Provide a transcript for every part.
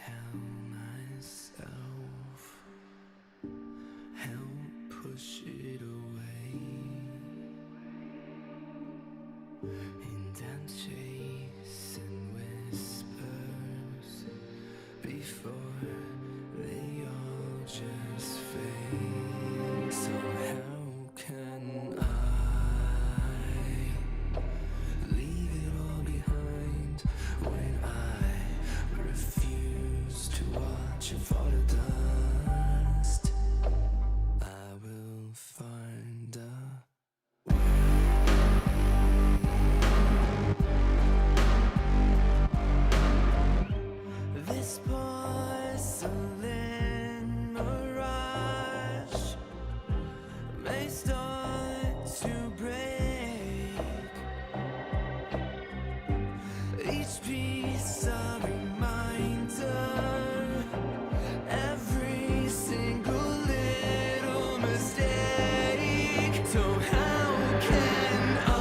tell myself, help push it away, intense chase and whispers before they all just fade. So how can I leave it all behind when I refuse to watch it fall to dust? I will find a this porcelain mirage may start to break. Each piece a reminder, every single little mistake. So how can I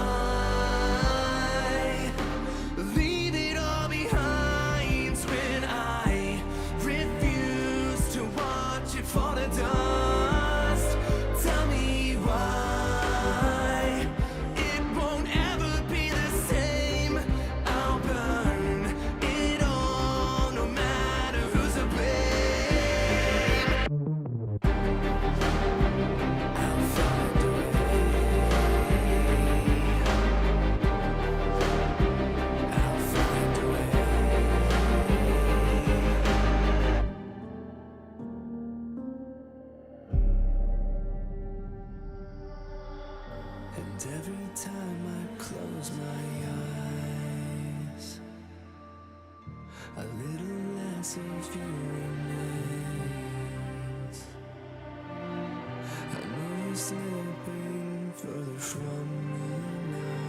leave it all behind when I refuse to watch it fall to dust? Tell me why it won't ever be the same. I'll burn it all, no matter who's to blame. I'll find a way. I'll find a way. And every time I close my eyes, a little less of you remains. I know you're slipping further from me now.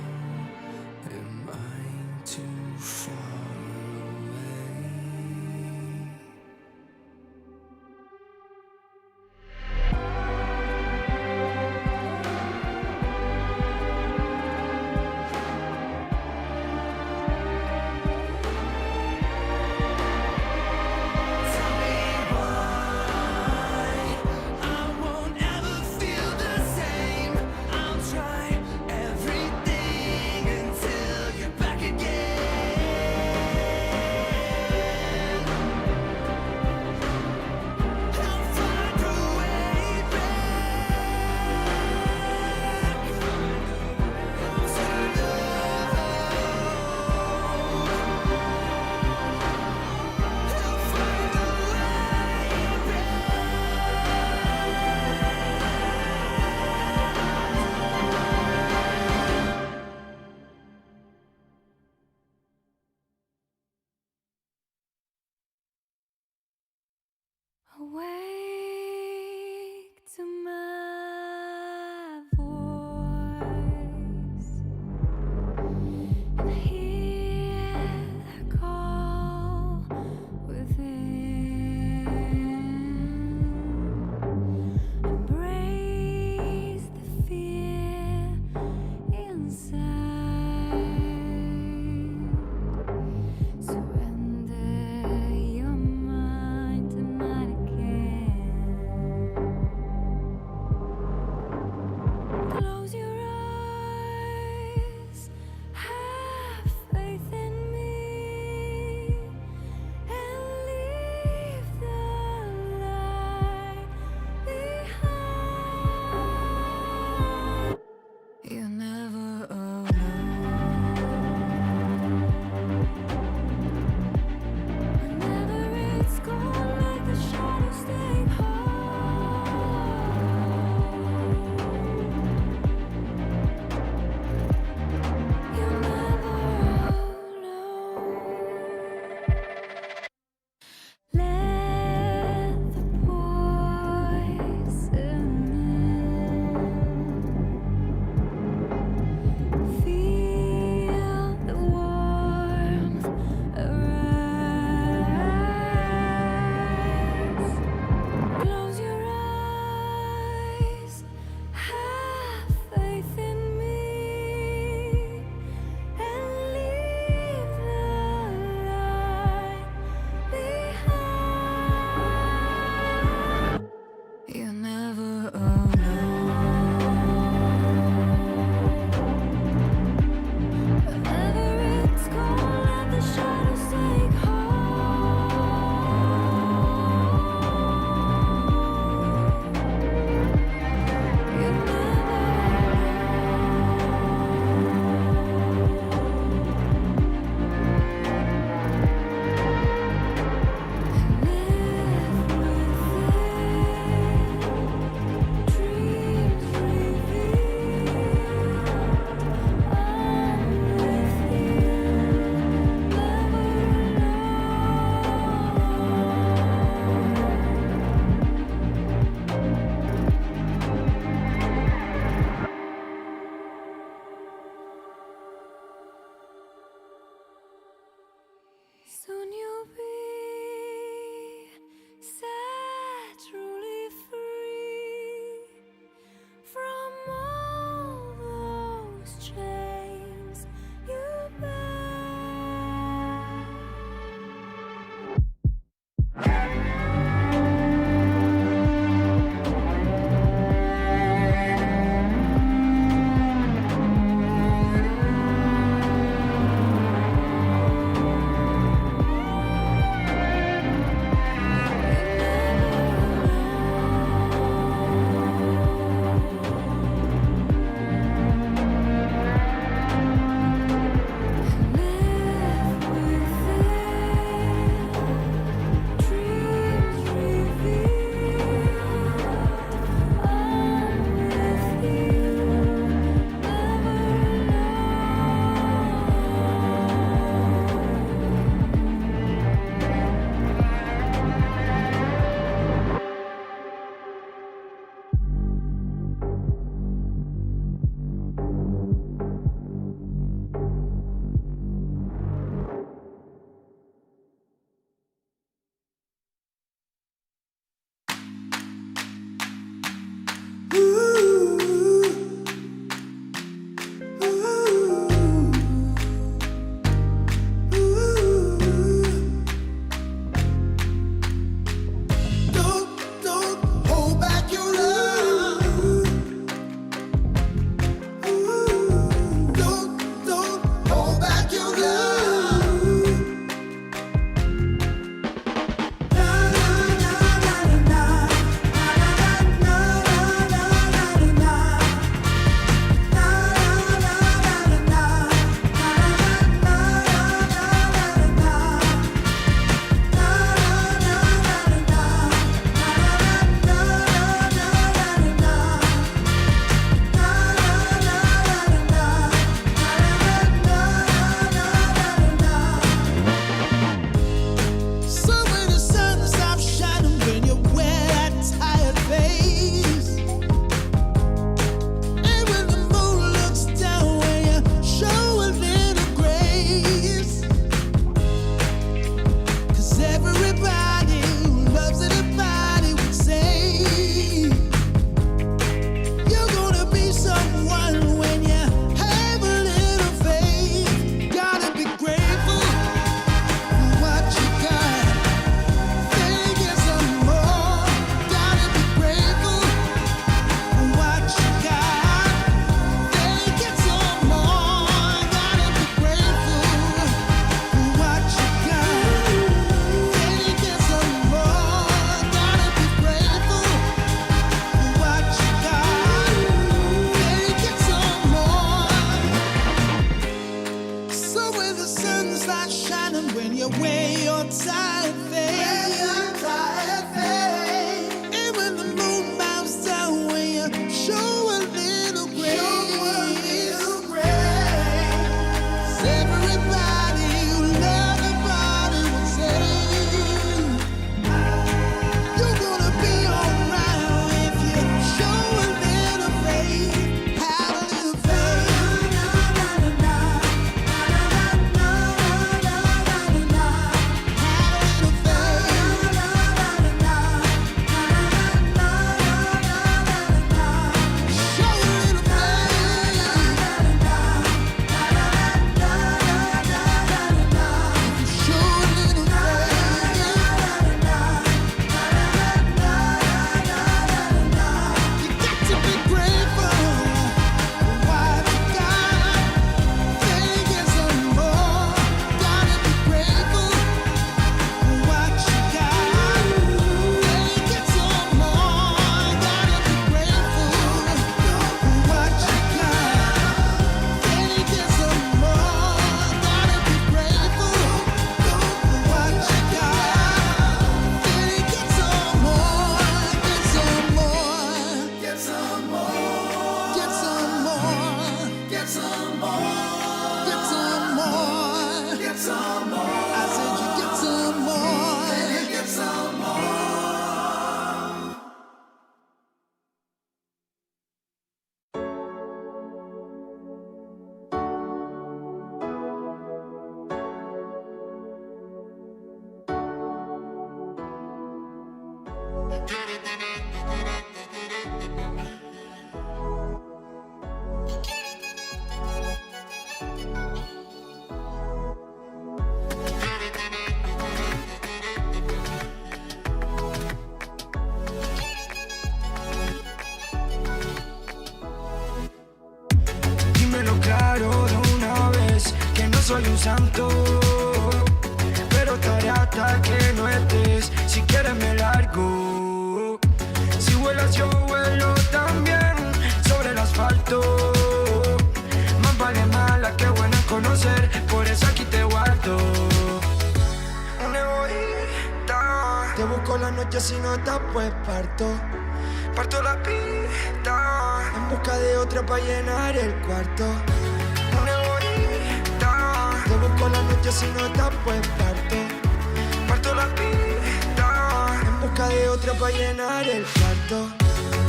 Am I too far away? Tell me why I won't ever feel the same. I'll try everything until you're back again. I'll find a way back to I'll find a awake to my voice and hear the call within. Embrace the fear inside. Surrender your mind to mine again. when you wear your tired face. And when the moon bows down, when you show a little grace. 'Cause everybody who loves the body will say you're gonna be alright if you show a little faith. Have a little faith. Have a little faith. Show a little faith. Show a little faith. You got to be grateful for what you got. Think it's some more. Gotta be grateful for what you got. Think it's some more. Gotta be grateful for what you got. Think it's some more. Gotta be grateful for what you got. Think it's some more. Get some more. Get some more. Get some more. Get some more. Get some more. Get some more. I said you get some more. Get some more. Dímelo claro de una vez, que no soy un santo, pero estaré hasta que no estés. Si quieres me largo, si vuelas yo vuelo también sobre el asfalto. Más vale mala que buena en conocer, por eso aquí te guardo. Un egoísta, te busco la noche, si no estás pues parto la pista en busca de otra para llenar el cuarto. Un egoísta, te busco la noche, si no estás pues parto la pista en busca de otra para llenar el cuarto.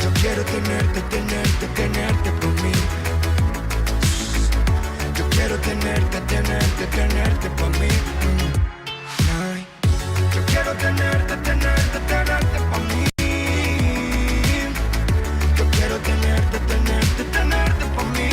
Yo quiero tenerte por mí. Yo quiero tenerte por mí. Ay. Yo quiero tenerte por mí. Yo quiero tenerte por mí.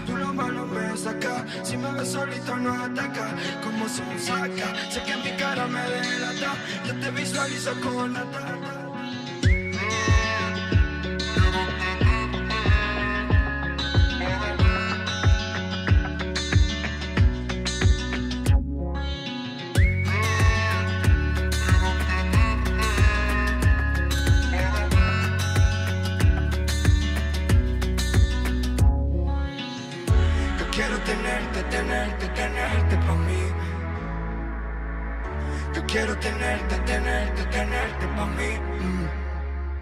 Tú lo malo me saca, si me ves solito no ataca, como se me saca, sé que mi cara me delata, yo te visualizo con la tata. Quiero tenerte pa' mí. Yo quiero tenerte pa' mí.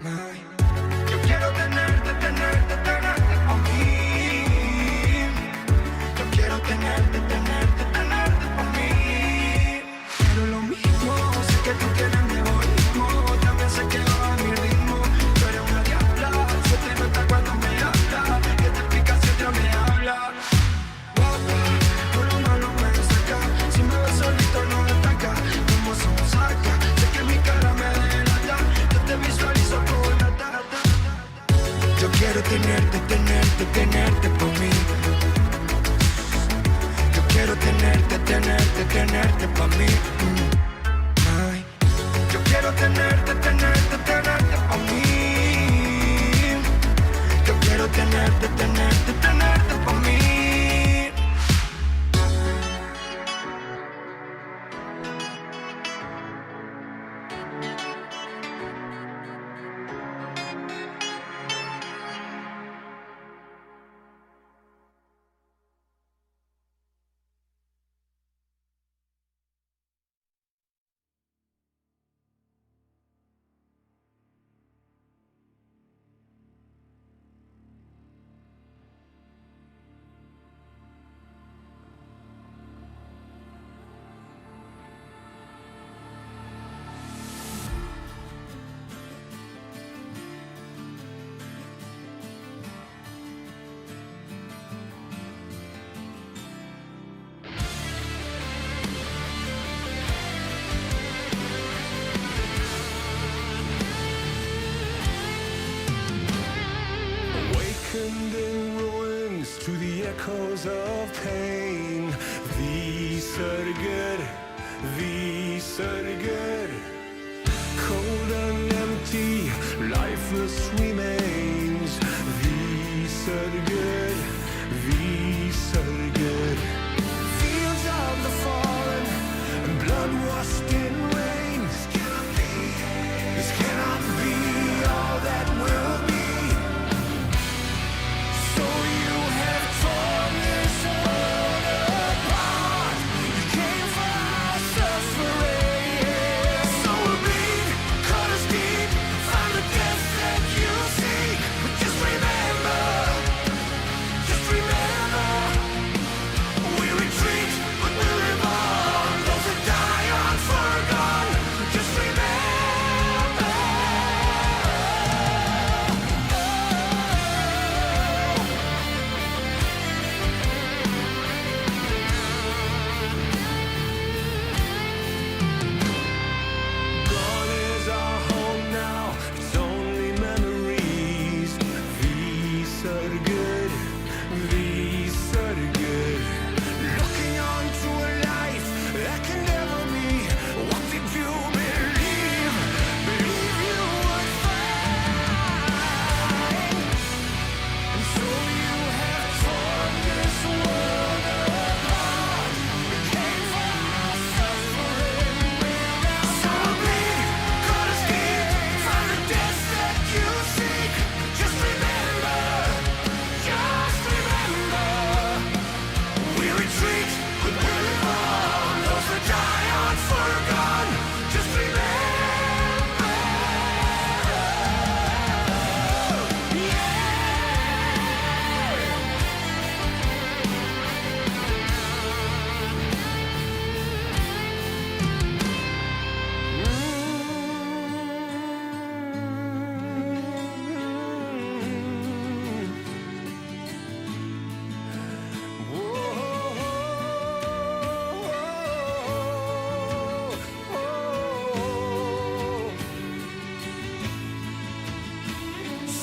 Ay. Yo quiero tenerte pa' mí. Yo quiero tenerte pa' mí. Quiero lo mismo, sé que tú quieres mi egoísmo, también sé que va a mi ritmo. Tú eres una diabla, se te nota cuando me hablas, que te pica si otra me habla. Tú lo malo me saca, si me ves solito no ataca, como se me saca, sé que mi cara me delata, yo te visualizo con la tata. Yo quiero tenerte por mí. Yo quiero tenerte pa' mí. Ay. Yo quiero tenerte pa' mí. echoes of pain. Vi sörger, vi sörger. Cold and empty, lifeless remains. Vi sörger, vi sörger. Fields of the fallen and blood washed in rain. This cannot be all that will be. So you have torn this world apart. You came for our suffering. So we'll bleed, cut us deep, find the death that you seek. But just remember, we retreat, but we'll live on. Those that die aren't forgone. Just remember. Gone is our home now, it's only memories. Vi sörger, vi sörger. Looking onto a life that can never be. What did you believe? Believe you would find. And so you have torn this world apart. You came for our suffering. So bleed, cut us deep, find the death that you seek. Just remember, just remember. We retreat, but we live on. Those that die aren't forgone. Just remember.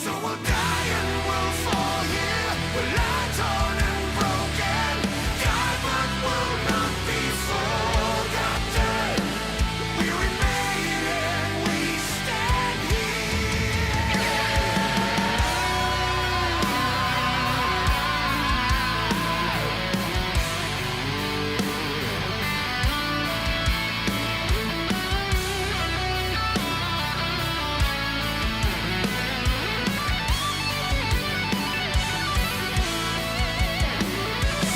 So we'll die and we'll fall here. We'll lie torn and broken. Die but will not be forgotten. We remain and we stand here.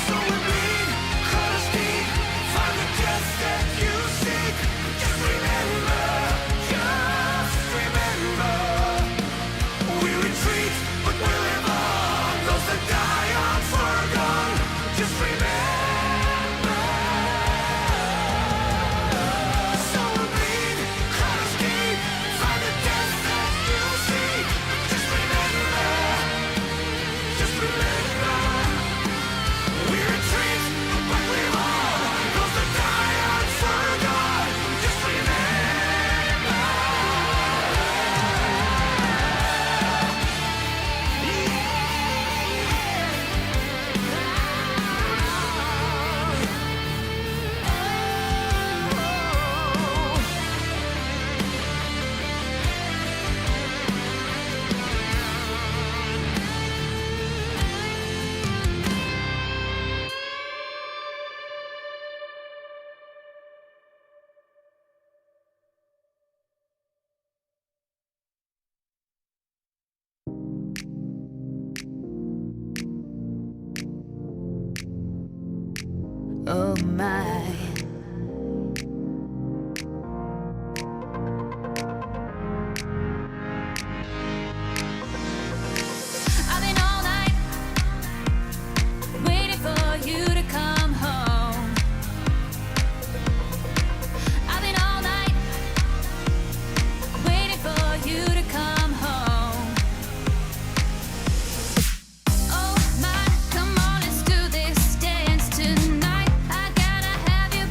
So we bleed, cut us deep, find the death that you seek. Just remember, we retreat, but we live on. Those that die aren't forgone. Just remember. So we bleed, cut us deep, find the death that you seek. Just remember. We retreat, but we live on. Those that die aren't forgone. Just remember. Oh my. I've been all night waiting for you to come home. I've been all night waiting for you to come home. Oh my, come on, let's do this dance tonight. I gotta have you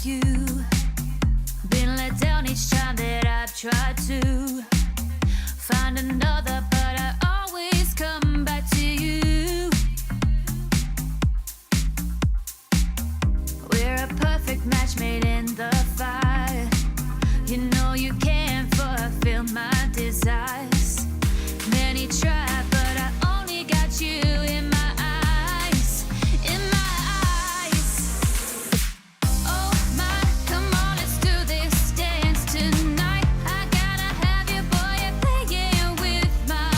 you. Been let down each time that I've tried to find another, but I always come back to you. We're a perfect match made in the fire. You know you can't fulfill my desires. Many try, but I only got you in my eyes, in my eyes. Oh my, come on, let's do this dance tonight. I gotta have you, boy, you're playing with my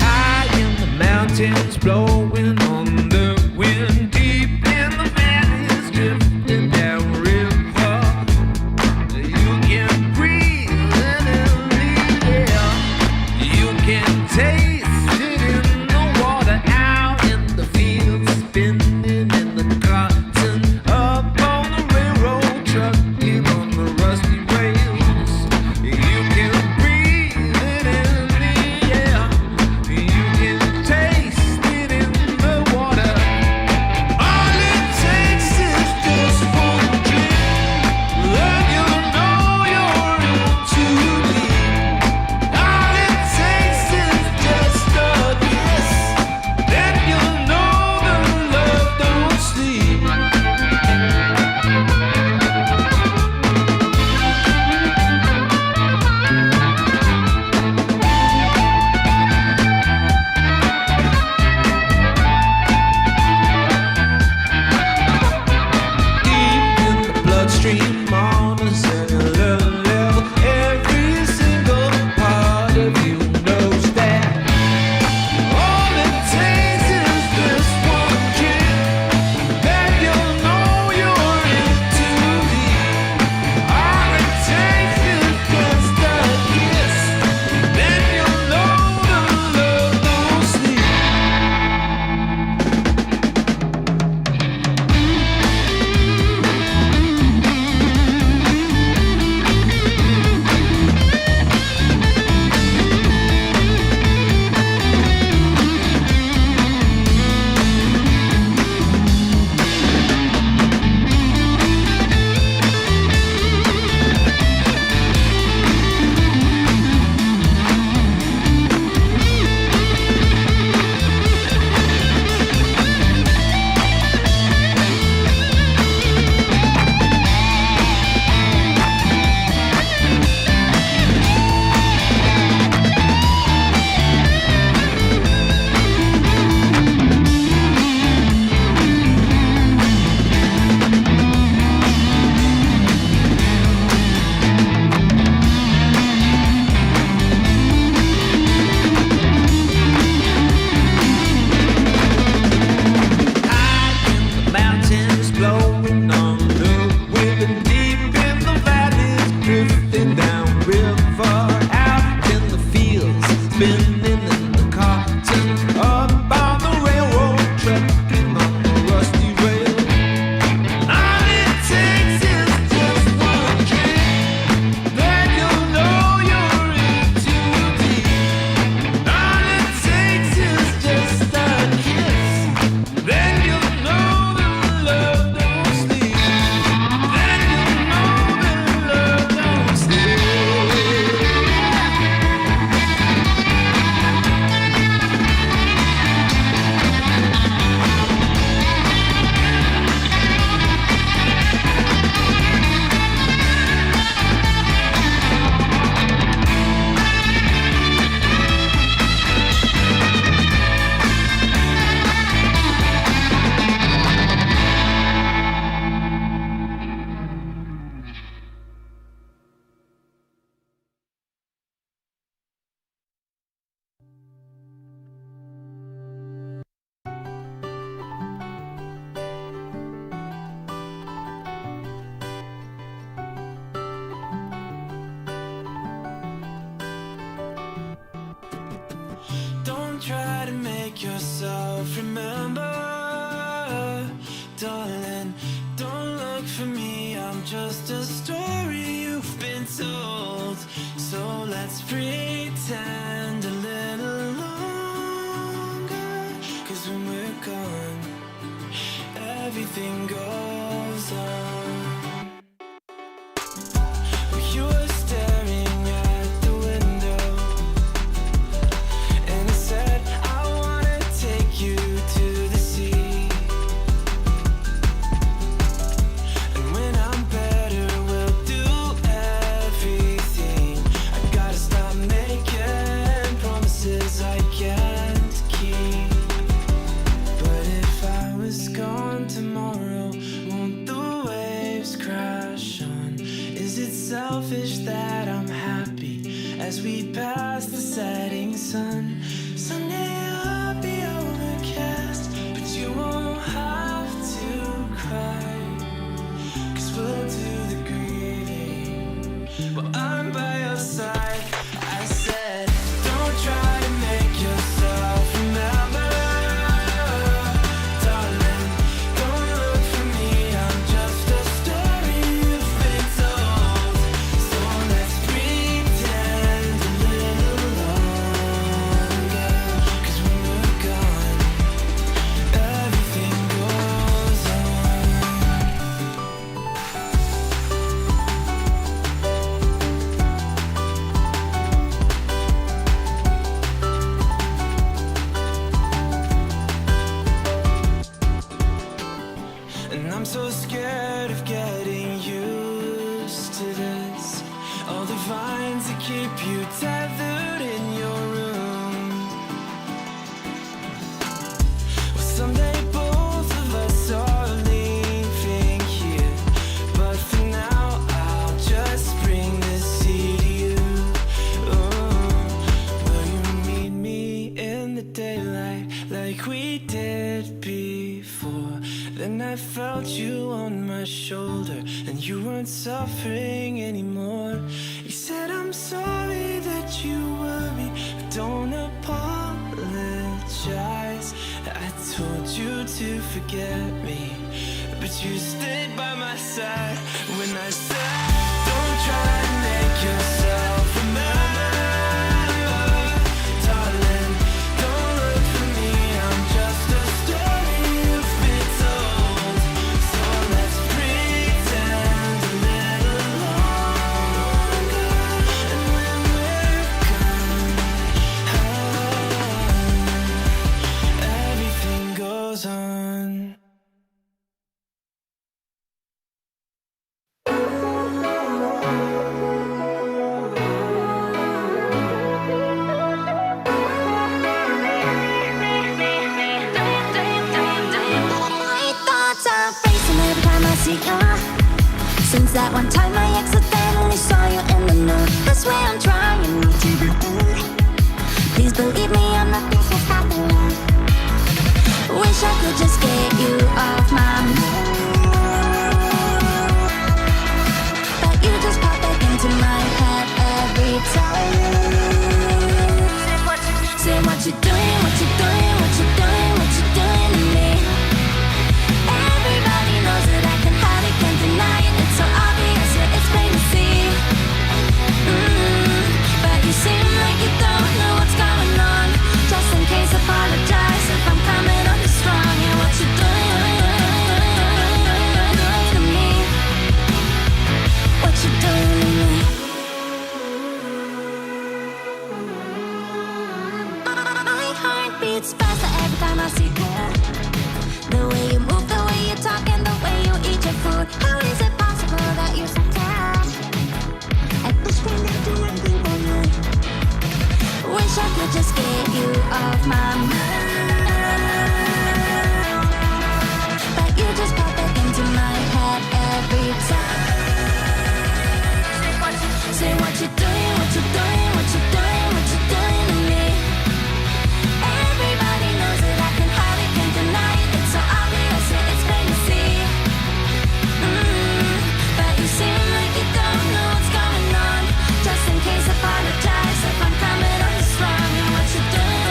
High in the mountains, blowing on the wind, deep in the valleys, drifting down river. You can breathe it in the air. You can taste it in the water, out in the fields, spinning in the cotton, up on the railroad track, on the rusty rails. You can breathe it in the air. You can taste it in the water. All it takes is just one drink, then you'll know you're in too deep. All it takes is just a kiss, then you'll know the love don't sleep. Deep in the bloodstream, on a cellular level, every single part of you knows that. All it takes is this one drink, then you'll know you're in too deep. All it takes is just a kiss, then you'll know the love don't sleep. High in the mountains, blowing on the wind, deep in the valleys, drifting down river, out in the fields, spinning in the cotton, up on the railroad, trucking on the rusty rail. All it takes is just one drink, then you'll know you're in too deep. All it takes is just a kiss, then you'll know that love don't sleep. Then you'll know that love don't sleep. Don't try to make yourself remember, darling. Don't look for me, I'm just a story you've been told. So let's pretend a little longer, 'cause when we're gone, everything goes on. You were staring at the window, and I said, I wanna take you to the sea. And when I'm better, we'll do everything. I gotta stop making promises I can't keep. But if I was gone tomorrow, won't the way daylight like we did before. Then I felt you on my shoulder and you weren't suffering anymore. You said I'm sorry that you worry, but don't apologize. I told you to forget me, but you stayed by my side when I said, don't try and make yourself remember. Darling, don't look for me, I'm just a story you've been told. So let's pretend a little longer. And when we're gone, everything goes on. Since that one time I accidentally saw you in the nude, that's why I'm trying not to be good. Please believe me, I'm not this is happening. Wish I could just get you off my mind, but you just pop back into my head every time. Say what you doing, what you doing, what you doing, what you doing to me. Everybody knows that I can hide it, can't deny it. It's so obvious, yeah, it's plain to see. But you seem like you don't know what's going on. Just in case, apologize if I'm coming on too strong. Yeah, what you doing to me? What you doing to me? My heart beats faster every time I see you. The way you move, the way you talk, and the way you eat your food. How is it possible that you're so tired? At this point, I do anything for you. Wish I could just get you off my mind, but you just pop back into my head every time. Say what you doing, what you doing, what you doing, what you doing to me. Everybody knows that I can hide it, can't deny it. It's so obvious, yeah, it's plain to see. But you seem like you don't know what's going on. Just in case, apologize if I'm coming on too strong. And what you doing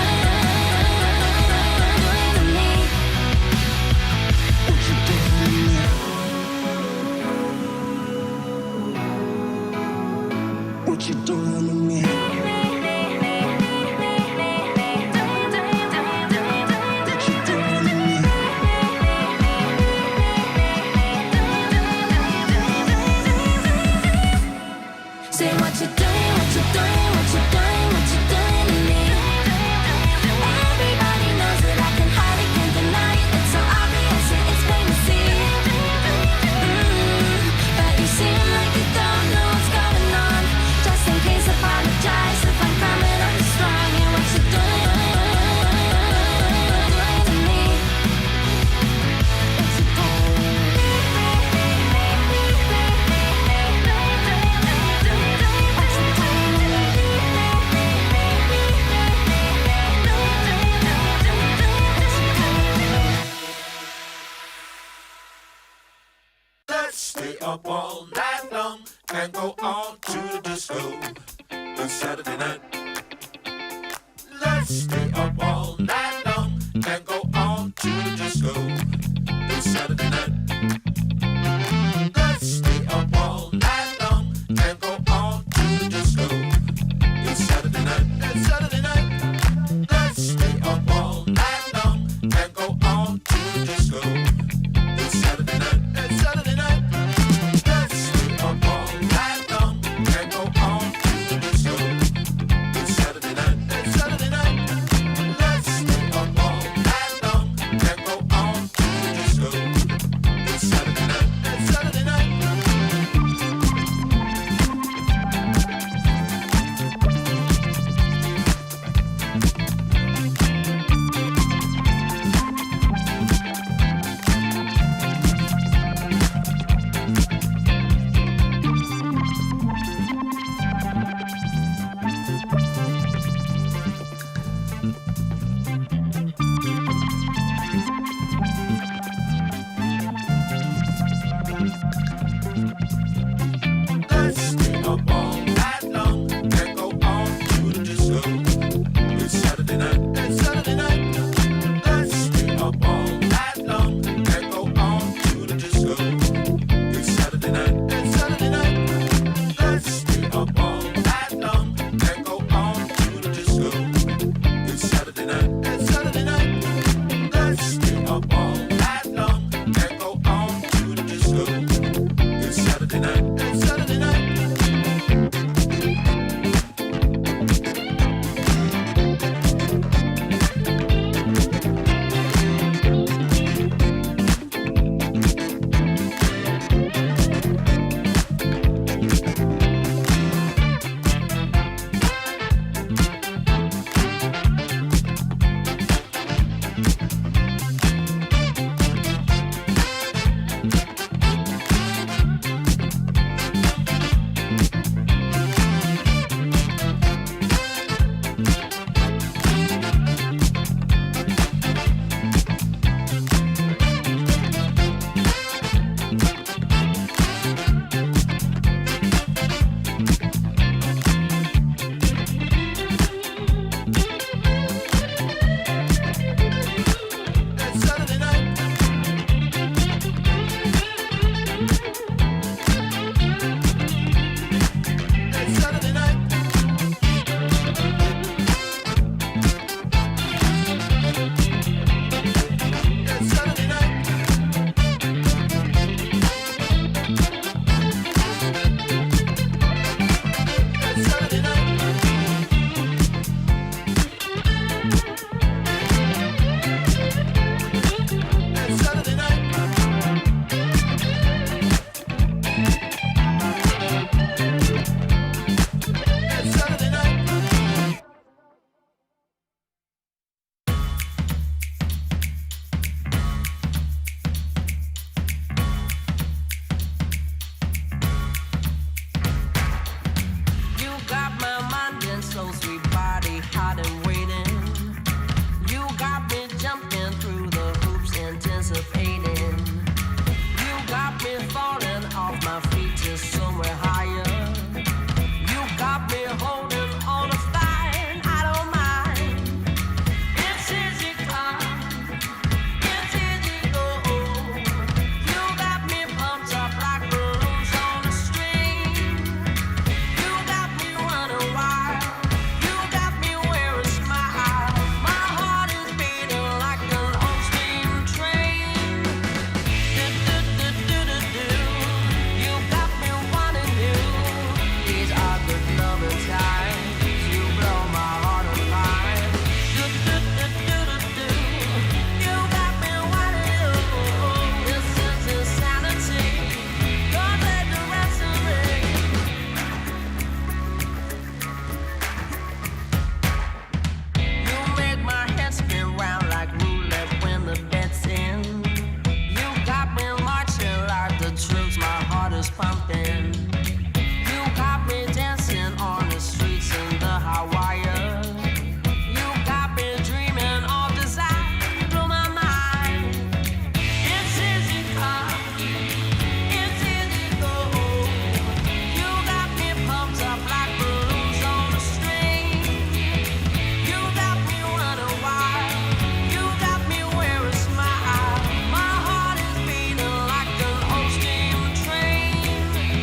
to me? What you doing to me? What you doing to me? Say what you doing, what you doing, what you doing, what you doing to me. Everybody knows that I can hide it, can't deny it. It's so obvious, yeah, it's plain to see. But you seem like you don't know what's going on. Just in case, apologize if I'm coming on too strong. Yeah, what you doing to me? What you Let's stay up all night long and go on to the disco on Saturday night. Let's stay up all night long and go on to the disco on Saturday night. Let's stay up all night long and go on to the disco on Saturday night. It's Saturday night. Let's stay up all night long and go on to the disco on Saturday night. It's Saturday night. Let's stay up all night long and go on to the disco pumping. You got me dancing on the streets in the high wire. You got me dreaming of desire, blow my mind. It's easy come, it's easy go. You got me pumped up like balloons on a string. You got me running wild, you got me wearing smile. My heart is beating like an old steam train.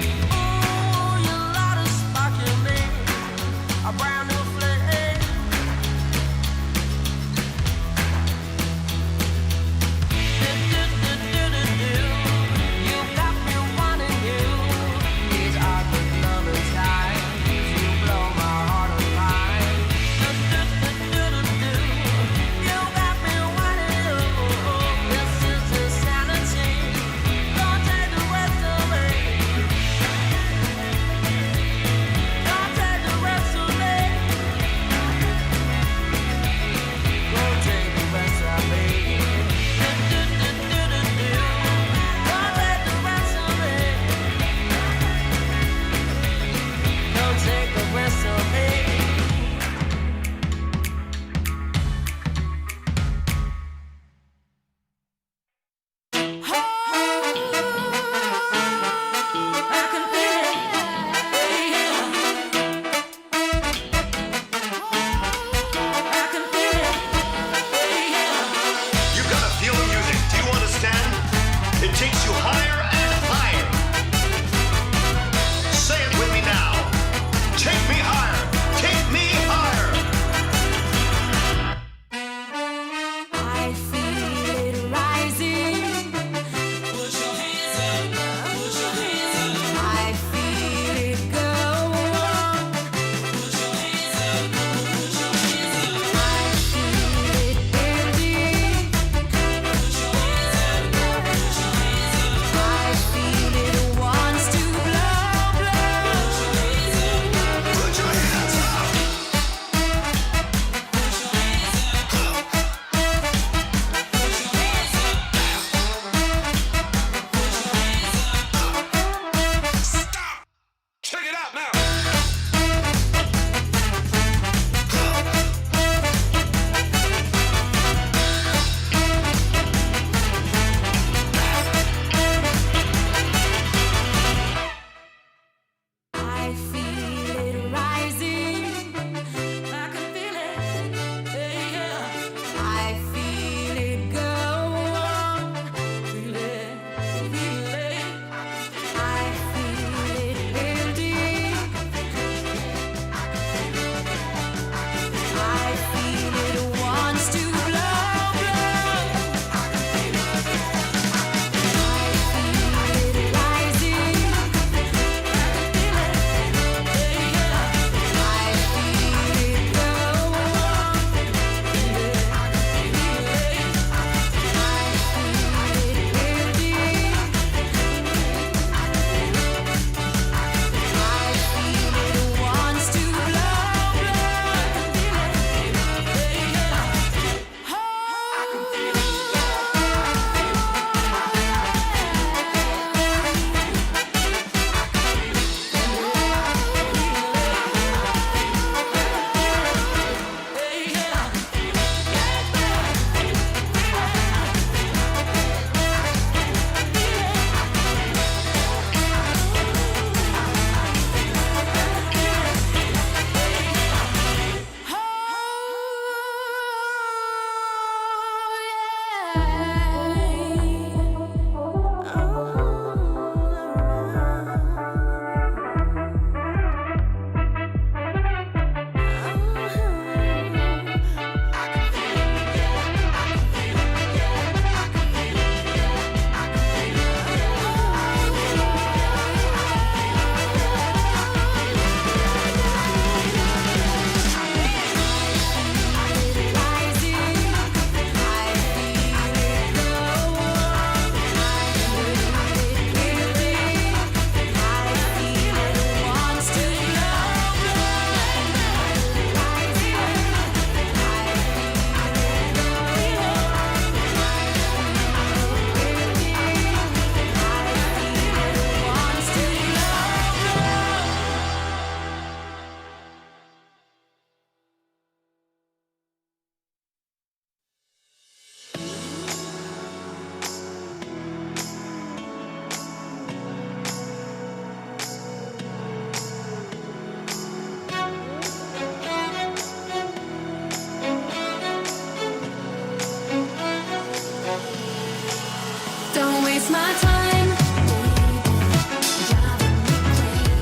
waste my time.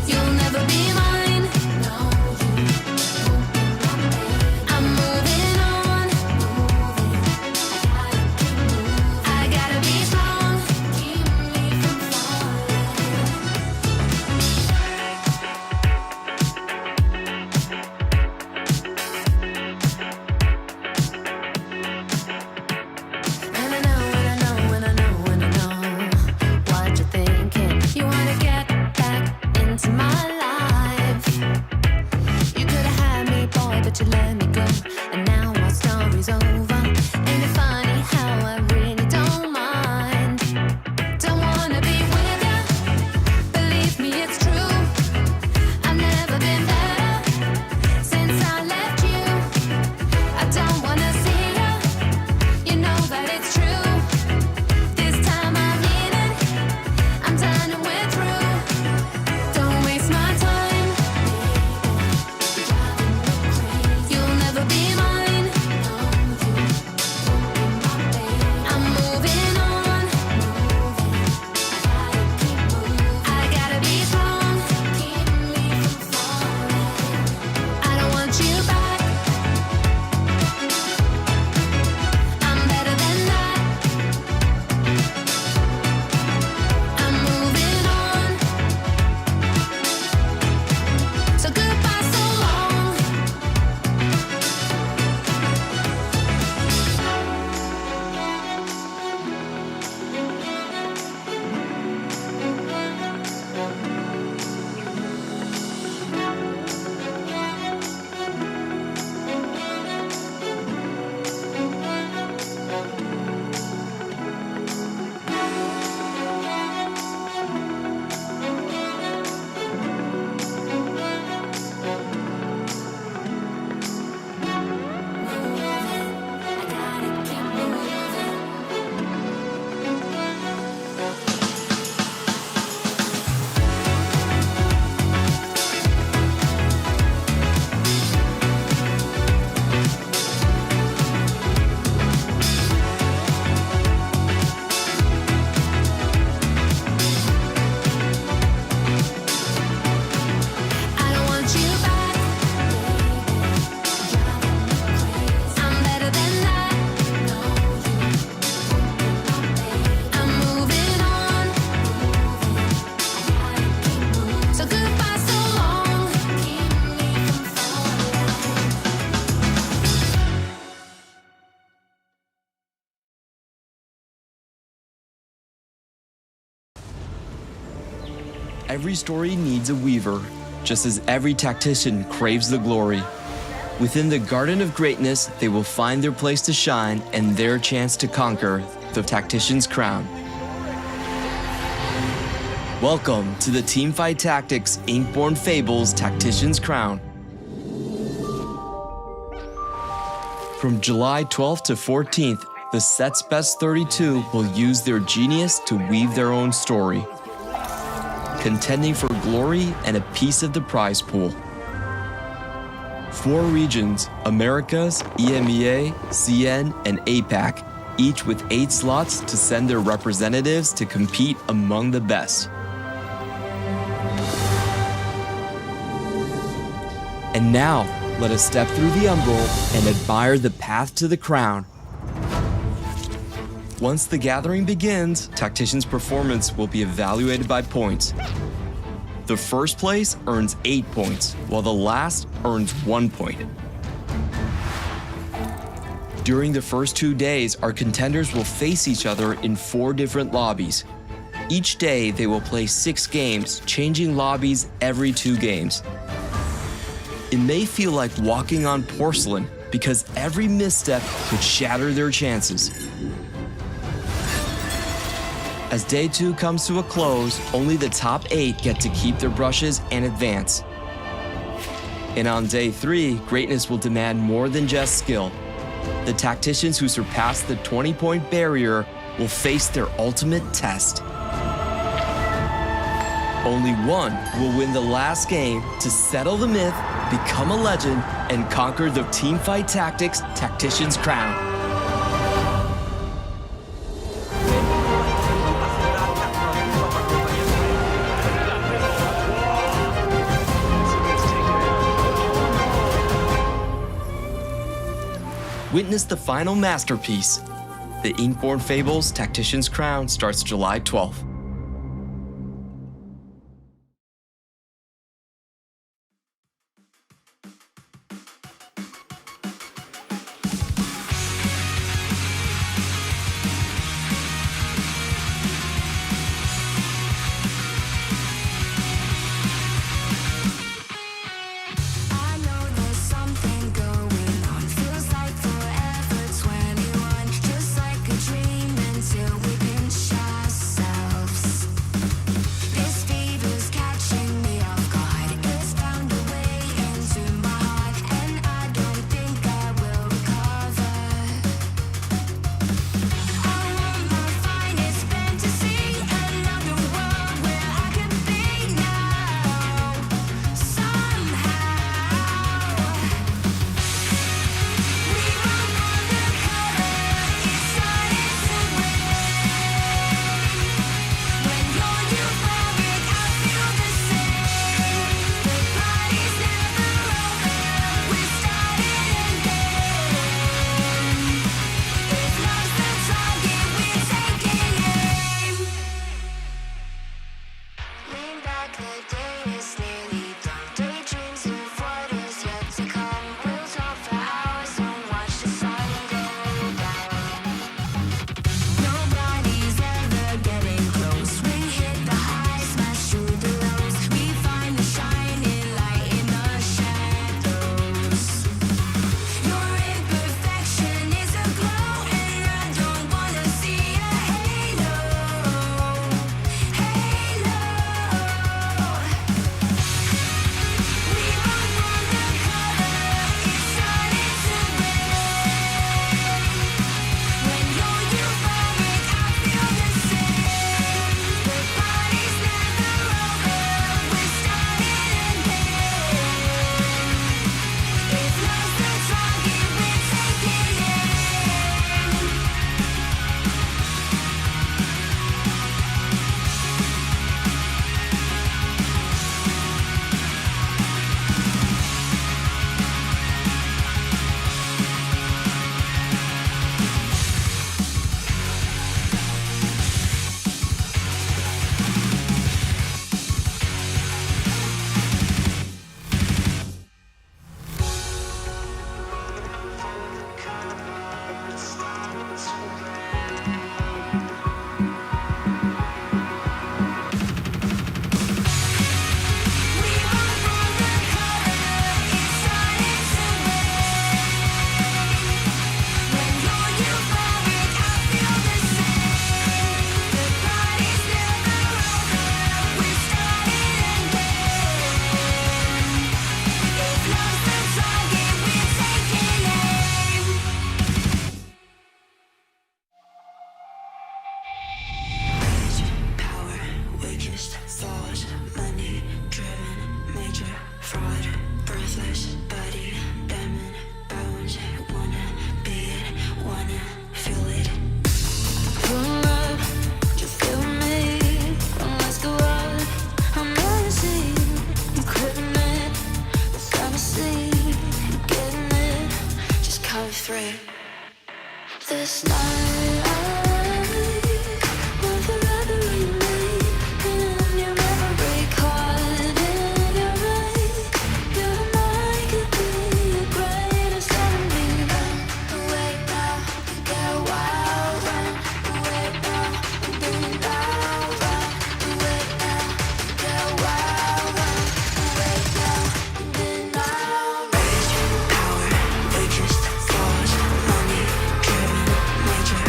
You'll never be mine. I'm moving on. I gotta be strong. Keep me from And I know what you're thinking. You wanna get back into my life. You could have had me, boy, but you let me go. And now our story's over. Ain't it funny how I really don't mind? Don't wanna be with ya. Believe me, it's true. I've never been better since I left you. I don't wanna see ya. You know that it's true. This time I mean it. I'm done and we're through. Don't waste my time. You'll never be mine. I'm moving on. I gotta be strong. Keep me from falling. I don't want you back. I'm better than that. I'm moving on. So goodbye, so long. I gotta keep moving. I don't want you back. I'm better than that. I'm moving on. So goodbye, so long. Keep me from falling. Every story needs a weaver, just as every tactician craves the glory. Within the garden of greatness, they will find their place to shine and their chance to conquer the tactician's crown. Welcome to the Teamfight Tactics Inkborn Fables Tactician's Crown. From July 12th to 14th, the set's best 32 will use their genius to weave their own story, contending for glory and a piece of the prize pool. 4 regions, Americas, EMEA, CN, and APAC, each with 8 slots to send their representatives to compete among the best. And now, let us step through the umbral and admire the path to the crown. Once the gathering begins, tacticians' performance will be evaluated by points. The first place earns 8 points, while the last earns 1 point. During the first 2 days, our contenders will face each other in 4 different lobbies. Each day, they will play 6 games, changing lobbies every 2 games. It may feel like walking on porcelain because every misstep could shatter their chances. As day 2 comes to a close, only the top 8 get to keep their brushes and advance. And on day 3, greatness will demand more than just skill. The tacticians who surpass the 20-point barrier will face their ultimate test. Only one will win the last game to settle the myth, become a legend, and conquer the Teamfight Tactics Tactician's crown. Witness the final masterpiece. The Inkborn Fables Tactician's Crown starts July 12th. I know there's something going on. Feels like forever 21. Just like a dream until we pinch ourselves. This fever's catching me off guard. It's found a way into my heart, and I don't think I will recover. I want my finest fantasy, another world where I can be now. Somehow, we run undercover. It's starting to rain. When you're euphoric, I feel the same. The party's never over. We're starting again. If love's the target, we're taking aim. Lean back, the day is nearly done. Daydreams of what is yet to come. We'll talk for hours and watch the sun go down. Nobody's ever getting close. We hit the highs, smash through the lows. We find the shining light in the shadows. Your imperfection is a glow, and I don't wanna see a halo. Halo. We run undercover. It's starting to rain. When you're euphoric, I feel the same. The party's never over. We're starting again. If love's the target, we're taking aim. We run undercover. It's starting to rain. When you're euphoric, I feel the same. The party's never over. We're starting again. If love's the target, we're taking aim. Power, weakest thought, money driven, major fraud, breathless body, diamond bones, wanna be it, wanna feel it. Pull up, just feel me. Let's go out. I'm rising, I'm quitting it. It's fantasy, getting it. Just cut through. This night I will forever remain in your memory, caught in your rain. Your mind could be your greatest enemy. Run away now, get wild. Run away now, do now. Run away now, get wild. Run away now, do now. Rage, power, weakest thought, money driven, major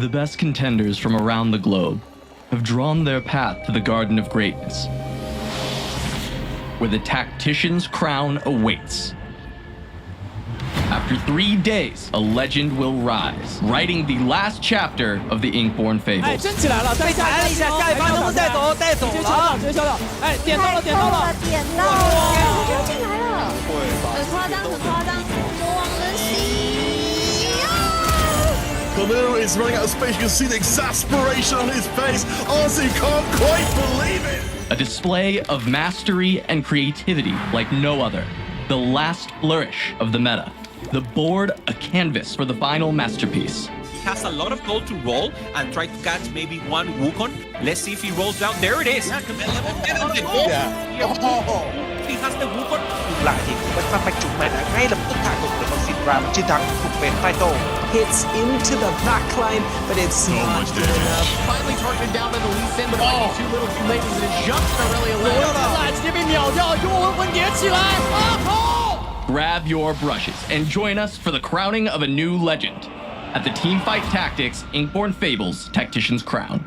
The best contenders from around the globe have drawn their path to the Garden of Greatness, where the Tactician's crown awaits. After 3 days, a legend will rise, writing the last chapter of the Inkborn 哎， Fables. 升起来了，再抬了一下，下一把能不能带走？带走了，直接敲到，哎，点到了，点到了，点到了，又进来了，很夸张，很夸张，国王的心啊！ Baloo is running out of space. You can see the exasperation on his face. Arzu can't quite believe it. A display of mastery and creativity like no other. The last flourish of the meta. The board a canvas for the final masterpiece. He has a lot of gold to roll and try to catch maybe one Wukong. Let's see if he rolls down. There it is. He has the Wukong. หลังที่มันจะไปจุดแมนให้ลำต้นทางของตัวสิรามันจะดังถูกเป็นใต้โต๊ะ Hits into the back line, but it's not good enough. Finally targeted down by the Lee Sin, but might be too little too late as it jumps to really alert. 直接被秒掉，幽魂魂叠起来，Grab your brushes and join us for the crowning of a new legend at the Teamfight Tactics Inkborn Fables Tactician's Crown.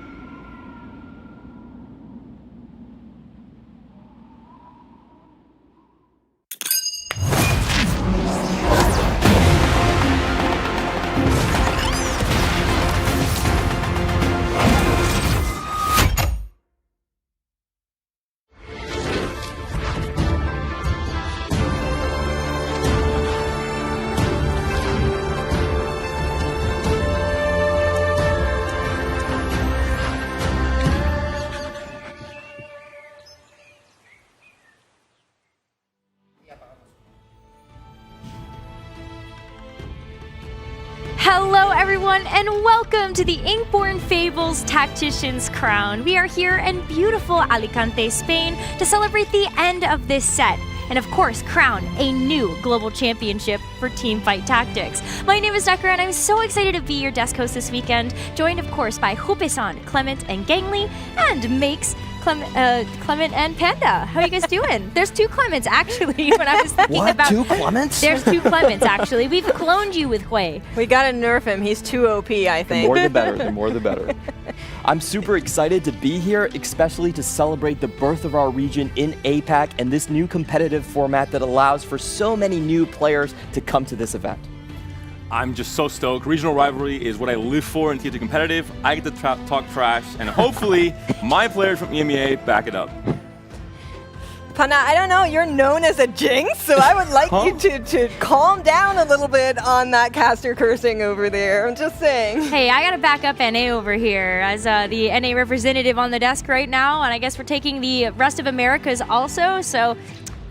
Hello everyone and welcome to the Inkborn Fables Tactician's Crown. We are here in beautiful Alicante, Spain to celebrate the end of this set and of course crown a new global championship for Teamfight Tactics. My name is Decker and I'm so excited to be your desk host this weekend, joined of course by Hupe-san, Clement and Gangly, and Makes, Clement and Panda. How are you guys doing? There's two Clements actually. When I was thinking about Two Clements? there's two Clements actually. We've cloned you with Hui. We gotta nerf him. He's too OP, I The think. more the better, the more the better. I'm super excited to be here, especially to celebrate the birth of our region in APAC and this new competitive format that allows for so many new players to come to this event. I'm just so stoked. Regional rivalry is what I live for in TFT competitive. I get to talk trash, and hopefully my players from EMEA back it up. Pana, I don't know, you're known as a jinx, so I would like you to calm down a little bit on that caster cursing over there. I'm just saying. Hey, I gotta back up NA over here as the NA representative on the desk right now, and I guess we're taking the rest of Americas also, so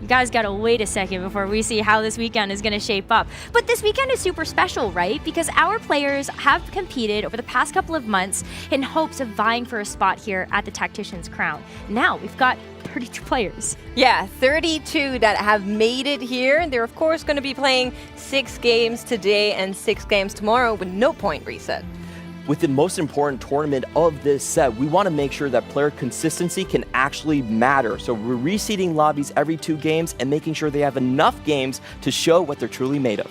you guys gotta wait a second before we see how this weekend is gonna shape up. But this weekend is super special, right? Because our players have competed over the past couple of months in hopes of vying for a spot here at the Tactician's Crown. Now we've got 32 players. Yeah, 32 that have made it here. They're of course going to be playing 6 games today and 6 games tomorrow with no point reset. With the most important tournament of this set, we want to make sure that player consistency can actually matter. So we're reseeding lobbies every 2 games and making sure they have enough games to show what they're truly made of.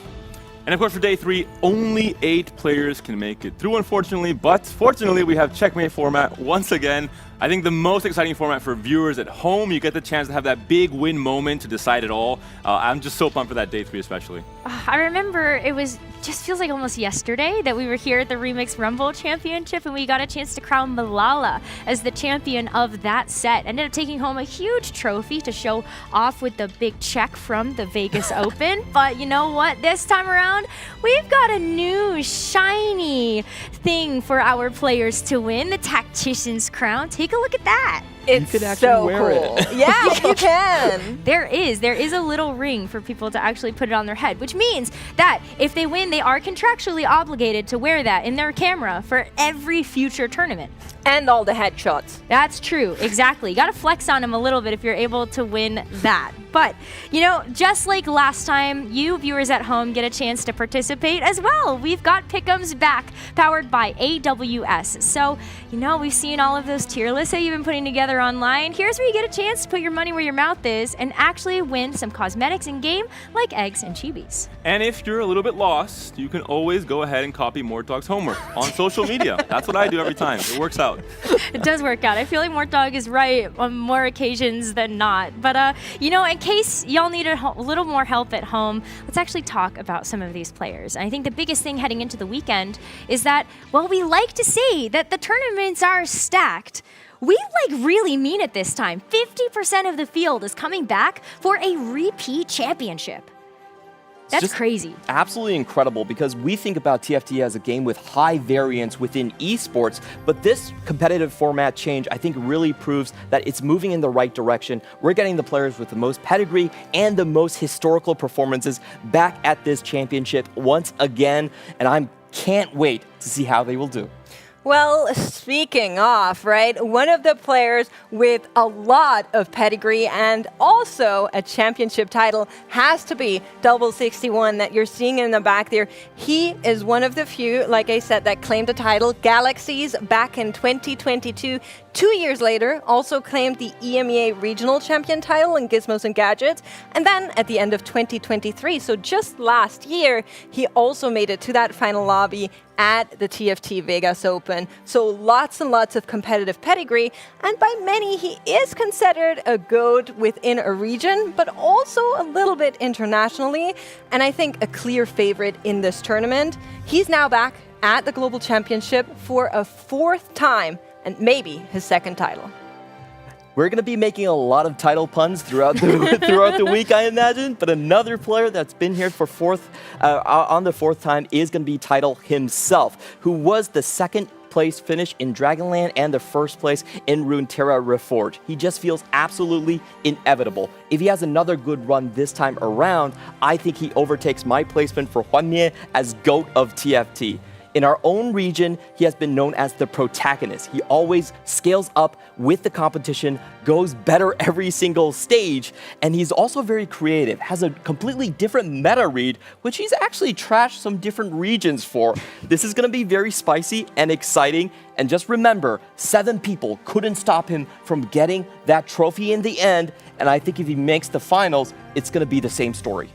And of course for day 3, only 8 players can make it through, unfortunately, but fortunately we have checkmate format once again. I think the most exciting format for viewers at home. You get the chance to have that big win moment to decide it all. I'm just so pumped for that day 3 especially. I remember it was just feels like almost yesterday that we were here at the Remix Rumble Championship and we got a chance to crown Malala as the champion of that set. Ended up taking home a huge trophy to show off with the big check from the Vegas Open. But you know what? This time around, we've got a new shiny thing for our players to win, the Tactician's Crown. Take a look at that. It's you could actually so wear cool. it. Yeah, you can. There is a little ring for people to actually put it on their head, which means that if they win, they are contractually obligated to wear that in their camera for every future tournament. And all the headshots. That's true, exactly. You gotta flex on them a little bit if you're able to win that. But, you know, just like last time, you viewers at home get a chance to participate as well. We've got Pick'ems back, powered by AWS. So, you know, we've seen all of those tier lists that you've been putting together online. Here's where you get a chance to put your money where your mouth is and actually win some cosmetics in-game, like eggs and chibis. And if you're a little bit lost, you can always go ahead and copy Mort Dog's homework on social media. That's what I do every time. It works out. It does work out. I feel like Mort Dog is right on more occasions than not. But, you know, in case y'all need a little more help at home, let's actually talk about some of these players. And I think the biggest thing heading into the weekend is that, well, we like to say that the tournaments are stacked. We really mean it this time. 50% of the field is coming back for a repeat championship. That's just crazy. Absolutely incredible, because we think about TFT as a game with high variance within esports, but this competitive format change, I think, really proves that it's moving in the right direction. We're getting the players with the most pedigree and the most historical performances back at this championship once again, and I can't wait to see how they will do. Well, speaking of, right, one of the players with a lot of pedigree and also a championship title has to be Double 61 that you're seeing in the back there. He is one of the few, like I said, that claimed a title, Galaxies, back in 2022. 2 years later, also claimed the EMEA Regional Champion title in Gizmos and Gadgets. And then at the end of 2023, so just last year, he also made it to that final lobby at the TFT Vegas Open. So lots and lots of competitive pedigree. And by many, he is considered a GOAT within a region, but also a little bit internationally. And I think a clear favorite in this tournament. He's now back at the Global Championship for a 4th time, and maybe his 2nd title. We're going to be making a lot of title puns throughout the week, I imagine. But another player that's been here for on the 4th time is going to be Title himself, who was the 2nd place finish in Dragonland and the 1st place in Runeterra Reforged. He just feels absolutely inevitable. If he has another good run this time around, I think he overtakes my placement for Hwanmie as GOAT of TFT. In our own region, he has been known as the protagonist. He always scales up with the competition, goes better every single stage, and he's also very creative, has a completely different meta read, which he's actually trashed some different regions for. This is going to be very spicy and exciting, and just remember, 7 people couldn't stop him from getting that trophy in the end, and I think if he makes the finals, it's going to be the same story.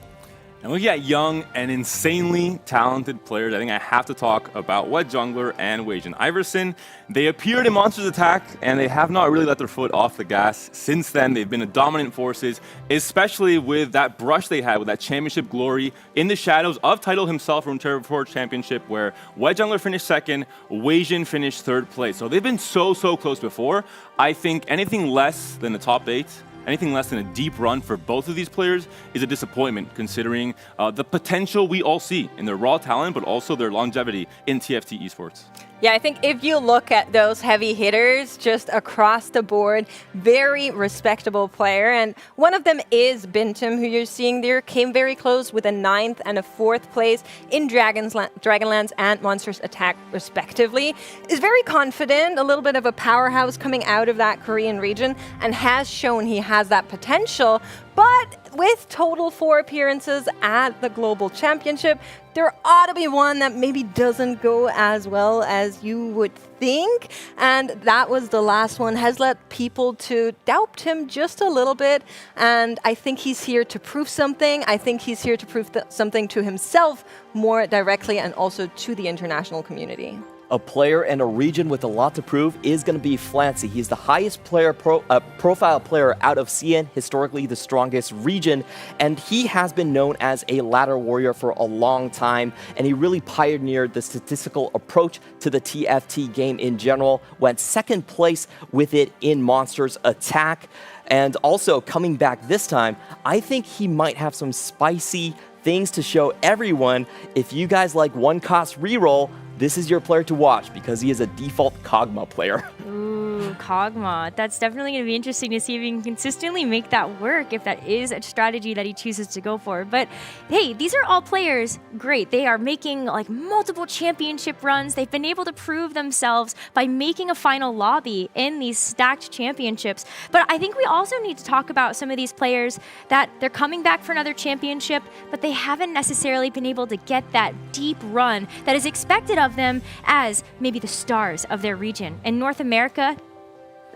And looking at young and insanely talented players, I think I have to talk about Wet Jungler and Weijin Iverson. They appeared in Monsters Attack, and they have not really let their foot off the gas since then. They've been dominant forces, especially with that brush they had with that championship glory in the shadows of Title himself from Runeterra Reforged Championship, where Wet Jungler finished 2nd, Weijin finished 3rd place. So they've been so close before. I think anything less than the top 8, anything less than a deep run for both of these players is a disappointment, considering the potential we all see in their raw talent, but also their longevity in TFT esports. Yeah, I think if you look at those heavy hitters just across the board, very respectable player. And one of them is Bintum, who you're seeing there, came very close with a 9th and a 4th place in Dragonlands and Monsters Attack, respectively. Is very confident, a little bit of a powerhouse coming out of that Korean region, and has shown he has that potential. But with total 4 appearances at the Global Championship, there ought to be one that maybe doesn't go as well as you would think. And that was the last one, has led people to doubt him just a little bit. And I think he's here to prove something. I think he's here to prove something to himself more directly, and also to the international community. A player and a region with a lot to prove is going to be Flancy. He's the highest profile player out of CN, historically the strongest region, and he has been known as a ladder warrior for a long time, and he really pioneered the statistical approach to the TFT game in general, went 2nd place with it in Monsters Attack, and also coming back this time, I think he might have some spicy things to show everyone. If you guys like one-cost reroll, this is your player to watch, because he is a default Kog'Maw player. Ooh. Kog'Maw. That's definitely going to be interesting to see if he can consistently make that work, if that is a strategy that he chooses to go for. But hey, these are all players, great. They are making like multiple championship runs. They've been able to prove themselves by making a final lobby in these stacked championships. But I think we also need to talk about some of these players that they're coming back for another championship, but they haven't necessarily been able to get that deep run that is expected of them as maybe the stars of their region. In North America,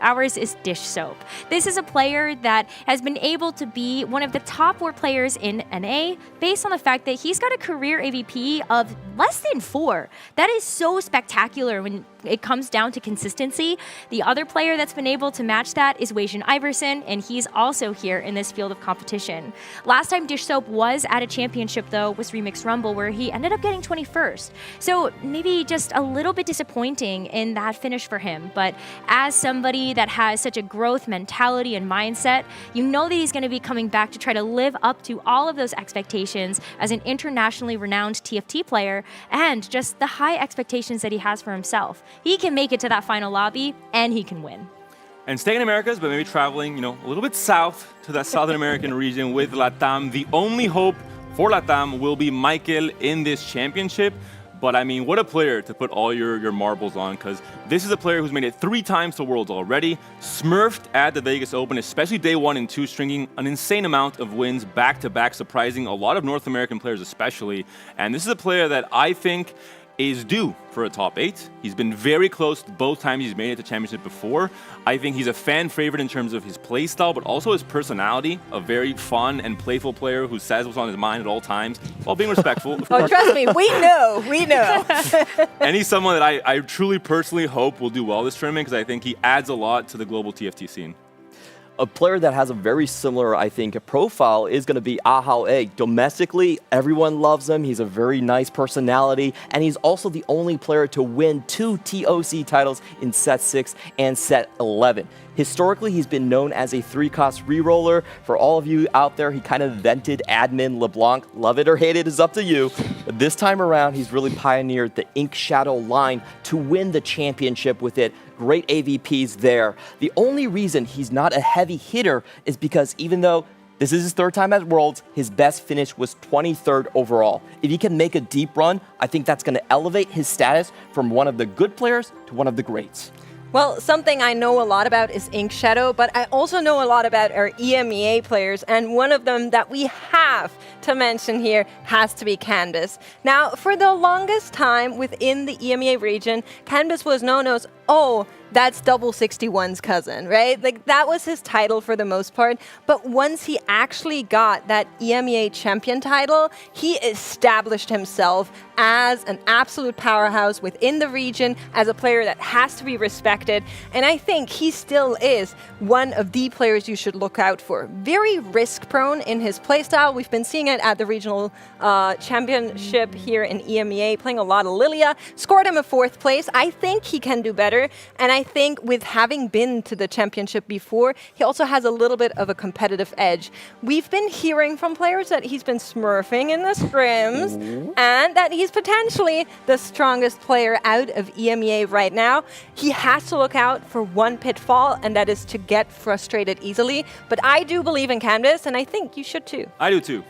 ours is Dish Soap. This is a player that has been able to be one of the top 4 players in NA based on the fact that he's got a career AVP of less than 4. That is so spectacular when it comes down to consistency. The other player that's been able to match that is Wei Iverson, and he's also here in this field of competition. Last time Dish Soap was at a championship, though, was Remix Rumble, where he ended up getting 21st. So maybe just a little bit disappointing in that finish for him. But as somebody that has such a growth mentality and mindset, you know that he's going to be coming back to try to live up to all of those expectations as an internationally renowned TFT player and just the high expectations that he has for himself. He can make it to that final lobby, and he can win. And staying in Americas, but maybe traveling, a little bit south to that Southern American region with LATAM. The only hope for LATAM will be Michael in this championship. But I mean, what a player to put all your marbles on, because this is a player who's made it 3 times to Worlds already, smurfed at the Vegas Open, especially day 1 and 2, stringing an insane amount of wins back-to-back, surprising a lot of North American players especially. And this is a player that I think is due for a top 8. He's been very close both times he's made it to championship before. I think he's a fan favorite in terms of his play style, but also his personality, a very fun and playful player who says what's on his mind at all times while being respectful. Oh, trust me, we know. And he's someone that I truly personally hope will do well this tournament, because I think he adds a lot to the global TFT scene. A player that has a very similar, I think, profile is going to be Ahao Egg. Domestically, everyone loves him. He's a very nice personality, and he's also the only player to win 2 TOC titles in Set 6 and Set 11. Historically, he's been known as a 3-cost reroller. For all of you out there, he kind of vented admin LeBlanc. Love it or hate it is up to you. But this time around, he's really pioneered the Ink Shadow line to win the championship with it. Great AVPs there. The only reason he's not a heavy hitter is because even though this is his 3rd time at Worlds, his best finish was 23rd overall. If he can make a deep run, I think that's going to elevate his status from one of the good players to one of the greats. Well, something I know a lot about is Ink Shadow, but I also know a lot about our EMEA players, and one of them that we have to mention here has to be Canvas. Now, for the longest time within the EMEA region, Canvas was known as, oh, that's Double 61's cousin, right? Like, that was his title for the most part. But once he actually got that EMEA champion title, he established himself as an absolute powerhouse within the region, as a player that has to be respected. And I think he still is one of the players you should look out for. Very risk-prone in his playstyle. We've been seeing it at the regional championship here in EMEA, playing a lot of Lilia. Scored him a 4th place. I think he can do better. And I think with having been to the championship before, he also has a little bit of a competitive edge. We've been hearing from players that he's been smurfing in the scrims and that he's potentially the strongest player out of EMEA right now. He has to look out for one pitfall, and that is to get frustrated easily. But I do believe in Canvas, and I think you should too. I do too.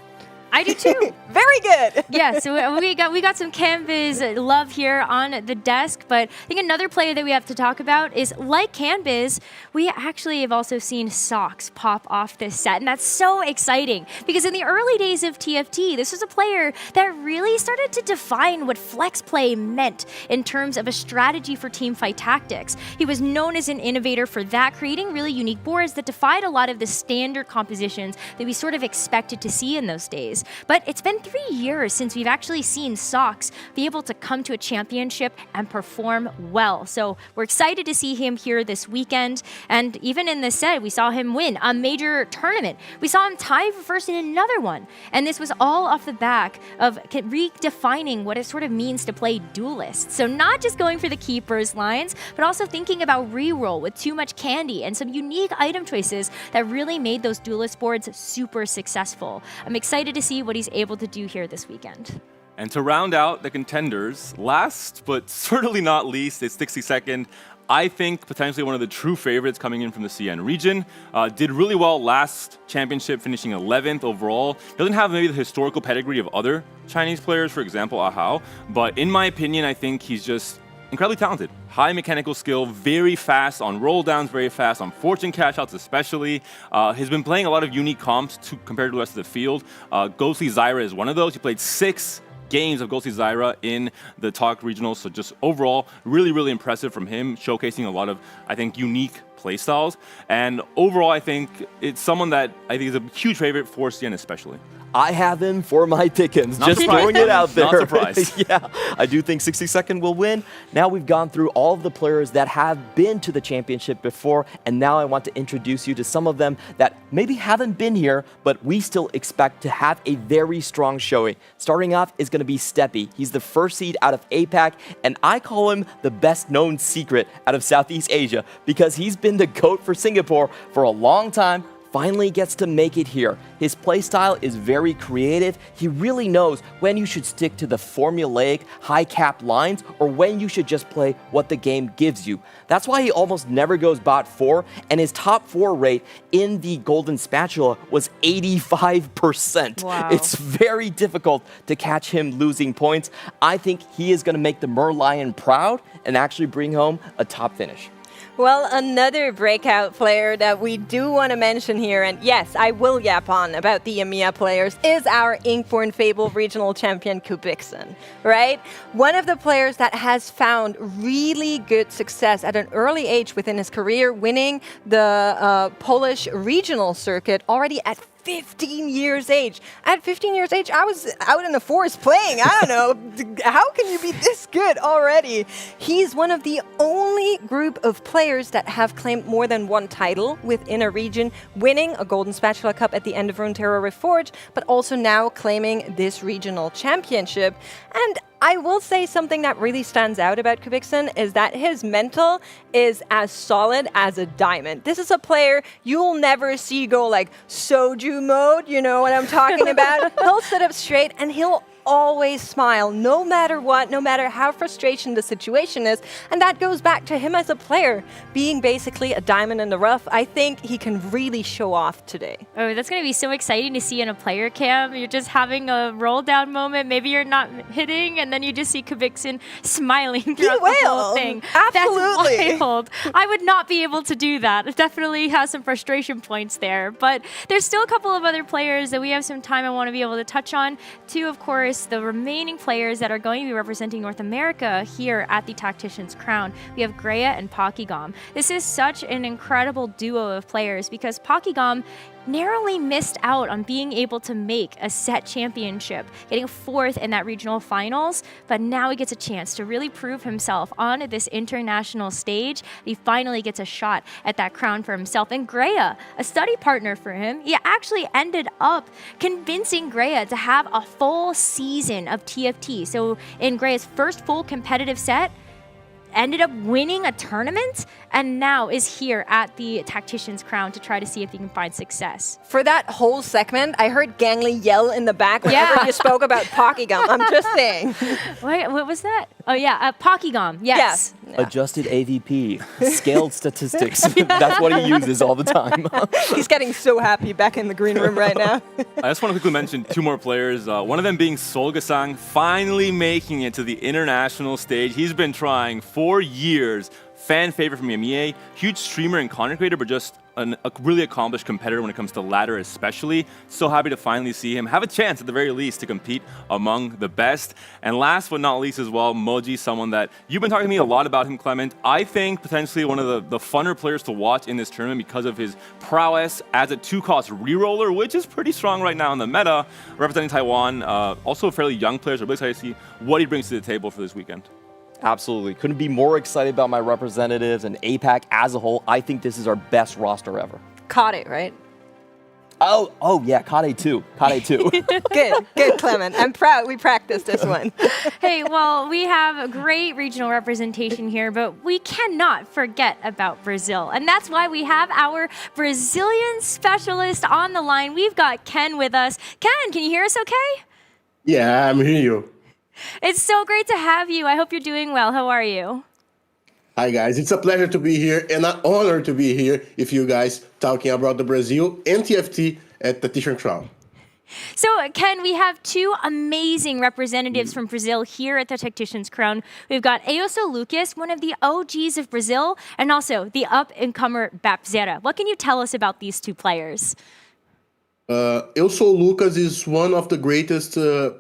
I do too. Very good. Yeah, so we got some Canvas love here on the desk, but I think another player that we have to talk about is, like Canvas, we actually have also seen Socks pop off this set, and that's so exciting because in the early days of TFT, this was a player that really started to define what flex play meant in terms of a strategy for teamfight tactics. He was known as an innovator for that, creating really unique boards that defied a lot of the standard compositions that we sort of expected to see in those days. But it's been 3 years since we've actually seen Socks be able to come to a championship and perform well. So we're excited to see him here this weekend. And even in this set, we saw him win a major tournament. We saw him tie for first in another one. And this was all off the back of redefining what it sort of means to play duelists. So not just going for the keepers lines, but also thinking about reroll with too much candy and some unique item choices that really made those duelist boards super successful. I'm excited to see what he's able to do here this weekend. And to round out the contenders, last but certainly not least, it's 62nd. I think potentially one of the true favorites coming in from the CN region. Did really well last championship, finishing 11th overall. Doesn't have maybe the historical pedigree of other Chinese players, for example, Ahao. But in my opinion, I think he's just incredibly talented. High mechanical skill, very fast on roll downs, very fast on fortune cash outs especially. He's been playing a lot of unique comps compared to the rest of the field. Ghostly Zyra is one of those. He played 6 games of Ghostly Zyra in the TOC regionals, so just overall really, really impressive from him, showcasing a lot of, I think, unique playstyles. And overall, I think it's someone that I think is a huge favorite for CN especially. I have him for my Dickens. Not Just surprised. throwing it out there. Not surprised. Yeah, I do think 60-second will win. Now we've gone through all of the players that have been to the championship before, and now I want to introduce you to some of them that maybe haven't been here, but we still expect to have a very strong showing. Starting off is going to be Steppy. He's the first seed out of APAC, and I call him the best known secret out of Southeast Asia because he's been the GOAT for Singapore for a long time. Finally gets to make it here. His playstyle is very creative. He really knows when you should stick to the formulaic high cap lines or when you should just play what the game gives you. That's why he almost never goes bot 4, and his top 4 rate in the Golden Spatula was 85%. Wow. It's very difficult to catch him losing points. I think he is going to make the Merlion proud and actually bring home a top finish. Well, another breakout player that we do want to mention here, and yes, I will yap on about the EMEA players, is our Inkborn Fable regional champion, Kubikson, right? One of the players that has found really good success at an early age within his career, winning the Polish regional circuit already at 15 years age. At 15 years age, I was out in the forest playing. I don't know. How can you be this good already? He's one of the only group of players that have claimed more than one title within a region, winning a Golden Spatula Cup at the end of Runeterra Reforged, but also now claiming this regional championship. And I will say something that really stands out about Kubikson is that his mental is as solid as a diamond. This is a player you'll never see go like soju mode, you know what I'm talking about? He'll sit up straight and he'll always smile, no matter what, no matter how frustrating the situation is. And that goes back to him as a player, being basically a diamond in the rough. I think he can really show off today. Oh, that's going to be so exciting to see in a player cam. You're just having a roll down moment. Maybe you're not hitting, and then you just see Kubikson smiling throughout the whole thing. Absolutely. That's wild. I would not be able to do that. It definitely has some frustration points there. But there's still a couple of other players that we have some time I want to be able to touch on. 2, of course, the remaining players that are going to be representing North America here at the Tactician's Crown. We have Greya and Pokigom. This is such an incredible duo of players because Pokigom narrowly missed out on being able to make a set championship, getting 4th in that regional finals, but now he gets a chance to really prove himself on this international stage. He finally gets a shot at that crown for himself. And Greya, a study partner for him, he actually ended up convincing Greya to have a full season of TFT. So in Greya's first full competitive set, ended up winning a tournament and now is here at the Tactician's Crown to try to see if he can find success. For that whole segment, I heard Gangly yell in the back whenever you spoke about Pokigom. I'm just saying. Wait, what was that? Oh yeah, Pokigom, yes. Yeah. Adjusted AVP, scaled statistics. That's what he uses all the time. He's getting so happy back in the green room right now. I just want to quickly mention 2 more players. One of them being Solgasang, finally making it to the international stage. He's been trying for years. Fan favorite from EMEA, huge streamer and content creator, but just a really accomplished competitor when it comes to ladder especially. So happy to finally see him have a chance at the very least to compete among the best. And last but not least as well, Moji, someone that you've been talking to me a lot about him, Clement. I think potentially one of the funner players to watch in this tournament because of his prowess as a 2-cost reroller, which is pretty strong right now in the meta, representing Taiwan. Also a fairly young player, so I'm really excited to see what he brings to the table for this weekend. Absolutely. Couldn't be more excited about my representatives and APAC as a whole. I think this is our best roster ever. Caught it, right? Oh yeah, Kade too. Kade too. Good, Clement. I'm proud we practiced this one. Hey, well, we have a great regional representation here, but we cannot forget about Brazil. And that's why we have our Brazilian specialist on the line. We've got Ken with us. Ken, can you hear us okay? Yeah, I'm hearing you. It's so great to have you. I hope you're doing well. How are you? Hi guys, it's a pleasure to be here and an honor to be here with you guys talking about the Brazil and TFT at Tactician Crown. So, Ken, we have two amazing representatives from Brazil here at the Tactician's Crown. We've got Eoso Lucas, one of the OGs of Brazil, and also the up-and-comer Bapzera. What can you tell us about these two players? Eoso Lucas is one of the greatest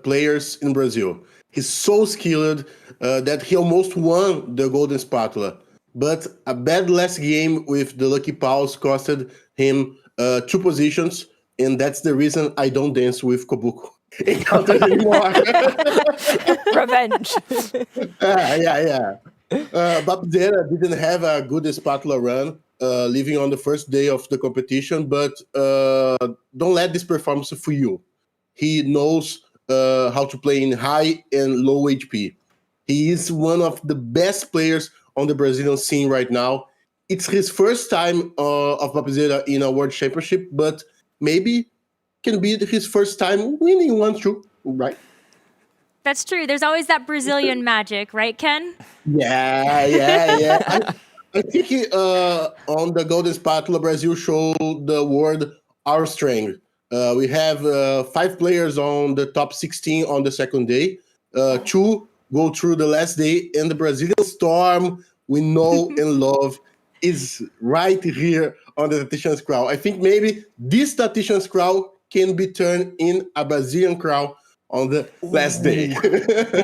players in Brazil. He's so skilled that he almost won the Golden Spatula. But a bad last game with the Lucky Paws costed him 2 positions. And that's the reason I don't dance with Kobuko encounters anymore. Revenge. Yeah. Bapzera didn't have a good spatula run, leaving on the first day of the competition, but don't let this performance fool you. He knows how to play in high and low HP. He is one of the best players on the Brazilian scene right now. It's his first time of Bapzera in a World Championship, but maybe can be his first time winning one too, right? That's true. There's always that Brazilian magic, right, Ken? Yeah. I think on the Golden Spatula, Brazil showed the world our strength. We have 5 players on the top 16 on the second day. 2 go through the last day, and the Brazilian storm we know and love is right here on the Tactician's Crown. I think maybe this Tactician's Crown can be turned in a Brazilian crown on the last day.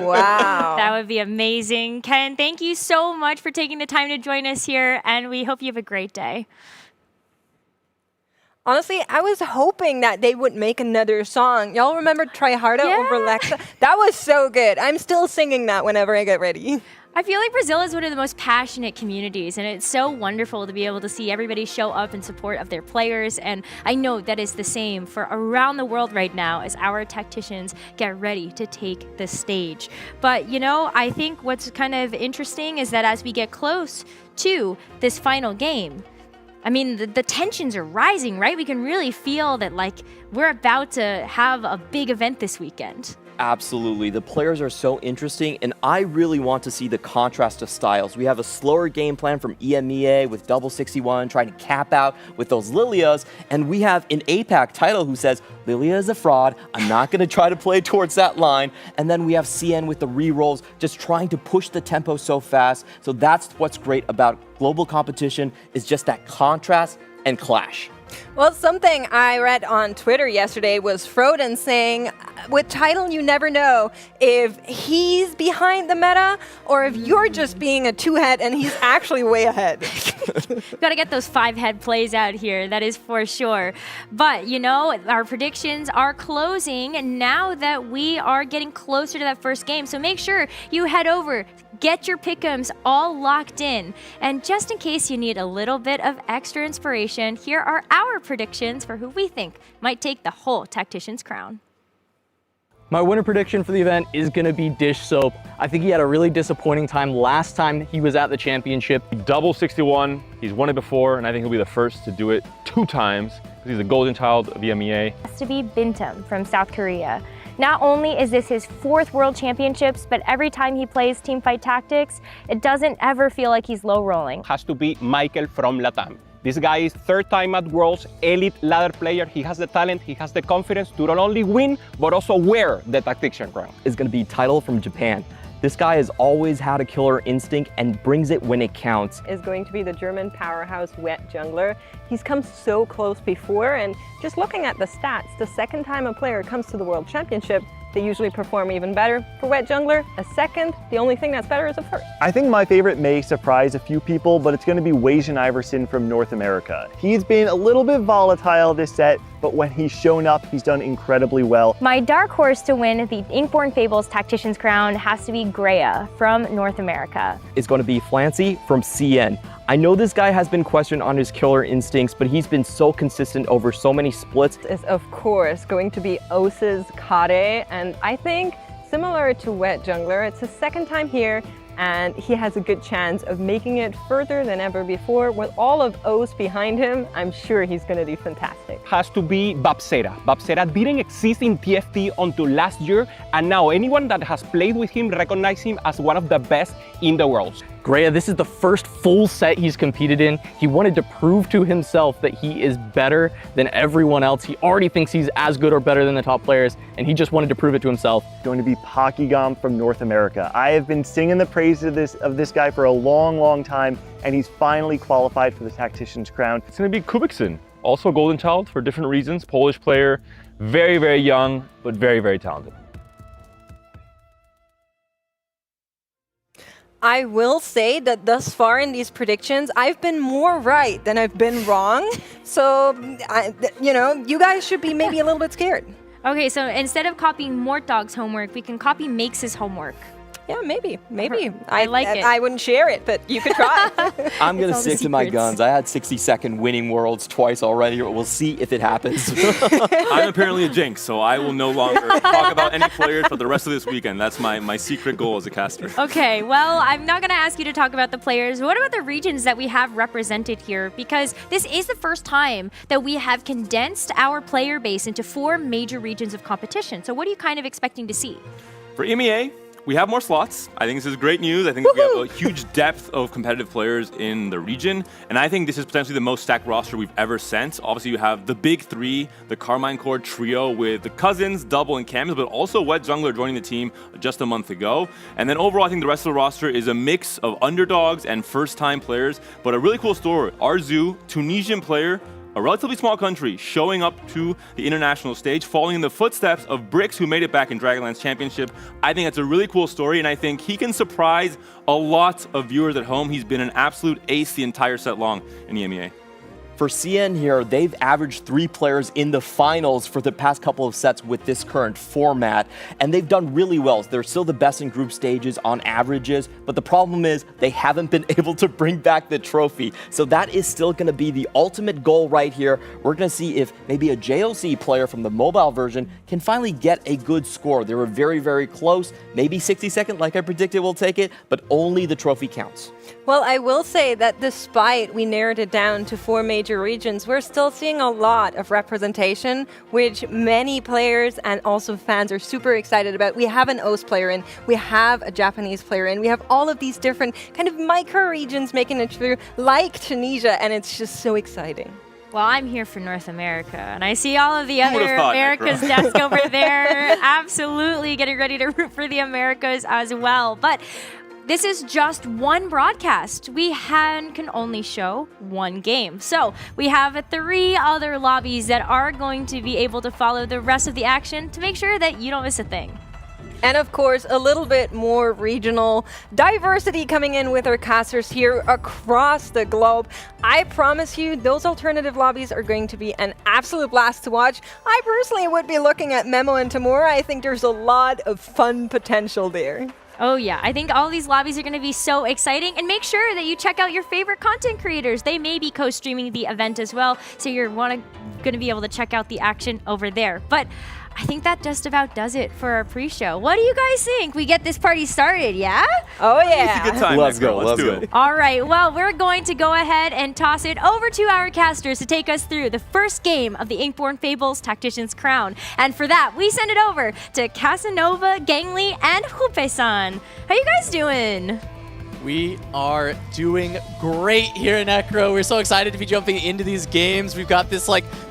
Wow. That would be amazing. Ken, thank you so much for taking the time to join us here, and we hope you have a great day. Honestly, I was hoping that they would make another song. Y'all remember Try Harder over Lexa? That was so good. I'm still singing that whenever I get ready. I feel like Brazil is one of the most passionate communities, and it's so wonderful to be able to see everybody show up in support of their players. And I know that is the same for around the world right now as our tacticians get ready to take the stage. But, you know, I think what's kind of interesting is that as we get close to this final game, I mean, the tensions are rising, right? We can really feel that, like, we're about to have a big event this weekend. Absolutely. The players are so interesting, and I really want to see the contrast of styles. We have a slower game plan from EMEA with Double 61 trying to cap out with those Lilias, and we have an APAC title who says, Lilia is a fraud, I'm not going to try to play towards that line. And then we have CN with the rerolls just trying to push the tempo so fast. So that's what's great about global competition, is just that contrast and clash. Well, something I read on Twitter yesterday was Froden saying, with Title, you never know if he's behind the meta or if you're just being a 2-head and he's actually way ahead. Got to get those 5-head plays out here, that is for sure. But, you know, our predictions are closing now that we are getting closer to that first game. So make sure you head over, get your pick'ems all locked in. And just in case you need a little bit of extra inspiration, here are our predictions for who we think might take the whole Tactician's Crown. My winner prediction for the event is going to be Dish Soap. I think he had a really disappointing time last time he was at the championship. Double 61, he's won it before, and I think he'll be the first to do it 2 times, because he's a golden child of EMEA. It has to be Bintam from South Korea. Not only is this his 4th World Championships, but every time he plays Teamfight Tactics, it doesn't ever feel like he's low rolling. Has to be Michael from Latam. This guy is 3rd time at Worlds, elite ladder player. He has the talent, he has the confidence to not only win, but also wear the Tactician crown. Is going to be Title from Japan. This guy has always had a killer instinct and brings it when it counts. Is going to be the German powerhouse Wet Jungler. He's come so close before, and just looking at the stats, the second time a player comes to the World Championship, they usually perform even better. For Wet Jungler, a second, the only thing that's better is a first. I think my favorite may surprise a few people, but it's going to be Wajan Iverson from North America. He's been a little bit volatile this set, but when he's shown up, he's done incredibly well. My dark horse to win the Inkborn Fables Tactician's Crown has to be Greya from North America. It's going to be Flancy from CN. I know this guy has been questioned on his killer instincts, but he's been so consistent over so many splits. Is of course going to be Ose's Kare, and I think similar to Wet Jungler, it's his 2nd time here, and he has a good chance of making it further than ever before. With all of Ose behind him, I'm sure he's going to do fantastic. has to be Babsera. Babsera didn't exist in TFT until last year, and now anyone that has played with him recognizes him as one of the best in the world. Greya, this is the first full set he's competed in. He wanted to prove to himself that he is better than everyone else. He already thinks he's as good or better than the top players, and he just wanted to prove it to himself. Going to be Pakigam from North America. I have been singing the praises of this guy for a long, long time, and he's finally qualified for the Tactician's crown. It's going to be Kubikson, also Golden Child for different reasons. Polish player, very, very young, but very, very talented. I will say that thus far in these predictions, I've been more right than I've been wrong. So, you guys should be maybe a little bit scared. Okay, so instead of copying Mortdog's homework, we can copy Makes' homework. Yeah, maybe. I like it. I wouldn't share it, but you could try. I'm going to stick to my guns. I had 60-second winning worlds twice already. We'll see if it happens. I'm apparently a jinx, so I will no longer talk about any players for the rest of this weekend. That's my secret goal as a caster. Okay, well, I'm not going to ask you to talk about the players. What about the regions that we have represented here? Because this is the first time that we have condensed our player base into 4 major regions of competition. So what are you kind of expecting to see? For EMEA, we have more slots. I think this is great news. I think we have a huge depth of competitive players in the region, and I think this is potentially the most stacked roster we've ever sent. Obviously, you have the big 3, the Carmine Core trio with the Cousins, Double, and Cams, but also Wet Jungler joining the team just a month ago. And then overall, I think the rest of the roster is a mix of underdogs and first-time players, but a really cool story. Arzu, Tunisian player, a relatively small country, showing up to the international stage, following in the footsteps of Brix, who made it back in Dragonlance Championship. I think that's a really cool story, and I think he can surprise a lot of viewers at home. He's been an absolute ace the entire set long in EMEA. For CN here, they've averaged 3 players in the finals for the past couple of sets with this current format, and they've done really well. They're still the best in group stages on averages, but the problem is they haven't been able to bring back the trophy. So that is still going to be the ultimate goal right here. We're going to see if maybe a JOC player from the mobile version can finally get a good score. They were very, very close. Maybe 60-second, like I predicted, will take it, but only the trophy counts. Well, I will say that despite we narrowed it down to 4 major regions, we're still seeing a lot of representation, which many players and also fans are super excited about. We have an OS player in, we have a Japanese player in, we have all of these different kind of micro regions making it through, like Tunisia, and it's just so exciting. Well, I'm here for North America, and I see all of the other Americas desk over there. Absolutely getting ready to root for the Americas as well. But this is just one broadcast. We can only show 1 game. So we have 3 other lobbies that are going to be able to follow the rest of the action to make sure that you don't miss a thing. And of course, a little bit more regional diversity coming in with our casters here across the globe. I promise you, those alternative lobbies are going to be an absolute blast to watch. I personally would be looking at Memo and Tamura. I think there's a lot of fun potential there. Oh yeah, I think all these lobbies are going to be so exciting, and make sure that you check out your favorite content creators. They may be co-streaming the event as well, so you're going to be able to check out the action over there. But I think that just about does it for our pre-show. What do you guys think? We get this party started, yeah? Oh yeah. It's a good time. Let's go. Let's do it. All right, well, we're going to go ahead and toss it over to our casters to take us through the first game of the Inkborn Fables Tactician's Crown. And for that, we send it over to Casanova, Gangly, and Hupe-san. How you guys doing? We are doing great here in Necro. We're so excited to be jumping into these games. We've got this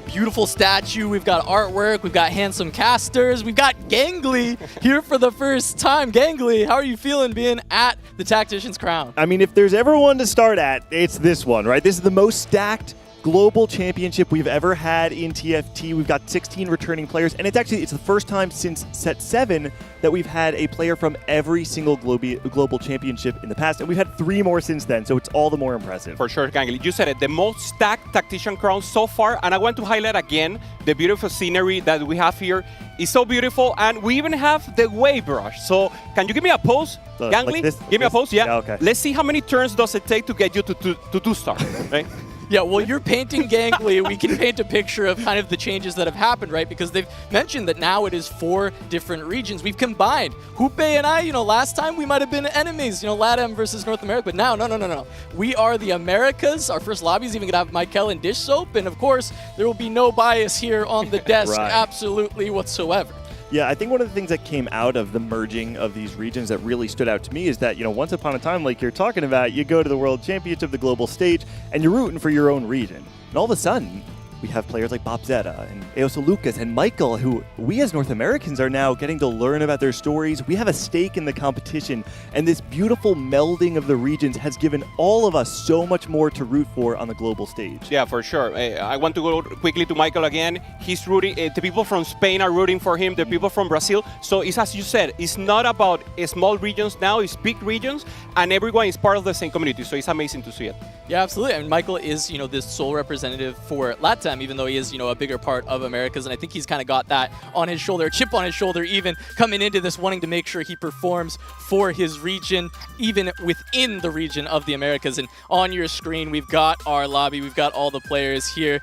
beautiful statue. We've got artwork. We've got handsome casters. We've got Gangly here for the first time. Gangly, how are you feeling being at the Tactician's Crown? I mean, if there's ever one to start at, it's this one, right? This is the most stacked global championship we've ever had in TFT. We've got 16 returning players, and it's the first time since set 7 that we've had a player from every single global championship in the past, and we've had 3 more since then, so it's all the more impressive. For sure, Gangly. You said it, the most stacked Tactician Crown so far, and I want to highlight again the beautiful scenery that we have here. It's so beautiful, and we even have the wave brush. So can you give me a pose, Gangly? Like this, give me a pose, yeah. Okay. Let's see how many turns does it take to get you to 2-star, right? Yeah, well, you're painting gangly. We can paint a picture of kind of the changes that have happened, right? Because they've mentioned that now it is 4 different regions. We've combined. Hoope and I, last time we might have been enemies, LATAM versus North America. But now, no. We are the Americas. Our first lobby is even going to have Michael and Dish Soap. And of course, there will be no bias here on the desk, Right. absolutely whatsoever. Yeah, I think one of the things that came out of the merging of these regions that really stood out to me is that, once upon a time, like you're talking about, you go to the World Championship, the global stage, and you're rooting for your own region. And all of a sudden, we have players like Bob Zeta and Eosa Lucas and Michael, who we as North Americans are now getting to learn about their stories. We have a stake in the competition, and this beautiful melding of the regions has given all of us so much more to root for on the global stage. Yeah, for sure. I want to go quickly to Michael again. He's rooting. The people from Spain are rooting for him. The people from Brazil. So it's as you said. It's not about small regions now. It's big regions, and everyone is part of the same community. So it's amazing to see it. Yeah, absolutely. I mean, Michael is, this sole representative for LATAM, even though he is, a bigger part of Americas. And I think he's kind of got that on his shoulder, a chip on his shoulder, even coming into this, wanting to make sure he performs for his region, even within the region of the Americas. And on your screen, we've got our lobby. We've got all the players here.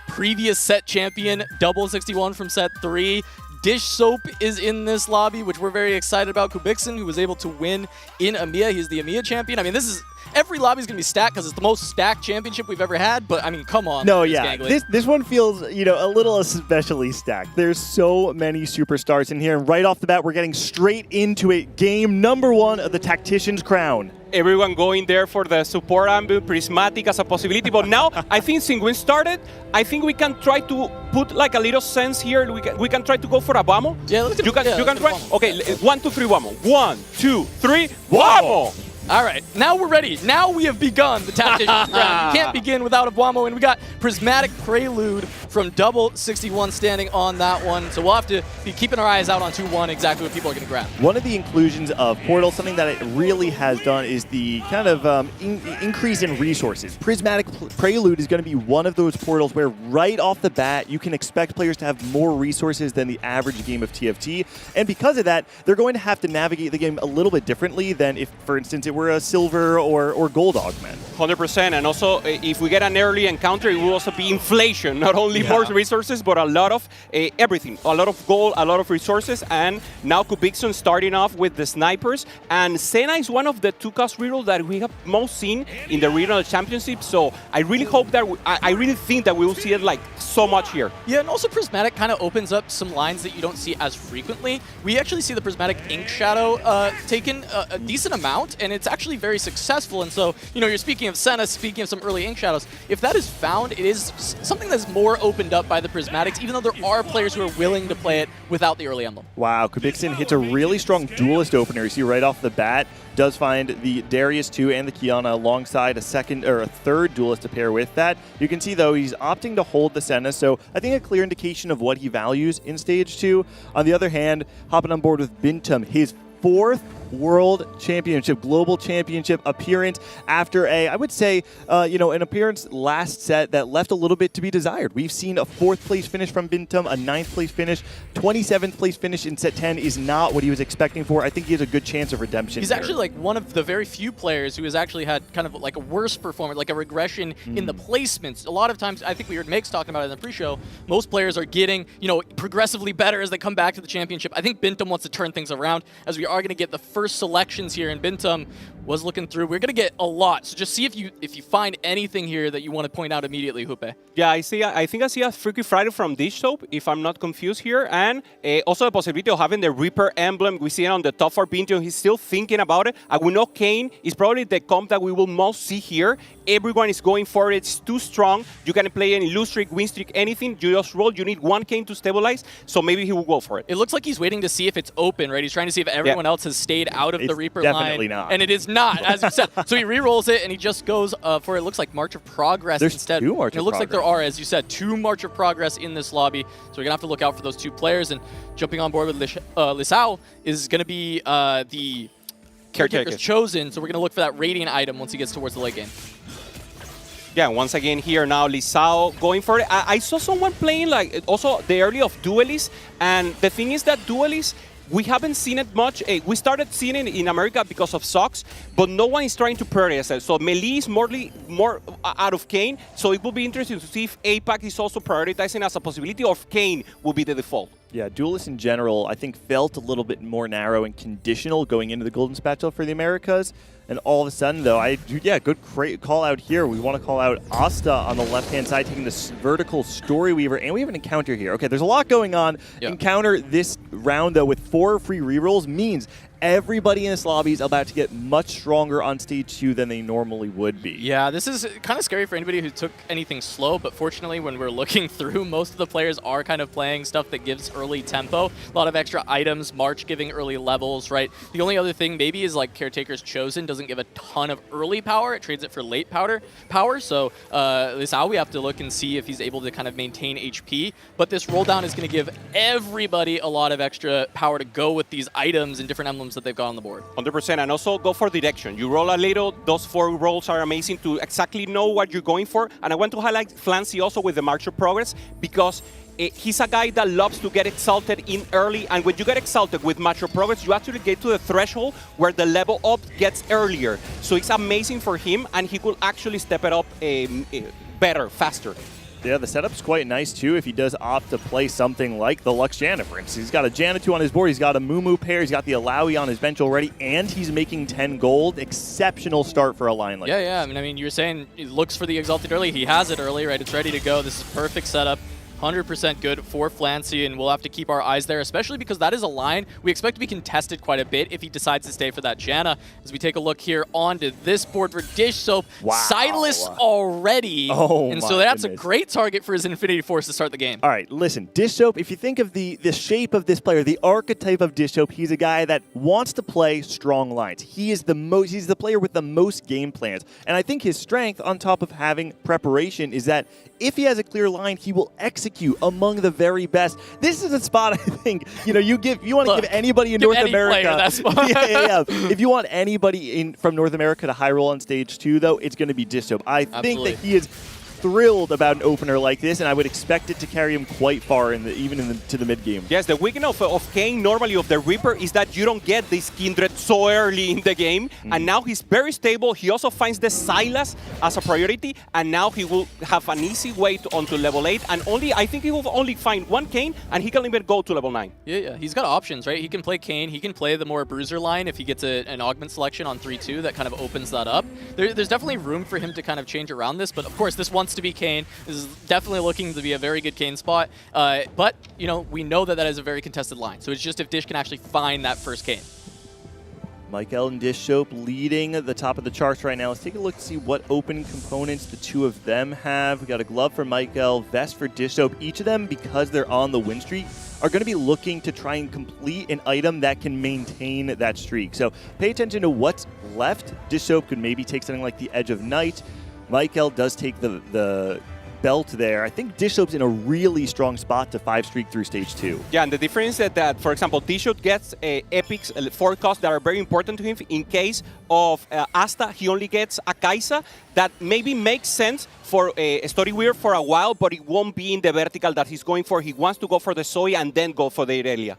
Previous set champion, double 61 from set 3. Dish Soap is in this lobby, which we're very excited about. Kubikson, who was able to win in EMEA. He's the EMEA champion. I mean, every lobby is going to be stacked because it's the most stacked championship we've ever had. But, I mean, come on. No, yeah. This one feels, a little especially stacked. There's so many superstars in here. And right off the bat, we're getting straight into it. Game number 1 of the Tactician's Crown. Everyone going there for the support ambient, prismatic as a possibility. But now, I think since we started, I think we can try to put like a little sense here. We can try to go for a Wamo. Yeah, let's you can try. Okay, 1, 2, 3, Wamo. 1, 2, 3, Wamo. All right, now we're ready. Now we have begun the Tactician's Crown. You can't begin without a Wamo, and we got Prismatic Prelude from Double 61 standing on that one. So we'll have to be keeping our eyes out on 2-1, exactly what people are going to grab. One of the inclusions of Portal, something that it really has done is the kind of increase in resources. Prismatic Prelude is going to be one of those portals where right off the bat, you can expect players to have more resources than the average game of TFT. And because of that, they're going to have to navigate the game a little bit differently than if, for instance, it were a silver or gold augment. 100%, and also if we get an early encounter, it will also be inflation, not only more resources, but a lot of everything, a lot of gold, a lot of resources, and now Kubikson starting off with the snipers, and Senna is one of the 2-cost rerolls that we have most seen in the regional championship, so I really hope that, I really think that we will see it like so much here. Yeah, and also Prismatic kind of opens up some lines that you don't see as frequently. We actually see the Prismatic Ink Shadow taken a decent amount, and it's actually very successful, and so, you're speaking of Senna, speaking of some early Ink Shadows. If that is found, it is something that's more opened up by the Prismatics, even though there are players who are willing to play it without the early emblem. Wow, Kubikson hits a really strong duelist opener. You see right off the bat, does find the Darius 2 and the Kiana alongside a second or a third duelist to pair with that. You can see, though, he's opting to hold the Senna, so I think a clear indication of what he values in Stage 2. On the other hand, hopping on board with Bintum, his 4th World Championship, Global Championship appearance after I would say, an appearance last set that left a little bit to be desired. We've seen a 4th place finish from Bintum, a 9th place finish, 27th place finish in set 10 is not what he was expecting for. I think he has a good chance of redemption. He's actually like one of the very few players who has actually had kind of like a worse performance, like a regression in the placements. A lot of times, I think we heard Makes talking about it in the pre-show, most players are getting, progressively better as they come back to the championship. I think Bintum wants to turn things around as we are going to get the first selections here, and Bintum was looking through. We're going to get a lot, so just see if you find anything here that you want to point out immediately, Hoope. Yeah, I think I see a Freaky Friday from Dish Soap, if I'm not confused here, and also the possibility of having the Reaper emblem. We see it on the top for Bintum. He's still thinking about it. I will know Kane is probably the comp that we will most see here. Everyone is going for it. It's too strong. You can play any lose streak, win streak, anything. You just roll. You need 1 Kane to stabilize, so maybe he will go for it. It looks like he's waiting to see if it's open, right? He's trying to see if everyone else has stayed out of the Reaper definitely line. Not. And it is not, as you said. So he re-rolls it, and he just goes for, it looks like March of Progress instead. There's 2 March of Progress. It looks like there are, as you said, 2 March of Progress in this lobby. So we're going to have to look out for those 2 players. And jumping on board with Lisao is going to be the Caretaker's Chosen. So we're going to look for that Radiant item once he gets towards the late game. Yeah, once again here now, Lisao going for it. I saw someone playing like also the early of Duelist, and the thing is that Duelist we haven't seen it much. We started seeing it in America because of socks, but no one is trying to prioritize it. So melee is more out of Kayn. So it will be interesting to see if APAC is also prioritizing as a possibility, or if Kayn will be the default. Yeah, duelists in general, I think, felt a little bit more narrow and conditional going into the Golden Spatula for the Americas. And all of a sudden, though, good call out here. We want to call out Asta on the left-hand side, taking this vertical Story Weaver, and we have an encounter here. Okay, there's a lot going on. Yep. Encounter this round, though, with 4 free rerolls means everybody in this lobby is about to get much stronger on stage 2 than they normally would be. Yeah, this is kind of scary for anybody who took anything slow, but fortunately when we're looking through, most of the players are kind of playing stuff that gives early tempo, a lot of extra items, March giving early levels, right? The only other thing maybe is like Caretaker's Chosen doesn't give a ton of early power, it trades it for late power, so Lisao we have to look and see if he's able to kind of maintain HP, but this roll down is going to give everybody a lot of extra power to go with these items and different emblems that they've got on the board. 100%, and also go for direction. You roll a little, those 4 rolls are amazing to exactly know what you're going for. And I want to highlight Flancy also with the March of Progress, because he's a guy that loves to get exalted in early, and when you get exalted with March of Progress, you actually get to the threshold where the level up gets earlier. So it's amazing for him, and he could actually step it up better, faster. Yeah, the setup's quite nice, too, if he does opt to play something like the Lux Janna, for instance. He's got a Janna 2 on his board, he's got a Mumu pair, he's got the Alawi on his bench already, and he's making 10 gold. Exceptional start for a line like this. Yeah, I mean, you're saying he looks for the Exalted early. He has it early, right? It's ready to go. This is perfect setup. 100% good for Flancy, and we'll have to keep our eyes there, especially because that is a line we expect to be contested quite a bit if he decides to stay for that Janna. As we take a look here onto this board for Dish Soap, Sightless already, and so that's a great target for his Infinity Force to start the game. All right, listen, Dish Soap, if you think of the shape of this player, the archetype of Dish Soap, he's a guy that wants to play strong lines. He's the player with the most game plans, and I think his strength, on top of having preparation, is that if he has a clear line, he will execute among the very best. This is a spot, I think, you want to give anybody in North America. If you want anybody from North America to high roll on stage 2, though, it's going to be Dish Soap. I think that he is thrilled about an opener like this, and I would expect it to carry him quite far to the mid game. Yes, the weakness of Kayn, normally of the Reaper, is that you don't get this Kindred so early in the game, and now he's very stable. He also finds the Silas as a priority, and now he will have an easy way onto level 8, and I think he will only find 1 Kayn, and he can even go to level 9. Yeah, he's got options, right? He can play Kayn, he can play the more Bruiser line if he gets an augment selection on 3-2 that kind of opens that up. There's definitely room for him to kind of change around this, but of course this wants to be Kayn. This is definitely looking to be a very good Kayn spot, but we know that is a very contested line, so it's just if Dish can actually find that first Kayn. Michael and Dish Soap leading the top of the charts right now. Let's take a look to see what open components the two of them have. We got a glove for Michael, vest for Dish Soap. Each of them, because they're on the win streak, are going to be looking to try and complete an item that can maintain that streak. So pay attention to what's left. Dish Soap could maybe take something like the Edge of Night. Michael does take the belt there. I think Dish Soap's in a really strong spot to 5 streak through stage 2. Yeah, and the difference is that, for example, Dish Soap gets epics, 4 costs that are very important to him. In case of Asta, he only gets a Kaisa. That maybe makes sense for a Story Weird for a while, but it won't be in the vertical that he's going for. He wants to go for the Zoe and then go for the Irelia.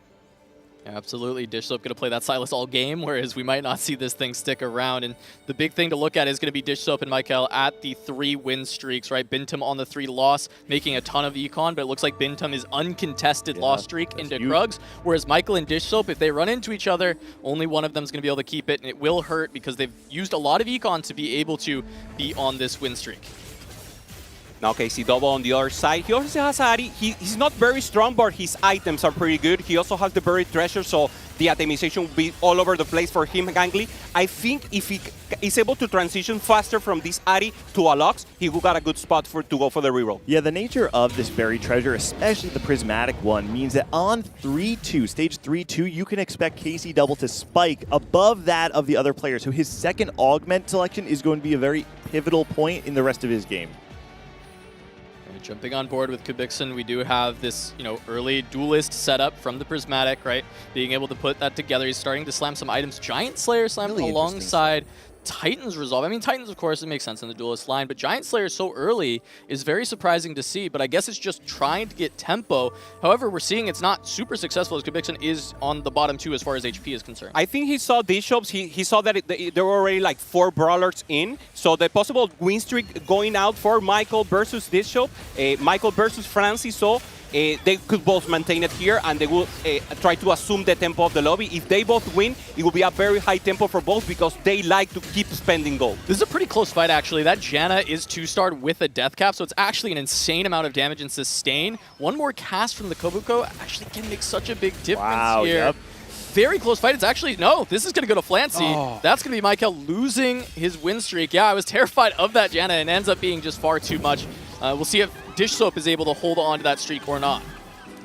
Absolutely. Dish Soap going to play that Silas all game, whereas we might not see this thing stick around. And the big thing to look at is going to be Dish Soap and Michael at the 3 win streaks, right? Bintum on the 3 loss, making a ton of econ, but it looks like Bintum is uncontested loss streak into Krugs, whereas Michael and Dish Soap, if they run into each other, only one of them is going to be able to keep it, and it will hurt because they've used a lot of econ to be able to be on this win streak. Now KC Double on the other side. He also has Ari. He's not very strong, but his items are pretty good. He also has the Buried Treasure, so the atomization will be all over the place for him, Gangly. I think if he is able to transition faster from this Ari to a Lux, he will got a good spot to go for the reroll. Yeah, the nature of this Buried Treasure, especially the Prismatic one, means that on 3-2, stage 3-2, you can expect KC Double to spike above that of the other players. So his second augment selection is going to be a very pivotal point in the rest of his game. Jumping on board with Kubixen, we do have this, early duelist setup from the Prismatic, right? Being able to put that together. He's starting to slam some items. Giant Slayer slammed alongside Titans resolve. I mean, Titans, of course, it makes sense in the duelist line, but Giant Slayer so early is very surprising to see, but I guess it's just trying to get tempo. However, we're seeing it's not super successful as Kubikson is on the bottom 2 as far as HP is concerned. I think he saw these shops. He saw that there were already like 4 brawlers in. So the possible win streak going out for Michael versus this shop, Michael versus Francie. So they could both maintain it here, and they will try to assume the tempo of the lobby. If they both win, it will be a very high tempo for both because they like to keep spending gold. This is a pretty close fight, actually. That Janna is 2-starred with a death cap, so it's actually an insane amount of damage and sustain. One more cast from the Kobuko actually can make such a big difference here. Yep. Very close fight. It's actually, no, this is going to go to Flancy. Oh. That's going to be Michael losing his win streak. Yeah, I was terrified of that Janna, and it ends up being just far too much. We'll see if Dish Soap is able to hold on to that streak or not.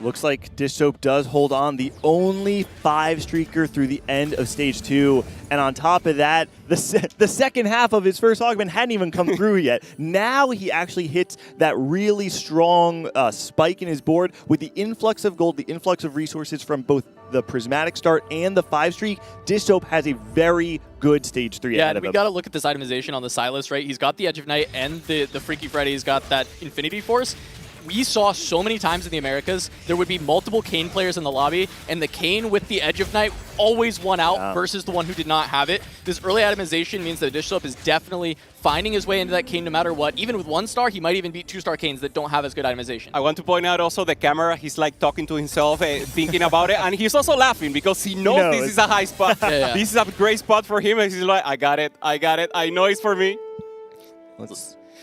Looks like Dish Soap does hold on, the only 5-streaker through the end of Stage 2. And on top of that, the second half of his first augment hadn't even come through yet. Now he actually hits that really strong spike in his board with the influx of gold, the influx of resources from both the Prismatic start and the 5-streak. Dish Soap has a very good Stage 3 yeah, ahead of we him. got to look at this itemization on the Silas, right? He's got the Edge of Night and the Freaky Freddy's got that Infinity Force. We saw so many times in the Americas, there would be multiple Kayn players in the lobby, and the Kayn with the Edge of Night always won out versus the one who did not have it. This early itemization means that Dish Soap is definitely finding his way into that Kayn no matter what. Even with 1-star, he might even beat 2-star Kayns that don't have as good itemization. I want to point out also the camera, he's like talking to himself, thinking about it, and he's also laughing because he knows this is a high spot. Yeah. This is a great spot for him, and he's like, I got it, I know it's for me.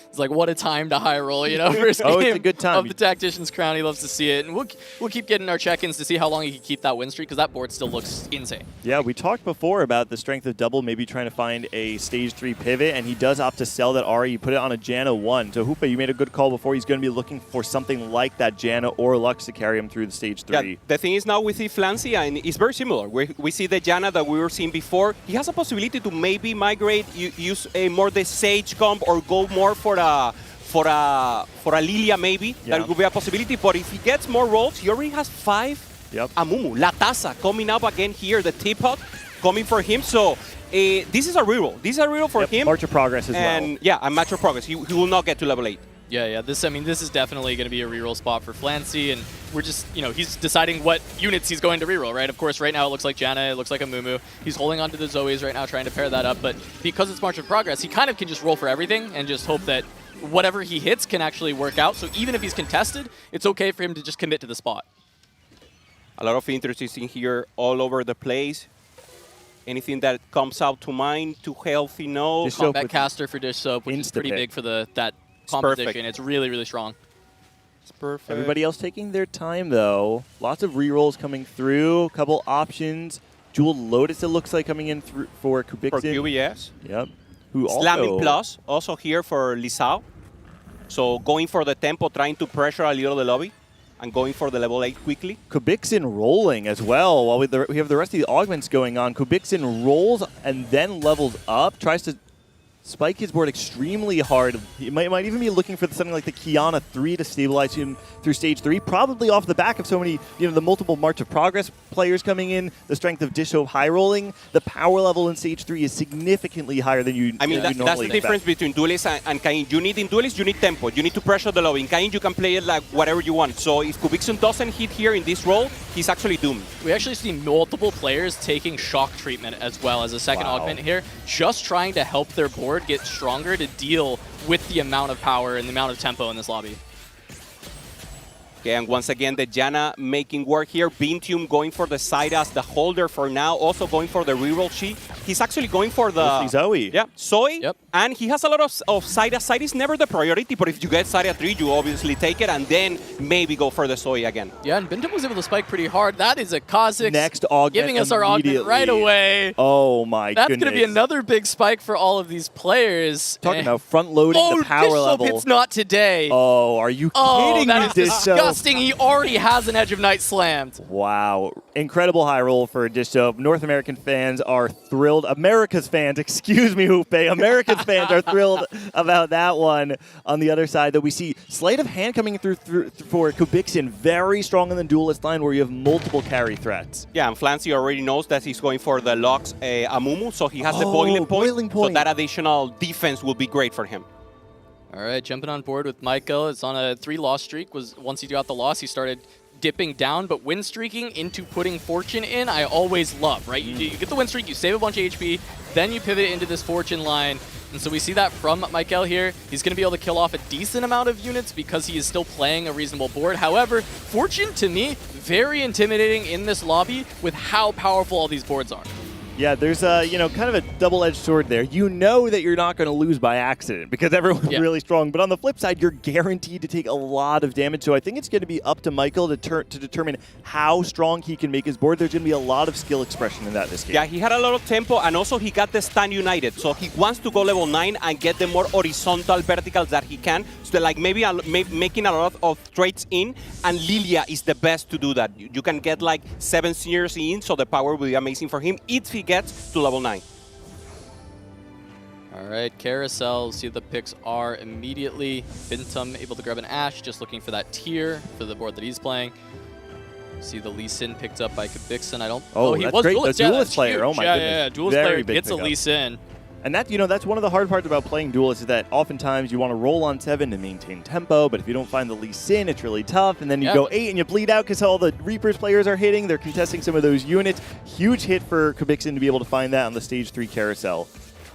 It's like, what a time to high roll, you know, first Oh, it's game a good time. of the Tactician's Crown. He loves to see it. And we'll keep getting our check-ins to see how long he can keep that win streak, because that board still looks insane. Yeah, we talked before about the strength of double, maybe trying to find a Stage 3 pivot, and he does opt to sell that Ari. You put it on a Janna 1. So, Hoopa, you made a good call before. He's going to be looking for something like that Janna or Lux to carry him through the Stage 3. Yeah, the thing is now we see Flancy, and it's very similar. We see the Janna that we were seeing before. He has a possibility to maybe migrate, use more the Sage comp, or go more for a Lilia maybe. Yeah. That would be a possibility. But if he gets more rolls, he already has 5. Yep. Amumu, La Taza coming up again here, the Teapot coming for him. So this is a reroll. This is a reroll for him. March of Progress as and, well. Yeah, a March of Progress. He will not get to level 8. Yeah. This is definitely going to be a reroll spot for Flancy, and we're just, he's deciding what units he's going to reroll, right? Of course, right now it looks like Janna, it looks like a Mumu. He's holding on to the Zoes right now, trying to pair that up, but because it's March of Progress, he kind of can just roll for everything and just hope that whatever he hits can actually work out. So even if he's contested, it's okay for him to just commit to the spot. A lot of interest is in here all over the place. Anything that comes out to mind, too healthy, no. Combat caster for Dish Soap, which is pretty big for that composition. perfect. It's really, really strong. It's perfect. Everybody else taking their time, though. Lots of rerolls coming through. A couple options. Jewel Lotus, it looks like, coming in through for Kubikson. For QB, yes. Yep. Who Slamming also Plus, also here for Lisao. So going for the tempo, trying to pressure a little the lobby, and going for the level 8 quickly. Kubikson rolling as well. While we have the rest of the augments going on, Kubikson rolls and then levels up, tries to spike his board extremely hard. He might even be looking for something like the Kiana 3 to stabilize him through Stage 3, probably off the back of so many, the multiple March of Progress players coming in, the strength of Dish Soap high rolling. The power level in Stage 3 is significantly higher than you I mean, that's normally the difference expect. between Duelist and Cain. In Duelist, you need tempo. You need to pressure the lobby. In Cain, you can play it like whatever you want. So if Kubikson doesn't hit here in this role, he's actually doomed. We actually see multiple players taking shock treatment as well as a second augment here, just trying to help their board get stronger to deal with the amount of power and the amount of tempo in this lobby. Okay, and once again, the Janna making work here. Bintium going for the side as the holder for now, also going for the reroll sheet. He's actually going for the Zoe. Yeah, Zoe. Yep. And he has a lot of side. Side is never the priority, but if you get side 3, you obviously take it and then maybe go for the Zoe again. Yeah, and Bintum was able to spike pretty hard. That is a Kha'Zix Next augment giving us our augment right away. Oh my That's goodness. going to be another big spike for all of these players. Talking about front-loading the power Dish Soap, level. it's not today. Oh, are you kidding me, that is Dish Soap? disgusting. He already has an Edge of Night slammed. Wow. Incredible high roll for Dish Soap. North American fans are thrilled thrilled. America's fans, excuse me, Hoope. America's fans are thrilled about that one. On the other side, though, we see sleight of hand coming through for Kubiksin. Very strong in the duelist line where you have multiple carry threats. Yeah, and Flancy already knows that he's going for the Lux Amumu, so he has the boiling point. So that additional defense will be great for him. All right, jumping on board with Michael. It's on a 3-loss streak. Once he got the loss, he started dipping down, but win streaking into putting Fortune in, I always love, right? You get the win streak, you save a bunch of HP, then you pivot into this Fortune line. And so we see that from Michael here. He's going to be able to kill off a decent amount of units because he is still playing a reasonable board. However, Fortune, to me, very intimidating in this lobby with how powerful all these boards are. Yeah, there's kind of a double-edged sword there. You know that you're not going to lose by accident because everyone's really strong. But on the flip side, you're guaranteed to take a lot of damage. So I think it's going to be up to Michael to determine how strong he can make his board. There's going to be a lot of skill expression in this game. Yeah, he had a lot of tempo, and also he got the Stand United. So he wants to go level 9 and get the more horizontal verticals that he can. So like maybe making a lot of trades in, and Lilia is the best to do that. You can get like 7 seniors in, so the power will be amazing for him if he gets to level 9. All right, Carousel, see the picks are immediately. Bintum able to grab an Ash, just looking for that tier for the board that he's playing. See the Lee Sin picked up by Kubiksin. He was great. The duelist player. Huge. Oh my goodness. Yeah, duelist Very player gets a Lee Sin. And that's one of the hard parts about playing duelists is that oftentimes you want to roll on 7 to maintain tempo, but if you don't find the Lee Sin, it's really tough. And then you go 8 and you bleed out because all the Reapers players are hitting. They're contesting some of those units. Huge hit for Kubiksin to be able to find that on the stage 3 carousel.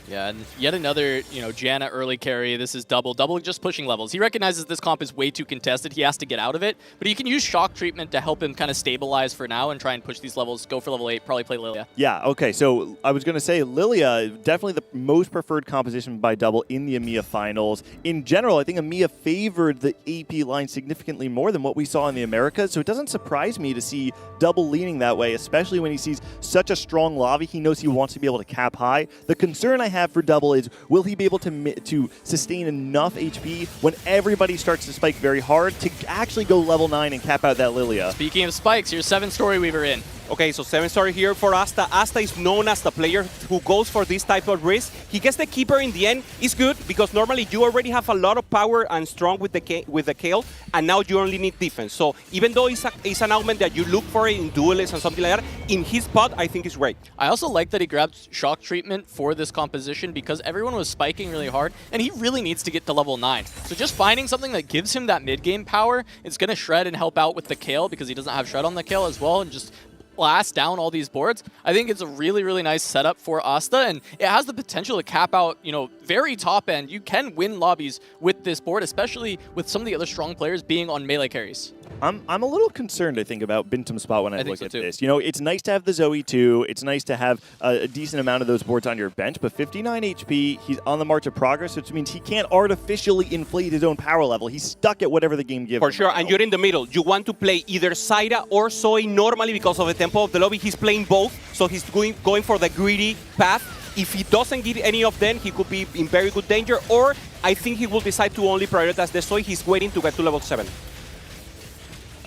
Yeah, and yet another, Janna early carry. This is double just pushing levels. He recognizes this comp is way too contested. He has to get out of it, but he can use shock treatment to help him kind of stabilize for now and try and push these levels. Go for level 8, probably play Lilia. Yeah, okay, so I was going to say Lilia, definitely the most preferred composition by double in the EMEA finals. In general, I think EMEA favored the AP line significantly more than what we saw in the Americas, so it doesn't surprise me to see double leaning that way, especially when he sees such a strong lobby. He knows he wants to be able to cap high. The concern I have for double is, will he be able to sustain enough HP when everybody starts to spike very hard to actually go level 9 and cap out that Lilia? Speaking of spikes, here's 7 Story Weaver in. Okay, so 7-star here for Asta. Asta is known as the player who goes for this type of risk. He gets the Keeper in the end. It's good because normally you already have a lot of power and strong with the Kale, and now you only need defense. So even though it's an augment that you look for in duelists and something like that, in his pot, I think it's great. I also like that he grabbed shock treatment for this composition because everyone was spiking really hard, and he really needs to get to level 9. So just finding something that gives him that mid-game power, it's going to shred and help out with the Kale because he doesn't have shred on the Kale as well, and just blast down all these boards. I think it's a really, really nice setup for Asta, and it has the potential to cap out, very top end. You can win lobbies with this board, especially with some of the other strong players being on melee carries. I'm a little concerned, I think, about Bintum's spot when I look at this. It's nice to have the Zoe too. It's nice to have a decent amount of those boards on your bench, but 59 HP, he's on the march of progress, which means he can't artificially inflate his own power level. He's stuck at whatever the game gives him. For sure, and you're in the middle. You want to play either Zaira or Zoe normally because of the tempo of the lobby. He's playing both, so he's going for the greedy path. If he doesn't get any of them, he could be in very good danger, or I think he will decide to only prioritize the Zoe. He's waiting to get to level 7.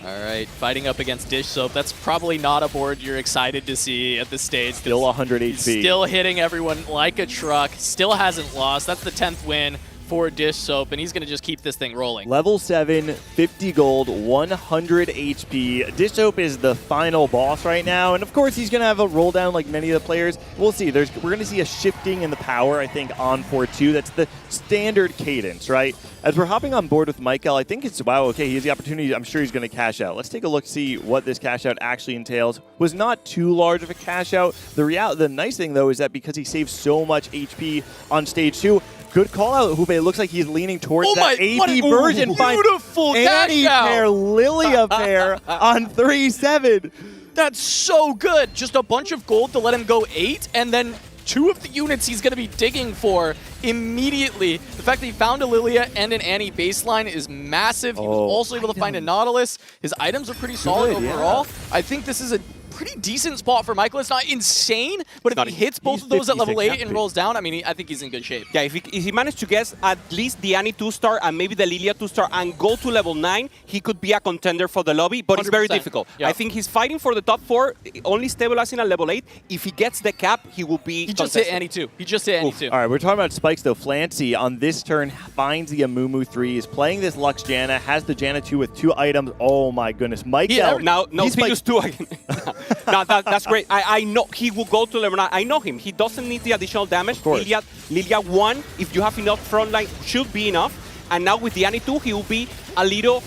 All right, fighting up against Dish Soap. That's probably not a board you're excited to see at this stage. Still 100 HP. Still hitting everyone like a truck. Still hasn't lost. That's the 10th win for Dish Soap, and he's going to just keep this thing rolling. Level 7, 50 gold, 100 HP. Dish Soap is the final boss right now, and of course he's going to have a roll down like many of the players. We'll see. We're going to see a shifting in the power, I think, on 4-2. That's the standard cadence, right? As we're hopping on board with Michael, I think it's, wow, okay, he has the opportunity. I'm sure he's going to cash out. Let's take a look, see what this cash out actually entails. Was not too large of a cash out. The nice thing, though, is that because he saves so much HP on stage 2, good call out, Hube. It looks like he's leaning towards that AP version. Beautiful Annie cash out. pair, Lilia pair on 3-7. That's so good. Just a bunch of gold to let him go 8, and then 2 of the units he's going to be digging for immediately. The fact that he found a Lilia and an Annie baseline is massive. He was also able to find a Nautilus. His items are pretty solid overall. I think this is a pretty decent spot for Michael. It's not insane, but if Not he in- hits both he's of those at level 56, 8 and rolls down, I mean, I think he's in good shape. Yeah, if he managed to get at least the Annie 2-star and maybe the Lilia 2-star and go to level 9, he could be a contender for the lobby, but it's very 100%. difficult. Yeah. I think he's fighting for the top 4, only stabilizing at level 8. If he gets the cap, he will be He just hit Annie 2. He just hit Annie 2. All right, we're talking about spikes though. Flancy on this turn finds the Amumu 3, is playing this Lux Janna, has the Janna 2 with 2 items. Oh my goodness. Mike No, he used 2 again. No, that's great. I know he will go to level 9. I know him. He doesn't need the additional damage. Lilia 1, if you have enough frontline, should be enough. And now with the Annie 2, he will be a little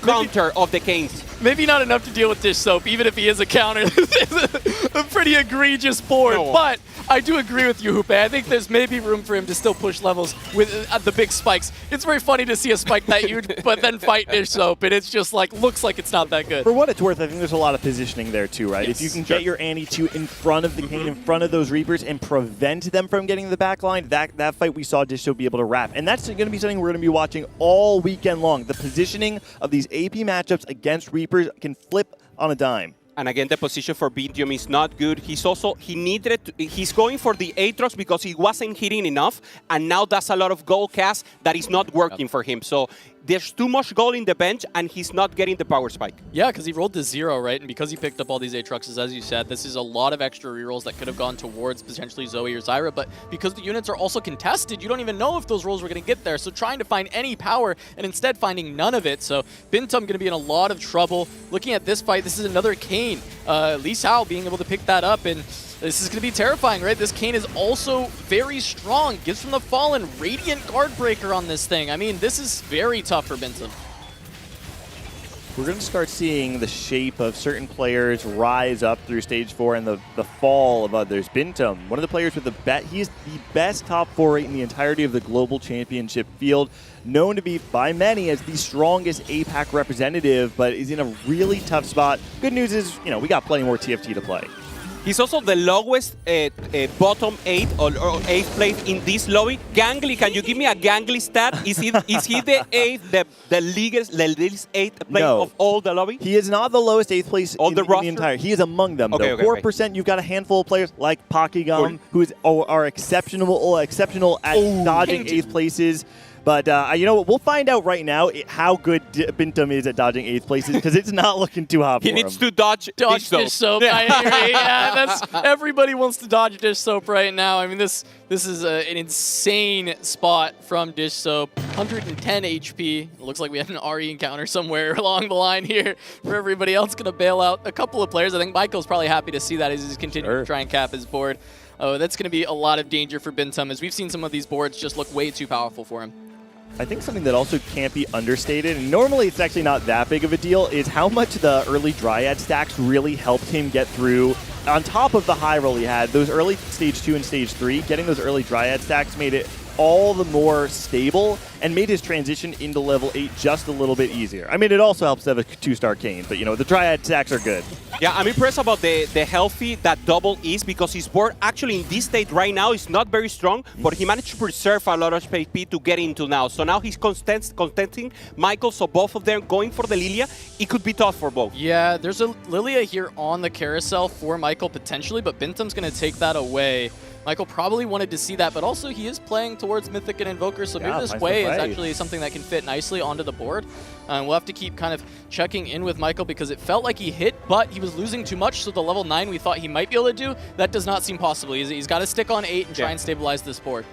counter of the Canes. Maybe not enough to deal with Dish Soap, even if he is a counter. This is a pretty egregious board, but I do agree with you, Hoope. I think there's maybe room for him to still push levels with the big spikes. It's very funny to see a spike that huge, but then fight Dish Soap, and it's just like, looks like it's not that good. For what it's worth, I think there's a lot of positioning there too, right? Yes, if you can get your Annie 2 in front of the Kane, in front of those Reapers, and prevent them from getting the back line, that fight we saw Dish Soap be able to wrap. And that's going to be something we're going to be watching all weekend long. The positioning of these AP matchups against Reapers can flip on a dime. And again, the position for Bintium is not good. He's going for the Aatrox because he wasn't hitting enough, and now that's a lot of gold cast that is not working for him. So there's too much gold in the bench, and he's not getting the power spike. Yeah, because he rolled to 0, right? And because he picked up all these Aatroxes, as you said, this is a lot of extra rerolls that could have gone towards potentially Zoe or Zyra, but because the units are also contested, you don't even know if those rolls were going to get there. So trying to find any power and instead finding none of it. So Bintum going to be in a lot of trouble. Looking at this fight, this is another Kane. Lee Sao being able to pick that up, and this is going to be terrifying, right? This Kane is also very strong. Gives from the Fallen, Radiant Guard Breaker on this thing. I mean, this is very tough for Bintum. We're going to start seeing the shape of certain players rise up through stage 4 and the fall of others. Bintum, one of the players with he is the best top 4 rate in the entirety of the global championship field, known to be by many as the strongest APAC representative, but is in a really tough spot. Good news is, we got plenty more TFT to play. He's also the lowest bottom 8 or 8th place in this lobby. Gangly, can you give me a Gangly stat? Is he the 8th, the least 8th place of all the lobby? He is not the lowest 8th place in the entire. He is among them, though. 4%, you've got a handful of players like Pakigam, who are exceptional at dodging 8th places. But you know what? We'll find out right now how good Bintum is at dodging 8th places, because it's not looking too hot for him. He needs to dodge Dish Soap. I agree. Yeah, everybody wants to dodge Dish Soap right now. I mean, this is an insane spot from Dish Soap. 110 HP. It looks like we had an RE encounter somewhere along the line here for everybody else. Going to bail out a couple of players. I think Michael's probably happy to see that as he's continuing to try and cap his board. Oh, that's going to be a lot of danger for Bintum, as we've seen some of these boards just look way too powerful for him. I think something that also can't be understated, and normally it's actually not that big of a deal, is how much the early Dryad stacks really helped him get through. On top of the high roll he had, those early stage 2 and stage 3, getting those early Dryad stacks made it all the more stable and made his transition into level 8 just a little bit easier. I mean, it also helps to have a 2-star Kane, but the Dryad stacks are good. Yeah, I'm impressed about the healthy that double is, because his board actually in this state right now is not very strong, but he managed to preserve a lot of HP to get into now. So now he's contenting Michael, so both of them going for the Lilia. It could be tough for both. Yeah, there's a Lilia here on the carousel for Michael potentially, but Bintum's going to take that away. Michael probably wanted to see that, but also he is playing towards Mythic and Invoker, so maybe this way is actually something that can fit nicely onto the board. We'll have to keep kind of checking in with Michael, because it felt like he hit, but he was losing too much, so the level 9 we thought he might be able to do, that does not seem possible. He's got to stick on 8 and try and stabilize this board.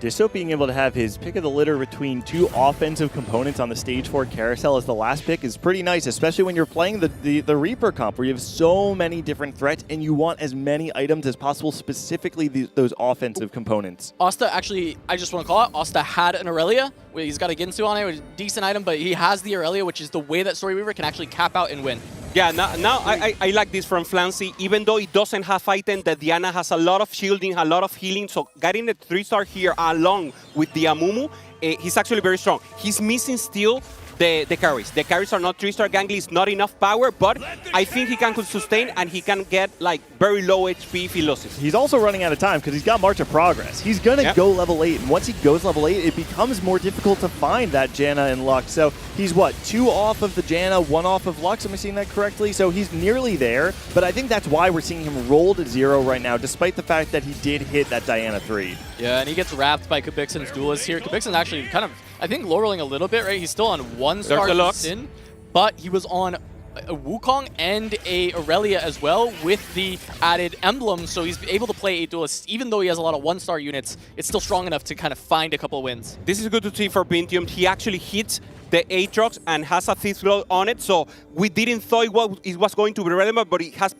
Dish Soap being able to have his pick of the litter between 2 offensive components on the stage 4 carousel as the last pick is pretty nice, especially when you're playing the Reaper comp, where you have so many different threats and you want as many items as possible, specifically those offensive components. Asta, actually, I just want to call out, Asta had an Aurelia. He's got a Ginsu on it, which is a decent item, but he has the Aurelia, which is the way that Story Weaver can actually cap out and win. Yeah, now I like this from Flancy. Even though it doesn't have item, the Diana has a lot of shielding, a lot of healing. So getting the 3-star here along with the Amumu, he's actually very strong. He's missing still the carries. The carries are not 3-star. Gangly is not enough power, but I think he can sustain and he can get like very low HP if he loses. He's also running out of time because he's got March of Progress. He's going to go level 8, and once he goes level 8, it becomes more difficult to find that Janna and Lux. So he's what, 2 off of the Janna, 1 off of Lux? Am I seeing that correctly? So he's nearly there, but I think that's why we're seeing him roll to 0 right now, despite the fact that he did hit that Diana 3. Yeah, and he gets wrapped by Kubixen's duelist here. Kubixen actually kind of, I think, lowering a little bit, right? He's still on 1 star the Lux. in, but he was on a Wukong and a Aurelia as well with the added emblem, so he's able to play 8 duelists. Even though he has a lot of 1-star units, it's still strong enough to kind of find a couple wins. This is good to see for Bintium. He actually hits the Aatrox and has a Thief Blood on it, so we didn't thought it was going to be relevant, but it has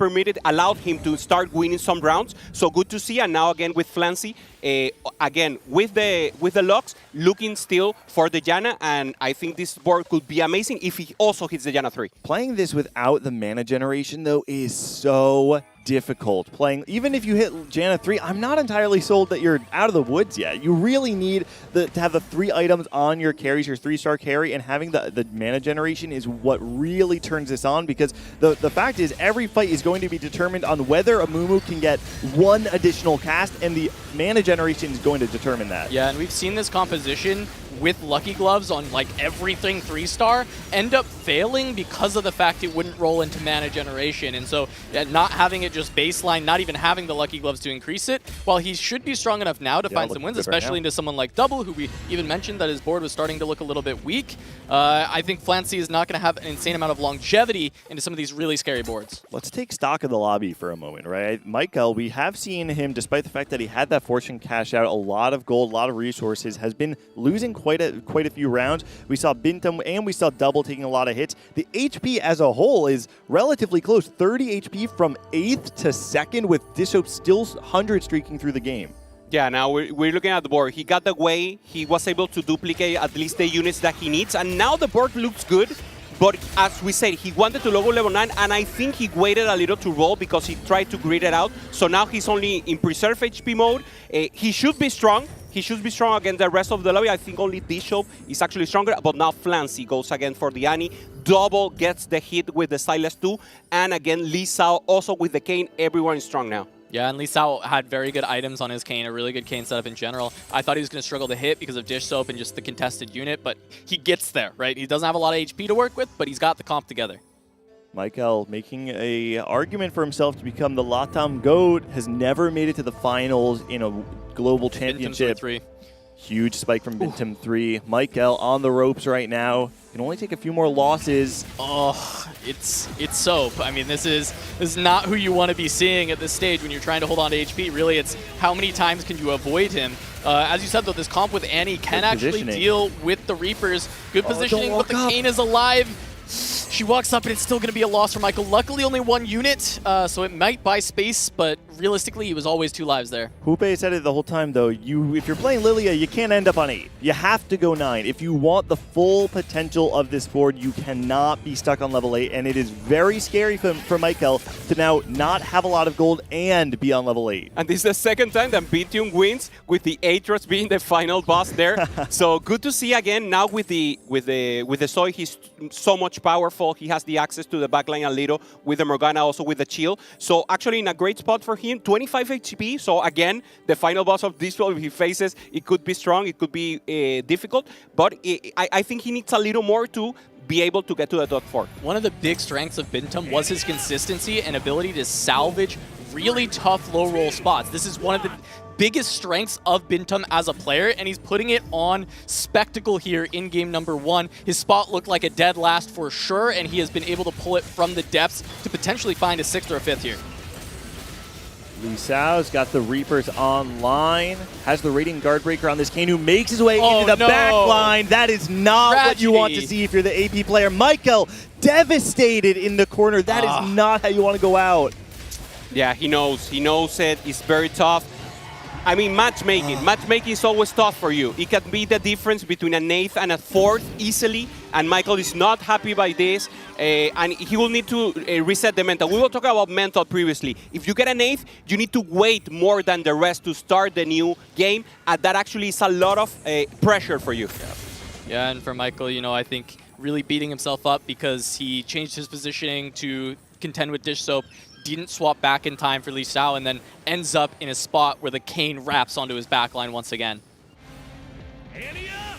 allowed him to start winning some rounds. So good to see, and now again with Flancy, again with the Lux, looking still for the Janna, and I think this board could be amazing if he also hits the Janna 3. Playing this without the mana generation, though, is so difficult. Playing, even if you hit Janna 3, I'm not entirely sold that you're out of the woods yet. You really need to have the 3 items on your carries, your 3-star carry, and having the mana generation is what really turns this on, because the fact is every fight is going to be determined on whether a Mumu can get 1 additional cast, and the mana generation is going to determine that. Yeah, and we've seen this composition with Lucky Gloves on like everything 3-star end up failing because of the fact it wouldn't roll into mana generation. And so not having it just baseline, not even having the Lucky Gloves to increase it, while he should be strong enough now to find some wins, especially into someone like Double, who we even mentioned that his board was starting to look a little bit weak. I think Flancy is not going to have an insane amount of longevity into some of these really scary boards. Let's take stock of the lobby for a moment, right? Michael, we have seen him, despite the fact that he had that fortune cash out, a lot of gold, a lot of resources, has been losing quite a few rounds. We saw Bintam and we saw Double taking a lot of hits. The HP as a whole is relatively close, 30 HP from 8th to 2nd, with Dishop still 100 streaking through the game. Yeah, now we're looking at the board. He got the way, he was able to duplicate at least the units that he needs, and now the board looks good. But as we said, he wanted to logo level 9, and I think he waited a little to roll because he tried to grid it out. So now he's only in preserve HP mode. He should be strong. He should be strong against the rest of the lobby. I think only Bishop is actually stronger, but now Flancy goes again for the Annie. Double gets the hit with the Silas 2, and again Lee Sao also with the Kayn. Everyone is strong now. Yeah, and Lee Sao had very good items on his Kayn, a really good Kayn setup in general. I thought he was going to struggle to hit because of Dish Soap and just the contested unit, but he gets there, right? He doesn't have a lot of HP to work with, but he's got the comp together. Michael making a argument for himself to become the Latam GOAT, has never made it to the finals in a global championship. Huge spike from Bintam 3. Michael on the ropes right now. Can only take a few more losses. Oh, it's Soap. I mean, this is not who you want to be seeing at this stage when you're trying to hold on to HP. Really, it's how many times can you avoid him. As you said, though, this comp with Annie can actually deal with the Reapers. Good positioning, but the Kayn is alive. She walks up, and it's still going to be a loss for Michael. Luckily, only 1 unit, so it might buy space, but realistically, he was always 2 lives there. Hoope said it the whole time, though. If you're playing Lilia, you can't end up on 8. You have to go 9. If you want the full potential of this board, you cannot be stuck on level 8, and it is very scary for Michael to now not have a lot of gold and be on level 8. And this is the second time that Bintium wins, with the Aatrox being the final boss there. So good to see again now with the Soy. He's so much powerful. He has the access to the backline a little, with the Morgana, also with the chill. So actually in a great spot for him, 25 HP. So again, the final boss of this world, if he faces, it could be strong, it could be difficult, but I think he needs a little more to be able to get to the top 4. One of the big strengths of Bintam was his consistency and ability to salvage really tough low roll spots. This is one of the biggest strengths of Bintam as a player, and he's putting it on spectacle here in game number 1. His spot looked like a dead last for sure, and he has been able to pull it from the depths to potentially find a 6th or a 5th here. Lee Sao's got the Reapers online, has the Radiant Guardbreaker on this Kayn, who makes his way into the back line. That is not what you want to see if you're the AP player. Michael, devastated in the corner. That is not how you want to go out. Yeah, he knows. He knows it. It's very tough. I mean, matchmaking. Matchmaking is always tough for you. It can be the difference between an 8th and a 4th easily, and Michael is not happy by this, and he will need to reset the mental. We were talking about mental previously. If you get an 8th, you need to wait more than the rest to start the new game, and that actually is a lot of pressure for you. Yeah, and for Michael, you know, I think really beating himself up because he changed his positioning to contend with Dish Soap, didn't swap back in time for Li Xiao, and then ends up in a spot where the cane wraps onto his backline once again.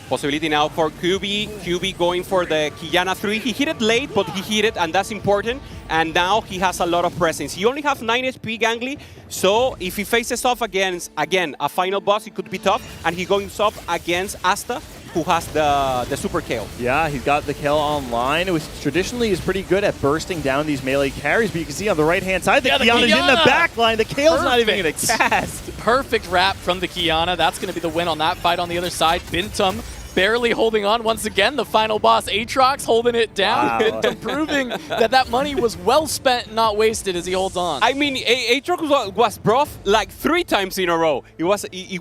Possibility now for QB. QB going for the Qiyana 3. He hit it late, but he hit it, and that's important. And now he has a lot of presence. He only has 9 HP Gangly, so if he faces off against, again, a final boss, it could be tough. And he goes up against Asta, who has the Super KO. Yeah, he's got the KO online, which traditionally is pretty good at bursting down these melee carries, but you can see on the right-hand side, the Qiyana's in the back line. The KO's not even going to cast. Perfect wrap from the Qiyana. That's going to be the win on that fight. On the other side, Bintum barely holding on once again. The final boss, Aatrox, holding it down. Wow. Bintum proving that money was well spent and not wasted as he holds on. I mean, Aatrox was buffed like 3 times in a row. It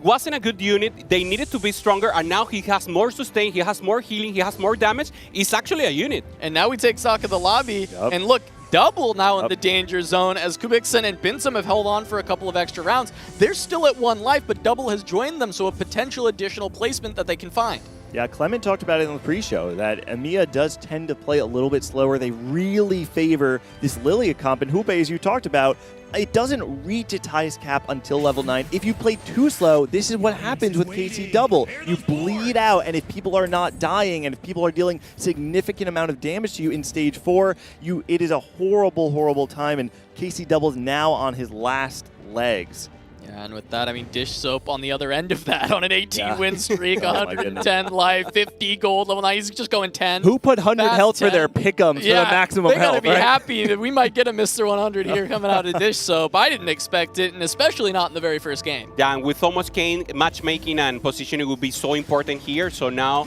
wasn't a good unit. They needed to be stronger, and now he has more sustain, he has more healing, he has more damage. It's actually a unit. And now we take stock of the lobby, and look, Double now in the danger zone as Kubikson and Binsum have held on for a couple of extra rounds. They're still at 1 life, but Double has joined them, so a potential additional placement that they can find. Yeah, Clement talked about it in the pre-show, that EMEA does tend to play a little bit slower. They really favor this Lilia comp, and Hubei, as you talked about, it doesn't reach its highest cap until level 9. If you play too slow, this is what happens with KC Double. You bleed out, and if people are not dying, and if people are dealing significant amount of damage to you in stage 4, it is a horrible, horrible time, and KC Double is now on his last legs. Yeah, and with that, I mean, Dish Soap on the other end of that on an 18-win streak, 110 life, 50 gold, level 9. He's just going 10. Who put 100 Fast health 10. for their pick'ems for the maximum they health? They gotta be right? happy that we might get a Mr. 100 here coming out of Dish Soap. I didn't expect it, and especially not in the very first game. Yeah, and with Thomas Kane, matchmaking and positioning will be so important here. So now,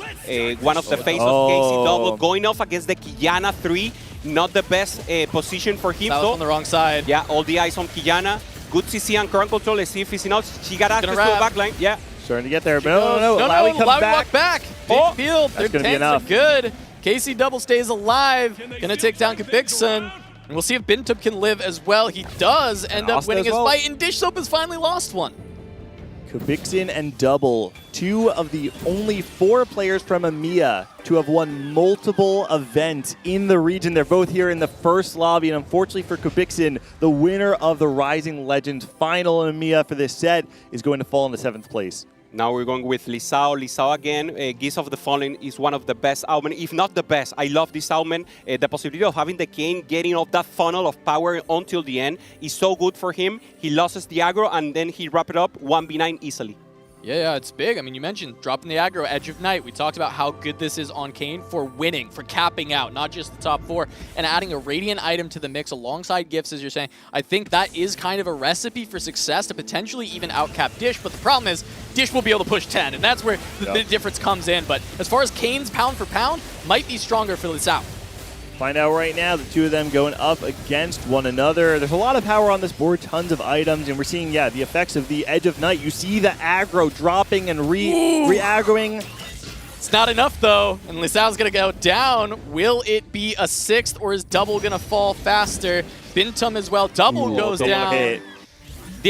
one of the faces of KC Double going off against the Qiyana 3. Not the best position for him, though. On the wrong side. Yeah, all the eyes on Qiyana. Good CC and current control. Let's see if he's enough. She got access to the backline. Yeah. Starting to get there. No. Lowy comes back. back. Big field. That's Their going to be tanks enough. are good. KC Double stays alive. Gonna take down Kubikson. And we'll see if Bintum can live as well. He does end up winning his fight, and Dish Soap has finally lost one. Kubikson and Double, 2 of the only 4 players from EMEA to have won multiple events in the region. They're both here in the first lobby, and unfortunately for Kubikson, the winner of the Rising Legends final in EMEA for this set is going to fall into 7th place. Now we're going with Li Xiao. Li Xiao again, Geese of the Fallen is one of the best Aumen, if not the best. I love this Aumen. The possibility of having the Kane getting off that funnel of power until the end is so good for him. He loses the aggro and then he wrap it up 1v9 easily. Yeah, it's big. I mean, you mentioned dropping the aggro, Edge of Night. We talked about how good this is on Kane for winning, for capping out, not just the top 4, and adding a Radiant item to the mix alongside gifts, as you're saying. I think that is kind of a recipe for success to potentially even outcap Dish, but the problem is Dish will be able to push 10, and that's where the difference comes in. But as far as Kane's pound for pound, might be stronger for the South. Find out right now, the 2 of them going up against one another. There's a lot of power on this board, tons of items, and we're seeing, the effects of the Edge of Night. You see the aggro dropping and re-aggroing. It's not enough, though, and Li Xiao's going to go down. Will it be a 6th, or is Double going to fall faster? Bintum as well. Double goes down.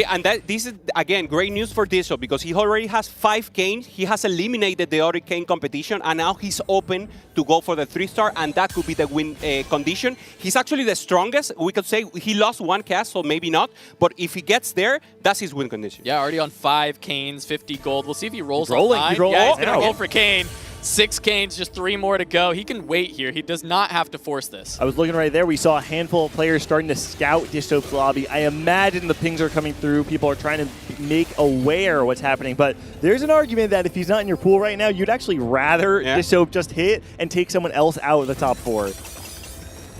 And this is, again, great news for Disho because he already has 5 Kanes. He has eliminated the other Kane competition, and now he's open to go for the 3-star, and that could be the win condition. He's actually the strongest. We could say he lost 1 cast, so maybe not. But if he gets there, that's his win condition. Yeah, already on 5 Kanes, 50 gold. We'll see if he rolls He's rolling. on 9. He's rolling. Yeah, he's going to roll for Kane. 6 Kanes, just 3 more to go. He can wait here. He does not have to force this. I was looking right there. We saw a handful of players starting to scout Dish Soap's lobby. I imagine the pings are coming through. People are trying to make aware what's happening. But there's an argument that if he's not in your pool right now, you'd actually rather Dish Soap just hit and take someone else out of the top 4.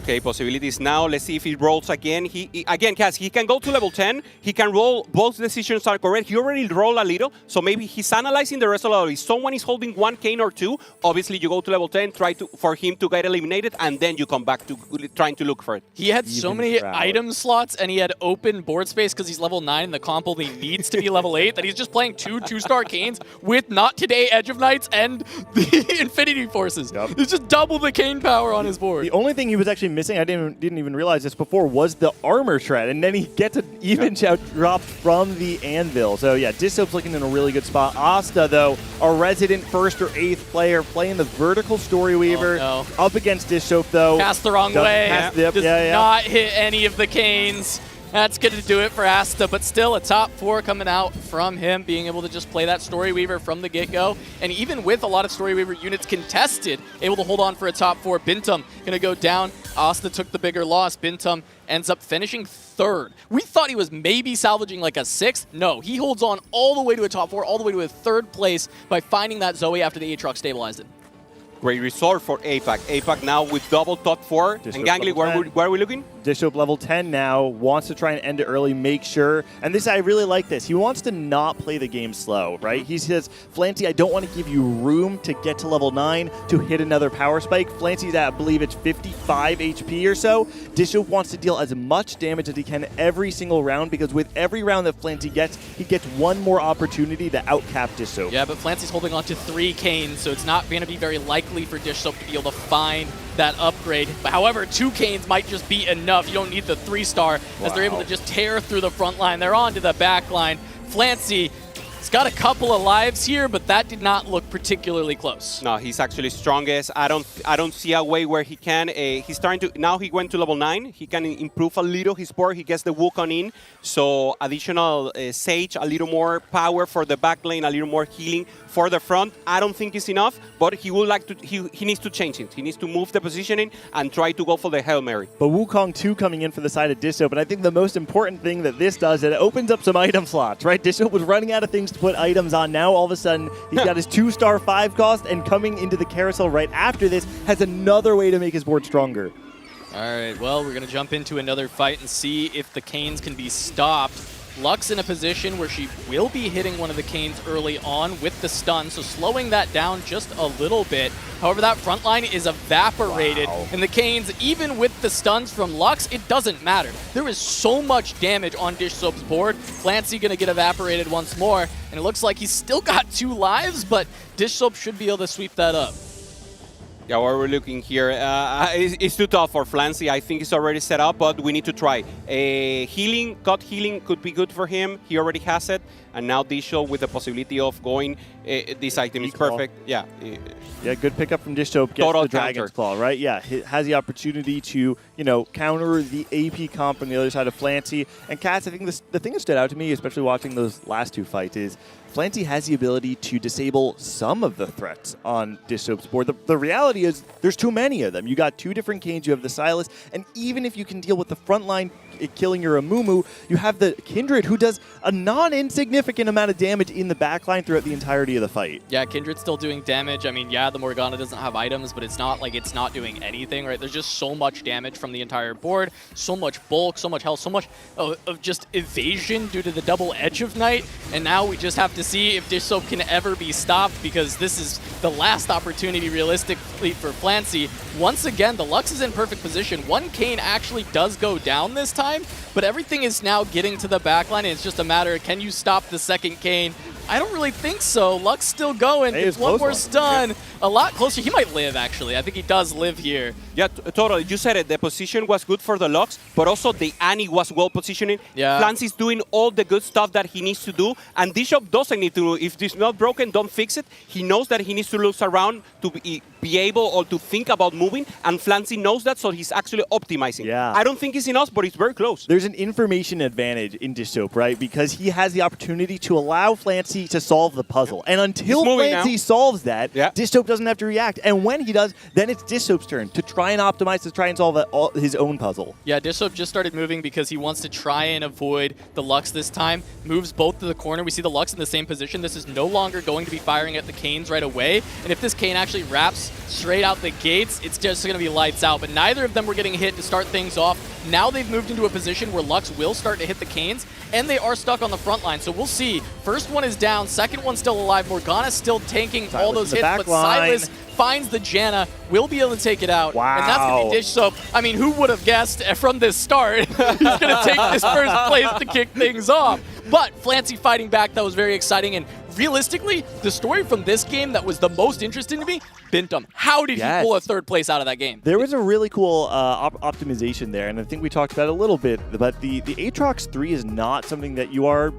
Okay, possibilities now. Let's see if he rolls again. Again, Cass, he can go to level 10. He can roll. Both decisions are correct. He already rolled a little, so maybe he's analyzing the rest of the lobby. Someone is holding 1 Kane or 2. Obviously, you go to level 10, for him to get eliminated, and then you come back to trying to look for it. He had so many item slots, and he had open board space because he's level 9, and the comp only needs to be level 8, that he's just playing 2 2-star Kanes with not today Edge of Nights and the Infinity Forces. It's just double the Kane power on his board. The only thing he was actually missing, I didn't even realize this before, was the armor shred, and then he gets an even shout dropped from the anvil. So yeah, Dish Soap's looking in a really good spot. Asta, though, a resident 1st or 8th player, playing the vertical Story Weaver up against Dish Soap, though. Cast the wrong way. Does yeah. not hit any of the canes. That's going to do it for Asta, but still a top 4 coming out from him, being able to just play that Story Weaver from the get-go. And even with a lot of Story Weaver units contested, able to hold on for a top 4. Bintum going to go down. Asta took the bigger loss. Bintum ends up finishing 3rd. We thought he was maybe salvaging like a 6th. No, he holds on all the way to a top 4, all the way to a 3rd place by finding that Zoe after the Aatrox stabilized it. Great result for APAC. APAC now with double top 4. And Gangly, where are we looking? Dish Soap level 10 now, wants to try and end it early, make sure. And this, I really like this. He wants to not play the game slow, right? He says, Flancy, I don't want to give you room to get to level 9 to hit another power spike. Flancy's at, I believe it's 55 HP or so. Dish Soap wants to deal as much damage as he can every single round, because with every round that Flancy gets, he gets one more opportunity to outcap Dish Soap. Yeah, but Flancy's holding on to 3 canes, so it's not going to be very likely for Dish Soap to be able to find that upgrade. But however, 2 canes might just be enough. You don't need the 3-star as they're able to just tear through the front line. They're on to the back line. Flancy has got a couple of lives here, but that did not look particularly close. No, he's actually strongest. I don't see a way where he can. He's starting to, now he went to level 9. He can improve a little his board. He gets the Wukong in. So additional Sage, a little more power for the back lane, a little more healing for the front. I don't think it's enough, but he would like to. He needs to change it. He needs to move the positioning and try to go for the Hail Mary. But Wukong 2 coming in for the side of Dish Soap, and I think the most important thing that this does is it opens up some item slots, right? Dish Soap was running out of things to put items on. Now all of a sudden he's got his 2-star 5 cost, and coming into the carousel right after this has another way to make his board stronger. All right, well, we're going to jump into another fight and see if the canes can be stopped. Lux in a position where she will be hitting one of the canes early on with the stun, so slowing that down just a little bit. However, that front line is evaporated, and the canes, even with the stuns from Lux, it doesn't matter. There is so much damage on Dish Soap's board. Flancy going to get evaporated once more, and it looks like he's still got 2 lives, but Dish Soap should be able to sweep that up. Yeah, what we're looking here, it's too tough for Flancy. I think it's already set up, but we need to try. Healing, cut healing could be good for him. He already has it. And now Dish Soap with the possibility of going, this item is perfect. Yeah. Yeah, good pickup from Dish Soap. Gets the Dragon's Claw, right? Yeah, he has the opportunity to, counter the AP comp on the other side of Flancy. And Katz, I think the thing that stood out to me, especially watching those last 2 fights, is Flancy has the ability to disable some of the threats on Dish Soap's board. The reality is there's too many of them. You got 2 different canes, you have the Silas, and even if you can deal with the front line killing your Amumu, you have the Kindred, who does a non-insignificant amount of damage in the backline throughout the entirety of the fight. Yeah, Kindred's still doing damage. I mean, yeah, the Morgana doesn't have items, but it's not like it's not doing anything, right? There's just so much damage from the entire board, so much bulk, so much health, so much of just evasion due to the double Edge of Night, and now we just have to see if Dish Soap can ever be stopped, because this is the last opportunity realistically for Flancy. Once again, the Lux is in perfect position. 1 cane actually does go down this time, but everything is now getting to the backline, and it's just a matter of, can you stop the 2nd cane? I don't really think so. Lux still going. It's one more stun. Yeah. A lot closer. He might live, actually. I think he does live here. Yeah, totally. You said it. The position was good for the Lux, but also the Annie was well positioning. Yeah. Flancy's doing all the good stuff that he needs to do, and Dish Soap doesn't need to. If it's not broken, don't fix it. He knows that he needs to look around to be able or to think about moving, and Flancy knows that, so he's actually optimizing. Yeah. I don't think it's enough, but it's very close. There's an information advantage in Dish Soap, right? Because he has the opportunity to allow Flancy to solve the puzzle. And until Flancy solves that, Dish Soap doesn't have to react. And when he does, then it's Dish Soap's turn to try and optimize, to try and solve his own puzzle. Yeah, Dish Soap just started moving because he wants to try and avoid the Lux this time. Moves both to the corner. We see the Lux in the same position. This is no longer going to be firing at the canes right away. And if this cane actually wraps straight out the gates, it's just going to be lights out. But neither of them were getting hit to start things off. Now they've moved into a position where Lux will start to hit the canes, and they are stuck on the front line. So we'll see. First one is down. Second one's still alive. Morgana's still tanking all those hits, but Silas finds the Janna, will be able to take it out. Wow. And that's going to be Dish Soap. I mean, who would have guessed from this start he's going to take this first place to kick things off? But Flancy fighting back, that was very exciting, and realistically, the story from this game that was the most interesting to me, Bintum. How did he pull a third place out of that game? There was a really cool optimization there, and I think we talked about it a little bit, but the Aatrox 3 is not something that you are,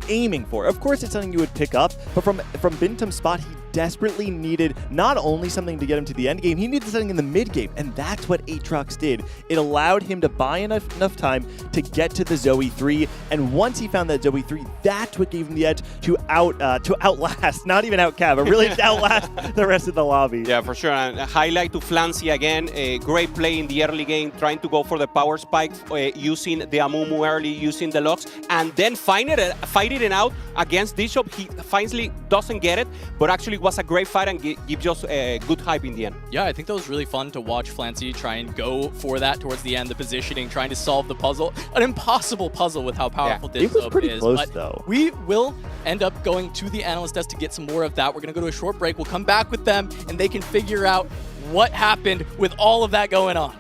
aiming for. Of course, it's something you would pick up, but from Bintum's spot, he desperately needed not only something to get him to the end game, he needed something in the mid game, and that's what Aatrox did. It allowed him to buy enough time to get to the Zoe 3, and once he found that Zoe 3, that's what gave him the edge to outlast, not even outcap, but really to outlast the rest of the lobby. Yeah, for sure. And a highlight to Flancy again. A great play in the early game, trying to go for the power spike, using the Amumu early, using the locks, and then fighting it out against Bishop. He finally doesn't get it, but actually was a great fight and gives us a good hype in the end. Yeah, I think that was really fun to watch Flancy try and go for that towards the end, the positioning, trying to solve the puzzle. An impossible puzzle with how powerful It was Dizzob pretty is. close, but though. we will end up going to the analyst desk to get some more of that. We're going to go to a short break. We'll come back with them, and they can figure out what happened with all of that going on.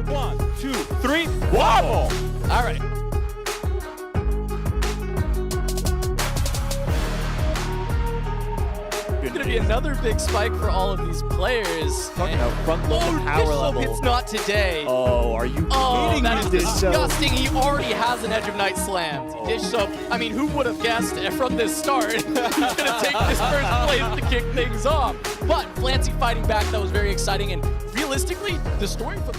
One, two, three, wobble! All right. It's going to be another big spike for all of these players. Talking about front load power Bishop, level. it's not today. Oh, are you Oh, kidding that me, is Dizzob? disgusting. He already has an Edge of Night slammed. Bishop, I mean, who would have guessed from this start he's going to take this first place to kick things off? But Flancy fighting back, that was very exciting. And realistically, the story from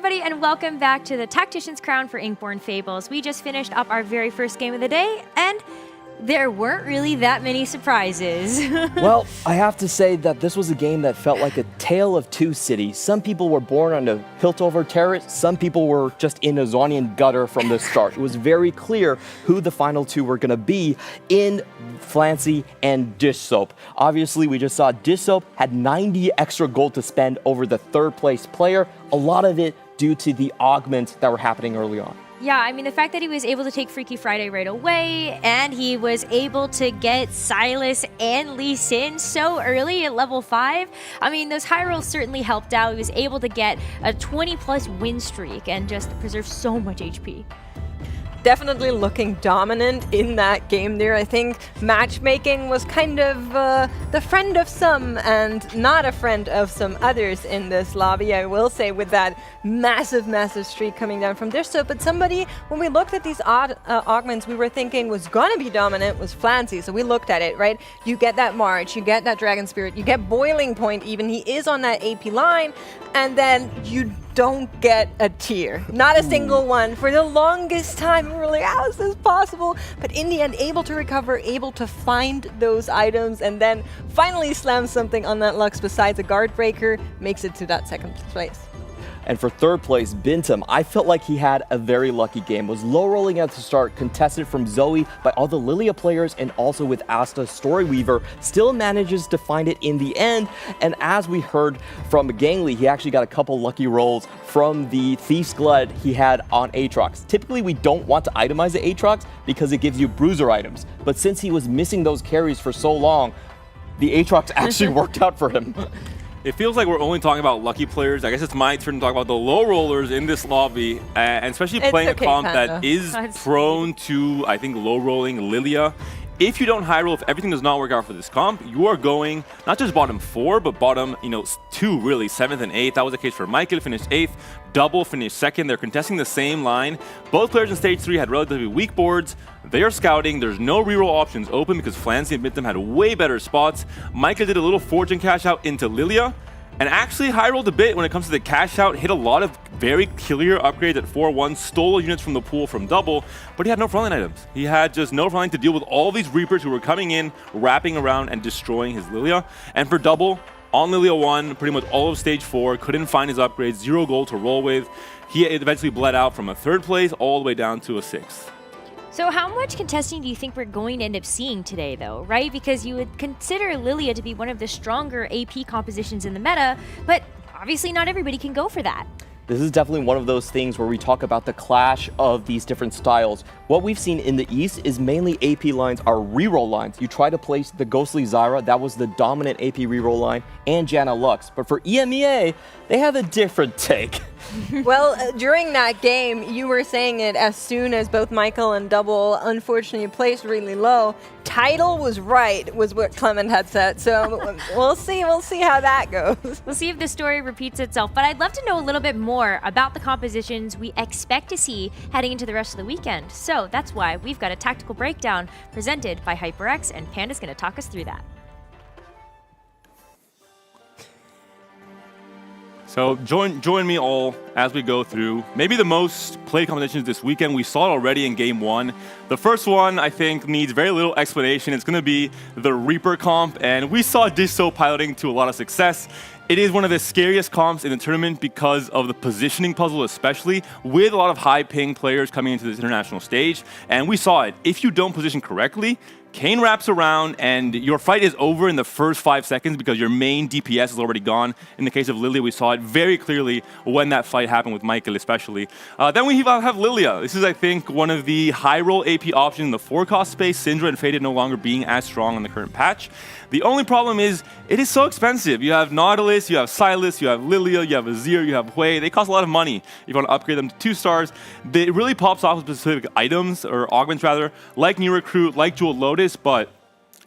everybody, and welcome back to the Tactician's Crown for Inkborn Fables. We just finished up our very first game of the day, and there weren't really that many surprises. Well, I have to say that this was a game that felt like a tale of two cities. Some people were born on the Piltover Terrace, some people were just in a Zonian gutter from the start. It was very clear who the final two were going to be in Flancy and Dish Soap. Obviously, we just saw Dish Soap had 90 extra gold to spend over the third place player, a lot of it due to the augments that were happening early on. Yeah, I mean, the fact that he was able to take Freaky Friday right away, and he was able to get Silas and Lee Sin so early at level 5, I mean, those high rolls certainly helped out. He was able to get a 20-plus win streak and just preserve so much HP. Definitely looking dominant in that game there. I think matchmaking was kind of the friend of some and not a friend of some others in this lobby, I will say, with that massive streak coming down from Dish Soap. But somebody, when we looked at these augments, we were thinking was going to be dominant was Flancy. So we looked at it, right? You get that March, you get that Dragon Spirit, you get Boiling Point even. He is on that AP line. And then you don't get a tier. Not a single one. For the longest time, we were like, how is this possible? But in the end, able to recover, able to find those items, and then finally slam something on that Lux besides a guard breaker, makes it to that second place. And for third place, Bintam, I felt like he had a very lucky game. Was low rolling at the start, contested from Zoe by all the Lilia players and also with Asta Storyweaver, still manages to find it in the end. And as we heard from Gangly, he actually got a couple lucky rolls from the Thief's Glut he had on Aatrox. Typically, we don't want to itemize the Aatrox because it gives you bruiser items. But since he was missing those carries for so long, the Aatrox actually worked out for him. It feels like we're only talking about lucky players. I guess it's my turn to talk about the low rollers in this lobby, and especially playing a comp that is prone to, I think, low rolling Lilia. If you don't high roll, if everything does not work out for this comp, you are going not just bottom 4, but bottom, 2, really, 7th and 8th. That was the case for Michael, finished 8th. Double finished 2nd. They're contesting the same line. Both players in stage 3 had relatively weak boards. They are scouting. There's no reroll options open because Flancy and Bintam had way better spots. Michael did a little fortune cash out into Lilia, and actually high rolled a bit when it comes to the cash out, hit a lot of very clear upgrades at 4-1, stole units from the pool from double, but he had no frontline items. He had just no frontline to deal with all these Reapers who were coming in, wrapping around and destroying his Lilia. And for double, on Lilia 1, pretty much all of stage 4, couldn't find his upgrades, 0 gold to roll with. He eventually bled out from a 3rd place all the way down to a 6th. So how much contesting do you think we're going to end up seeing today, though, right? Because you would consider Lilia to be one of the stronger AP compositions in the meta, but obviously not everybody can go for that. This is definitely one of those things where we talk about the clash of these different styles. What we've seen in the East is mainly AP lines are reroll lines. You try to place the Ghostly Zyra, that was the dominant AP reroll line, and Janna Lux. But for EMEA, they have a different take. Well, during that game, you were saying it as soon as both Michael and Double unfortunately placed really low. Title was right, was what Clement had said. So we'll see how that goes. We'll see if the story repeats itself. But I'd love to know a little bit more about the compositions we expect to see heading into the rest of the weekend. So that's why we've got a tactical breakdown presented by HyperX, and Panda's going to talk us through that. So join me all as we go through maybe the most played competitions this weekend. We saw it already in game 1. The first one, I think, needs very little explanation. It's going to be the Reaper comp, and we saw Dish Soap piloting to a lot of success. It is one of the scariest comps in the tournament because of the positioning puzzle, especially with a lot of high ping players coming into this international stage. And we saw it. If you don't position correctly, Kayn wraps around and your fight is over in the first 5 seconds because your main DPS is already gone. In the case of Lilia, we saw it very clearly when that fight happened with Michael especially. Then we have Lilia. This is, I think, one of the high roll AP options in the 4-cost space. Syndra and Faded no longer being as strong on the current patch. The only problem is it is so expensive. You have Nautilus, you have Silas, you have Lilia, you have Azir, you have Hui. They cost a lot of money if you want to upgrade them to 2 stars. It really pops off with specific items, or augments rather, like New Recruit, like Jewel Lotus, but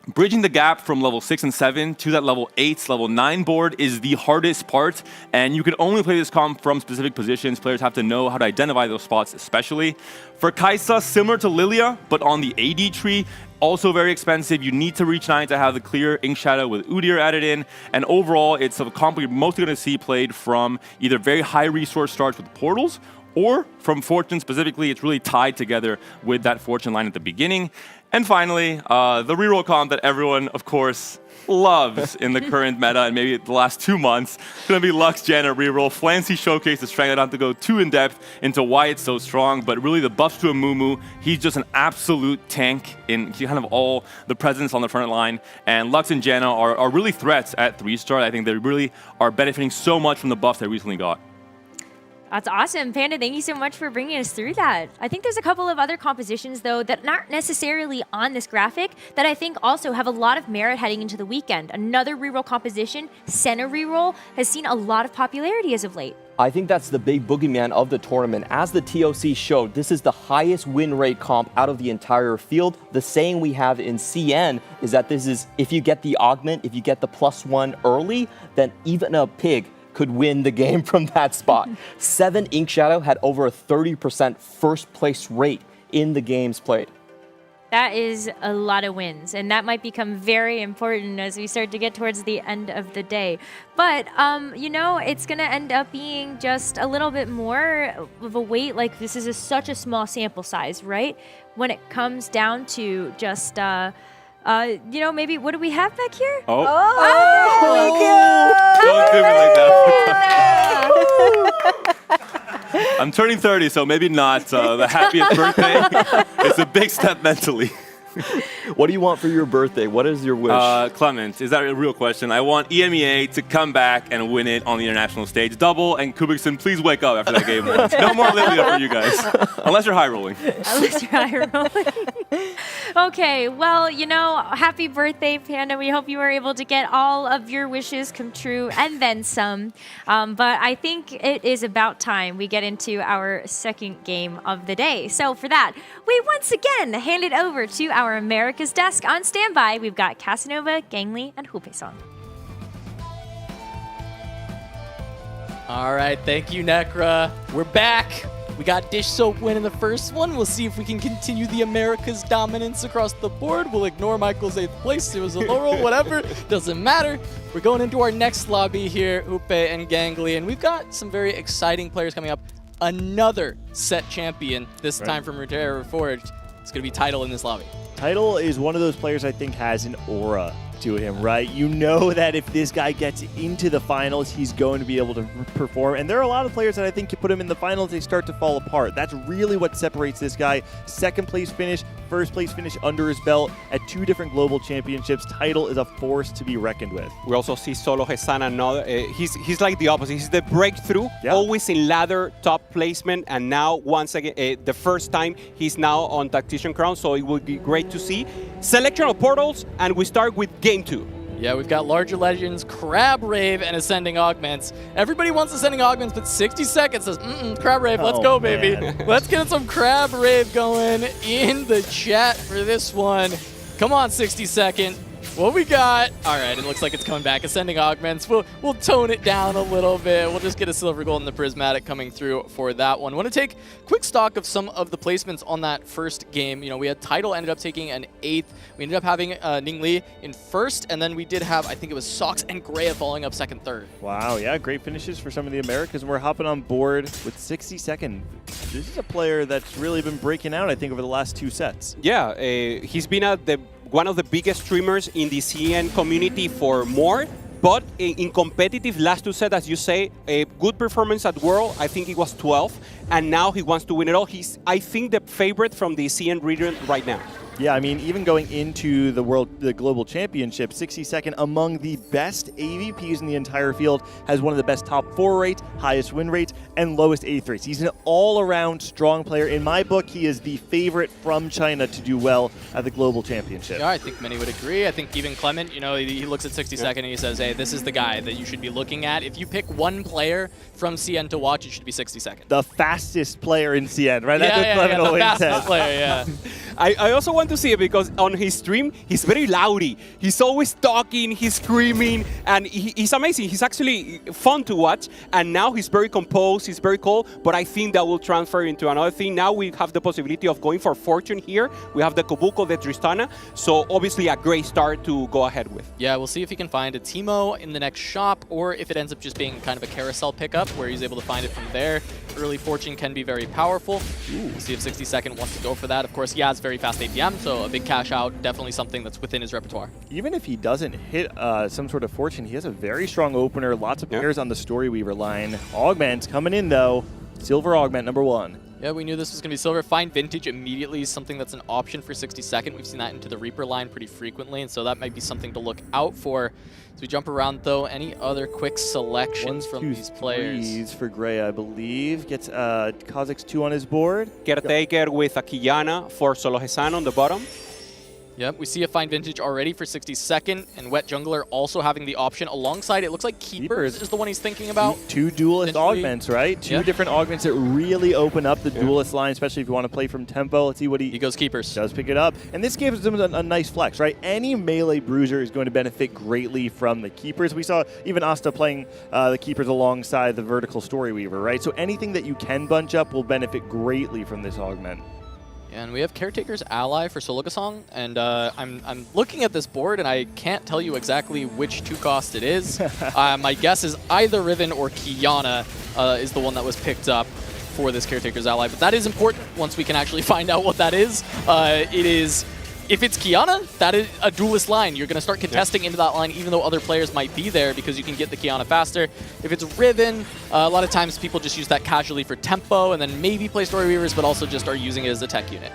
bridging the gap from level 6 and 7 to that level 8, level 9 board is the hardest part, and you can only play this comp from specific positions. Players have to know how to identify those spots especially. For Kai'Sa, similar to Lilia, but on the AD tree, also very expensive. You need to reach 9 to have the clear Ink Shadow with Udyr added in. And overall, it's a comp you're mostly going to see played from either very high resource starts with portals, or from Fortune specifically. It's really tied together with that Fortune line at the beginning. And finally, the reroll comp that everyone, of course, loves in the current meta and maybe the last 2 months. It's going to be Lux Janna reroll. Flancy showcase the strength. I don't have to go too in depth into why it's so strong, but really the buffs to a Mumu. He's just an absolute tank in kind of all the presence on the front line. And Lux and Janna are really threats at 3-star. I think they really are benefiting so much from the buffs they recently got. That's awesome. Panda, thank you so much for bringing us through that. I think there's a couple of other compositions, though, that aren't necessarily on this graphic that I think also have a lot of merit heading into the weekend. Another reroll composition, Senna reroll, has seen a lot of popularity as of late. I think that's the big boogeyman of the tournament. As the TOC showed, this is the highest win rate comp out of the entire field. The saying we have in CN is that this is, if you get the augment, if you get the +1 early, then even a pig could win the game from that spot. 7 Ink Shadow had over a 30% first place rate in the games played. That is a lot of wins, and that might become very important as we start to get towards the end of the day. But, you know, it's going to end up being just a little bit more of a weight. Like, this is such a small sample size, right? When it comes down to just, you know, maybe what do we have back here? Oh. Oh, Don't do me like that. I'm turning 30, so maybe not the happiest birthday. It's a big step mentally. What do you want for your birthday? What is your wish? Clement, is that a real question? I want EMEA to come back and win it on the international stage. Double, and Kubikson, please wake up after that game once. No more Lilia for you guys. Unless you're high rolling. Unless you're high rolling. Okay, well, you know, happy birthday, Panda. We hope you were able to get all of your wishes come true and then some. But I think it is about time we get into our second game of the day. So for that, we once again hand it over to our America's Desk. On standby, we've got Casanova, Gangly, and Hupe-san. All right, thank you, Necra. We're back. We got Dish Soap winning the first one. We'll see if we can continue the America's dominance across the board. We'll ignore Michael's 8th place. It was a low roll, whatever. Doesn't matter. We're going into our next lobby here, Hupe and Gangly, and we've got some very exciting players coming up. Another set champion, this time from Runeterra Reforged. It's going to be Tidal in this lobby. Tidal is one of those players I think has an aura to him, right? You know that if this guy gets into the finals, he's going to be able to perform. And there are a lot of players that I think you put him in the finals, they start to fall apart. That's really what separates this guy. Second place finish, first place finish under his belt at 2 different global championships. Tidal is a force to be reckoned with. We also see Solo Hesan another. He's like the opposite. He's the breakthrough, always in ladder top placement, and now once again the first time he's now on Tactician Crown. So it would be great to see selection of portals, and we start with game 2. Yeah, we've got Larger Legends, Crab Rave, and Ascending Augments. Everybody wants Ascending Augments, but 60 seconds says, Crab Rave, let's go, baby. Let's get some Crab Rave going in the chat for this one. Come on, 60 second. What we got? All right, it looks like it's coming back. Ascending Augments. We'll tone it down a little bit. We'll just get a Silver Gold and the Prismatic coming through for that one. I want to take quick stock of some of the placements on that first game. You know, we had Tidal ended up taking an 8th. We ended up having Ning Li in first, and then we did have, I think it was Sox and Greya falling up 2nd, 3rd. Wow, yeah, great finishes for some of the Americas, and we're hopping on board with 60 second. This is a player that's really been breaking out, I think, over the last 2 sets. Yeah, he's been at one of the biggest streamers in the CN community for more, but in competitive last 2 sets, as you say, a good performance at World. I think it was 12th, and now he wants to win it all. He's, I think, the favorite from the CN region right now. Yeah, I mean, even going into the global championship, 62nd among the best AVPs in the entire field, has one of the best top 4 rates, highest win rates, and lowest 8th rates. He's an all-around strong player. In my book, he is the favorite from China to do well at the global championship. Yeah, I think many would agree. I think even Clement, you know, he looks at 62nd and he says, hey, this is the guy that you should be looking at. If you pick one player from CN to watch, it should be 62nd. The fastest player in CN, right? Yeah, That's what Clement always the fastest says. player, yeah. I also want to see it because on his stream, he's very loudy. He's always talking, he's screaming, and he's amazing. He's actually fun to watch, and now he's very composed, he's very cool, but I think that will transfer into another thing. Now we have the possibility of going for Fortune here. We have the Kobuko, the Tristana, so obviously a great start to go ahead with. Yeah, we'll see if he can find a Teemo in the next shop, or if it ends up just being kind of a carousel pickup where he's able to find it from there. Early Fortune can be very powerful. We'll see if 60 Second wants to go for that. Of course, he has very fast APM, so a big cash out, definitely something that's within his repertoire. Even if he doesn't hit some sort of Fortune, he has a very strong opener, lots of players on the Story Weaver line. Augment's coming in though. Silver Augment number 1. Yeah, we knew this was going to be silver. Find Vintage immediately is something that's an option for 60 Second. We've seen that into the Reaper line pretty frequently, and so that might be something to look out for. As we jump around, though, any other quick selections from these players? For Gray, I believe. Gets Kha'Zix 2 on his board. Caretaker with a Quillana for Solohesan on the bottom. Yep, we see a Fine Vintage already for 60 Second, and Wet Jungler also having the option alongside. It looks like Keepers is the one he's thinking about. Two duelist augments, right? Two different augments that really open up the duelist line, especially if you want to play from tempo. Let's see what he goes Keepers. Does pick it up. And this gives him a nice flex, right? Any melee bruiser is going to benefit greatly from the Keepers. We saw even Asta playing the Keepers alongside the vertical Story Weaver, right? So anything that you can bunch up will benefit greatly from this augment. And we have Caretaker's Ally for Sologasong, and I'm looking at this board, and I can't tell you exactly which 2-cost it is. My guess is either Riven or Quillana is the one that was picked up for this Caretaker's Ally, but that is important once we can actually find out what that is. It is, if it's Quillana, that is a duelist line. You're going to start contesting into that line even though other players might be there because you can get the Quillana faster. If it's Riven, a lot of times people just use that casually for tempo and then maybe play Story Weavers, but also just are using it as a tech unit.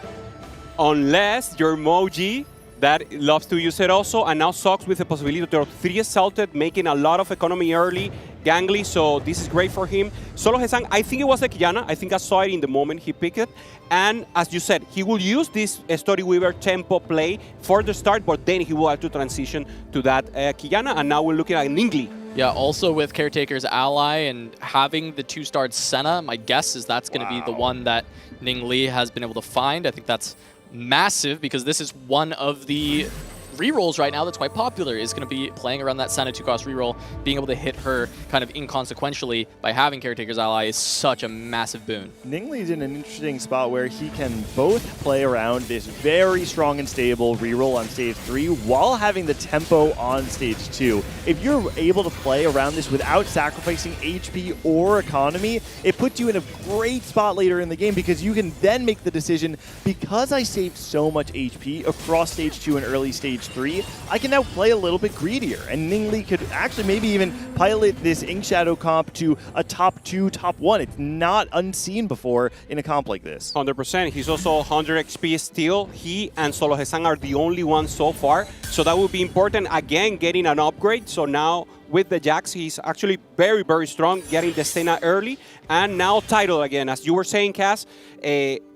Unless your Moji that loves to use it also, and now Sox with the possibility to 3 assaulted, making a lot of economy early, gangly, so this is great for him. Solohesan, I think it was the Quillana. I think I saw it in the moment he picked it. And as you said, he will use this Story Weaver tempo play for the start, but then he will have to transition to that Quillana, and now we're looking at Ningli. Yeah, also with Caretaker's Ally and having the 2-starred Senna, my guess is that's going to be the one that Ning Li has been able to find. I think that's massive because this is one of the rerolls right now that's quite popular, is going to be playing around that Senna 2-cost reroll. Being able to hit her kind of inconsequentially by having Caretaker's Ally is such a massive boon. Ningli's in an interesting spot where he can both play around this very strong and stable reroll on stage 3 while having the tempo on stage 2. If you're able to play around this without sacrificing HP or economy, it puts you in a great spot later in the game because you can then make the decision, because I saved so much HP across stage 2 and early stage 3, I can now play a little bit greedier, and Ningli could actually maybe even pilot this Ink Shadow comp to a top 2, top 1. It's not unseen before in a comp like this. 100%. He's also 100 XP still. He and Solohesan are the only ones so far, so that would be important. Again, getting an upgrade, so now with the Jax, he's actually very, very strong, getting the Senna early, and now title again. As you were saying, Cass,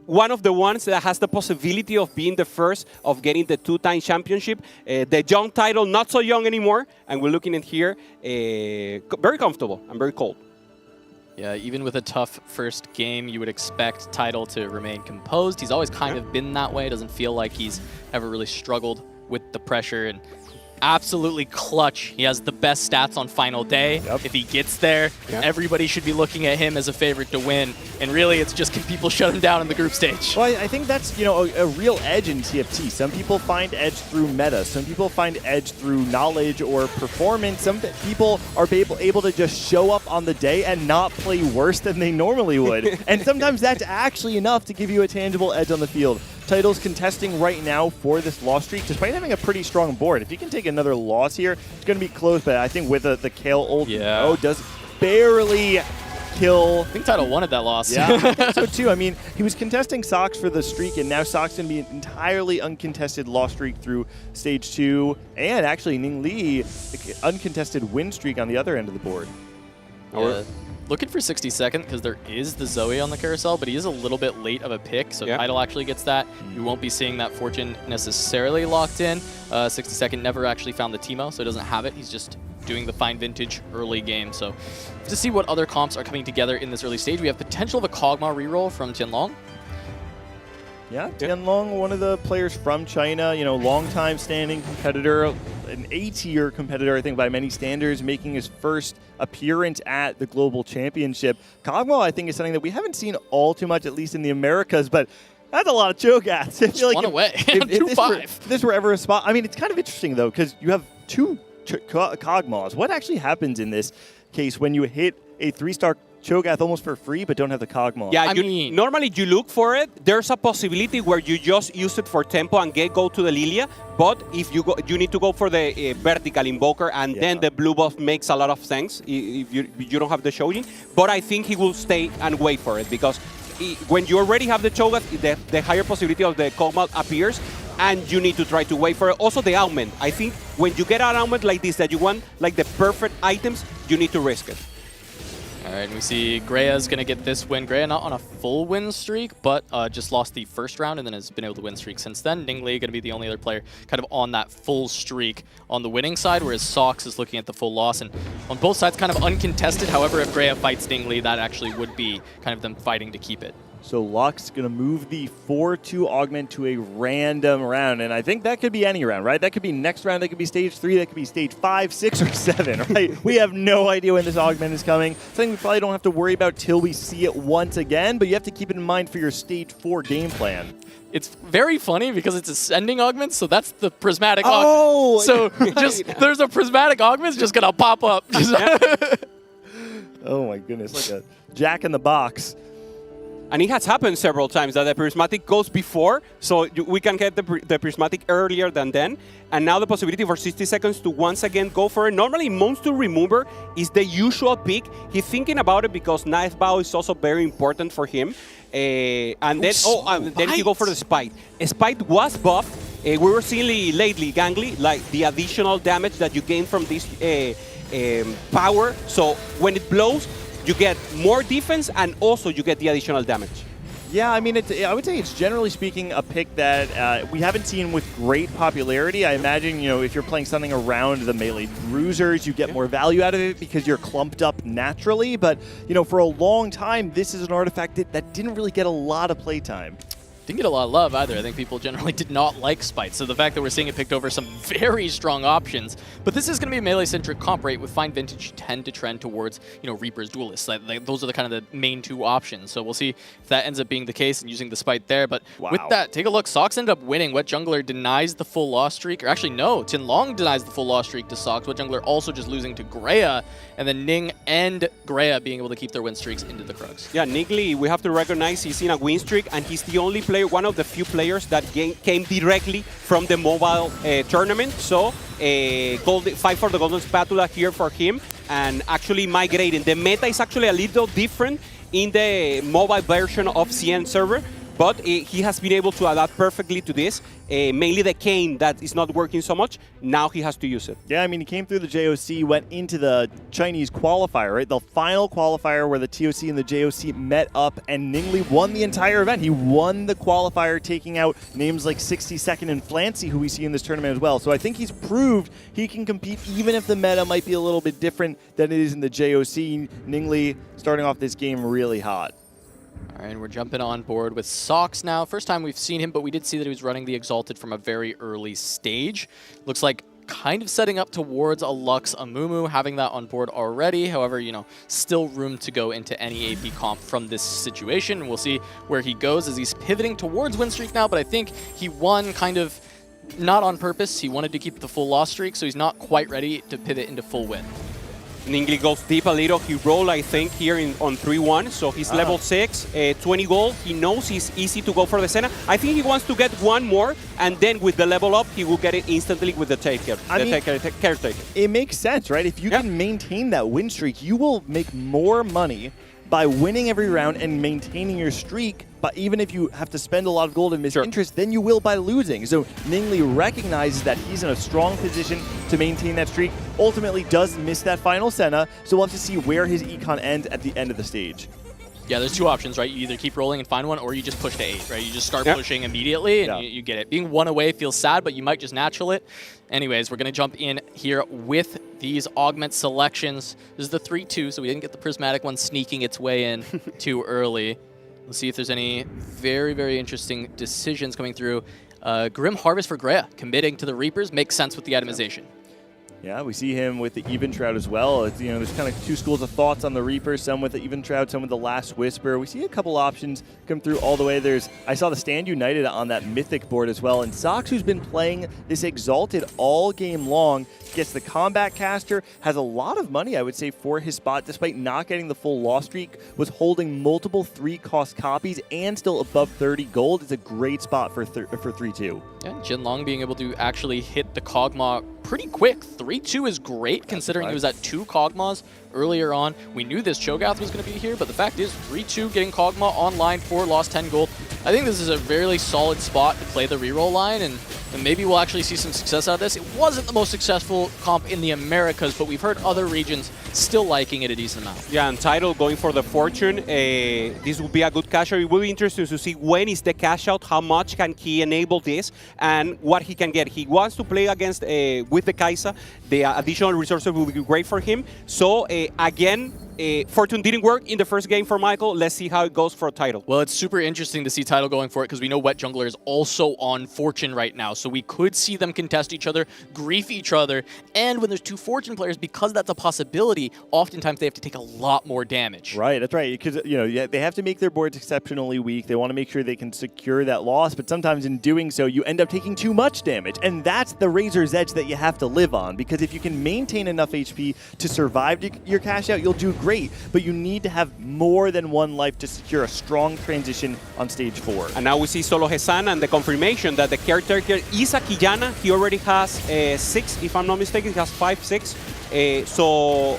one of the ones that has the possibility of being the first of getting the 2-time championship. The young title, not so young anymore, and we're looking at here, very comfortable and very cold. Yeah, even with a tough first game, you would expect Tidal to remain composed. He's always kind of been that way. It doesn't feel like he's ever really struggled with the pressure, and absolutely clutch. He has the best stats on final day. If he gets there, everybody should be looking at him as a favorite to win. And really, it's just can people shut him down in the group stage. Well, I think that's, you know, a real edge in TFT. Some people find edge through meta. Some people find edge through knowledge or performance. Some people are able to just show up on the day and not play worse than they normally would. And sometimes that's actually enough to give you a tangible edge on the field. Title's contesting right now for this loss streak, despite having a pretty strong board. If he can take another loss here, it's going to be close, but I think with the Kale ult, does barely kill. I think Tidal wanted that loss. Yeah, I think so too. I mean, he was contesting Sox for the streak, and now Sox going to be an entirely uncontested loss streak through stage 2, and actually Ning Li, uncontested win streak on the other end of the board. Yeah. Looking for 60 Second because there is the Zoe on the carousel, but he is a little bit late of a pick, so Tidal actually gets that. You won't be seeing that Fortune necessarily locked in. 60 Second never actually found the Teemo, so he doesn't have it. He's just doing the Fine Vintage early game. So to see what other comps are coming together in this early stage, we have potential of a Kog'Maw reroll from Tianlong. Yeah, Tianlong, one of the players from China, long-time standing competitor, an A-tier competitor, I think, by many standards, making his first appearance at the Global Championship. Kog'Maw, I think, is something that we haven't seen all too much, at least in the Americas, but that's a lot of Cho'Gaths. I feel like one away. if this were ever a spot, I mean, it's kind of interesting, though, because you have two Kog'Maws. What actually happens in this case when you hit a 3-star Cho'Gath almost for free, but don't have the Kog'Maw? Yeah, normally you look for it. There's a possibility where you just use it for tempo and go to the Lilia. But if you go, you need to go for the vertical invoker, and then the blue buff makes a lot of sense if you don't have the Shojin. But I think he will stay and wait for it, because when you already have the Cho'Gath, the higher possibility of the Kog'Maw appears, and you need to try to wait for it. Also the augment. I think when you get an augment like this that you want like the perfect items, you need to risk it. All right, and we see Grea's going to get this win. Grea not on a full win streak, but just lost the first round and then has been able to win streak since then. Ningli going to be the only other player kind of on that full streak on the winning side, whereas Sox is looking at the full loss. And on both sides, kind of uncontested. However, if Grea fights Ningli, that actually would be kind of them fighting to keep it. So Lux going to move the 4-2 augment to a random round, and I think that could be any round, right? That could be next round, that could be stage 3, that could be stage 5, 6, or 7, right? We have no idea when this augment is coming. Something we probably don't have to worry about till we see it once again, but you have to keep it in mind for your stage 4 game plan. It's very funny because it's ascending augments, so that's the prismatic augment. So just there's a prismatic augment, it's just going to pop up. Oh my goodness, like a Jack in the Box. And it has happened several times that the prismatic goes before, so we can get the prismatic earlier than then. And now the possibility for 60 seconds to once again go for it. Normally, Monster Remover is the usual pick. He's thinking about it because Knife Bow is also very important for him. And then he go for the Spite. Spite was buffed. We were seeing lately, Gangly, like the additional damage that you gain from this power. So when it blows, you get more defense, and also you get the additional damage. Yeah, I mean, I would say it's generally speaking a pick that we haven't seen with great popularity. I imagine, if you're playing something around the melee bruisers, you get more value out of it because you're clumped up naturally. But, for a long time, this is an artifact that didn't really get a lot of playtime. Didn't get a lot of love either. I think people generally did not like Spite. So the fact that we're seeing it picked over some very strong options. But this is going to be a melee-centric comp rate with Fine Vintage tend to trend towards, Reaper's Duelists. Those are the kind of the main two options. So we'll see if that ends up being the case and using the Spite there. But with that, take a look. Sox ended up winning. Wet Jungler denies the full loss streak. Or actually, no. Tianlong denies the full loss streak to Sox. Wet Jungler also just losing to Grea. And then Ning and Grea being able to keep their win streaks into the Krugs. Yeah, Ningli, we have to recognize he's in a win streak, and he's the only player, one of the few players that came directly from the mobile tournament. So fight for the Golden Spatula here for him, and actually migrating. The meta is actually a little different in the mobile version of CN server, but he has been able to adapt perfectly to this. Mainly the Kayn that is not working so much. Now he has to use it. Yeah, I mean, he came through the JOC, went into the Chinese qualifier, right? The final qualifier where the TOC and the JOC met up, and Ningli won the entire event. He won the qualifier, taking out names like 60-Second and Flancy, who we see in this tournament as well. So I think he's proved he can compete even if the meta might be a little bit different than it is in the JOC. Ningli starting off this game really hot. All right, and we're jumping on board with Sox now. First time we've seen him, but we did see that he was running the Exalted from a very early stage. Looks like kind of setting up towards a Lux Amumu, having that on board already. However, still room to go into any AP comp from this situation. We'll see where he goes as he's pivoting towards win streak now, but I think he won kind of not on purpose. He wanted to keep the full loss streak, so he's not quite ready to pivot into full win. Ningli goes deep a little. He rolled, I think, here on 3-1. So he's level 6, 20 gold. He knows he's easy to go for the Senna. I think he wants to get one more, and then with the level up, he will get it instantly with the caretaker. It makes sense, right? If you can maintain that win streak, you will make more money by winning every round and maintaining your streak. But even if you have to spend a lot of gold and miss interest, then you will by losing. So Ningli recognizes that he's in a strong position to maintain that streak. Ultimately does miss that final Senna, so we'll have to see where his econ ends at the end of the stage. Yeah, there's two options, right? You either keep rolling and find one, or you just push to 8, right? You just start pushing immediately, and you get it. Being one away feels sad, but you might just natural it. Anyways, we're going to jump in here with these augment selections. This is the 3-2, so we didn't get the prismatic one sneaking its way in too early. Let's see if there's any very, very interesting decisions coming through. Grim Harvest for Greya, committing to the Reapers, makes sense with the itemization. Yeah, we see him with the Even Shroud as well. It's, there's kind of two schools of thoughts on the Reaper, some with the Even Shroud, some with the Last Whisper. We see a couple options come through all the way. I saw the Stand United on that Mythic board as well, and Sox, who's been playing this Exalted all game long, gets the Combat Caster, has a lot of money, I would say, for his spot, despite not getting the full loss streak, was holding multiple 3-cost copies and still above 30 gold. It's a great spot for 3-2. Yeah, Jinlong being able to actually hit the Kog'Maw pretty quick. 3-2 is great considering he was at 2 Kog'Maws earlier on. We knew this Cho'Gath was going to be here, but the fact is 3-2 getting Kog'Maw online for lost 10 gold. I think this is a really solid spot to play the reroll line, and maybe we'll actually see some success out of this. It wasn't the most successful comp in the Americas, but we've heard other regions still liking it a decent amount. Yeah, and Tidal going for the Fortune. This will be a good cash out. It will be interesting to see when is the cash out, how much can he enable this, and what he can get. He wants to play against with the Kaisa. The additional resources will be great for him. So again, Fortune didn't work in the first game for Michael. Let's see how it goes for Tidal. Well, it's super interesting to see Tidal going for it because we know Wet Jungler is also on Fortune right now. So we could see them contest each other, grief each other, and when there's 2 Fortune players, because that's a possibility, oftentimes they have to take a lot more damage. Right, that's right. Because they have to make their boards exceptionally weak. They want to make sure they can secure that loss, but sometimes in doing so, you end up taking too much damage. And that's the razor's edge that you have to live on, because if you can maintain enough HP to survive your cash out, you'll do great, but you need to have more than one life to secure a strong transition on stage 4. And now we see Solo Hesan and the confirmation that the caretaker is a Quillana. He already has 6, if I'm not mistaken. He has 5, 6. So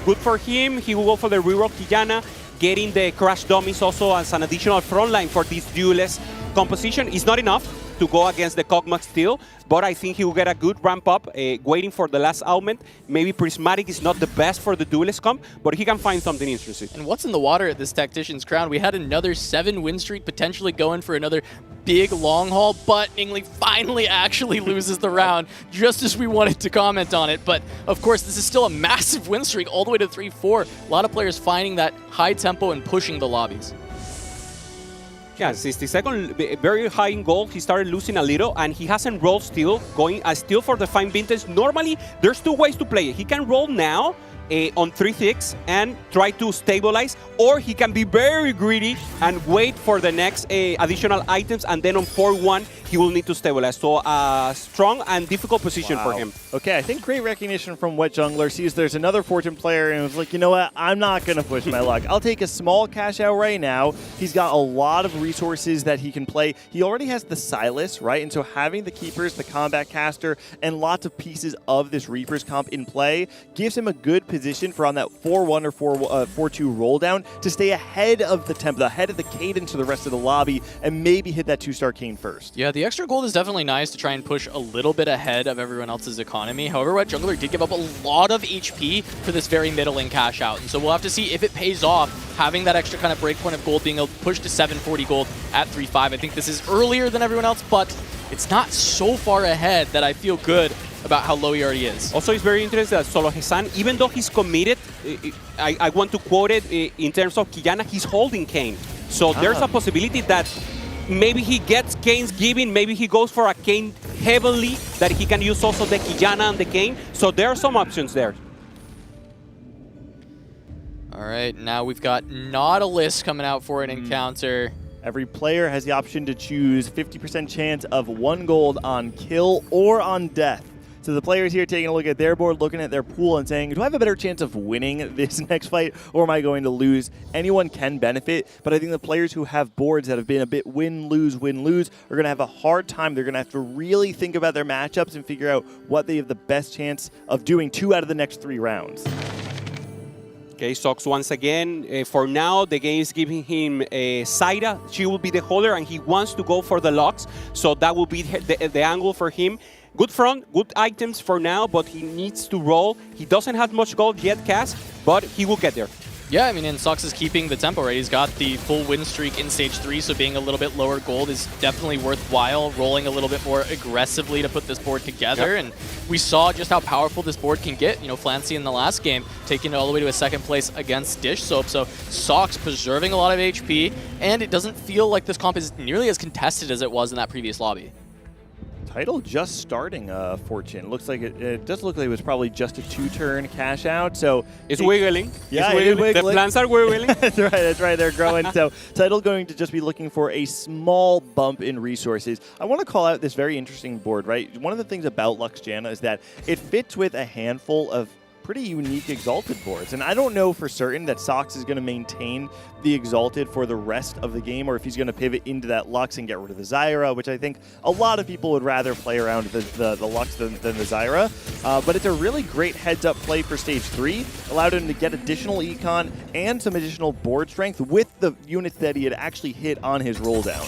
good for him. He will go for the reroll Quillana. Getting the Crash Dummies also as an additional front line for this duelist composition is not enough to go against the Kog'Maw still, but I think he will get a good ramp up, waiting for the last augment. Maybe Prismatic is not the best for the duelist comp, but he can find something interesting. And what's in the water at this Tactician's Crown? We had another 7 win streak, potentially going for another big long haul, but Ingli finally actually loses the round, just as we wanted to comment on it. But of course, this is still a massive win streak all the way to 3-4. A lot of players finding that high tempo and pushing the lobbies. Yeah, 62nd, very high in gold. He started losing a little, and he hasn't rolled still, going still for the fine vintage. Normally, there's 2 ways to play it. He can roll now on 3-6 and try to stabilize, or he can be very greedy and wait for the next additional items, and then on 4-1, he will need to stabilize. So a strong and difficult position for him. Okay, I think great recognition from Wet Jungler. Sees there's another Fortune player and was like, you know what, I'm not going to push my luck. I'll take a small cash out right now. He's got a lot of resources that he can play. He already has the Silas, right? And so having the Keepers, the Combat Caster, and lots of pieces of this Reaper's comp in play gives him a good position for on that 4-1 or 4-2 roll down to stay ahead of the tempo, ahead of the cadence of the rest of the lobby, and maybe hit that 2-star cane first. Yeah, the extra gold is definitely nice to try and push a little bit ahead of everyone else's economy. However, Wet Jungler did give up a lot of HP for this very middling cash out. And so we'll have to see if it pays off, having that extra kind of breakpoint of gold, being able to push to 740 gold at 3-5. I think this is earlier than everyone else, but it's not so far ahead that I feel good about how low he already is. Also, it's very interesting that Solo Hesan, even though he's committed, I want to quote it in terms of Quillana, he's holding Kayn. So there's a possibility that maybe he gets Kayn's giving, maybe he goes for a Kayn heavily, that he can use also the Quillana and the Kayn. So there are some options there. All right, now we've got Nautilus coming out for an encounter. Every player has the option to choose 50% chance of 1 gold on kill or on death. So the players here taking a look at their board, looking at their pool and saying, do I have a better chance of winning this next fight, or am I going to lose? Anyone can benefit, but I think the players who have boards that have been a bit win-lose are going to have a hard time. They're going to have to really think about their matchups and figure out what they have the best chance of doing 2 out of the next 3 rounds. Okay, Sox once again. For now, the game is giving him Zaira. She will be the holder, and he wants to go for the locks. So that will be the angle for him. Good front, good items for now, but he needs to roll. He doesn't have much gold yet, Cass, but he will get there. Yeah, I mean, and Sox is keeping the tempo, right? He's got the full win streak in Stage 3, so being a little bit lower gold is definitely worthwhile, rolling a little bit more aggressively to put this board together. Yep. And we saw just how powerful this board can get. You know, Flancy in the last game, taking it all the way to a second place against Dish Soap. So Sox preserving a lot of HP, and it doesn't feel like this comp is nearly as contested as it was in that previous lobby. Title just starting, Fortune. Looks like it does look like it was probably just a 2-turn cash out. So it's wiggling. Yeah, it's wiggling. The plants are wiggling. That's right. They're growing. So Title going to just be looking for a small bump in resources. I want to call out this very interesting board, right? One of the things about Luxjana is that it fits with a handful of pretty unique Exalted boards. And I don't know for certain that Sox is going to maintain the Exalted for the rest of the game, or if he's going to pivot into that Lux and get rid of the Zyra, which I think a lot of people would rather play around the Lux than the Zyra. But it's a really great heads-up play for Stage 3. Allowed him to get additional econ and some additional board strength with the units that he had actually hit on his roll down.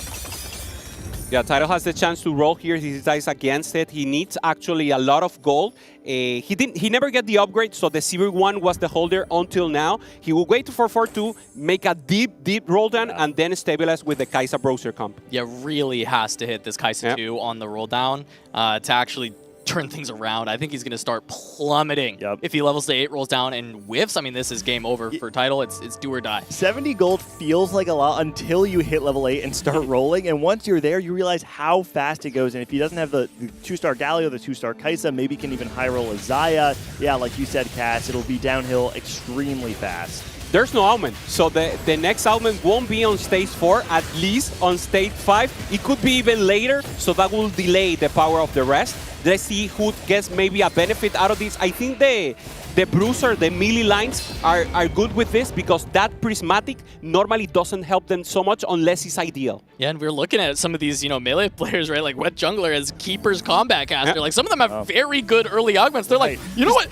Yeah, Title has the chance to roll here. He decides against it. He needs actually a lot of gold. He never get the upgrade, so the CV1 was the holder until now. He will wait for 4-4-2, make a deep roll down, and then stabilize with the Kai'Sa browser comp. Yeah, really has to hit this Kai'Sa 2 on the roll down to actually turn things around. I think he's going to start plummeting if he levels to 8, rolls down, and whiffs. I mean, this is game over for Title. It's do or die. 70 gold feels like a lot until you hit level 8 and start rolling, and once you're there, you realize how fast it goes, and if he doesn't have the 2-star Galio, the 2-star Kai'Sa, maybe can even high roll a Xayah. Yeah, like you said, Cass, it'll be downhill extremely fast. There's no Augment, so the next Augment won't be on Stage 4, at least on Stage 5. It could be even later, so that will delay the power of the rest. Let's see who gets maybe a benefit out of this. I think the bruiser, the melee lines are good with this because that prismatic normally doesn't help them so much unless it's ideal. Yeah, and we're looking at some of these, melee players, right? Like Wet Jungler as Keeper's combat caster. Like some of them have very good early augments. They're like, you know what?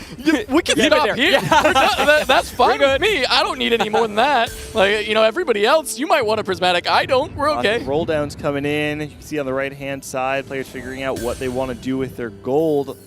We can stop here. That's fine with me. I don't need any more than that. Like, everybody else, you might want a prismatic. I don't. We're okay. Roll downs coming in. You can see on the right-hand side, players figuring out what they want to do with their gold.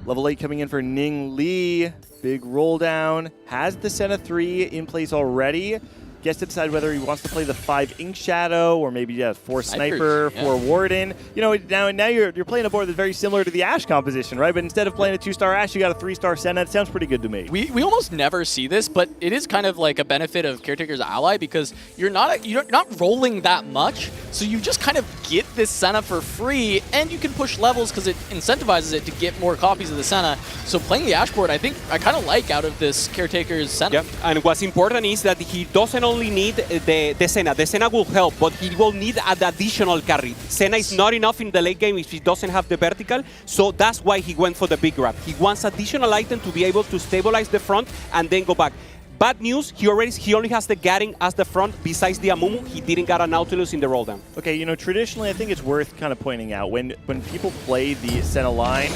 Level 8 coming in for Ning Li. Big roll down. Has the Senna 3 in place already. Gets to decide whether he wants to play the 5 Ink Shadow or maybe 4 Sniper, 4 Warden. Now you're playing a board that's very similar to the Ashe composition, right? But instead of playing a 2-star Ashe, you got a 3-star Senna. It sounds pretty good to me. We almost never see this, but it is kind of like a benefit of Caretaker's Ally because you're not rolling that much, so you just kind of get this Senna for free, and you can push levels because it incentivizes it to get more copies of the Senna. So playing the Ashe board, I think I kind of like out of this Caretaker's Senna. Yep. And what's important is that he doesn't only need the Senna. The Senna will help, but he will need an additional carry. Senna is not enough in the late game if he doesn't have the vertical, so that's why he went for the big grab. He wants additional item to be able to stabilize the front and then go back. Bad news, he only has the Garing as the front. Besides the Amumu, he didn't get a Nautilus in the roll down. Okay, traditionally I think it's worth kind of pointing out when people play the Senna line,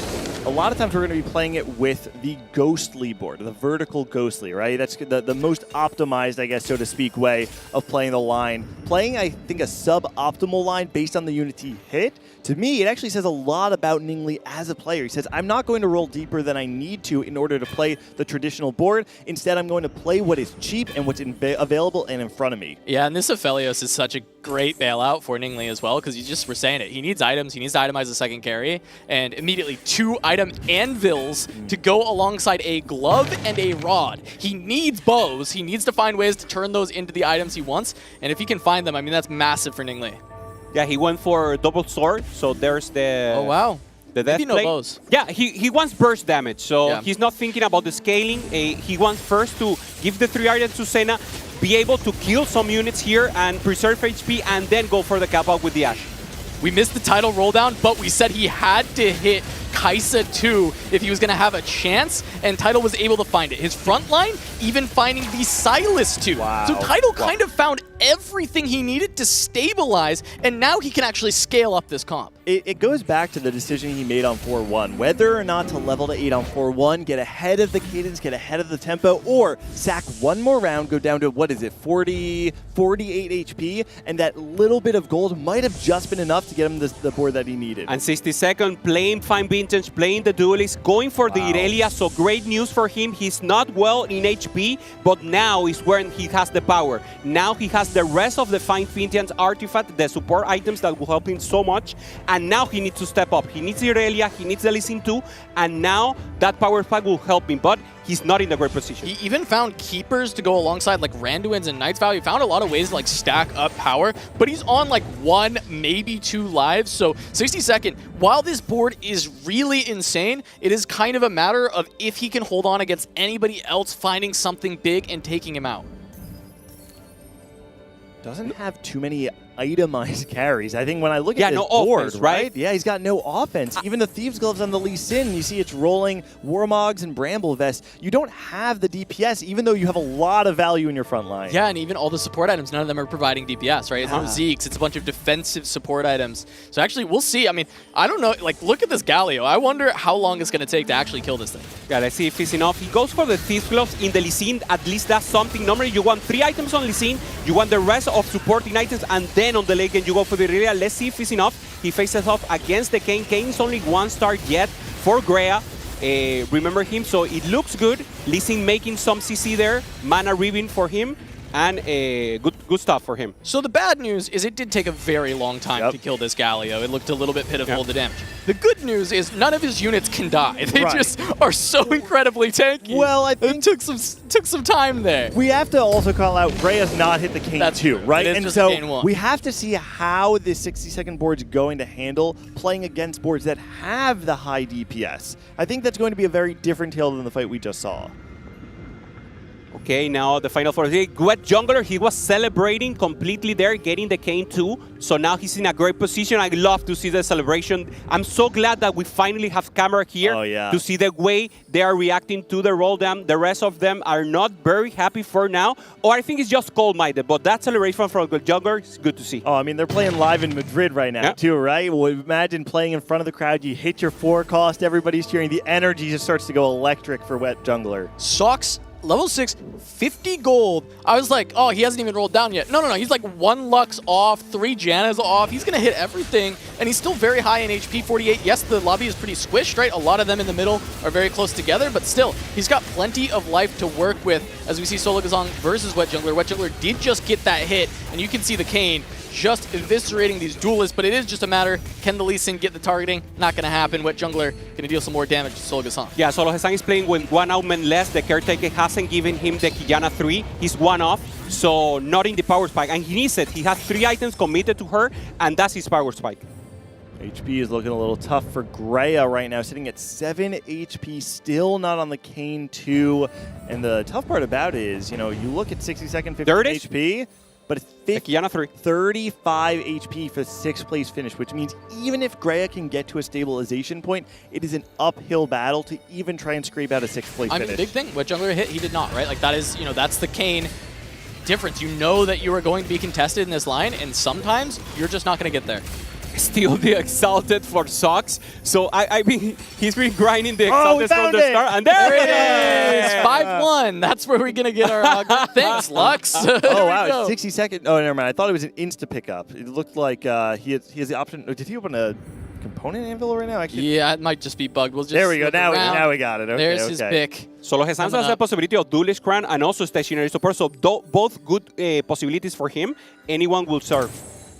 a lot of times we're going to be playing it with the Ghostly board, the vertical Ghostly, right? That's the most optimized, I guess, so to speak, way of playing the line. Playing, I think, a sub-optimal line based on the units he hit, to me, it actually says a lot about Ning Li as a player. He says, I'm not going to roll deeper than I need to in order to play the traditional board. Instead, I'm going to play what is cheap and what's available and in front of me. Yeah, and this Aphelios is such a great bailout for Ning Li as well, because you just were saying it. He needs items. He needs to itemize the second carry, and immediately 2 item anvils to go alongside a glove and a rod. He needs bows. He needs to find ways to turn those into the items he wants, and if he can find them, I mean, that's massive for Ning Li. Yeah, he went for double sword, so there's the... Oh, wow. The death no plate. bows. Yeah, he wants burst damage, so he's not thinking about the scaling. He wants first to give the 3 items to Senna, be able to kill some units here and preserve HP, and then go for the cap out with the Ashe. We missed the title roll down, but we said he had to hit Kai'Sa 2 if he was going to have a chance, and Title was able to find it. His front line even finding the Silas 2. Wow. So Title kind of found everything he needed to stabilize, and now he can actually scale up this comp. It goes back to the decision he made on 4-1, whether or not to level to 8 on 4-1, get ahead of the cadence, get ahead of the tempo, or sack one more round, go down to, 48 HP, and that little bit of gold might have just been enough to get him the board that he needed. And 62nd, playing Fine Vintage, playing the Duelist, going for the Irelia, so great news for him. He's not well in HP, but now is when he has the power. Now he has the rest of the Fine Vintage artifact, the support items that will help him so much, and now he needs to step up. He needs the Irelia, he needs the Lee Sin too, and now that power spike will help him, but he's not in a great position. He even found keepers to go alongside like Randuin's and Knight's Vow. He found a lot of ways to like stack up power, but he's on like 1, maybe 2 lives. So 62nd, while this board is really insane, it is kind of a matter of if he can hold on against anybody else finding something big and taking him out. Doesn't have too many itemized carries. I think when I look at no this board, offense, right? Yeah, he's got no offense. Even the Thieves Gloves on the Lee Sin, you see it's rolling Warmogs and Bramble Vest. You don't have the DPS, even though you have a lot of value in your front line. Yeah, and even all the support items, none of them are providing DPS, right? It's no Zeeks, it's a bunch of defensive support items. So actually, we'll see. I mean, I don't know, like, look at this Galio. I wonder how long it's going to take to actually kill this thing. Yeah, let's see if he's enough. He goes for the Thieves Gloves in the Lee Sin. At least that's something. Normally, you want 3 items on Lee Sin, you want the rest of supporting items, and then on the late game, you go for the Irelia. Let's see if he's enough. He faces off against the Kayn. Kayn's only 1 star yet for Grea. Remember him, so it looks good. Lee Sin making some CC there. Mana ribbon for him. And good stuff for him. So the bad news is it did take a very long time to kill this Galio. It looked a little bit pitiful, the damage. The good news is none of his units can die. They just are so incredibly tanky. Well, I think it took some time there. We have to also call out Grea's not hit the Kayn 2, right? It is And just so Kayn 1. we have to see how this 60-second board's going to handle playing against boards that have the high DPS. I think that's going to be a very different tale than the fight we just saw. Okay, now the final 4. Wet Jungler, he was celebrating completely there, getting the Kayn 2. So now he's in a great position. I love to see the celebration. I'm so glad that we finally have camera here to see the way they are reacting to the roll down. The rest of them are not very happy for now. Or I think it's just cold-minded. But that celebration from Wet Jungler is good to see. Oh, I mean, they're playing live in Madrid right now, too, right? Well, imagine playing in front of the crowd. You hit your 4 cost. Everybody's cheering. The energy just starts to go electric for Wet Jungler. Socks. Level 6, 50 gold. I was like, oh, he hasn't even rolled down yet. No. He's like 1 Lux off, 3 Jannas off. He's going to hit everything, and he's still very high in HP, 48. Yes, the lobby is pretty squished, right? A lot of them in the middle are very close together, but still, he's got plenty of life to work with as we see Solo Gazong versus Wet Jungler. Wet Jungler did just get that hit, and you can see the Kayn just eviscerating these duelists, but it is just a matter, can the Lee Sin get the targeting? Not going to happen. Wet Jungler going to deal some more damage to Solo Gazong. Yeah, Solo Gazong is playing with 1 augment less. The Caretaker hasn't given him the Qiyana 3. He's 1 off, so not in the power spike. And he needs it. He has 3 items committed to her, and that's his power spike. HP is looking a little tough for Grea right now, sitting at 7 HP, still not on the Kayn 2. And the tough part about it is, you know, you look at 60-second, 50 HP, but it's 35 HP for 6th place finish, which means even if Grea can get to a stabilization point, it is an uphill battle to even try and scrape out a 6th place finish. I mean, big thing, Wet Jungler hit, he did not, right? Like that is, you know, that's the Kayn difference. You know that you are going to be contested in this line, and sometimes you're just not going to get there. Still the Exalted for Socks. So, I mean, he's been grinding the Exalted from the start. And there it is! 5-1. That's where we're going to get our thanks, Lux. Oh, wow. 60-second. Oh, never mind. I thought it was an insta pickup. It looked like he has the option. Did he open a component anvil right now? Yeah, it might just be bugged. We'll just there we go. Now we got it. Okay, there's his pick. Solo Gazong has the possibility of Duelist Crown and also stationary support. So, both good possibilities for him. Anyone will serve.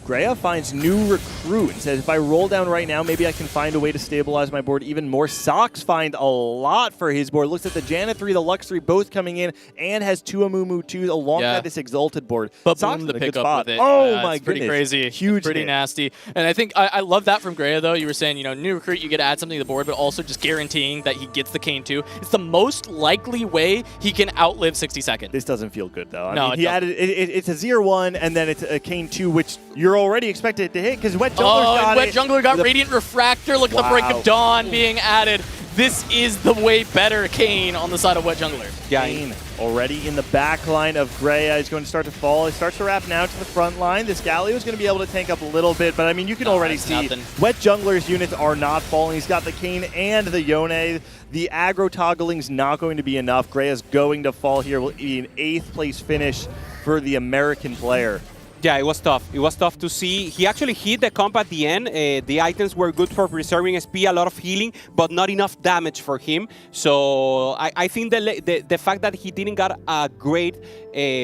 Grea finds new recruit and says, if I roll down right now, maybe I can find a way to stabilize my board even more. Socks find a lot for his board. Looks at the Janna 3, the Lux 3, both coming in, and has 2 Amumu 2 alongside this Exalted board. But Socks the in a pick good up spot. with it. Oh my it's pretty goodness. crazy. Huge Pretty hit. nasty. And I think I love that from Grea, though. You were saying, you know, new recruit, you get to add something to the board, but also just guaranteeing that he gets the Kayn 2. It's the most likely way he can outlive 60-second. This doesn't feel good, though. No, I mean, he added it's a 0-1, and then it's a Kayn 2, which you're already expected to hit because Wet Jungler got Wet Jungler got Radiant Refractor. Look at the Break of Dawn being added. this is the way better Kane on the side of Wet Jungler. Kane already in the back line of Greya is going to start to fall. It starts to wrap now to the front line. This Galio is going to be able to tank up a little bit, but I mean, you can already see nothing. Wet Jungler's units are not falling. He's got the Kane and the Yone. The aggro toggling's not going to be enough. Greya's going to fall here. Will be an 8th place finish for the American player. Yeah, it was tough. It was tough to see. He actually hit the comp at the end. The items were good for preserving SP, a lot of healing, but not enough damage for him. So I think the fact that he didn't got a great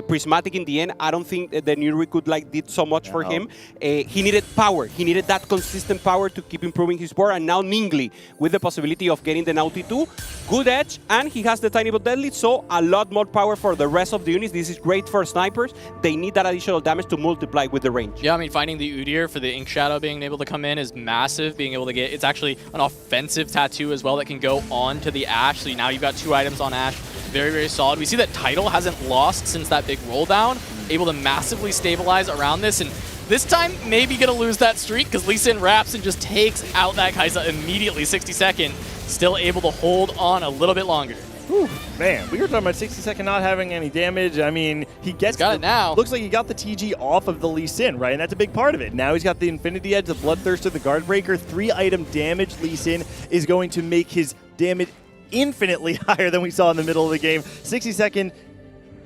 prismatic in the end, I don't think the Nuri could did so much for him. He needed power. He needed that consistent power to keep improving his board. And now Ningli, with the possibility of getting the Naughty 2, good edge, and he has the Tiny but Deadly, so a lot more power for the rest of the units. This is great for snipers. They need that additional damage to multiply with the range. Yeah, I mean, finding the Udyr for the Ink Shadow being able to come in is massive. Being able to get, it's actually an offensive tattoo as well that can go on to the Ashe. So now you've got 2 items on Ashe. Very, very solid. We see that Tidal hasn't lost since that big roll down. Able to massively stabilize around this. And this time, maybe going to lose that streak because Lee Sin wraps and just takes out that Kai'Sa immediately. 60-second, still able to hold on a little bit longer. Whew, man, we were talking about 60-second not having any damage. I mean, he gets got it now. Looks like he got the TG off of the Lee Sin, right? And that's a big part of it. Now he's got the Infinity Edge, the Bloodthirster, the Guard Breaker. 3-item damage. Lee Sin is going to make his damage infinitely higher than we saw in the middle of the game. 60-second,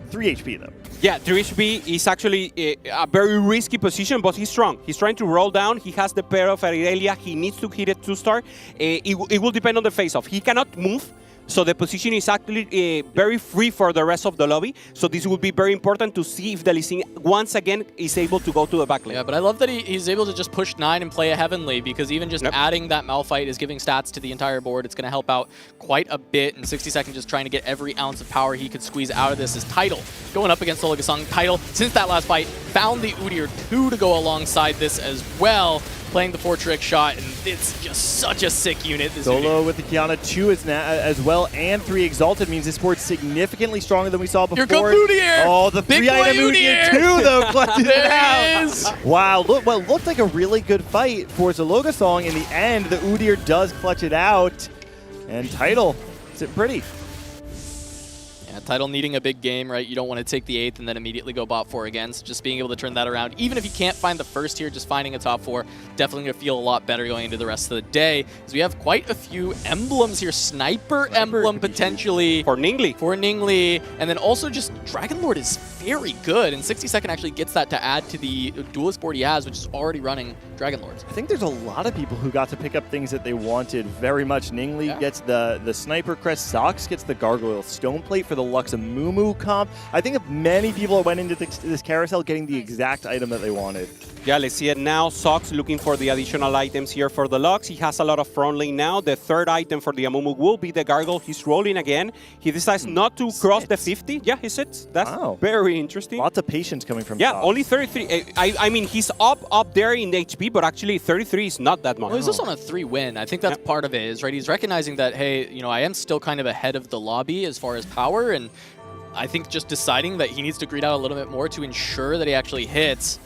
3 HP though. Yeah, 3 HP is actually a very risky position, but he's strong. He's trying to roll down. He has the pair of Irelia. He needs to hit it 2-star. It will depend on the face-off. He cannot move. So the position is actually very free for the rest of the lobby. So this will be very important to see if the Lee Sin once again is able to go to the back lane. Yeah, but I love that he's able to just push 9 and play a Heavenly, because even just adding that Malphite is giving stats to the entire board. It's going to help out quite a bit. And 60-second just trying to get every ounce of power he could squeeze out of this is Tidal going up against Sologasang. Tidal, since that last fight, found the Udyr 2 to go alongside this as well. Playing the 4-trick shot, and it's just such a sick unit. This Solo Udyr. with the Kiana 2 as well, and 3 Exalted means this board's significantly stronger than we saw before. Here comes Udyr! Oh, the 3-item Udyr 2 though, clutches it out. It is! Wow, well, looked like a really good fight for Sologasang. In the end, the Udyr does clutch it out, and Tidal sitting pretty. Yeah, Tidal needing a big game, right? You don't want to take the 8th and then immediately go bot 4 again. So just being able to turn that around, even if you can't find the first here, just finding a top 4, definitely going to feel a lot better going into the rest of the day. Because we have quite a few emblems here. Sniper emblem potentially. For Ningli. For Ningli. And then also just Dragon Lord is very good. And 60-second actually gets that to add to the duelist board he has, which is already running Dragon Lords. I think there's a lot of people who got to pick up things that they wanted very much. Ningli gets the Sniper Crest. Sox gets the Gargoyle Stoneplate for the Luxamumu comp. I think many people went into this carousel getting the exact item that they wanted. Yeah, let's see it now. Sox looking for the additional items here for the Lux. He has a lot of front lane now. The 3rd item for the Amumu will be the Gargoyle. He's rolling again. He decides not to cross the 50. Yeah, he sits. That's very interesting. Lots of patience coming from Yeah, Sox. only 33. I mean, he's up there in HP, but actually 33 is not that much. Well, he's also on a 3-win. I think that's part of it, is right. He's recognizing that, hey, you know, I am still kind of ahead of the lobby as far as power, and I think just deciding that he needs to greed out a little bit more to ensure that he actually hits.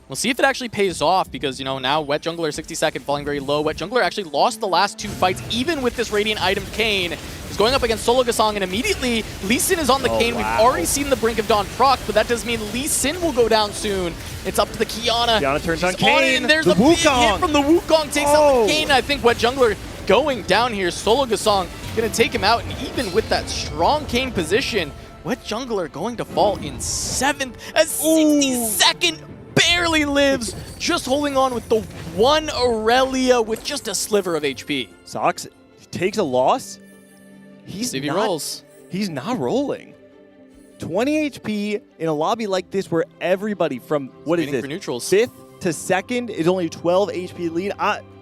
We'll see if it actually pays off, because, you know, now Wet Jungler 60-second falling very low. Wet Jungler actually lost the last 2 fights, even with this Radiant item Kane. He's going up against Sologasang, and immediately Lee Sin is on the Kane. Wow. We've already seen the Brink of Dawn proc, but that does mean Lee Sin will go down soon. It's up to the Kiana. Kiana turns on She's Kane. it, and there's The a big hit Wukong. from the Wukong. Takes out the Kane. I think Wet Jungler going down here. Sologasang going to take him out, and even with that strong Kane position, Wet Jungler going to fall in 7th. A 60-second barely lives, just holding on with the 1 Aurelia with just a sliver of HP. Sox takes a loss. See if he rolls. He's not rolling. 20 HP in a lobby like this where everybody from, what is this, for neutrals. 5th to 2nd is only 12 HP lead.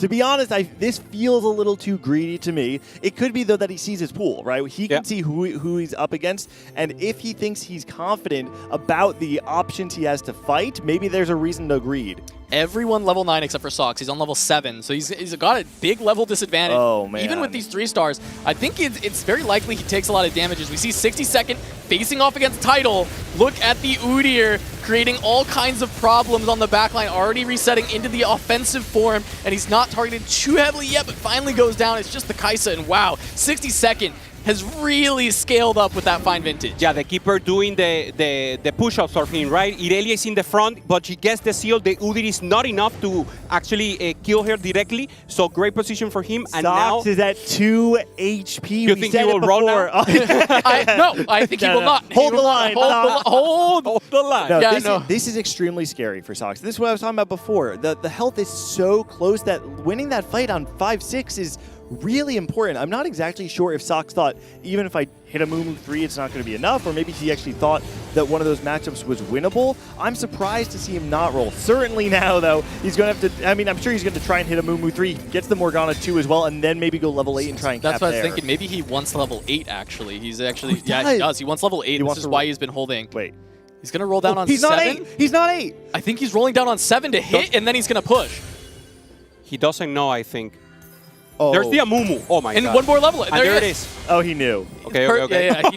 To be honest, this feels a little too greedy to me. It could be, though, that he sees his pool, right? He can see who he's up against, and if he thinks he's confident about the options he has to fight, maybe there's a reason to greed. everyone level 9 except for Sox. He's on level 7, so he's got a big level disadvantage. Oh, man. Even with these 3 stars, I think it's very likely he takes a lot of damages. We see 60-second facing off against Tidal. Look at the Udyr creating all kinds of problems on the backline, already resetting into the offensive form, and he's not targeted too heavily yet, but finally goes down. It's just the Kai'Sa, and wow, 60-second has really scaled up with that fine vintage. Yeah, the keeper doing the push-ups for him, right? Irelia is in the front, but she gets the seal. The Udyr is not enough to actually kill her directly, so great position for him. And Sox now is at 2 HP. You think he will roll now? I think he will not. Hold the line. Hold the line. No, Yeah, this is extremely scary for Sox. This is what I was talking about before. The health is so close that winning that fight on 5-6 is really important. I'm not exactly sure if Sox thought even if I hit a Mumu 3, it's not going to be enough, or maybe he actually thought that one of those matchups was winnable. I'm surprised to see him not roll. Certainly now, though, he's going to have to, I mean, I'm sure he's going to try and hit a Mumu 3, gets the Morgana 2 as well, and then maybe go level 8 and try and cap That's what I was there. thinking. Maybe he wants level 8, actually. He's actually, he yeah, does. he does. He wants level 8. This is why he's been holding. Wait. He's going to roll down on he's 7. Not 8. He's not 8. I think he's rolling down on 7 to hit, and then he's going to push. he doesn't know, I think. Oh. There's the Amumu. Oh my And god. one more level. And there it is. Oh, he knew. Okay, okay. Yeah, he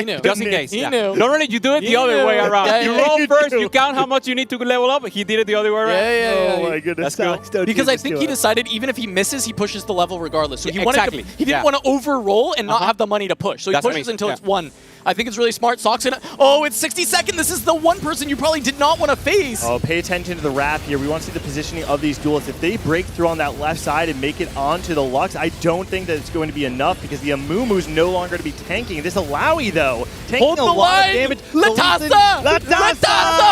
knew. Just in case. He yeah. knew. Normally you do it the He other knew. way around. Yeah, you yeah, roll you first, do. you count how much you need to level up. He did it the other way around. Yeah. Oh my goodness. That's Sox, Because I think he decided even if he misses, he pushes the level regardless. So he Yeah, wanted exactly. he didn't want to overroll and not have the money to push. So he That's pushes amazing. until Yeah. it's 1. I think it's really smart. Sox gonna. Oh, it's 60-second. This is the one person you probably did not want to face. Oh, pay attention to the wrap here. We want to see the positioning of these duelists. If they break through on that left side and make it onto the Lux, I don't think that it's going to be enough because the Amumu's no longer to be tanking. This Alawi, though, taking Hold a the lot line. of damage. Latasa! Latasa!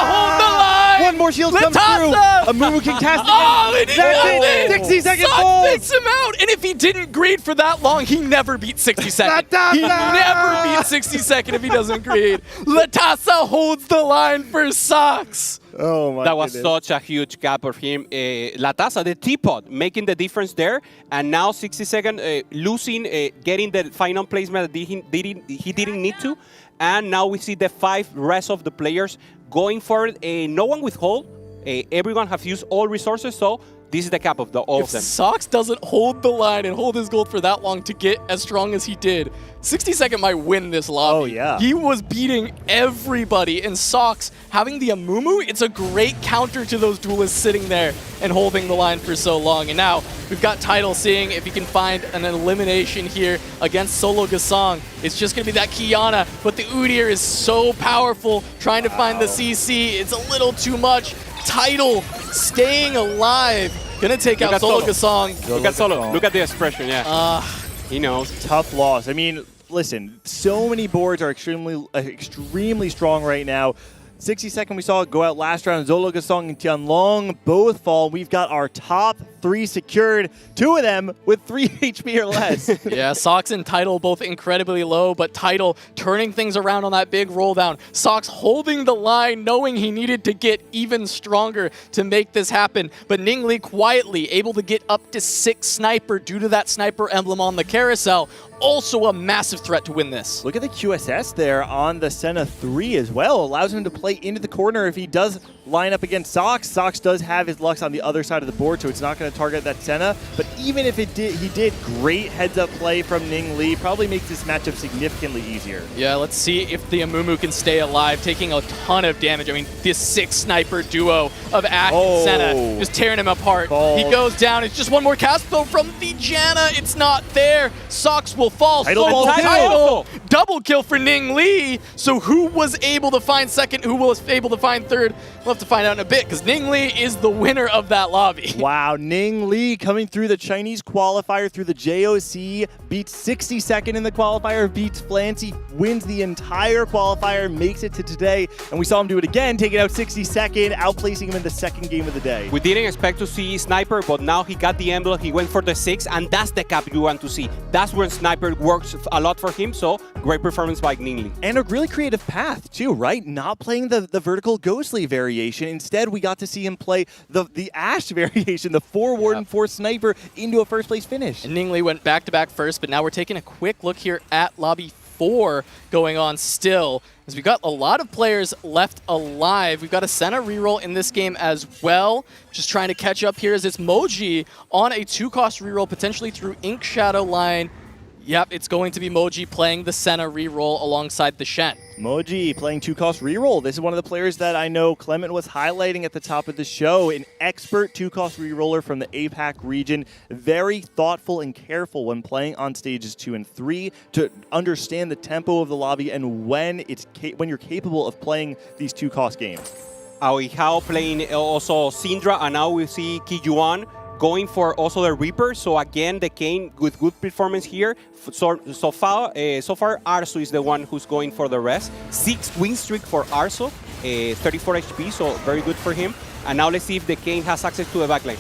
Hold the line! One more shield comes through. Amumu can cast again. Oh, and he That's nailed it. it. 60-second Sox falls. takes him out. And if he didn't grade for that long, he never beat 60-second. He never beat 60-second if he doesn't grade. Latasa holds the line for Sox. Oh my That was goodness. such a huge gap for him. Latasa, the teapot, making the difference there. And now 60-second, losing, getting the final placement that he didn't need to. And now we see the 5 rest of the players going for it. No one withhold. Everyone have used all resources, so this is the cap of all If of them. Sox doesn't hold the line and hold his gold for that long to get as strong as he did, 60-second might win this lobby. Oh, yeah. He was beating everybody, and Sox, having the Amumu, it's a great counter to those duelists sitting there and holding the line for so long. And now we've got Tidal seeing if he can find an elimination here against Solo Gasong. It's just going to be that Kiana, but the Udyr is so powerful, trying to find the CC. It's a little too much. Tidal staying alive. Gonna take out Solo Gasong. Look at Solo. Look at the expression, yeah. He knows. Tough loss. I mean, listen, so many boards are extremely strong right now. 60-second, we saw it go out last round. Zolo Gasong and Tianlong both fall. We've got our top 3 secured, 2 of them with 3 HP or less. Yeah, Sox and Tidal both incredibly low, but Tidal turning things around on that big roll down. Sox holding the line, knowing he needed to get even stronger to make this happen. But Ningli quietly able to get up to 6 sniper due to that sniper emblem on the carousel. Also a massive threat to win this. Look at the QSS there on the Senna 3 as well. Allows him to play into the corner if he does line up against Sox. Sox does have his Lux on the other side of the board, so it's not going to target that Senna. But even if it did, he did great heads-up play from Ning Li. Probably makes this matchup significantly easier. Yeah, let's see if the Amumu can stay alive, taking a ton of damage. I mean, this 6 sniper duo of Ash and Senna just tearing him apart. He goes down. It's just one more cast, though, from the Janna. It's not there. Sox will fall. Tidal. Double kill for Ning Li. So who was able to find second? Who was able to find third? We'll have to find out in a bit, because Ning Li is the winner of that lobby. Wow, Ning Li coming through the Chinese qualifier, through the JOC, beats 60-second in the qualifier, beats Flancy, wins the entire qualifier, makes it to today, and we saw him do it again, taking out 60-second, outplacing him in the second game of the day. We didn't expect to see Sniper, but now he got the emblem, he went for the 6, and that's the cap you want to see. That's where Sniper works a lot for him, so great performance by Ning Li. And a really creative path, too, right? Not playing the vertical Ghostly variation. Instead, we got to see him play the Ash variation, the 4 Warden, 4 Sniper, into a first-place finish. And Ning Li went back-to-back first, but now we're taking a quick look here at Lobby 4 going on still. As we've got a lot of players left alive. We've got a Senna reroll in this game as well. Just trying to catch up here as it's Moji on a 2-cost reroll, potentially through Ink Shadow line. Yep, it's going to be Moji playing the Senna reroll alongside the Shen. Moji playing 2-cost reroll. This is one of the players that I know Clement was highlighting at the top of the show. An expert 2-cost reroller from the APAC region. Very thoughtful and careful when playing on stages 2 and 3 to understand the tempo of the lobby and when you're capable of playing these 2-cost games. Aoihao playing also Syndra, and now we see Kijuan going for also the Reaper. So again, the Kayn with good performance here. So far, Arzu is the one who's going for the rest. 6 win streak for Arzu, 34 HP, so very good for him. And now let's see if the Kayn has access to the backline.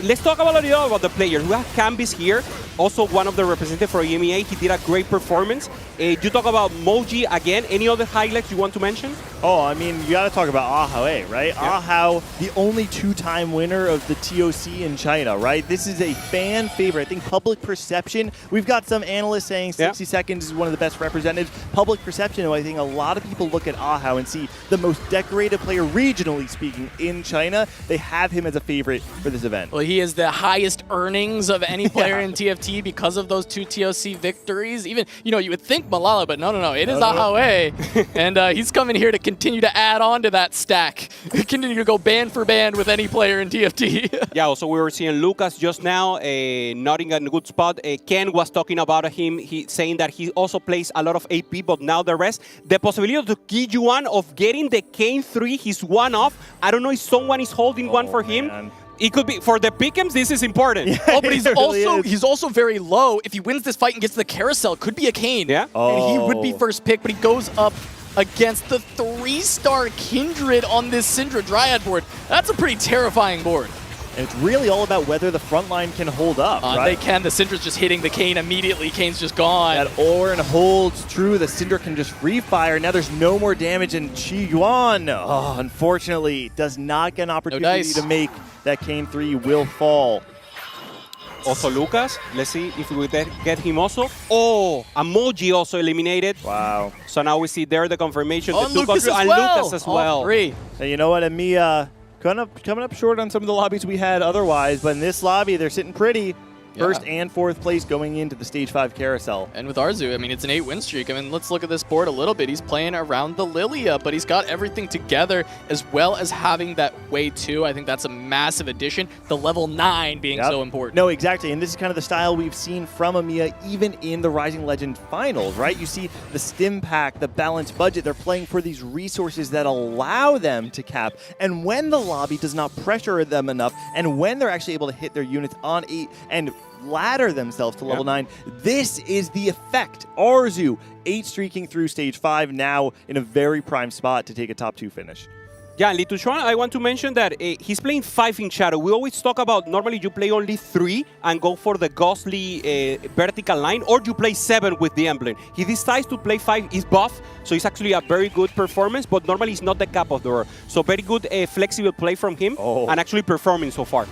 Let's talk a little about the players. We have Cambis here, also one of the representatives for EMEA. He did a great performance. You talk about Moji again. Any other highlights you want to mention? Oh, I mean, you got to talk about Ahao, right? Yeah. Ahao, the only 2-time winner of the TOC in China, right? This is a fan favorite. I think public perception, we've got some analysts saying 60 Seconds is one of the best representatives. Public perception, I think a lot of people look at Ahao and see the most decorated player, regionally speaking, in China. They have him as a favorite for this event. Well, he is the highest earnings of any player in TFT because of those 2 TOC victories. Even, you would think Malala, but no. It is Ahao. And he's coming here to continue to add on to that stack. Continue to go band for band with any player in TFT. Yeah, also we were seeing Lucas just now, not in a good spot. Ken was talking about him, saying that he also plays a lot of AP, but now the rest. The possibility of the Kijuan of getting the Kayn 3, he's one off. I don't know if someone is holding one for him. Man. It could be for the pick'ems. This is important. Yeah, but he's also very low. If he wins this fight and gets to the carousel, could be a Kayn. Yeah. And he would be first pick, but he goes up against the 3-star Kindred on this Syndra Dryad board. That's a pretty terrifying board. And it's really all about whether the front line can hold up, right? They can. The Syndra's just hitting the Kayn immediately. Kayn's just gone. That Orin holds true. The Syndra can just refire. Now there's no more damage, and Chi Yuan, unfortunately, does not get an opportunity to make that Kayn 3 will fall. Also Lucas, let's see if we get him also. Oh, Emoji also eliminated. Wow. So now we see there the confirmation. Oh, the Lucas and Lucas as well. All 3. And you know what, Amiya, coming up short on some of the lobbies we had otherwise, but in this lobby, they're sitting pretty. First and 4th place going into the Stage 5 carousel. And with Arzu, I mean, it's an 8-win streak. I mean, let's look at this board a little bit. He's playing around the Lilia, but he's got everything together as well as having that Wave 2. I think that's a massive addition. The level 9 being so important. No, exactly. And this is kind of the style we've seen from Amiya even in the Rising Legend finals, right? You see the stim pack, the balanced budget. They're playing for these resources that allow them to cap. And when the lobby does not pressure them enough, and when they're actually able to hit their units on 8 and ladder themselves to level 9. This is the effect. Arzu, 8 streaking through Stage 5, now in a very prime spot to take a top 2 finish. Yeah, and Litushuan, I want to mention that he's playing 5 in Shadow. We always talk about normally you play only 3 and go for the ghostly vertical line, or you play 7 with the emblem. He decides to play 5, he's buff, so it's actually a very good performance, but normally it's not the cap of the door. So very good flexible play from him and actually performing so far.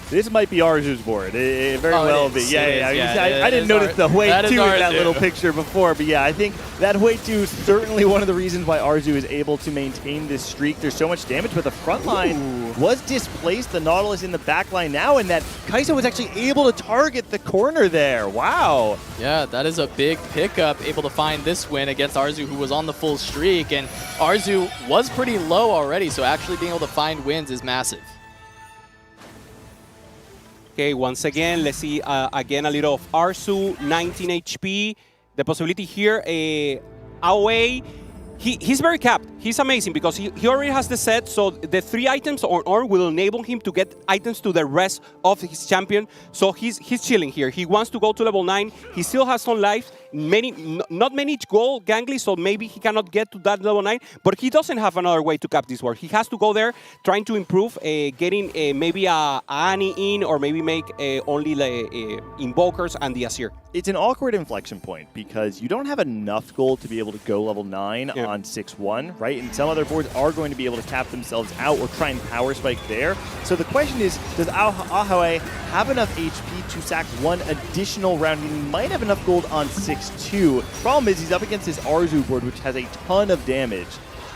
This might be Arzu's board. It very well be. I didn't notice the Hui 2 in that little picture before, but yeah, I think that Hui 2 is certainly one of the reasons why Arzu is able to maintain this streak. There's so much damage, but the front line was displaced. The Nautilus in the back line now, and that Kai'Sa was actually able to target the corner there. Wow. Yeah, that is a big pickup, able to find this win against Arzu, who was on the full streak, and Arzu was pretty low already, so actually being able to find wins is massive. Okay, once again, let's see again a little of Arzu, 19 HP. The possibility here, Aoi, he's very capped. He's amazing because he already has the set, so the 3 items on will enable him to get items to the rest of his champion. So he's chilling here. He wants to go to level 9. He still has some life. Not many gold gangly, so maybe he cannot get to that level 9, but he doesn't have another way to cap this war. He has to go there, trying to improve, getting maybe a Annie in, or maybe make only the Invokers and the Asir. It's an awkward inflection point because you don't have enough gold to be able to go level 9 on 6-1, right? And some other boards are going to be able to cap themselves out or try and power spike there. So the question is, does Ahoe have enough HP to sack one additional round? He might have enough gold on 6-2. Problem is, he's up against his Arzu board, which has a ton of damage.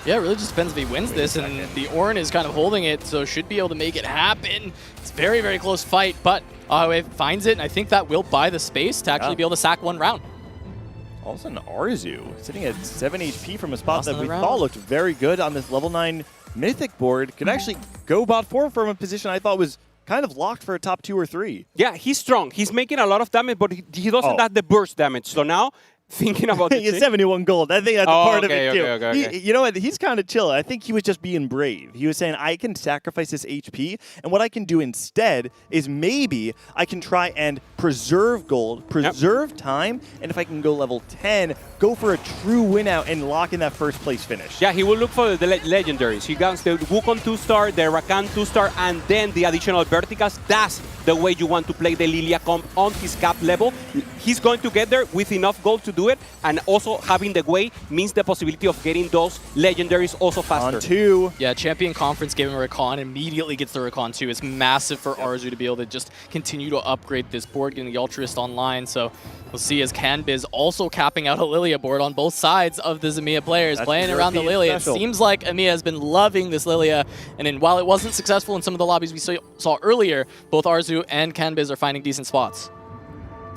Yeah, it really just depends if he wins this, and the Ornn is kind of holding it, so should be able to make it happen. It's a very, very close fight, but Ahoe finds it, and I think that will buy the space to actually be able to sack one round. All of a sudden, Arzu sitting at 7 HP from a spot that we thought looked very good on this level 9 Mythic board. Could actually go bot 4 from a position I thought was kind of locked for a top 2 or 3. Yeah, he's strong. He's making a lot of damage, but he doesn't have the burst damage. So now, thinking about it. He has 71 gold. I think that's part of it, too. Okay. You know what? He's kind of chill. I think he was just being brave. He was saying, I can sacrifice this HP, and what I can do instead is maybe I can try and preserve gold, preserve time, and if I can go level 10, go for a true win out and lock in that first place finish. Yeah, he will look for the legendaries. He gets the Wukong 2-star, the Rakan 2-star, and then the additional verticals. That's the way you want to play the Lilia comp on his cap level. He's going to get there with enough gold to do it, and also having the way means the possibility of getting those legendaries also faster. On 2. Yeah, Champion Conference gave him a Rakan, immediately gets the Rakan 2. It's massive for Arzu to be able to just continue to upgrade this board, getting the Ultrist online. So we'll see as Canbiz also capping out a Lilia board on both sides of the Zamiya players, playing around the Lilia. It seems like Amiya has been loving this Lilia, and while it wasn't successful in some of the lobbies we saw earlier, both Arzu and Canbiz are finding decent spots.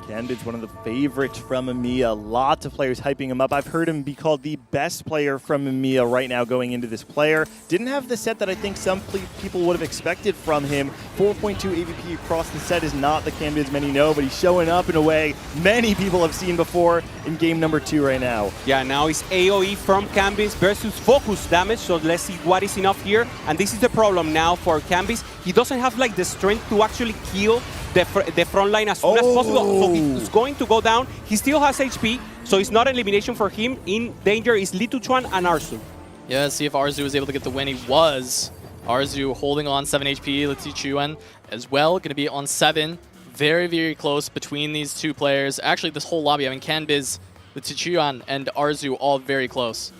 Canbid's one of the favorites from EMEA. Lots of players hyping him up. I've heard him be called the best player from EMEA right now going into this player. Didn't have the set that I think some people would have expected from him. 4.2 AVP across the set is not the Canbid's many know, but he's showing up in a way many people have seen before in game number 2 right now. Yeah, now it's AoE from Canbiz versus focus damage, so let's see what is enough here. And this is the problem now for Canbiz. He doesn't have like the strength to actually kill the front line as soon as possible, so he's going to go down. He still has HP, so it's not an elimination for him. In danger is Lituchuan and Arzu. Yeah, let's see if Arzu was able to get the win. He was. Arzu holding on 7 HP, Lituchuan as well, going to be on 7. Very, very close between these two players. Actually, this whole lobby, I mean, Canbiz, Lituchuan, and Arzu all very close.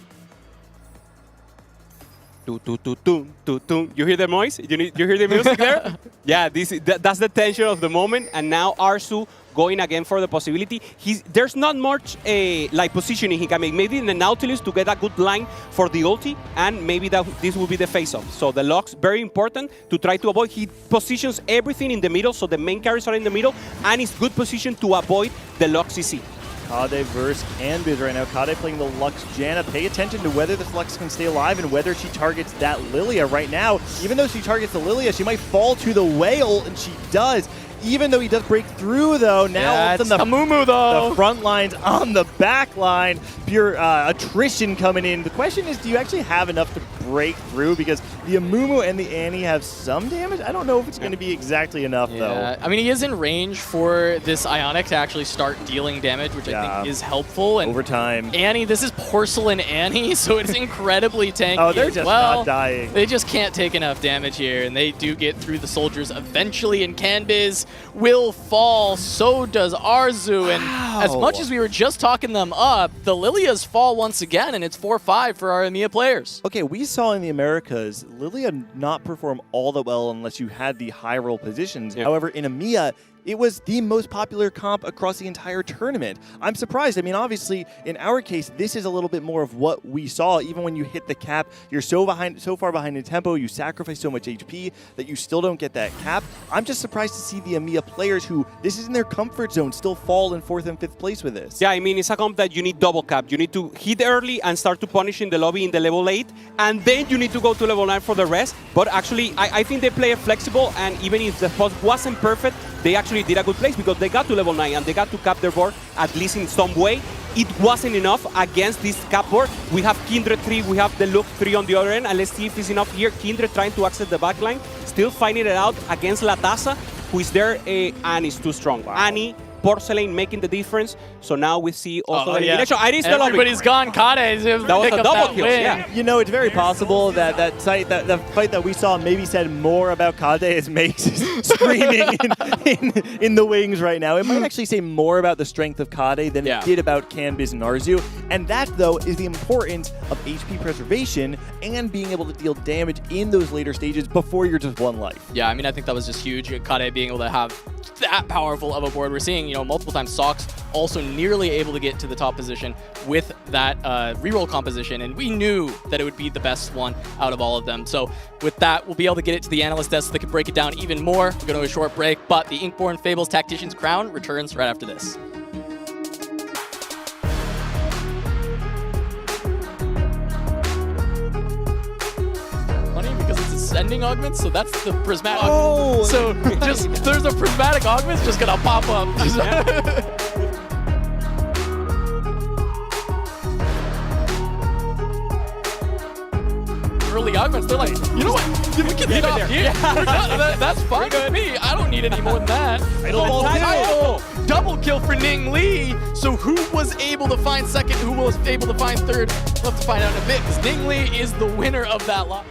You hear the noise? You hear the music there? Yeah, that's the tension of the moment. And now Arzu going again for the possibility. There's not much like positioning he can make. Maybe in the Nautilus to get a good line for the ulti, and maybe this will be the face-off. So the locks, very important to try to avoid. He positions everything in the middle, so the main carries are in the middle, and it's good position to avoid the Lux CC. Kade versus Canbiz right now. Kade playing the Lux Janna. Pay attention to whether this Lux can stay alive and whether she targets that Lilia right now. Even though she targets the Lilia, she might fall to the whale, and she does. Even though he does break through, though, now it's the Amumu, though. The front line's on the back line. Pure attrition coming in. The question is, do you actually have enough to break through? Because the Amumu and the Annie have some damage. I don't know if it's going to be exactly enough, though. I mean, he is in range for this Ionic to actually start dealing damage, which I think is helpful. And over time. Annie, this is Porcelain Annie, so it's incredibly tanky. Oh, they're just not dying. They just can't take enough damage here, and they do get through the soldiers eventually, and Canbiz will fall. So does Arzu, and as much as we were just talking them up, the Lilias fall once again, and it's 4-5 for our EMEA players. Okay, we saw in the Americas Lilia not perform all that well unless you had the high roll positions. However, in EMEA, it was the most popular comp across the entire tournament. I'm surprised. I mean, obviously, in our case, this is a little bit more of what we saw. Even when you hit the cap, you're so far behind in tempo, you sacrifice so much HP that you still don't get that cap. I'm just surprised to see the EMEA players who, this is in their comfort zone, still fall in 4th and 5th place with this. Yeah, I mean, it's a comp that you need double cap. You need to hit early and start to punish in the lobby in the level 8, and then you need to go to level 9 for the rest. But actually, I think they play it flexible, and even if the post wasn't perfect, they actually did a good place because they got to level 9 and they got to cap their board, at least in some way. It wasn't enough against this cap board. We have Kindred 3, we have the Look 3 on the other end, and let's see if it's enough here. Kindred trying to access the backline, still finding it out against Latasa, who is there, and is too strong. Annie porcelain making the difference. So now we see also the yeah. elimination. I is the lobby. Everybody's gone. Kade is able to That was pick a up double that kill, win. yeah. You know, it's very possible that the fight that we saw maybe said more about Kade as Mace screaming in the wings right now. It might actually say more about the strength of Kade than it did about Canbiz and Arzu. And that, though, is the importance of HP preservation and being able to deal damage in those later stages before you're just one life. Yeah, I mean, I think that was just huge. Kade being able to have that powerful of a board. We're seeing, multiple times Sox also nearly able to get to the top position with that reroll composition, and we knew that it would be the best one out of all of them. So with that, we'll be able to get it to the analyst desk so they can break it down even more. We're going to a short break, but the Inkborn Fables Tactician's crown returns right after this. Ascending augments, so that's the prismatic. Oh! So just there's a prismatic augment just gonna pop up. Early augments, they're like, you know what? We can hit off here. That's fine with me. I don't need any more than that. Double kill for Ning Lee. So who was able to find second? Who was able to find third? We'll have to find out in a bit, because Ning Lee is the winner of that lot.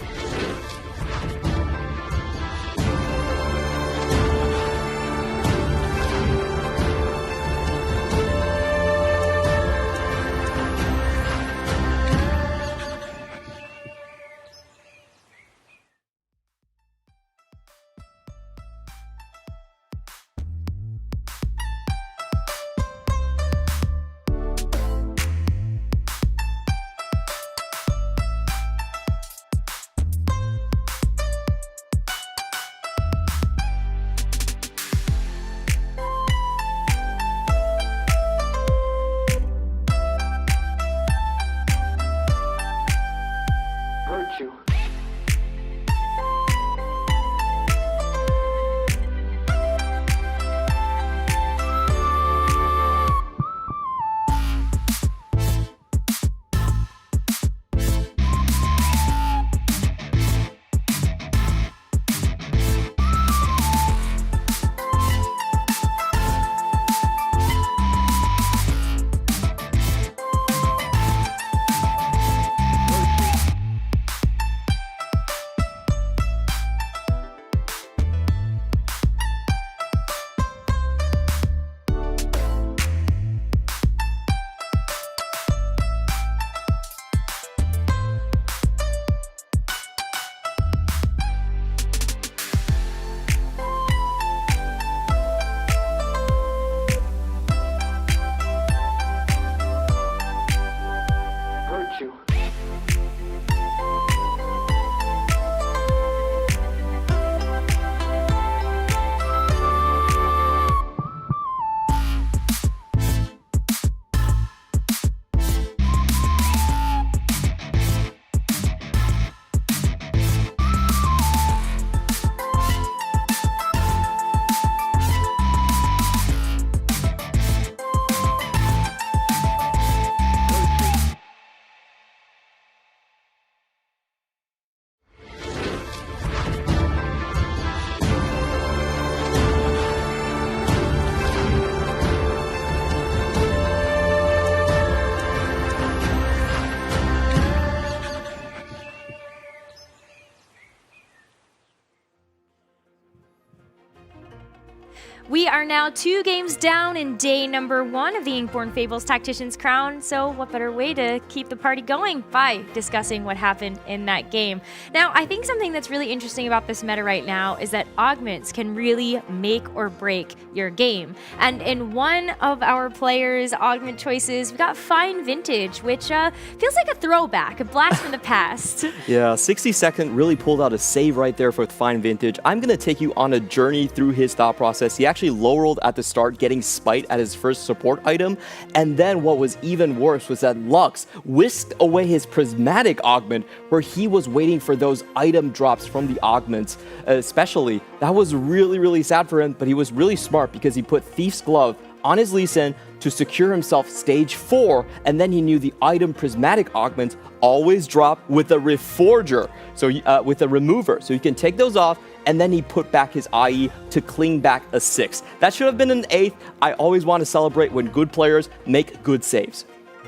We are now 2 games down in day number 1 of the Inkborn Fables Tactician's Crown, so what better way to keep the party going by discussing what happened in that game. Now, I think something that's really interesting about this meta right now is that augments can really make or break your game. And in one of our players' augment choices, we got Fine Vintage, which feels like a throwback, a blast from the past. Yeah, 60 Second really pulled out a save right there for Fine Vintage. I'm going to take you on a journey through his thought process. He actually low rolled at the start, getting Spite at his first support item, and then what was even worse was that Lux whisked away his Prismatic Augment, where he was waiting for those item drops from the augments, especially. That was really, really sad for him, but he was really smart because he put Thief's Glove on his Lee Sin to secure himself stage 4, and then he knew the item Prismatic Augments always drop with a Reforger, so with a Remover, so you can take those off and then he put back his IE to cling back a 6. That should have been an 8th. I always want to celebrate when good players make good saves.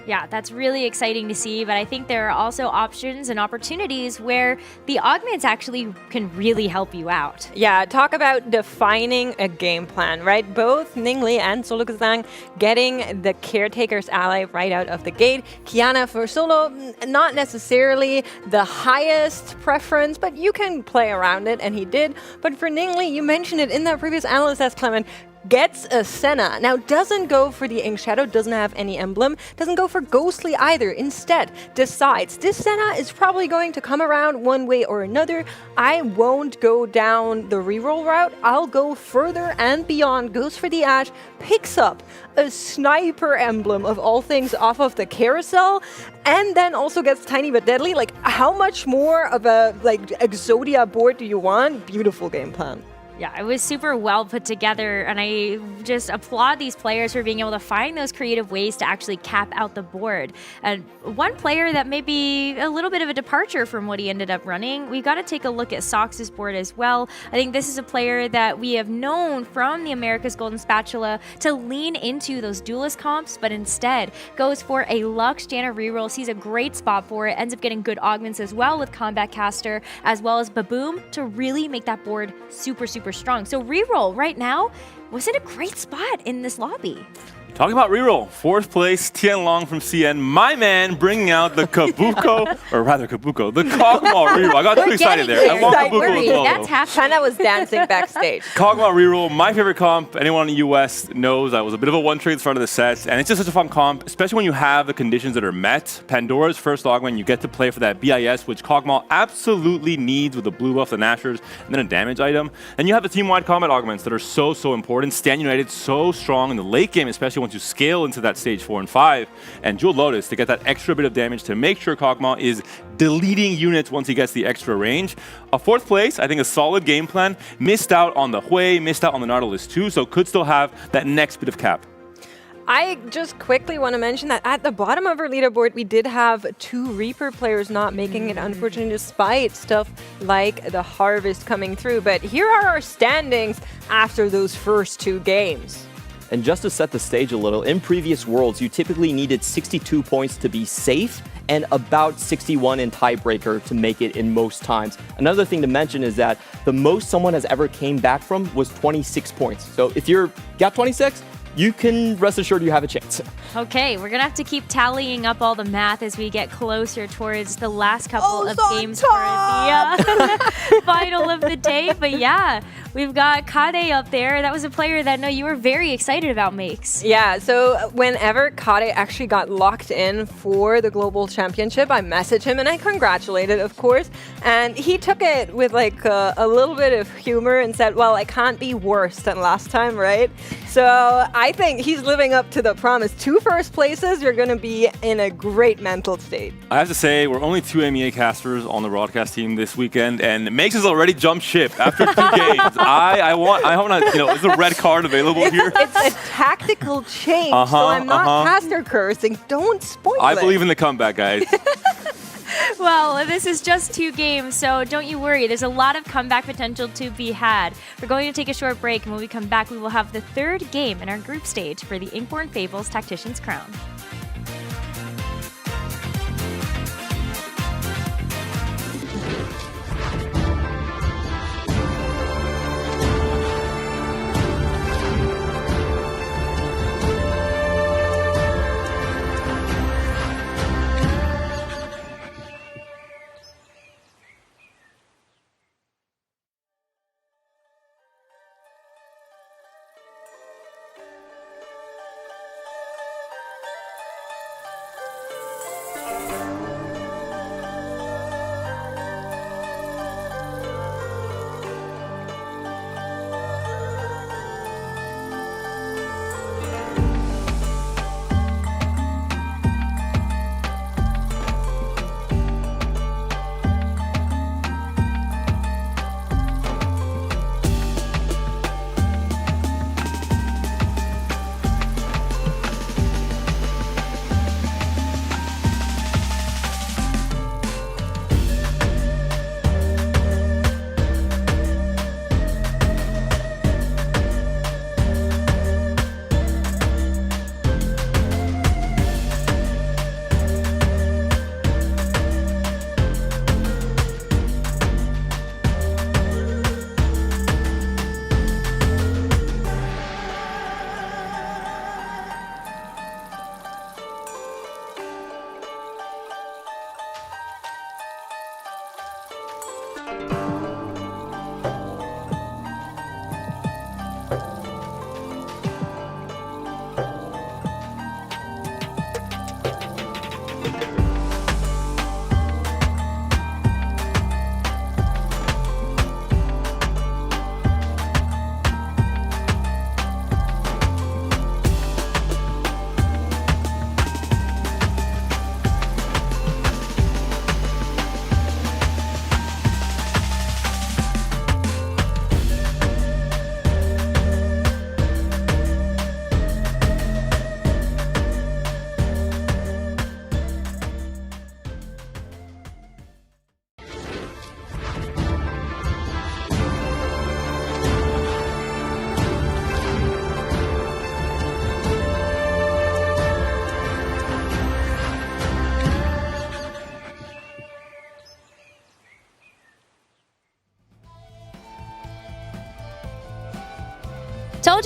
Yeah, that's really exciting to see, but I think there are also options and opportunities where the augments actually can really help you out. Yeah, talk about defining a game plan, right? Both Ningli and Solokazang getting the Caretaker's ally right out of the gate. Kiana for Solo, not necessarily the highest preference, but you can play around it, and he did. But for Ningli, you mentioned it in that previous analyst test, Clement, gets a Senna. Now, doesn't go for the Ink Shadow, doesn't have any emblem, doesn't go for Ghostly either. Instead, decides this Senna is probably going to come around one way or another. I won't go down the reroll route. I'll go further and beyond, goes for the Ash, picks up a sniper emblem of all things off of the carousel, and then also gets Tiny but Deadly. Like, how much more of a Exodia board do you want? Beautiful game plan. Yeah, it was super well put together, and I just applaud these players for being able to find those creative ways to actually cap out the board. And one player that may be a little bit of a departure from what he ended up running, we got to take a look at Sox's board as well. I think this is a player that we have known from the America's Golden Spatula to lean into those duelist comps, but instead goes for a Lux Janna reroll, sees a great spot for it, ends up getting good augments as well with Combat Caster, as well as Baboom to really make that board super strong. So reroll right now was in a great spot in this lobby. Talking about reroll, 4th place, Tian Long from CN. My man bringing out the Kabuko, the Kog'Maw reroll. I got too excited there. I want Kabuko as well. That's half. China was dancing backstage. Kog'Maw reroll, my favorite comp. Anyone in the US knows I was a bit of a one-trick at the start of the set, and it's just such a fun comp, especially when you have the conditions that are met. Pandora's first augment, you get to play for that BIS, which Kog'Maw absolutely needs with the blue buff, the Nashers, and then a damage item. And you have the team-wide combat augments that are so important. Stand United so strong in the late game, especially once you scale into that stage 4 and 5, and Jewel Lotus to get that extra bit of damage to make sure Kog'Maw is deleting units once he gets the extra range. A 4th place, I think a solid game plan. Missed out on the Hui, missed out on the Nautilus too, so could still have that next bit of cap. I just quickly want to mention that at the bottom of our leaderboard, we did have 2 Reaper players not making it, unfortunately, despite stuff like the Harvest coming through. But here are our standings after those first 2 games. And just to set the stage a little, in previous Worlds, you typically needed 62 points to be safe and about 61 in tiebreaker to make it in most times. Another thing to mention is that the most someone has ever came back from was 26 points. So if you're got 26, you can rest assured you have a chance. Okay, we're gonna have to keep tallying up all the math as we get closer towards the last couple of games for the final of the day. But yeah, we've got Kade up there. That was a player that I know you were very excited about, Makes. Yeah, so whenever Kade actually got locked in for the Global Championship, I messaged him and I congratulated, of course. And he took it with like a little bit of humor and said, well, I can't be worse than last time, right? So I think he's living up to the promise. 2 first places, you're going to be in a great mental state. I have to say, we're only 2 MEA casters on the broadcast team this weekend, and Makes has already jumped ship after 2 games. I want to, is the red card available here? It's a tactical change, so I'm not caster cursing. Don't spoil it. I believe in the comeback, guys. Well, this is just 2 games, so don't you worry. There's a lot of comeback potential to be had. We're going to take a short break, and when we come back, we will have the 3rd game in our group stage for the Inkborn Fables Tactician's Crown.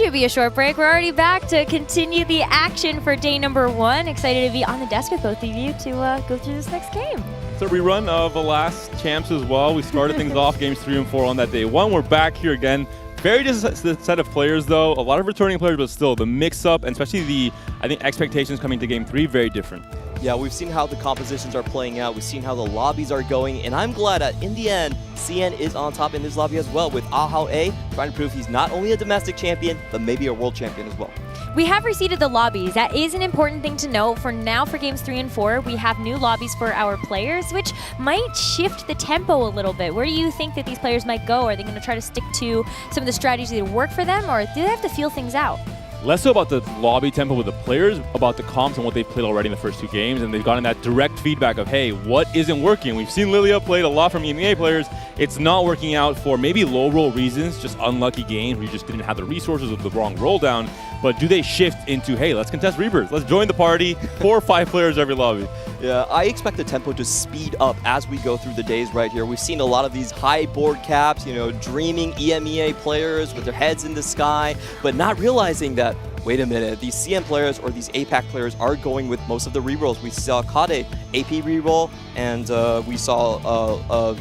you it'd be a short break. We're already back to continue the action for day number 1. Excited to be on the desk with both of you to go through this next game. It's a rerun of the last champs as well. We started things off games 3 and 4 on that day 1. We're back here again. Very different set of players, though. A lot of returning players, but still the mix-up, and especially the, I think, expectations coming to game 3, very different. Yeah, we've seen how the compositions are playing out. We've seen how the lobbies are going, and I'm glad that in the end, CN is on top in this lobby as well, with Ahao A trying to prove he's not only a domestic champion, but maybe a world champion as well. We have reseeded the lobbies. That is an important thing to note. For now, for games 3 and 4, we have new lobbies for our players, which might shift the tempo a little bit. Where do you think that these players might go? Are they going to try to stick to some of the strategies that work for them, or do they have to feel things out? Less so about the lobby tempo with the players, about the comps and what they've played already in the first 2 games, and they've gotten that direct feedback of, hey, what isn't working? We've seen Lilia played a lot from EMEA players. It's not working out for maybe low roll reasons, just unlucky games where you just didn't have the resources of the wrong roll down. But do they shift into, hey, let's contest Rebirth, let's join the party, 4 or 5 players every lobby? Yeah, I expect the tempo to speed up as we go through the days right here. We've seen a lot of these high board caps, dreaming EMEA players with their heads in the sky, but not realizing that, wait a minute, these CN players or these APAC players are going with most of the rerolls. We saw Kade AP reroll, and we saw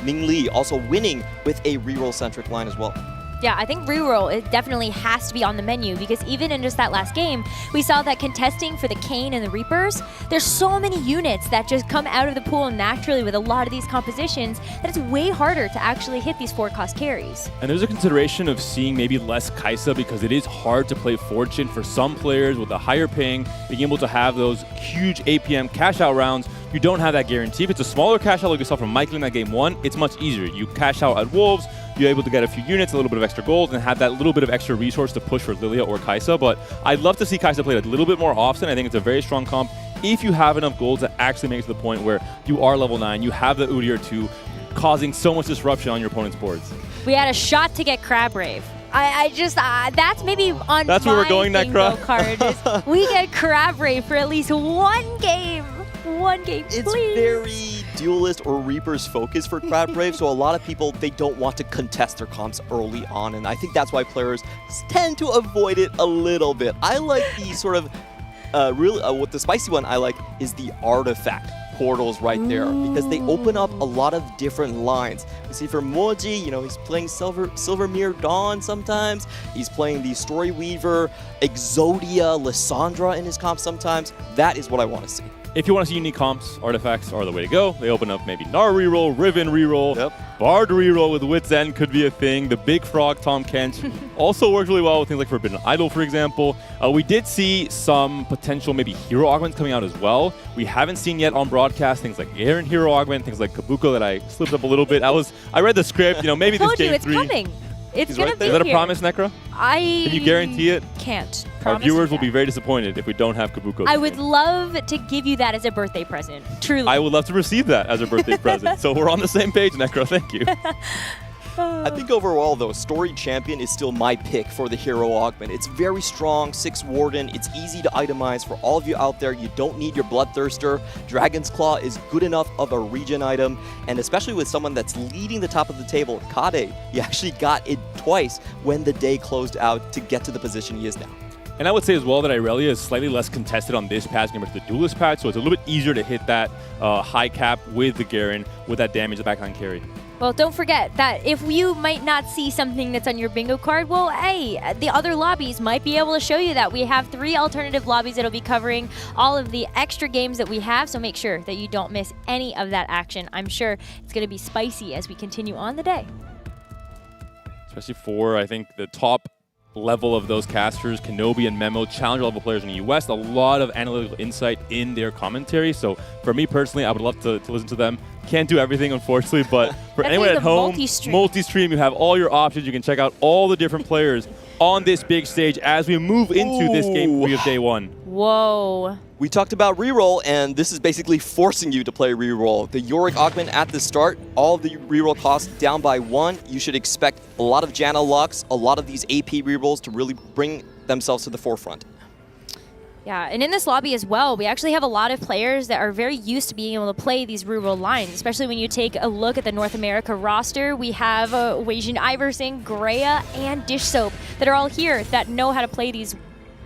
Ming Li also winning with a reroll-centric line as well. Yeah, I think reroll, it definitely has to be on the menu, because even in just that last game, we saw that contesting for the Kane and the Reapers, there's so many units that just come out of the pool naturally with a lot of these compositions that it's way harder to actually hit these 4-cost carries. And there's a consideration of seeing maybe less Kaisa, because it is hard to play Fortune for some players with a higher ping, being able to have those huge APM cash-out rounds. You don't have that guarantee. If it's a smaller cash-out like you saw from Michael in that game 1, it's much easier. You cash out at Wolves, you're able to get a few units, a little bit of extra gold, and have that little bit of extra resource to push for Lilia or Kaisa. But I'd love to see Kaisa played a little bit more often. I think it's a very strong comp if you have enough gold to actually make it to the point where you are level 9, you have the Udyr 2, causing so much disruption on your opponent's boards. We had a shot to get Crab Rave. I just, that's maybe on That's my where we're going, bingo Necra. card. Is we get Crab Rave for at least 1 game. 1 game, please. It's very duelist or Reapers focus for Crab Brave, so a lot of people, they don't want to contest their comps early on, and I think that's why players tend to avoid it a little bit. I like the sort of, what the spicy one I like is the artifact portals right there, because they open up a lot of different lines. You see for Moji, he's playing Silvermere Dawn sometimes, he's playing the Story Weaver, Exodia, Lissandra in his comp sometimes. That is what I want to see. If you want to see unique comps, artifacts are the way to go. They open up maybe Gnar reroll, Riven reroll, Bard reroll with Wit's End could be a thing. The Big Frog, Tom Kench, also works really well with things like Forbidden Idol, for example. We did see some potential maybe hero augments coming out as well. We haven't seen yet on broadcast things like Garen hero augment, things like Kabuko that I slipped up a little bit. I read the script, maybe this game 3. It's coming. It's going to be Is that a here. promise, Necra? Can you guarantee it? Can't. Our viewers will be very disappointed if we don't have Kabuko. I would love to give you that as a birthday present. Truly. I would love to receive that as a birthday present. So we're on the same page, Necro. Thank you. I think overall, though, Story Champion is still my pick for the hero augment. It's very strong, 6 Warden, it's easy to itemize for all of you out there. You don't need your Bloodthirster. Dragon's Claw is good enough of a regen item, and especially with someone that's leading the top of the table, Kade, he actually got it twice when the day closed out to get to the position he is now. And I would say as well that Irelia is slightly less contested on this patch compared to the Duelist patch, so it's a little bit easier to hit that high cap with the Garen, with that damage, the backline carry. Well, don't forget that if you might not see something that's on your bingo card, well, hey, the other lobbies might be able to show you that. We have 3 alternative lobbies that'll be covering all of the extra games that we have, so make sure that you don't miss any of that action. I'm sure it's going to be spicy as we continue on the day. Especially for, I think, the top level of those casters, Kenobi and Memo, challenger level players in the US, a lot of analytical insight in their commentary. So for me personally, I would love to listen to them. Can't do everything, unfortunately, but for anyone at home, multi-stream, you have all your options. You can check out all the different players on this big stage as we move into this game 3 of day 1. Whoa. We talked about reroll, and this is basically forcing you to play reroll. The Yorick augment at the start, all of the reroll costs down by 1. You should expect a lot of Janna Lux, a lot of these AP rerolls to really bring themselves to the forefront. Yeah, and in this lobby as well, we actually have a lot of players that are very used to being able to play these reroll lines, especially when you take a look at the North America roster. We have Weijin Iverson, Greya, and Dish Soap that are all here that know how to play these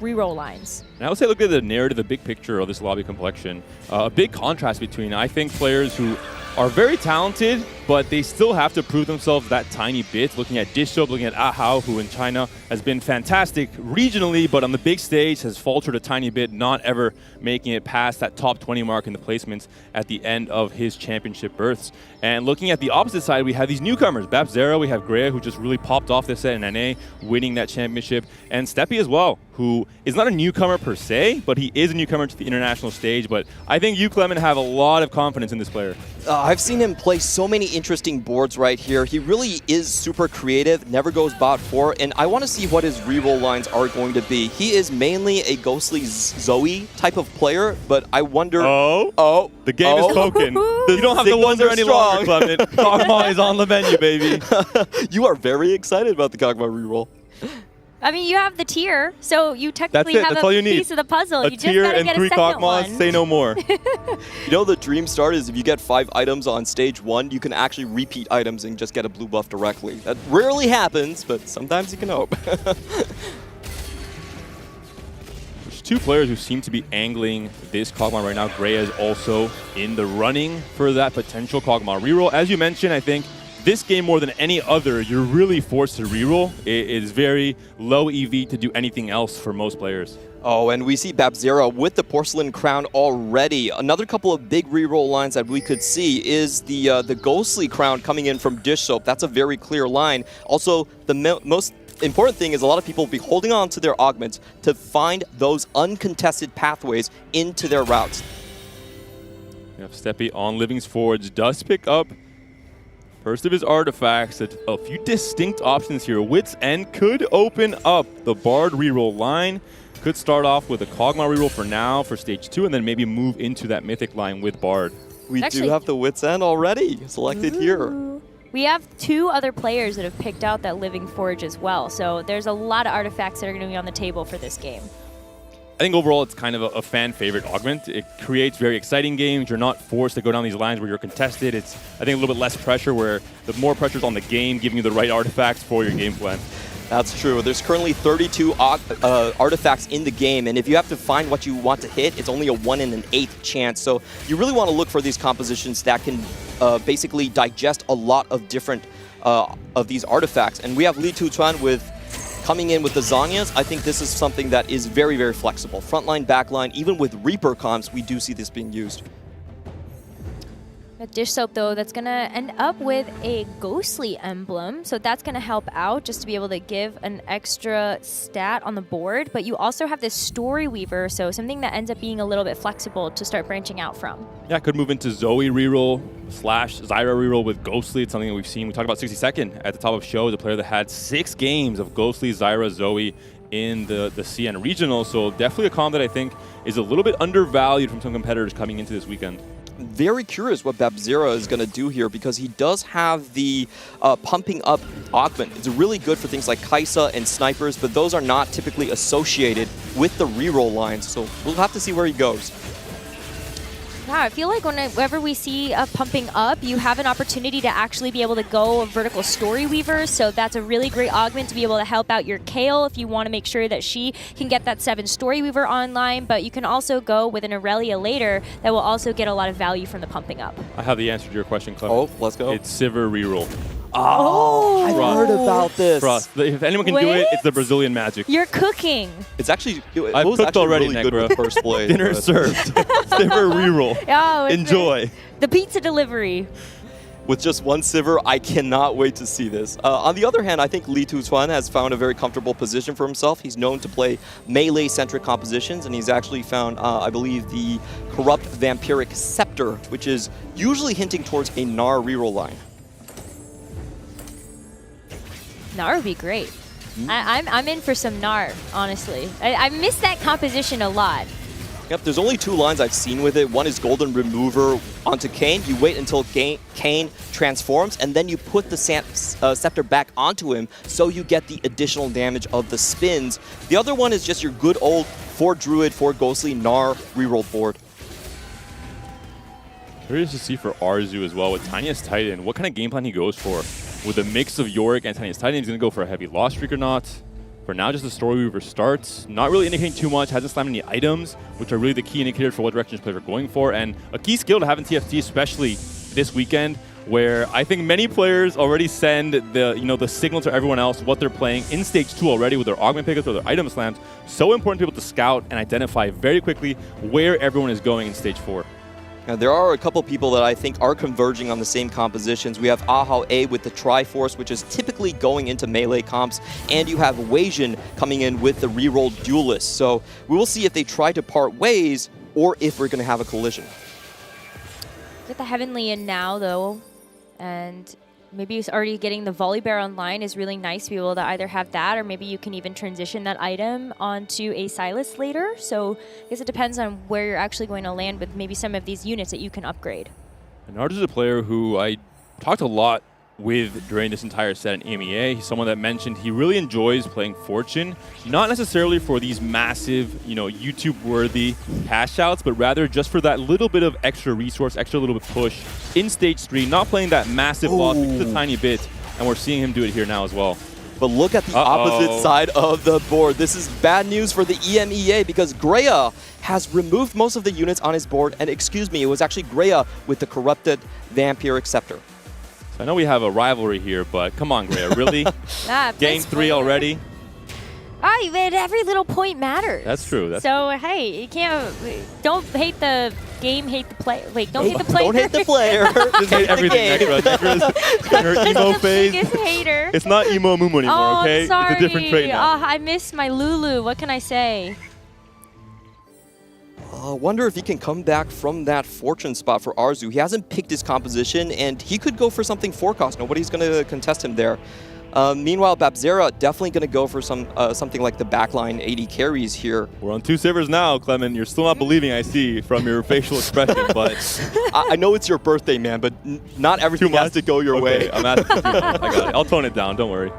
reroll lines. And I would say look at the narrative, the big picture of this lobby complexion. A big contrast between, I think, players who are very talented, but they still have to prove themselves that tiny bit. Looking at Dish Soap, looking at Ahao, who in China has been fantastic regionally, but on the big stage has faltered a tiny bit, not ever making it past that top 20 mark in the placements at the end of his championship berths. And looking at the opposite side, we have these newcomers. Babzera, we have Greya, who just really popped off this set in NA, winning that championship. And Steppy as well, who is not a newcomer per se, but he is a newcomer to the international stage. But I think you, Clement, have a lot of confidence in this player. I've seen him play so many interesting boards right here. He really is super creative, never goes bot 4, and I want to see what his reroll lines are going to be. He is mainly a Ghostly Zoe type of player, but I wonder... The game is spoken. You don't have to wonder any longer, Clement. Kog'Maw is on the menu, baby. You are very excited about the Kog'Maw reroll. I mean, you have the tier, so you technically have That's all a you need. piece of the puzzle. A You just tier gotta and get 3 a second Kog'Maws, one. say no more. You know, the dream start is if you get 5 items on stage 1, you can actually repeat items and just get a blue buff directly. That rarely happens, but sometimes you can hope. There's 2 players who seem to be angling this Kog'Maw right now. Greya is also in the running for that potential Kog'Maw reroll. As you mentioned, I think this game more than any other, you're really forced to reroll. It is very low EV to do anything else for most players. Oh, and we see Babzera with the Porcelain Crown already. Another couple of big reroll lines that we could see is the Ghostly Crown coming in from Dish Soap. That's a very clear line. Also, the most important thing is a lot of people will be holding on to their augments to find those uncontested pathways into their routes. You have Steppy on Living's Forge, does pick up first of his artifacts. A few distinct options here. Wits End could open up the Bard reroll line. Could start off with a Kog'Maw reroll for now for stage 2, and then maybe move into that Mythic line with Bard. We do have the Wits End already selected here. We have 2 other players that have picked out that Living Forge as well, so there's a lot of artifacts that are going to be on the table for this game. I think overall it's kind of a fan favorite augment. It creates very exciting games. You're not forced to go down these lines where you're contested. It's, I think, a little bit less pressure, where the more pressure's on the game, giving you the right artifacts for your game plan. That's true. There's currently 32 artifacts in the game, and if you have to find what you want to hit, it's only a 1 in an 8th chance. So you really want to look for these compositions that can basically digest a lot of different of these artifacts. And we have Li Tuchuan coming in with the Zanyas. I think this is something that is very, very flexible. Frontline, backline, even with Reaper comms, we do see this being used. A Dish Soap, though, that's going to end up with a Ghostly emblem. So that's going to help out just to be able to give an extra stat on the board. But you also have this Story Weaver, so something that ends up being a little bit flexible to start branching out from. Yeah, could move into Zoe reroll / Zyra reroll with Ghostly. It's something that we've seen. We talked about 62nd at the top of show, the player that had 6 games of Ghostly, Zyra, Zoe in the CN regional. So definitely a comp that I think is a little bit undervalued from some competitors coming into this weekend. Very curious what Babzera is going to do here, because he does have the pumping up augment. It's really good for things like Kaisa and snipers, but those are not typically associated with the reroll lines. So we'll have to see where he goes. Yeah, I feel like whenever we see a pumping up, you have an opportunity to actually be able to go a vertical Story Weaver. So that's a really great augment to be able to help out your Kale if you want to make sure that she can get that 7 Story Weaver online. But you can also go with an Aurelia later that will also get a lot of value from the pumping up. I have the answer to your question, Clement. Oh, let's go. It's Sivir reroll. Oh, I've heard about this. Trust. If anyone can do it, it's the Brazilian magic. You're cooking. It's actually, I've was cooked actually already, really good Necro. with first place. Dinner served. Sivir reroll. Oh, it's Enjoy. the pizza delivery. With just 1 Sivir, I cannot wait to see this. On the other hand, I think Li Tuchuan has found a very comfortable position for himself. He's known to play melee-centric compositions, and he's actually found, I believe, the Corrupt Vampiric Scepter, which is usually hinting towards a Gnar reroll line. Gnar would be great. I'm in for some Gnar, honestly. I miss that composition a lot. Yep, there's only 2 lines I've seen with it. One is Golden Remover onto Kayn. You wait until Kayn transforms, and then you put the scepter back onto him, so you get the additional damage of the spins. The other one is just your good old for Druid, for Ghostly, Gnar, reroll board. Curious to see for Arzu as well with Tiniest Titan, what kind of game plan he goes for. With a mix of Yorick and Tiniest Titan, he's going to go for a heavy loss streak or not. For now, just the Story Weaver starts. Not really indicating too much, hasn't slammed any items, which are really the key indicators for what direction his players are going for. And a key skill to have in TFT, especially this weekend, where I think many players already send the signal to everyone else what they're playing in Stage 2 already with their augment pickups or their item slams. So important to be able to scout and identify very quickly where everyone is going in Stage 4. Now, there are a couple people that I think are converging on the same compositions. We have Ahao A with the Triforce, which is typically going into melee comps, and you have Weijin coming in with the reroll Duelist. So we will see if they try to part ways or if we're going to have a collision. Get the Heavenly in now, though, and maybe it's already getting the Volley Bear online is really nice to be able to either have that, or maybe you can even transition that item onto a Silas later. So I guess it depends on where you're actually going to land with maybe some of these units that you can upgrade. And Nard is a player who I talked a lot with during this entire set in EMEA. He's someone that mentioned he really enjoys playing Fortune, not necessarily for these massive, YouTube-worthy cash outs, but rather just for that little bit of extra resource, extra little bit push in Stage 3, not playing that massive loss, just a tiny bit, and we're seeing him do it here now as well. But look at the opposite side of the board. This is bad news for the EMEA because Greya has removed most of the units on his board, and excuse me, it was actually Greya with the corrupted Vampiric Scepter. So I know we have a rivalry here, but come on, Greya, really? Game 3 already? Every little point matters. That's true. So, hey, you can't... Don't hate the game, hate the player. Wait, don't hate the player. Don't hate the player. Just hate everything, Necra. Her emo phase. Biggest hater. It's not emo Mumu anymore, okay? I'm sorry. It's a different trait now. I miss my Lulu. What can I say? I wonder if he can come back from that Fortune spot for Arzu. He hasn't picked his composition, and he could go for something 4-cost. Nobody's going to contest him there. Meanwhile, Babzera definitely going to go for something like the backline 80 carries here. We're on 2 servers now, Clement. You're still not believing, I see, from your facial expression, but... I know it's your birthday, man, but not everything has to go your way. I'm asking too much. I got it. I'll tone it down, don't worry.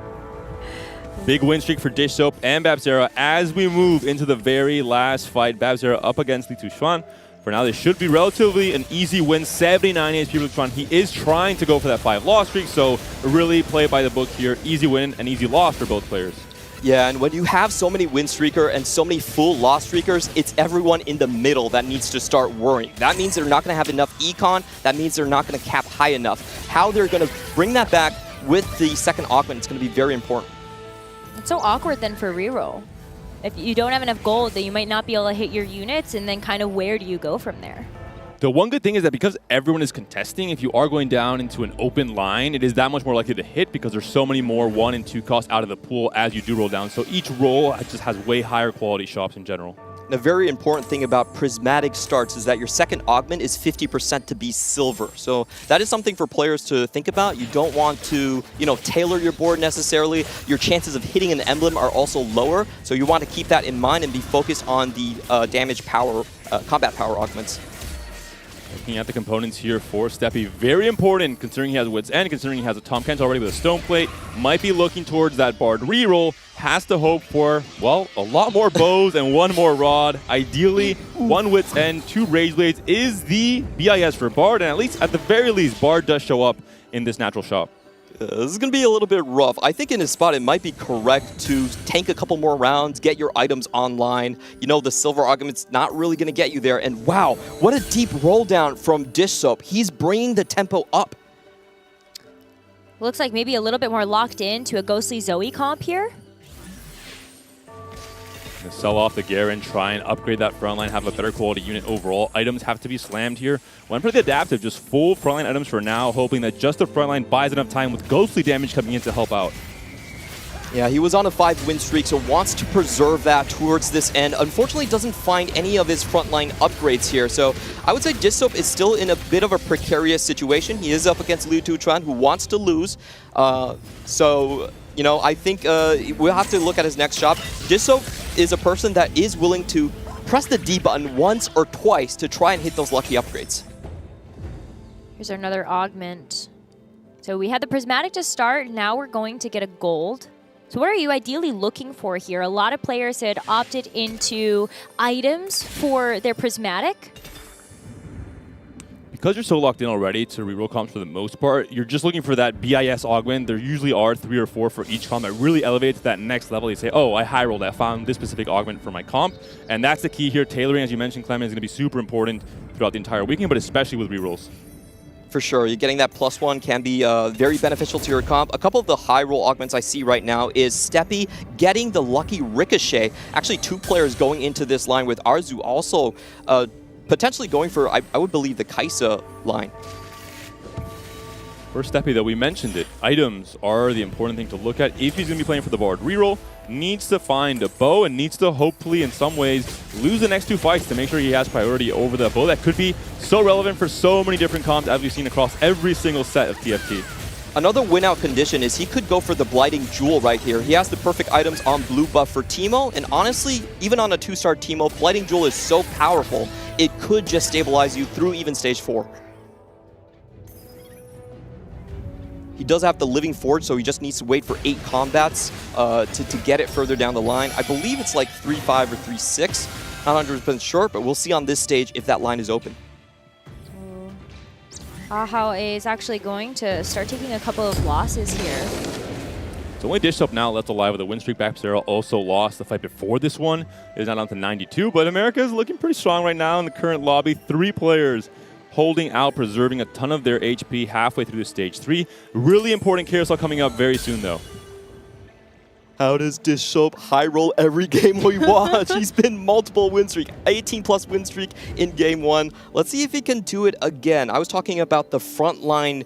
Big win streak for Dish Soap and Babzera as we move into the very last fight. Babzera up against Li Tuxuan. For now, this should be relatively an easy win. 79 HP for Tuxuan. He is trying to go for that 5-loss streak, so really play by the book here. Easy win and easy loss for both players. Yeah, and when you have so many win streaker and so many full loss streakers, it's everyone in the middle that needs to start worrying. That means they're not going to have enough econ. That means they're not going to cap high enough. How they're going to bring that back with the second augment is going to be very important. It's so awkward then for reroll. If you don't have enough gold, then you might not be able to hit your units, and then kind of where do you go from there? The one good thing is that because everyone is contesting, if you are going down into an open line, it is that much more likely to hit because there's so many more 1 and 2 costs out of the pool as you do roll down. So each roll just has way higher quality shops in general. And a very important thing about prismatic starts is that your second augment is 50% to be silver. So that is something for players to think about. You don't want to, tailor your board necessarily. Your chances of hitting an emblem are also lower. So you want to keep that in mind and be focused on the damage power, combat power augments. Looking at the components here for Steppy, very important considering he has Wits End, considering he has a Tom Kent already with a Stone Plate, might be looking towards that Bard reroll, has to hope for, well, a lot more bows and 1 more rod. Ideally, 1 Wits End, 2 Rage Blades is the BIS for Bard, and at the very least, Bard does show up in this natural shop. This is going to be a little bit rough. I think in his spot, it might be correct to tank a couple more rounds, get your items online. The silver augment's not really going to get you there. And wow, what a deep roll down from Dish Soap. He's bringing the tempo up. Looks like maybe a little bit more locked in to a Ghostly Zoe comp here. Sell off the Garen, try and upgrade that frontline, have a better quality unit overall. Items have to be slammed here. Went for the adaptive, just full frontline items for now, hoping that just the frontline buys enough time with ghostly damage coming in to help out. Yeah, he was on a 5-win streak, so wants to preserve that towards this end. Unfortunately, doesn't find any of his frontline upgrades here. So I would say Dish Soap is still in a bit of a precarious situation. He is up against Li Tuxuan, who wants to lose. I think we'll have to look at his next shop. Dish Soap is a person that is willing to press the D button once or twice to try and hit those lucky upgrades. Here's another augment. So we had the prismatic to start. Now we're going to get a gold. So what are you ideally looking for here? A lot of players had opted into items for their prismatic. Because you're so locked in already to reroll comps for the most part, you're just looking for that BIS augment. There usually are 3 or 4 for each comp that really elevates that next level. You say, oh, I high rolled, I found this specific augment for my comp. And that's the key here. Tailoring, as you mentioned, Clement, is going to be super important throughout the entire weekend, but especially with rerolls. For sure, you're getting that +1 can be very beneficial to your comp. A couple of the high roll augments I see right now is Steppy getting the lucky Ricochet. Actually, 2 players going into this line with Arzu also potentially going for, I would believe, the Kaisa line. For Steppy, though, we mentioned it. Items are the important thing to look at. If he's going to be playing for the Bard reroll, needs to find a bow and needs to hopefully, in some ways, lose the next 2 fights to make sure he has priority over that bow. That could be so relevant for so many different comps, as we've seen across every single set of TFT. Another win-out condition is he could go for the Blighting Jewel right here. He has the perfect items on blue buff for Teemo, and honestly, even on a 2-star Teemo, Blighting Jewel is so powerful, it could just stabilize you through even stage 4. He does have the Living Forge, so he just needs to wait for 8 combats to get it further down the line. I believe it's like 3-5 or 3-6. Not 100% sure, but we'll see on this stage if that line is open. Ahao is actually going to start taking a couple of losses here. So only Dish Up now left alive with a win streak. Bapsera also lost the fight before this one. It is now down to 92, but America is looking pretty strong right now in the current lobby. 3 players holding out, preserving a ton of their HP halfway through the stage 3. Really important carousel coming up very soon, though. How does Dishop high roll every game we watch? He's been multiple win streak, 18+ win streak in game 1. Let's see if he can do it again. I was talking about the frontline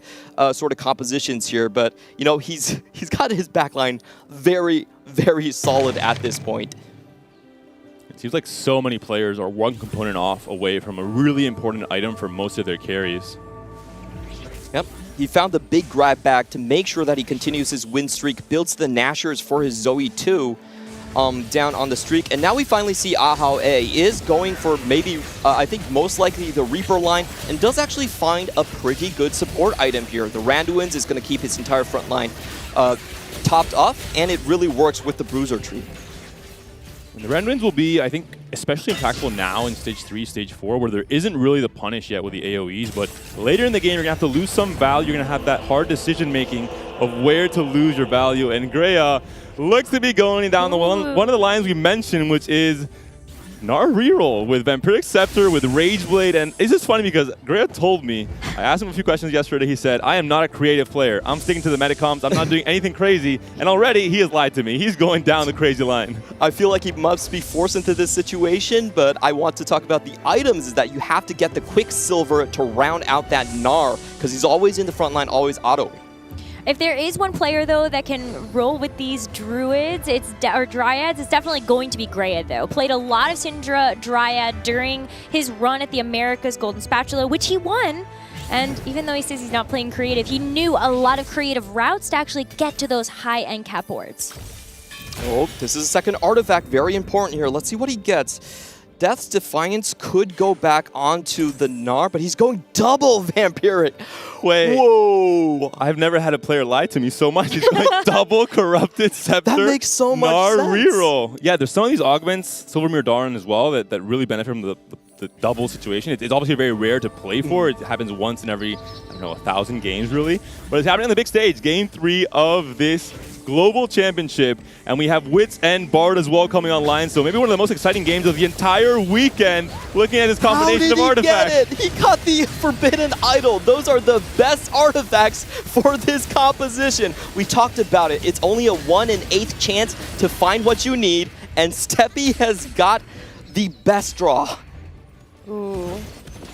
sort of compositions here, but you know he's got his backline very, very solid at this point. It seems like so many players are one component off away from a really important item for most of their carries. Yep. He found the big grab bag to make sure that he continues his win streak, builds the Nashers for his Zoe 2 down on the streak. And now we finally see Ahao A is going for maybe, I think most likely the Reaper line, and does actually find a pretty good support item here. The Randuin's is going to keep his entire front line topped off, and it really works with the Bruiser tree. And the Randuin's will be, I think, especially impactful now in stage 3, stage 4, where there isn't really the punish yet with the AoEs, but later in the game, you're going to have to lose some value. You're going to have that hard decision-making of where to lose your value. And Greya looks to be going down the one of the lines we mentioned, which is Gnar reroll with Vampiric Scepter, with Rageblade. And it's just funny because Greya told me, I asked him a few questions yesterday, he said, I am not a creative player. I'm sticking to the metacomps. I'm not doing anything crazy. And already he has lied to me. He's going down the crazy line. I feel like he must be forced into this situation, but I want to talk about the items, is that you have to get the Quicksilver to round out that Gnar, because he's always in the front line, always auto. If there is one player, though, that can roll with these druids, or dryads, it's definitely going to be Greya, though. Played a lot of Syndra Dryad during his run at the America's Golden Spatula, which he won. And even though he says he's not playing creative, he knew a lot of creative routes to actually get to those high-end cap boards. Oh, this is a second artifact. Very important here. Let's see what he gets. Death's Defiance could go back onto the Gnar, but he's going double Vampiric. Wait. Whoa. I've never had a player lie to me so much. He's going double Corrupted Scepter. That makes so much Gnar sense. reroll. Yeah, there's some of these augments, Silvermere Darn as well, that really benefit from the double situation. It's obviously very rare to play for. It happens once in every, I don't know, 1,000 games really. But it's happening on the big stage, game 3 of this Global Championship, and we have Wits and Bard as well coming online, so maybe one of the most exciting games of the entire weekend, looking at this combination of artifacts. How did he get it? He got the Forbidden Idol. Those are the best artifacts for this composition. We talked about it. It's only a 1 in 8th chance to find what you need, and Steppy has got the best draw. Ooh.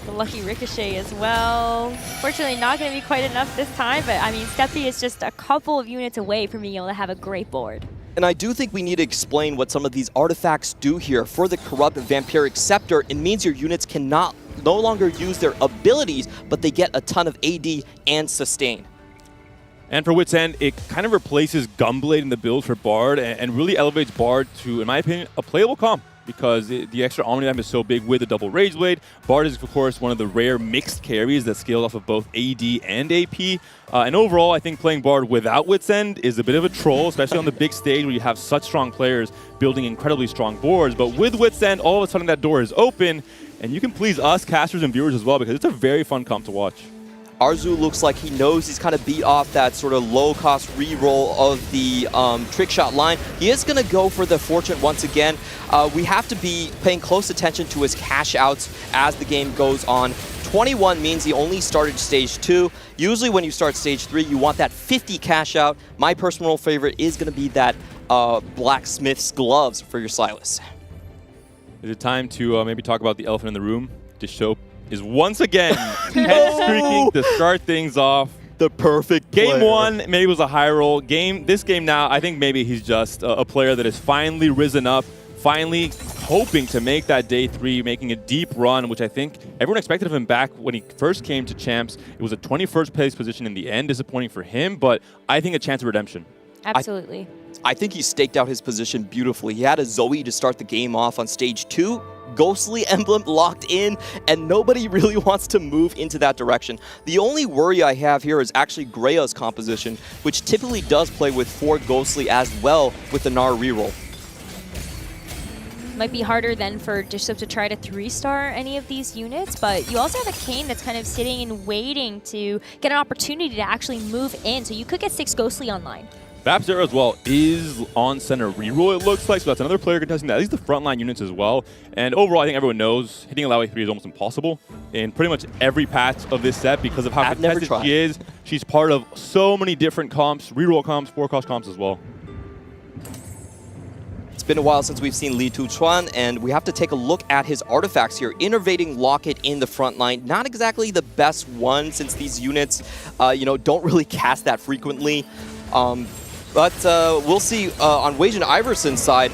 The lucky Ricochet as well. Fortunately, not going to be quite enough this time, but I mean, Steppy is just a couple of units away from being able to have a great board. And I do think we need to explain what some of these artifacts do here. For the Corrupt Vampiric Scepter, it means your units cannot no longer use their abilities, but they get a ton of AD and sustain. And for Wits End, it kind of replaces Gunblade in the build for Bard and really elevates Bard to, in my opinion, a playable comp. because the extra Omni Damage is so big with the double Rage Blade. Bard is, of course, one of the rare mixed carries that scales off of both AD and AP. And overall, I think playing Bard without Wit's End is a bit of a troll, especially on the big stage where you have such strong players building incredibly strong boards. But with Wit's End, all of a sudden that door is open, and you can please us, casters and viewers as well, because it's a very fun comp to watch. Arzu looks like he knows he's kind of beat off that sort of low-cost reroll of the trick shot line. He is going to go for the Fortune once again. We have to be paying close attention to his cash outs as the game goes on. 21 means he only started stage 2. Usually when you start stage 3, you want that 50 cash out. My personal favorite is going to be that blacksmith's gloves for your Silas. Is it time to maybe talk about the elephant in the room? Dishope is once again head streaking to start things off. The perfect Game player. 1 maybe was a high roll. This game now, I think maybe he's just a player that has finally risen up, finally hoping to make that day 3, making a deep run, which I think everyone expected of him back when he first came to Champs. It was a 21st place position in the end, disappointing for him, but I think a chance of redemption. Absolutely. I think he staked out his position beautifully. He had a Zoe to start the game off on stage 2. Ghostly Emblem locked in, and nobody really wants to move into that direction. The only worry I have here is actually Greya's composition, which typically does play with 4 Ghostly as well with the Gnar reroll. Might be harder then for Dishope to try to 3-star any of these units, but you also have a Kayn that's kind of sitting and waiting to get an opportunity to actually move in, so you could get 6 Ghostly online. Vapzera as well is on center reroll, it looks like, so that's another player contesting that. At least the frontline units as well. And overall, I think everyone knows hitting Alawi 3 is almost impossible in pretty much every patch of this set because of how contested she is. She's part of so many different comps, reroll comps, 4-cost comps as well. It's been a while since we've seen Li Tuchuan, and we have to take a look at his artifacts here. Innervating Locket in the front line, not exactly the best one since these units, don't really cast that frequently. But we'll see on Wajan Iverson's side,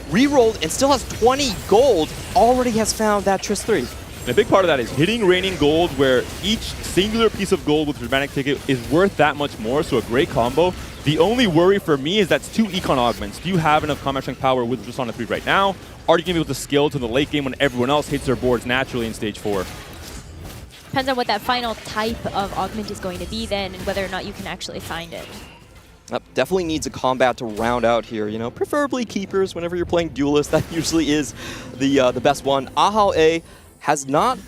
rerolled and still has 20 gold, already has found that Triss 3. And a big part of that is hitting raining gold, where each singular piece of gold with Prismatic Ticket is worth that much more, so a great combo. The only worry for me is that's 2 econ augments. Do you have enough combat strength power with Persona 3 right now? Are you going to be able to scale to the late game when everyone else hits their boards naturally in stage 4? Depends on what that final type of augment is going to be then, and whether or not you can actually find it. Definitely needs a combat to round out here, preferably keepers whenever you're playing duelist. That usually is the best one. Ahao A has not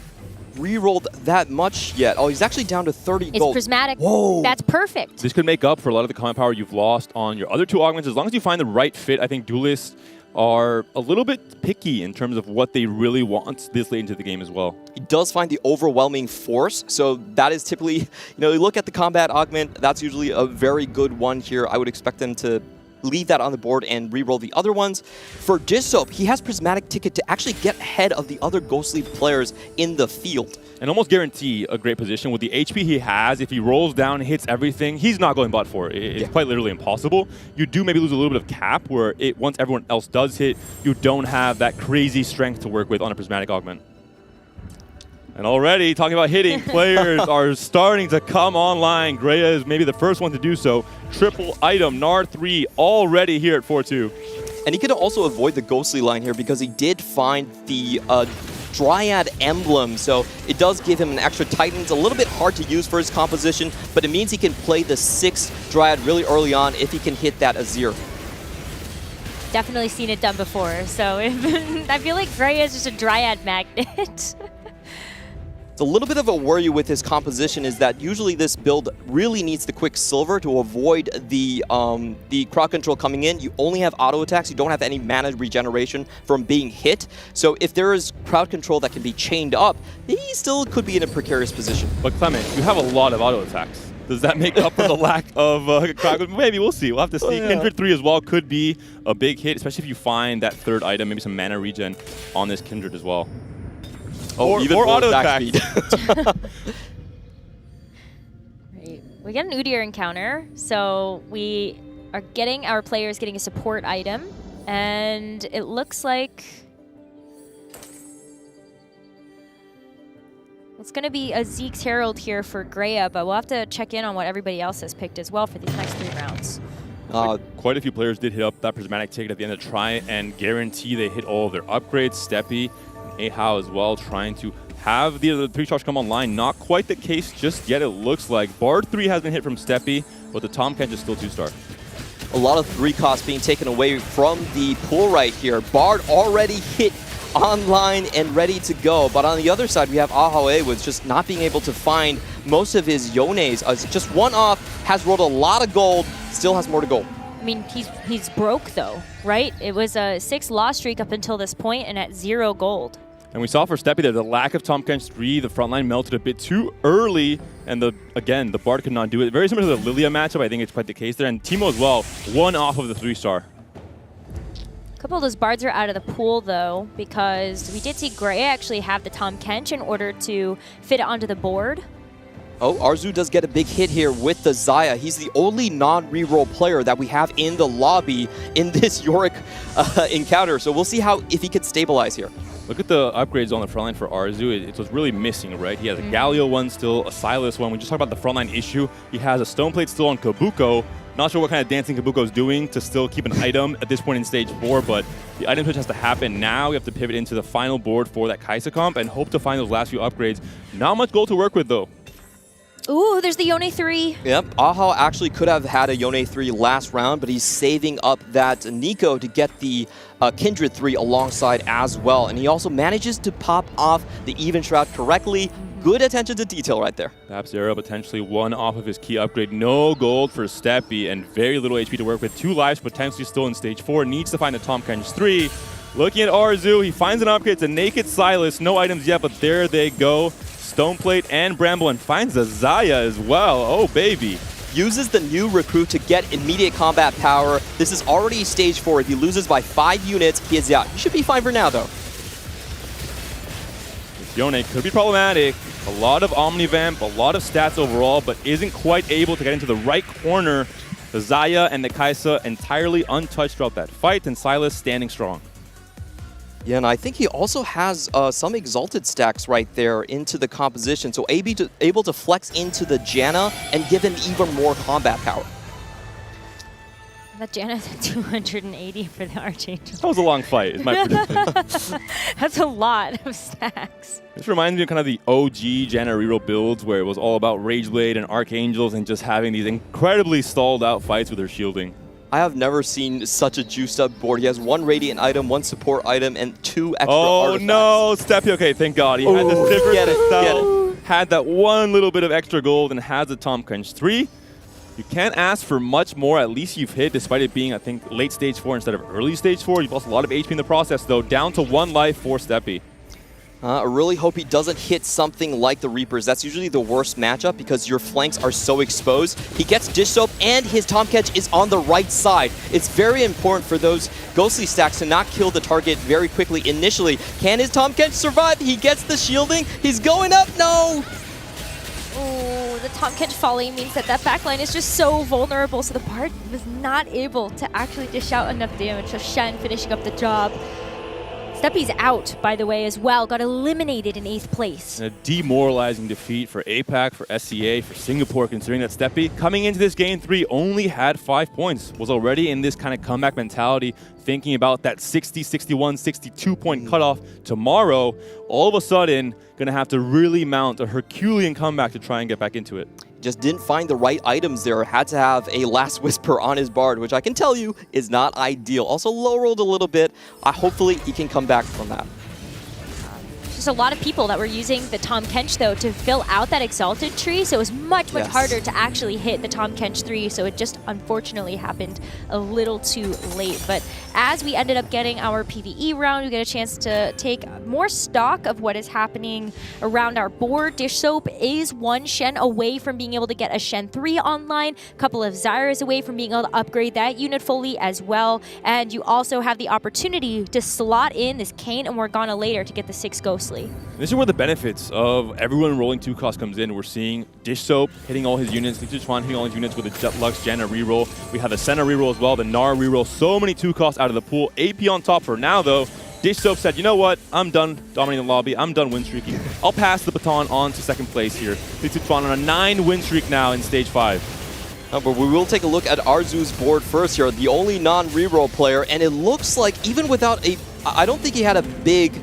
rerolled that much yet. Oh, he's actually down to 30 It's gold. prismatic. Whoa. That's perfect. This could make up for a lot of the combat power you've lost on your other 2 augments. As long as you find the right fit, I think duelists are a little bit picky in terms of what they really want this late into the game as well. He does find the overwhelming force, so that is typically, you look at the combat augment, that's usually a very good one here. I would expect them to leave that on the board and reroll the other ones. For Dishope, he has Prismatic Ticket to actually get ahead of the other Ghostly players in the field. And almost guarantee a great position with the HP he has. If he rolls down and hits everything, he's not going bot for it. It's quite literally impossible. You do maybe lose a little bit of cap where once everyone else does hit, you don't have that crazy strength to work with on a Prismatic Augment. And already, talking about hitting, players are starting to come online. Greya is maybe the first one to do so. Triple item, Gnar 3 already here at 4-2. And he could also avoid the Ghostly line here because he did find the Dryad Emblem, so it does give him an extra Titan. It's a little bit hard to use for his composition, but it means he can play the 6th Dryad really early on if he can hit that Azir. Definitely seen it done before, so I feel like Greya is just a Dryad magnet. A little bit of a worry with his composition is that usually this build really needs the quick silver to avoid the crowd control coming in. You only have auto attacks. You don't have any mana regeneration from being hit. So if there is crowd control that can be chained up, he still could be in a precarious position. But Clement, you have a lot of auto attacks. Does that make up for the lack of crowd control? Maybe, we'll see. We'll have to see. Kindred 3 as well could be a big hit, especially if you find that 3rd item, maybe some mana regen on this Kindred as well. Oh, or auto attack. Right. We get an Udyr encounter, so we are getting our players getting a support item, and it looks like it's going to be a Zeke's Herald here for Greya, but we'll have to check in on what everybody else has picked as well for these next 3 rounds. Quite a few players did hit up that prismatic ticket at the end to try and guarantee they hit all of their upgrades. Steppy, Ahao as well, trying to have the pre-charge come online. Not quite the case just yet, it looks like. Bard 3 has been hit from Steppy, but the Tom Kench is still 2-star. A lot of 3 costs being taken away from the pool right here. Bard already hit online and ready to go, but on the other side we have Ahae with just not being able to find most of his Yones. Just one off, has rolled a lot of gold, still has more to go. I mean, he's broke though, right? It was a 6 loss streak up until this point and at 0 gold. And we saw for Steppy there, the lack of Tom Kench 3, the front line melted a bit too early, and again, the Bard could not do it. Very similar to the Lilia matchup, I think it's quite the case there. And Teemo as well, 1 off of the 3-star. A couple of those Bards are out of the pool though, because we did see Gray actually have the Tom Kench in order to fit it onto the board. Oh, Arzu does get a big hit here with the Xayah. He's the only non-reroll player that we have in the lobby in this Yorick encounter, so we'll see if he can stabilize here. Look at the upgrades on the front line for Arzu. It was really missing, right? He has a Galio one still, a Silas one. We just talked about the front line issue. He has a Stone Plate still on Kabuko. Not sure what kind of dancing Kabuko is doing to still keep an item at this point in Stage 4, but the item switch has to happen now. We have to pivot into the final board for that Kaisa comp and hope to find those last few upgrades. Not much gold to work with, though. Ooh, there's the Yone 3. Yep, Ahao actually could have had a Yone 3 last round, but he's saving up that Nico to get the Kindred 3 alongside as well. And he also manages to pop off the Even Shroud correctly. Good attention to detail right there. Tapsera potentially 1 off of his key upgrade. No gold for Steppy and very little HP to work with. 2 lives potentially still in Stage 4. Needs to find the Tom Kench 3. Looking at Arzu, he finds an upgrade. It's a Naked Silas. No items yet, but there they go. Stoneplate and Bramble, and finds a Xayah as well. Oh, baby. Uses the new recruit to get immediate combat power. This is already Stage 4. If he loses by 5 units, he is out. He should be fine for now, though. This Yone could be problematic. A lot of Omnivamp, a lot of stats overall, but isn't quite able to get into the right corner. The Xayah and the Kaisa entirely untouched throughout that fight, and Silas standing strong. Yeah, and I think he also has some Exalted stacks right there into the composition, so able to flex into the Janna and give him even more combat power. That Janna's at 280 for the Archangel. That was a long fight, is my prediction. That's a lot of stacks. This reminds me of kind of the OG Janna reroll builds where it was all about Rageblade and Archangels and just having these incredibly stalled out fights with their shielding. I have never seen such a juiced up board. He has 1 Radiant item, 1 support item, and 2 extra artifacts. Oh no, Steppy, okay, thank God. He had the Sivir get it. had that 1 little bit of extra gold and has the Tom Kench 3. You can't ask for much more. At least you've hit, despite it being, I think, late Stage 4 instead of early Stage 4. You've lost a lot of HP in the process, though. Down to 1 life for Steppy. I really hope he doesn't hit something like the Reapers. That's usually the worst matchup because your flanks are so exposed. He gets Dish Soap and his Tom Kench is on the right side. It's very important for those Ghostly stacks to not kill the target very quickly initially. Can his Tom Kench survive? He gets the shielding. He's going up. No! Oh, the Tom Kench falling means that backline is just so vulnerable, so the Bard was not able to actually dish out enough damage. So Shen finishing up the job. Steppy's out, by the way, as well. Got eliminated in 8th place. A demoralizing defeat for APAC, for SCA, for Singapore, considering that Steppy, coming into this Game 3, only had 5 points. Was already in this kind of comeback mentality, thinking about that 60, 61, 62-point cutoff tomorrow. All of a sudden, going to have to really mount a Herculean comeback to try and get back into it. Just didn't find the right items there. Had to have a Last Whisper on his Bard, which I can tell you is not ideal. Also low-rolled a little bit. Hopefully he can come back from that. Just a lot of people that were using the Tom Kench, though, to fill out that Exalted tree, so it was much harder to actually hit the Tom Kench 3, so it just unfortunately happened a little too late. But as we ended up getting our PvE round, we get a chance to take more stock of what is happening around our board. Dish Soap is 1 Shen away from being able to get a Shen 3 online, a couple of Zyras away from being able to upgrade that unit fully as well, and you also have the opportunity to slot in this Kayn and Morgana later to get the 6 Ghostly. This is where the benefits of everyone rolling 2 cost comes in. We're seeing Dish Soap hitting all his units, Lichuan hitting all his units with a Lux Janna reroll. We have the Senna reroll as well, the Nara reroll. So many 2 costs out of the pool. AP on top for now, though. Dish Soap said, you know what? I'm done dominating the lobby. I'm done win streaking. I'll pass the baton on to 2nd place here. Lichuan on a 9 win streak now in Stage 5. But we will take a look at Arzu's board first here, the only non-reroll player, and it looks like even without I don't think he had a big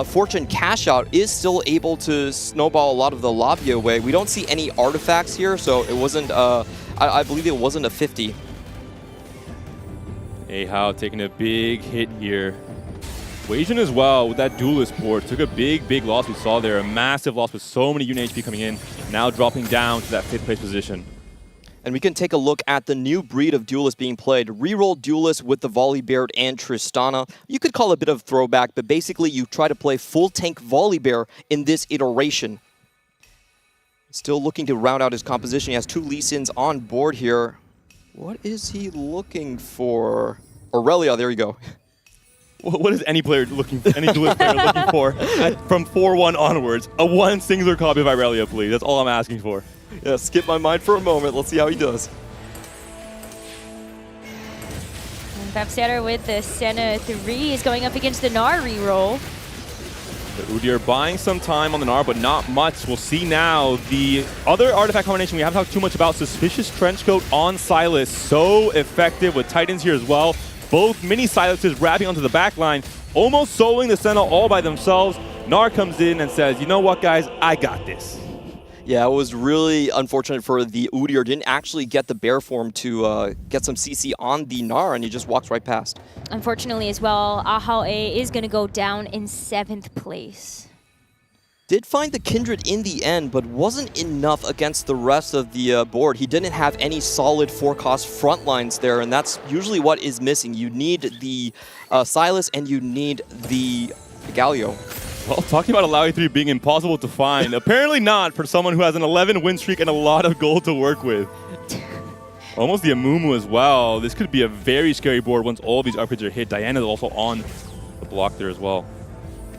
Fortune cash out, is still able to snowball a lot of the lobby away. We don't see any artifacts here, so it wasn't, I believe it wasn't a 50. Ahao taking a big hit here. Weijin as well with that duelist board took a big loss we saw there. A massive loss with so many unit HP coming in, now dropping down to that 5th place position. And we can take a look at the new breed of duelist being played. Reroll duelist with the Volibear and Tristana. You could call it a bit of throwback, but basically you try to play full tank Volibear in this iteration. Still looking to round out his composition. He has 2 Lee Sins on board here. What is he looking for? Aurelia, there you go. What is any player looking for? Any duelist player looking for from 4-1 onwards? A 1 singular copy of Irelia, please. That's all I'm asking for. Yeah, skip my mind for a moment. Let's see how he does. Babsetter with the Senna 3 is going up against the Gnar reroll. The Udyr buying some time on the Gnar, but not much. We'll see now. The other artifact combination we haven't talked too much about, Suspicious Trenchcoat on Sylas. So effective with Titans here as well. Both mini Sylases wrapping onto the back line, almost soloing the Senna all by themselves. Gnar comes in and says, you know what, guys? I got this. Yeah, it was really unfortunate for the Udyr. Didn't actually get the bear form to get some CC on the Gnar, and he just walks right past. Unfortunately as well, Ahao is going to go down in 7th place. Did find the Kindred in the end, but wasn't enough against the rest of the board. He didn't have any solid 4-cost front lines there, and that's usually what is missing. You need the Sylas and you need the Galio. Well, talking about Alawi 3 being impossible to find, apparently not for someone who has an 11 win streak and a lot of gold to work with. Almost the Amumu as well. This could be a very scary board once all of these upgrades are hit. Diana's also on the block there as well.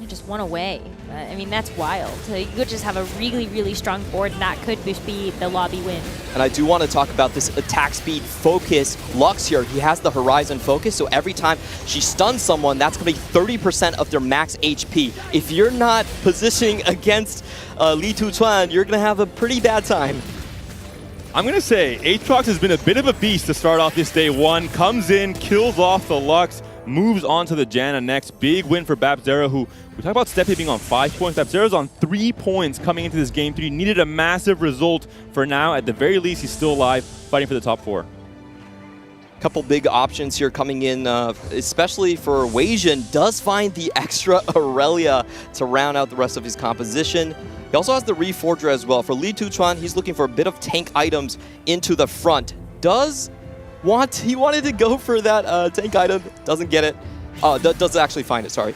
Just 1 away. I mean, that's wild. So you could just have a really strong board, and that could just be the lobby win. And I do want to talk about this attack speed focus Lux here. He has the Horizon focus, so every time she stuns someone, that's going to be 30% of their max HP. If you're not positioning against Li Tuchuan, you're going to have a pretty bad time. I'm going to say Aatrox has been a bit of a beast to start off this day 1. Comes in, kills off the Lux, moves on to the Janna next. Big win for Babzera, who we talk about Steppe being on 5 points. Babzera's on 3 points coming into this game 3. Needed a massive result for now. At the very least, he's still alive, fighting for the top 4. Couple big options here coming in, especially for Weijin. Does find the extra Aurelia to round out the rest of his composition. He also has the Reforger as well. For Li Tuchuan, he's looking for a bit of tank items into the front. He wanted to go for that tank item, doesn't get it. Doesn't actually find it, sorry.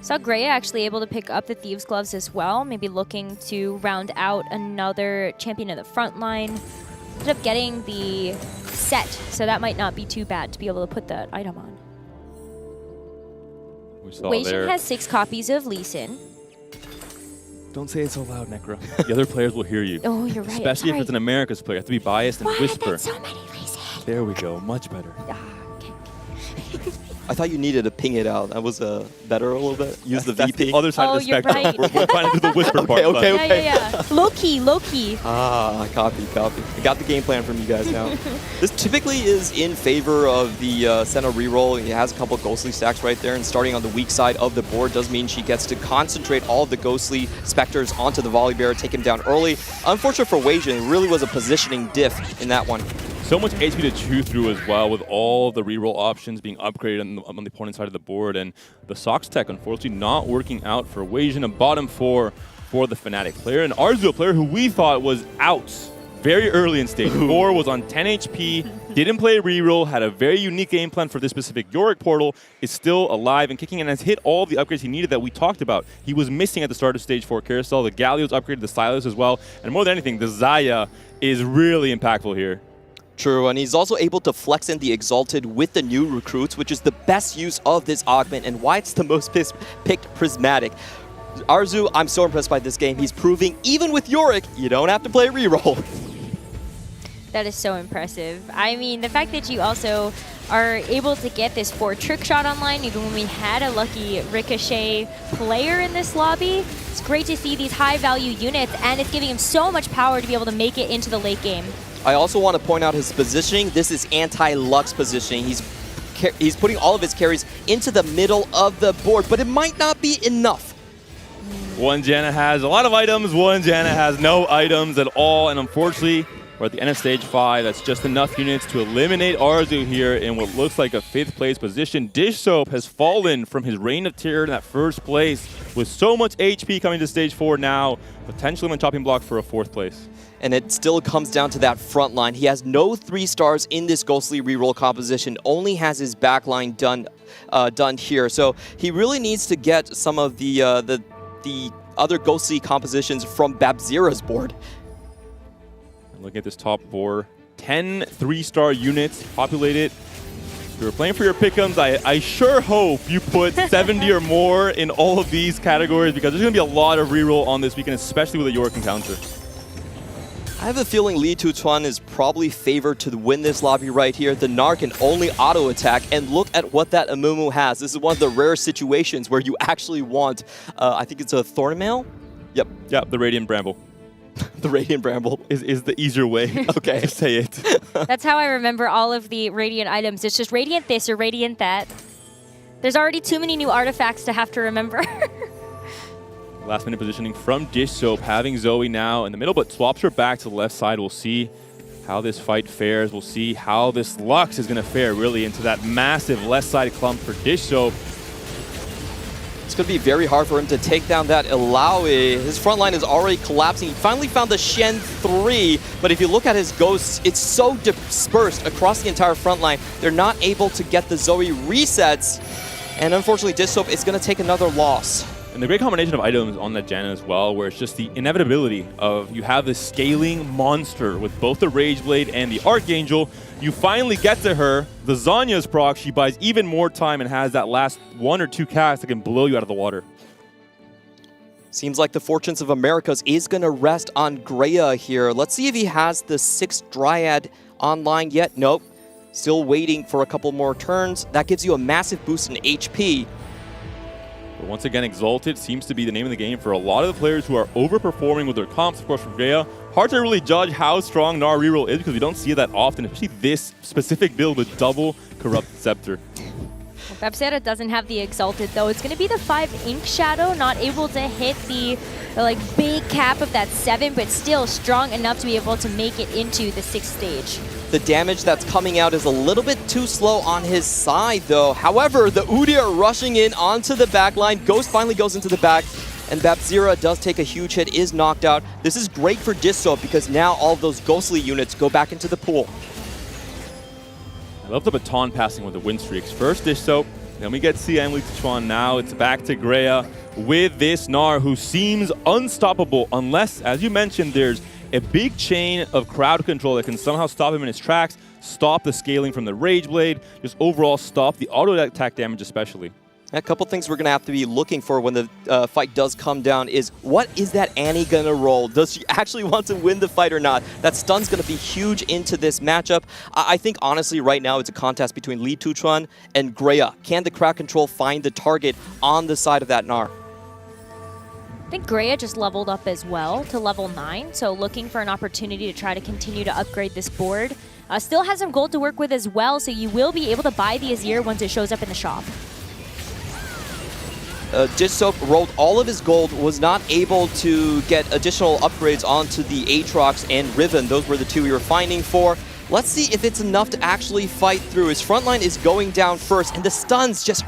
Saw Greya actually able to pick up the Thieves' Gloves as well, maybe looking to round out another champion in the front line. Ended up getting the set, so that might not be too bad to be able to put that item on. Weijin has 6 copies of Lee Sin. Don't say it so loud, Necro. The other players will hear you. Oh, you're right. Especially if it's an America's player. You have to be biased and whisper. That's so many Lee Sin. There we go. Much better. I thought you needed to ping it out. That was better a little bit. Use the That's VP. the other side of the spectrum. Right. We're trying to do the whisper part. Okay. Yeah. Low key. Ah, copy. I got the game plan from you guys now. This typically is in favor of the Senna reroll. He has a couple of Ghostly stacks right there, and starting on the weak side of the board does mean she gets to concentrate all of the Ghostly Spectres onto the Volibear, take him down early. Unfortunate for Weijin, it really was a positioning diff in that one. So much HP to chew through as well, with all the reroll options being upgraded on the opponent's side of the board, and the Sox tech unfortunately not working out for Weijin. A bottom 4 for the Fnatic player, and Arzu, a player who we thought was out very early in stage 4, was on 10 HP, didn't play reroll, had a very unique game plan for this specific Yorick portal, is still alive and kicking, and has hit all the upgrades he needed that we talked about. He was missing at the start of stage 4 carousel. The Galio's upgraded, the Sylas as well, and more than anything, the Xayah is really impactful here. True, and he's also able to flex in the Exalted with the new recruits, which is the best use of this augment and why it's the most picked Prismatic. Arzu, I'm so impressed by this game. He's proving, even with Yorick, you don't have to play reroll. That is so impressive. I mean, the fact that you also are able to get this 4 trick shot online, even when we had a lucky Ricochet player in this lobby. It's great to see these high value units, and it's giving him so much power to be able to make it into the late game. I also want to point out his positioning. This is anti-Lux positioning. He's putting all of his carries into the middle of the board, but it might not be enough. One Janna has a lot of items, one Janna has no items at all, and unfortunately, we're at the end of stage 5. That's just enough units to eliminate Arzu here in what looks like a 5th place position. Dish Soap has fallen from his reign of terror in that 1st place with so much HP coming to stage 4 now, potentially on the chopping block for a 4th place. And it still comes down to that front line. He has no 3 stars in this Ghostly reroll composition, only has his back line done here. So he really needs to get some of the other Ghostly compositions from Babzira's board. Looking at this top 4, 10 3-star units populated. If you're playing for your pick'ems, I sure hope you put 70 or more in all of these categories, because there's going to be a lot of reroll on this weekend, especially with a York encounter. I have a feeling Li Tuchuan is probably favored to win this lobby right here. The Gnar can only auto attack, and look at what that Amumu has. This is one of the rare situations where you actually want, I think it's a Thornmail? Yep. Yep, the Radiant Bramble. The Radiant Bramble is the easier way okay. to say it. That's how I remember all of the Radiant items. It's just Radiant this or Radiant that. There's already too many new artifacts to have to remember. Last minute positioning from Dish Soap, having Zoe now in the middle, but swaps her back to the left side. We'll see how this fight fares. We'll see how this Lux is going to fare really into that massive left side clump for Dish Soap. It's going to be very hard for him to take down that Ilaoi. His front line is already collapsing. He finally found the Shen 3, but if you look at his ghosts, it's so dispersed across the entire front line. They're not able to get the Zoe resets, and unfortunately Dish Soap is going to take another loss. And the great combination of items on that Janna as well, where it's just the inevitability of you have this scaling monster with both the Rage Blade and the Archangel. You finally get to her, the Zanya's proc, she buys even more time and has that last 1 or 2 casts that can blow you out of the water. Seems like the Fortunes of Americas is going to rest on Greya here. Let's see if he has the 6th Dryad online yet. Nope. Still waiting for a couple more turns. That gives you a massive boost in HP. But once again, Exalted seems to be the name of the game for a lot of the players who are overperforming with their comps. Of course, for Greya, hard to really judge how strong Gnar reroll is because we don't see it that often, especially this specific build with double Corrupt Scepter. Babzira doesn't have the Exalted, though. It's going to be the 5 Ink Shadow, not able to hit the big cap of that 7, but still strong enough to be able to make it into the 6th stage. The damage that's coming out is a little bit too slow on his side, though. However, the Udi are rushing in onto the back line. Ghost finally goes into the back, and Babzira does take a huge hit, is knocked out. This is great for Dish Soap because now all of those Ghostly units go back into the pool. I love the baton passing with the win streaks. First Dish Soap, then we get CM Li Tuchuan. Now it's back to Greya with this Gnar who seems unstoppable unless, as you mentioned, there's a big chain of crowd control that can somehow stop him in his tracks, stop the scaling from the Rage Blade, just overall stop the auto attack damage especially. A couple things we're going to have to be looking for when the fight does come down is, what is that Annie going to roll? Does she actually want to win the fight or not? That stun's going to be huge into this matchup. I think, honestly, right now it's a contest between Li Tuchuan and Greya. Can the crowd control find the target on the side of that Gnar? I think Greya just leveled up as well to level 9, so looking for an opportunity to try to continue to upgrade this board. Still has some gold to work with as well, so you will be able to buy the Azir once it shows up in the shop. Dish Soap rolled all of his gold, was not able to get additional upgrades onto the Aatrox and Riven. Those were the 2 we were finding for. Let's see if it's enough to actually fight through. His front line is going down first, and the stuns just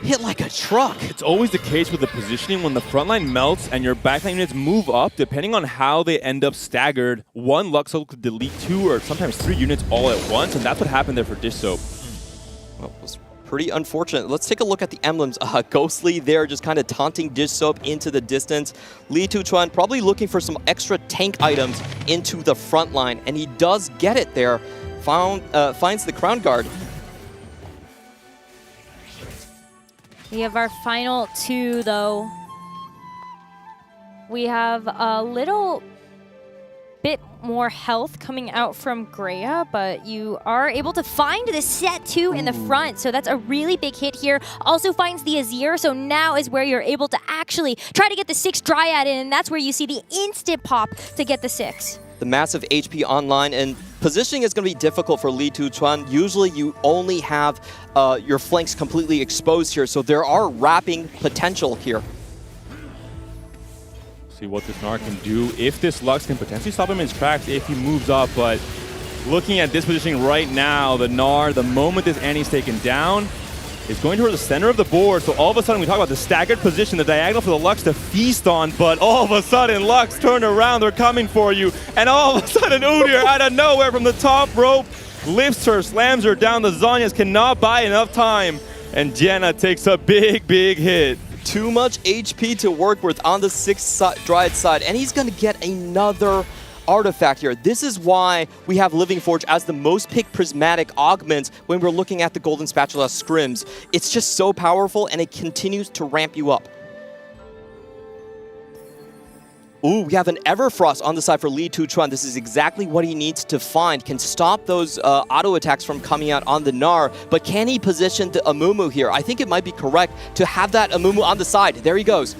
hit like a truck. It's always the case with the positioning when the front line melts and your backline units move up, depending on how they end up staggered. One Luxel could delete 2 or sometimes 3 units all at once, and that's what happened there for Dish Soap. Well, it was pretty unfortunate. Let's take a look at the emblems. Ghostly there, just kind of taunting Dish Soap into the distance. Li Tuchuan probably looking for some extra tank items into the front line, and he does get it there. Finds the Crown Guard. We have our final 2, though. We have a little bit more health coming out from Greya, but you are able to find the set 2 in the front, so that's a really big hit here. Also finds the Azir, so now is where you're able to actually try to get the 6 Dryad in, and that's where you see the instant pop to get the 6. The massive HP online, and positioning is going to be difficult for Li Tuchuan. Usually you only have your flanks completely exposed here, so there are wrapping potential here. See what this Gnar can do. If this Lux can potentially stop him in his tracks if he moves up, but looking at this positioning right now, the Gnar, the moment this Annie's taken down, is going toward the center of the board. So all of a sudden we talk about the staggered position, the diagonal for the Lux to feast on, but all of a sudden Lux turn around, they're coming for you. And all of a sudden Udyr out of nowhere from the top rope lifts her, slams her down. The Zhonya's cannot buy enough time. And Janna takes a big, big hit. Too much HP to work with on the 6th Dryad side, and he's going to get another artifact here. This is why we have Living Forge as the most picked prismatic augment when we're looking at the Golden Spatula scrims. It's just so powerful, and it continues to ramp you up. Ooh, we have an Everfrost on the side for Li Tuchuan. This is exactly what he needs to find. Can stop those auto attacks from coming out on the Gnar, but can he position the Amumu here? I think it might be correct to have that Amumu on the side. There he goes.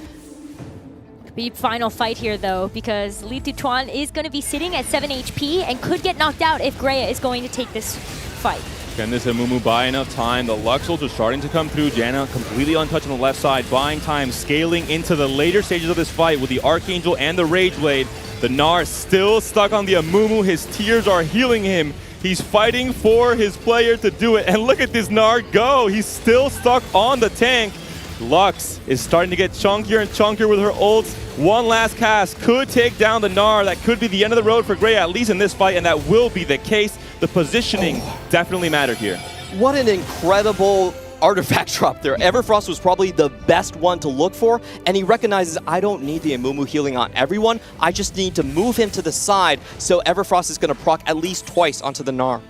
Could be final fight here though, because Li Tuchuan is going to be sitting at 7 HP and could get knocked out if Greya is going to take this fight. Can this Amumu buy enough time? The Lux ults are starting to come through. Janna completely untouched on the left side, buying time, scaling into the later stages of this fight with the Archangel and the Rage Blade. The Gnar still stuck on the Amumu. His tears are healing him. He's fighting for his player to do it. And look at this Gnar go. He's still stuck on the tank. Lux is starting to get chunkier and chunkier with her ults. One last cast could take down the Gnar. That could be the end of the road for Greya, at least in this fight, and that will be the case. The positioning definitely mattered here. What an incredible artifact drop there. Everfrost was probably the best one to look for, and he recognizes, I don't need the Amumu healing on everyone. I just need to move him to the side, so Everfrost is going to proc at least twice onto the Gnar.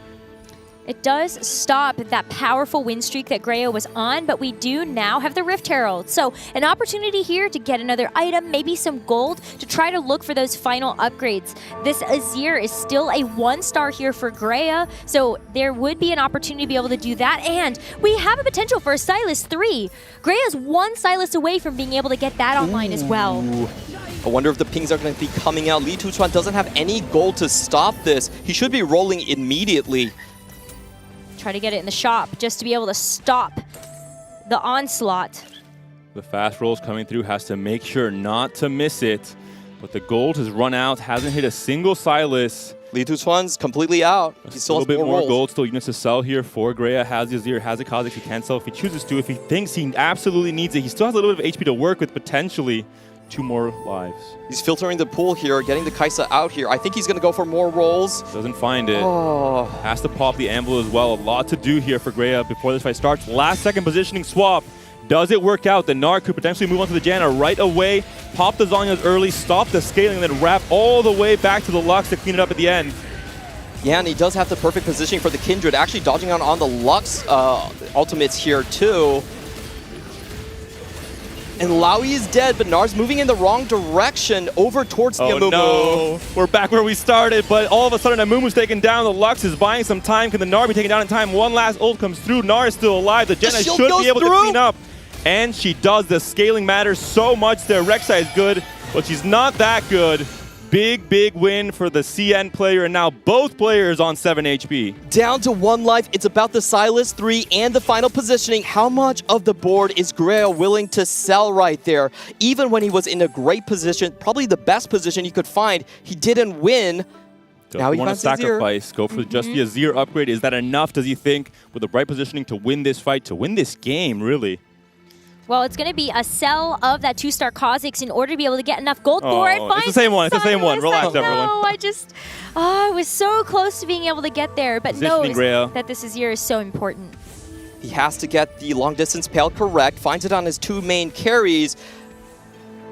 It does stop that powerful win streak that Greya was on, but we do now have the Rift Herald. So an opportunity here to get another item, maybe some gold, to try to look for those final upgrades. This Azir is still a 1-star here for Greya, so there would be an opportunity to be able to do that. And we have a potential for a Sylas 3. Greya's 1 Sylas away from being able to get that online as well. I wonder if the pings are going to be coming out. Li Tuchuan doesn't have any gold to stop this. He should be rolling immediately. Try to get it in the shop just to be able to stop the onslaught. The fast rolls coming through, has to make sure not to miss it. But the gold has run out, hasn't hit a single Sylas. Li Tuchuan's completely out. He still has a little bit more rolls. gold, still units to sell here for Greya. Has the Azir, has the Kha'Zix, he can sell if he chooses to. If he thinks he absolutely needs it, he still has a little bit of HP to work with, potentially 2 more lives. He's filtering the pool here, getting the Kai'Sa out here. I think he's going to go for more rolls. Doesn't find it. Oh. Has to pop the Anvil as well. A lot to do here for Greya before this fight starts. Last second positioning swap. Does it work out? The Gnar could potentially move on to the Janna right away, pop the Zhonya's early, stop the scaling, and then wrap all the way back to the Lux to clean it up at the end. Yeah, and he does have the perfect positioning for the Kindred, actually dodging out on the Lux ultimates here too. And Laui is dead, but Gnar's moving in the wrong direction over towards the Amumu. No. We're back where we started, but all of a sudden Amumu's taken down. The Lux is buying some time. Can the Gnar be taken down in time? One last ult comes through. Gnar is still alive. The Janna should be able to clean up. And she does. The scaling matters so much there. Rek'Sai is good, but she's not that good. Big, big win for the CN player, and now both players on 7 HP. Down to 1 life. It's about the Sylas 3 and the final positioning. How much of the board is Greya willing to sell right there? Even when he was in a great position, probably the best position he could find, he didn't win. Now he want to finds sacrifice, go for just the Azir upgrade. Is that enough, does he think, with the right positioning to win this fight, to win this game, really? Well, it's going to be a sell of that 2-star Kha'Zix in order to be able to get enough gold for it. It's the same one. It's the same one. Relax, everyone. No, I was so close to being able to get there, but knows that this Azir is so important. He has to get the long distance pale correct, finds it on his 2 main carries.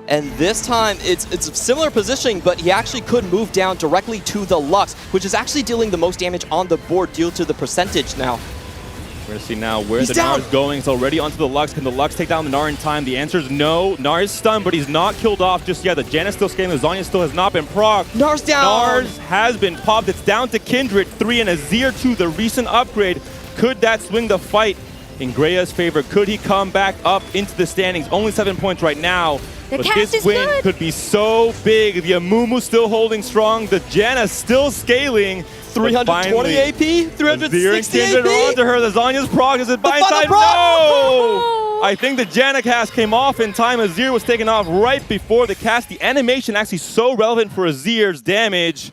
And this time, it's similar positioning, but he actually could move down directly to the Lux, which is actually dealing the most damage on the board due to the percentage now. We're going to see now where He's the down. Gnar is going. It's already onto the Lux. Can the Lux take down the Gnar in time? The answer is no. Gnar is stunned, but he's not killed off just yet. The Janna's still scaling. The Zhonya still has not been procced. Gnar's down. Gnars has been popped. It's down to Kindred 3 and Azir 2, the recent upgrade. Could that swing the fight in Greya's favor? Could he come back up into the standings? Only 7 points right now. The But cast this is win good. could be so big. The Amumu still holding strong. The Janna still scaling. 320 AP, 360 Azir and Kindred AP. are onto her. The Zonya's proc. Is it by final time? proc. No! I think the Janna cast came off in time. Azir was taken off right before the cast. The animation actually so relevant for Azir's damage.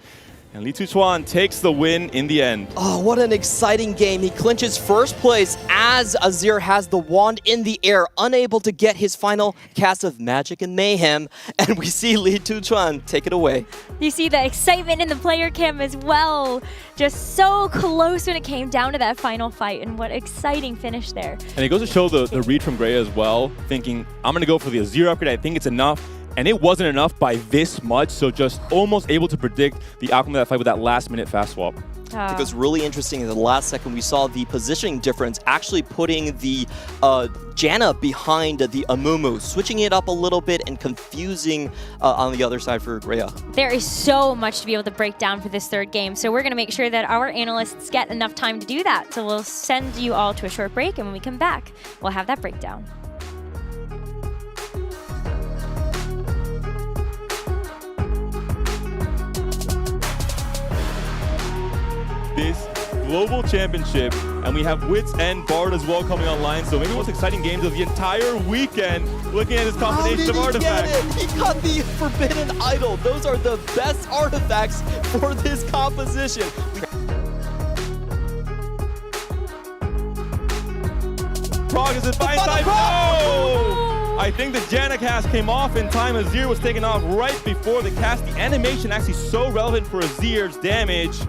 And Li Tuchuan takes the win in the end. Oh, what an exciting game. He clinches first place as Azir has the wand in the air, unable to get his final cast of magic and mayhem. And we see Li Tuchuan take it away. You see the excitement in the player cam as well. Just so close when it came down to that final fight, and what exciting finish there. And it goes to show the read from Greya as well, thinking, I'm going to go for the Azir upgrade. I think it's enough. And it wasn't enough by this much, so just almost able to predict the outcome of that fight with that last-minute fast swap. I think it was really interesting in the last second we saw the positioning difference actually putting the Janna behind the Amumu, switching it up a little bit and confusing on the other side for Greya. There is so much to be able to break down for this third game, so we're going to make sure that our analysts get enough time to do that. So we'll send you all to a short break, and when we come back, we'll have that breakdown. This global championship, and we have Wits and Bard as well coming online, so maybe the most exciting games of the entire weekend, looking at this combination of artifacts. He got the Forbidden Idol. Those are the best artifacts for this composition. Prague is it by time? No! I think the Janna cast came off in time. Azir was taken off right before the cast. The animation actually so relevant for Azir's damage.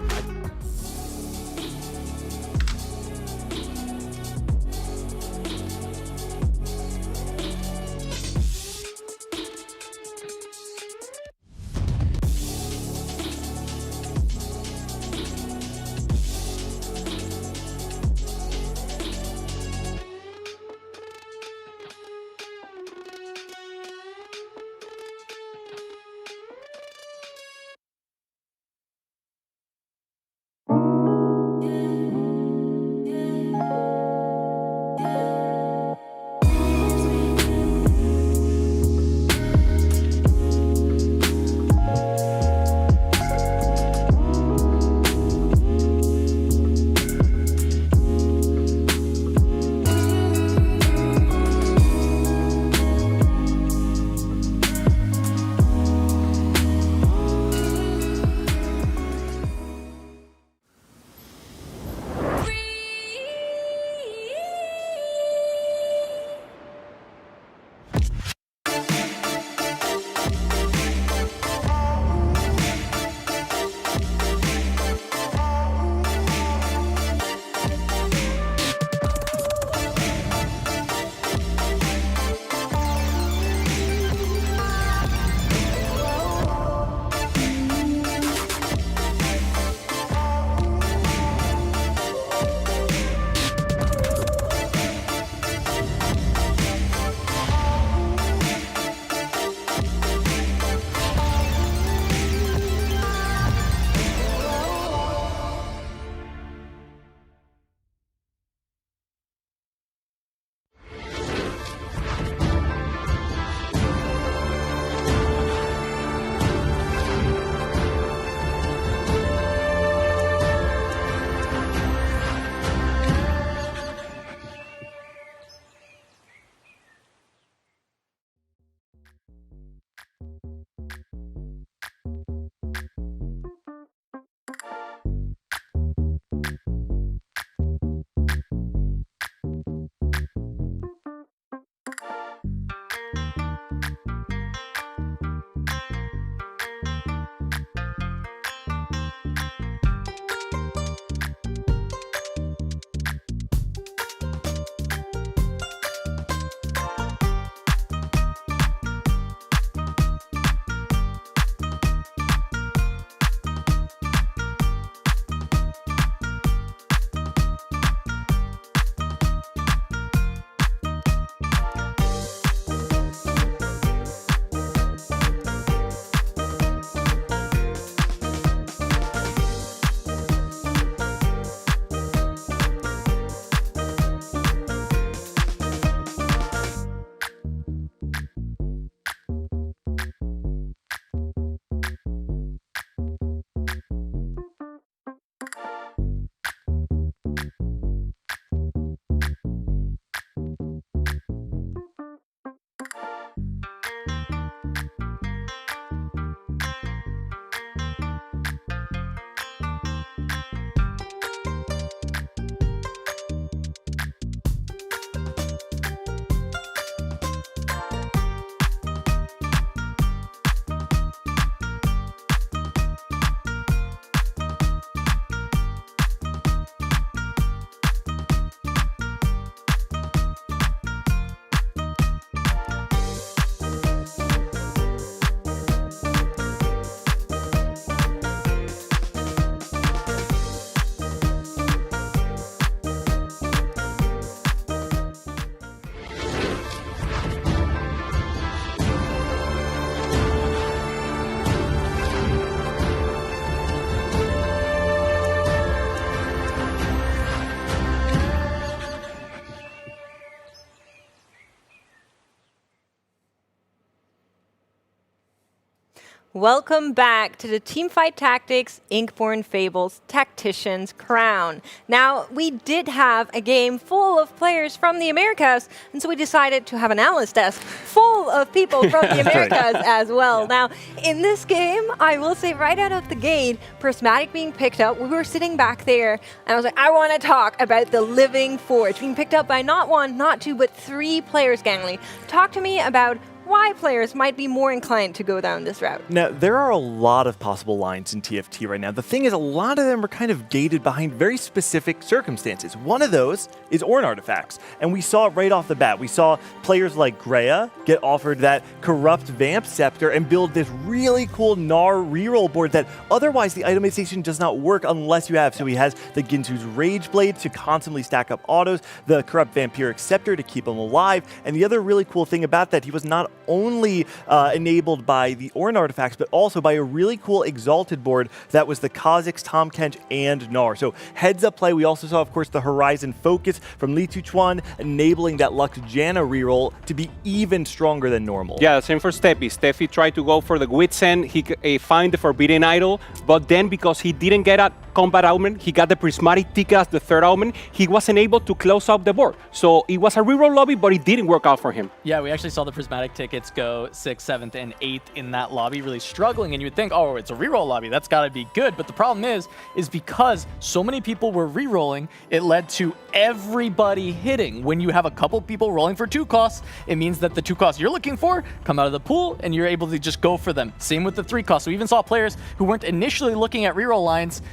Welcome back to the Teamfight Tactics Inkborn Fables Tacticians crown. Now, we did have a game full of players from the Americas, and so we decided to have an analyst desk full of people from the Americas as well. Now, in this game, I will say right out of the gate, Prismatic being picked up, we were sitting back there, and I was like, I want to talk about the Living Forge being picked up by not one, not two, but 3 players, Gangly. Talk to me about why players might be more inclined to go down this route. Now, there are a lot of possible lines in TFT right now. The thing is, a lot of them are kind of gated behind very specific circumstances. One of those is Ornn artifacts. And we saw it right off the bat. We saw players like Greya get offered that corrupt Vamp Scepter and build this really cool Gnar reroll board that otherwise the itemization does not work unless you have. So he has the Ginsu's Rage Blade to constantly stack up autos, the corrupt Vampiric Scepter to keep him alive. And the other really cool thing about that, he was not only enabled by the Ornn artifacts, but also by a really cool Exalted board that was the Kha'Zix, Tahm Kench, and Gnar. So heads up play. We also saw, of course, the Horizon Focus from Li Tuchuan, enabling that Lux Janna reroll to be even stronger than normal. Yeah, same for Steffi. Steffi tried to go for the Wit's End. He find the Forbidden Idol, but then because he didn't get a combat augment, he got the Prismatic ticket as the 3rd augment. He wasn't able to close up the board. So it was a reroll lobby, but it didn't work out for him. Yeah, we actually saw the Prismatic tickets go 6th, 7th, and 8th in that lobby, really struggling. And you would think, oh, it's a reroll lobby. That's got to be good. But the problem is because so many people were rerolling, it led to everybody hitting. When you have a couple people rolling for 2 costs, it means that the 2 costs you're looking for come out of the pool, and you're able to just go for them. Same with the 3 costs. We even saw players who weren't initially looking at reroll lines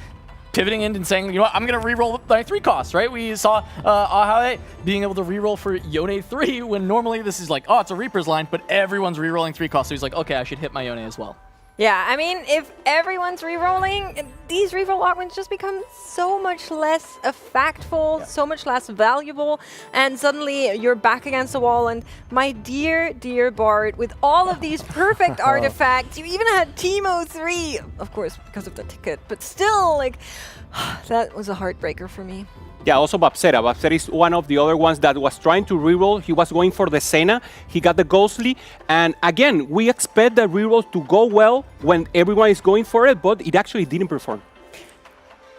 pivoting in and saying, you know what, I'm going to reroll my 3 costs, right? We saw Ahale being able to reroll for Yone 3 when normally this is like, oh, it's a Reaper's line, but everyone's rerolling 3 costs. So he's like, okay, I should hit my Yone as well. Yeah, I mean, if everyone's rerolling, these reroll augments just become so much less effectful, so much less valuable, and suddenly you're back against the wall. And my dear, dear Bard, with all of these perfect artifacts, you even had Teemo 3, of course, because of the ticket, but still, like, that was a heartbreaker for me. Yeah, also Bapsera. Bapsera is one of the other ones that was trying to reroll. He was going for the Senna. He got the Ghostly. And again, we expect the reroll to go well when everyone is going for it, but it actually didn't perform.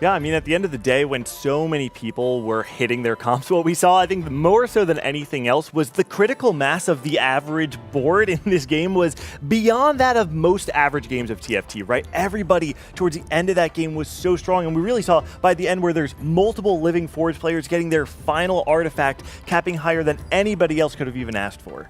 Yeah, I mean, at the end of the day, when so many people were hitting their comps, what we saw, I think more so than anything else, was the critical mass of the average board in this game was beyond that of most average games of TFT, right? Everybody towards the end of that game was so strong, and we really saw by the end where there's multiple Living Forge players getting their final artifact, capping higher than anybody else could have even asked for.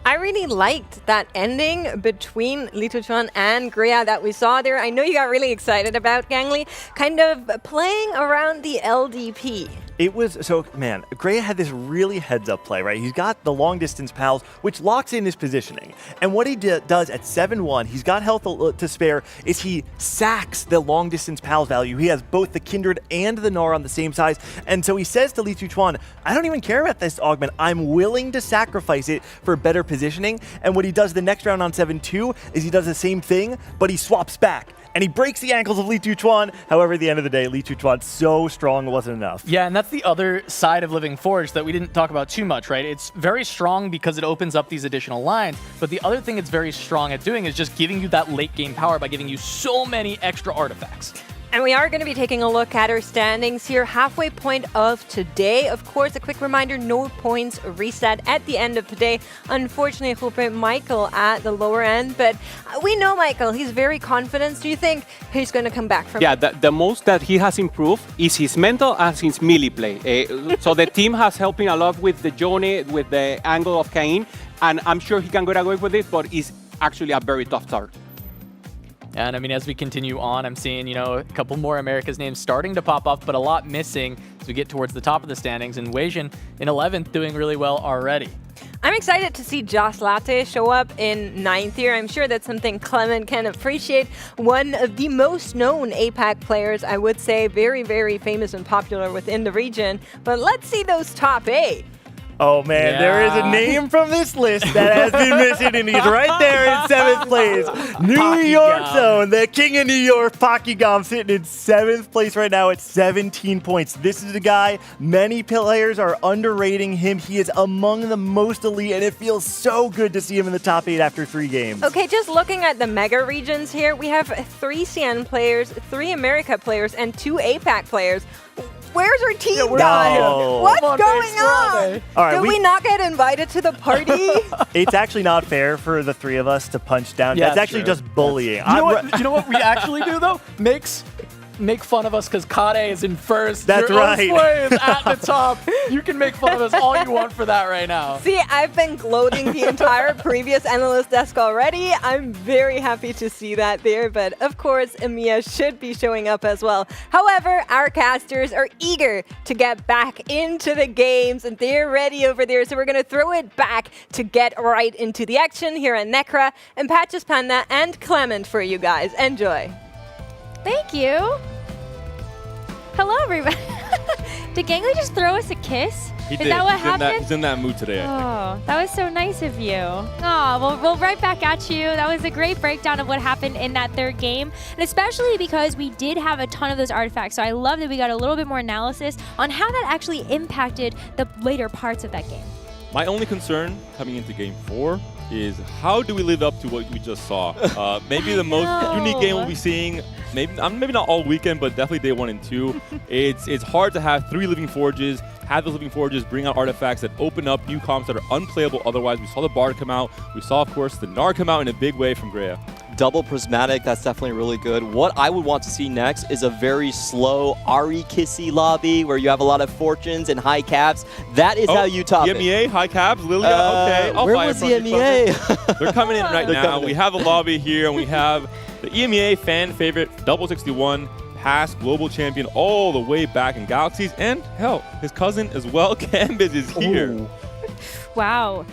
I really liked that ending between Li Tuchuan and Greya that we saw there. I know you got really excited about, Gangly, kind of playing around the LDP. It was, so man, Greya had this really heads-up play, right? He's got the long-distance pals, which locks in his positioning. And what he does at 7-1, he's got health to spare, is he sacks the long-distance pals value. He has both the Kindred and the Gnar on the same size. And so he says to Li Tuchuan, I don't even care about this augment. I'm willing to sacrifice it for better positioning. And what he does the next round on 7-2 is he does the same thing, but he swaps back. And he breaks the ankles of Li Tuchuan. However, at the end of the day, Li Tuchuan so strong it wasn't enough. Yeah, and that's the other side of Living Forge that we didn't talk about too much, right? It's very strong because it opens up these additional lines, but the other thing it's very strong at doing is just giving you that late game power by giving you so many extra artifacts. And we are going to be taking a look at our standings here, halfway point of today. Of course, a quick reminder, no points reset at the end of today. Unfortunately, Rupe Michael at the lower end, but we know Michael, he's very confident. Do you think he's going to come back from it? The most that he has improved is his mental and his melee play. So the team has helping a lot with the Johnny, with the angle of Cain, and I'm sure he can get away with it, but it's actually a very tough start. And I mean, as we continue on, I'm seeing, you know, a couple more America's names starting to pop up, but a lot missing as we get towards the top of the standings. And Weijin in 11th doing really well already. I'm excited to see Joss Latte show up in 9th here. I'm sure that's something Clement can appreciate. One of the most known APAC players, I would say, very, very famous and popular within the region. But let's see those top 8. Oh man, there is a name from this list that has been missing, and he's right there in 7th place. New York Zone, the king of New York, Pakigam, sitting in 7th place right now at 17 points. This is a guy, many players are underrating him. He is among the most elite, and it feels so good to see him in the top 8 after 3 games. Okay, just looking at the mega regions here, we have 3 CN players, 3 America players, and 2 APAC players. Where's our team guy? What's going on? All right, Did we not get invited to the party? It's actually not fair for the 3 of us to punch down. Yeah, That's actually just bullying. You know what we actually do though? Make fun of us because Kade is in first. That's Your right. Osplay is at the top. You can make fun of us all you want for that right now. See, I've been gloating the entire previous analyst desk already. I'm very happy to see that there, but of course, EMEA should be showing up as well. However, our casters are eager to get back into the games, and they're ready over there, so we're going to throw it back to get right into the action here at Necra, and Patches Panda and Clement for you guys. Enjoy. Thank you. Hello, everybody. Did Gangly just throw us a kiss? He Is did. that what He's happened? He's in that mood today, I think. Oh, that was so nice of you. Oh, well, right back at you. That was a great breakdown of what happened in that 3rd game, and especially because we did have a ton of those artifacts. So I love that we got a little bit more analysis on how that actually impacted the later parts of that game. My only concern coming into Game 4 is how do we live up to what we just saw? Maybe the most unique game we'll be seeing, maybe not all weekend, but definitely day 1 and 2. It's hard to have 3 living forges, have those living forges bring out artifacts that open up new comps that are unplayable otherwise. We saw the Bard come out. We saw, of course, the Gnar come out in a big way from Greya. Double prismatic, that's definitely really good. What I would want to see next is a very slow Ari Kissy lobby where you have a lot of fortunes and high caps. That is how you top EMEA, high caps, Lilia, okay. I'll where buy was it the from you. EMEA? They're coming in right They're now. coming in. We have a lobby here, and we have the EMEA fan favorite, Double 61, past global champion all the way back in Galaxies, and hell, his cousin as well, Canvas, is here. Ooh. Wow.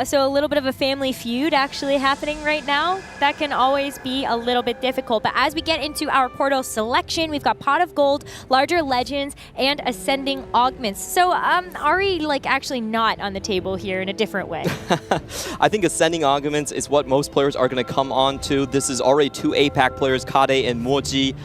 So a little bit of a family feud actually happening right now. That can always be a little bit difficult. But as we get into our portal selection, we've got Pot of Gold, Larger Legends, and Ascending Augments. So Ari, actually not on the table here in a different way. I think Ascending Augments is what most players are going to come on to. This is already 2 APAC players, Kade and Moji.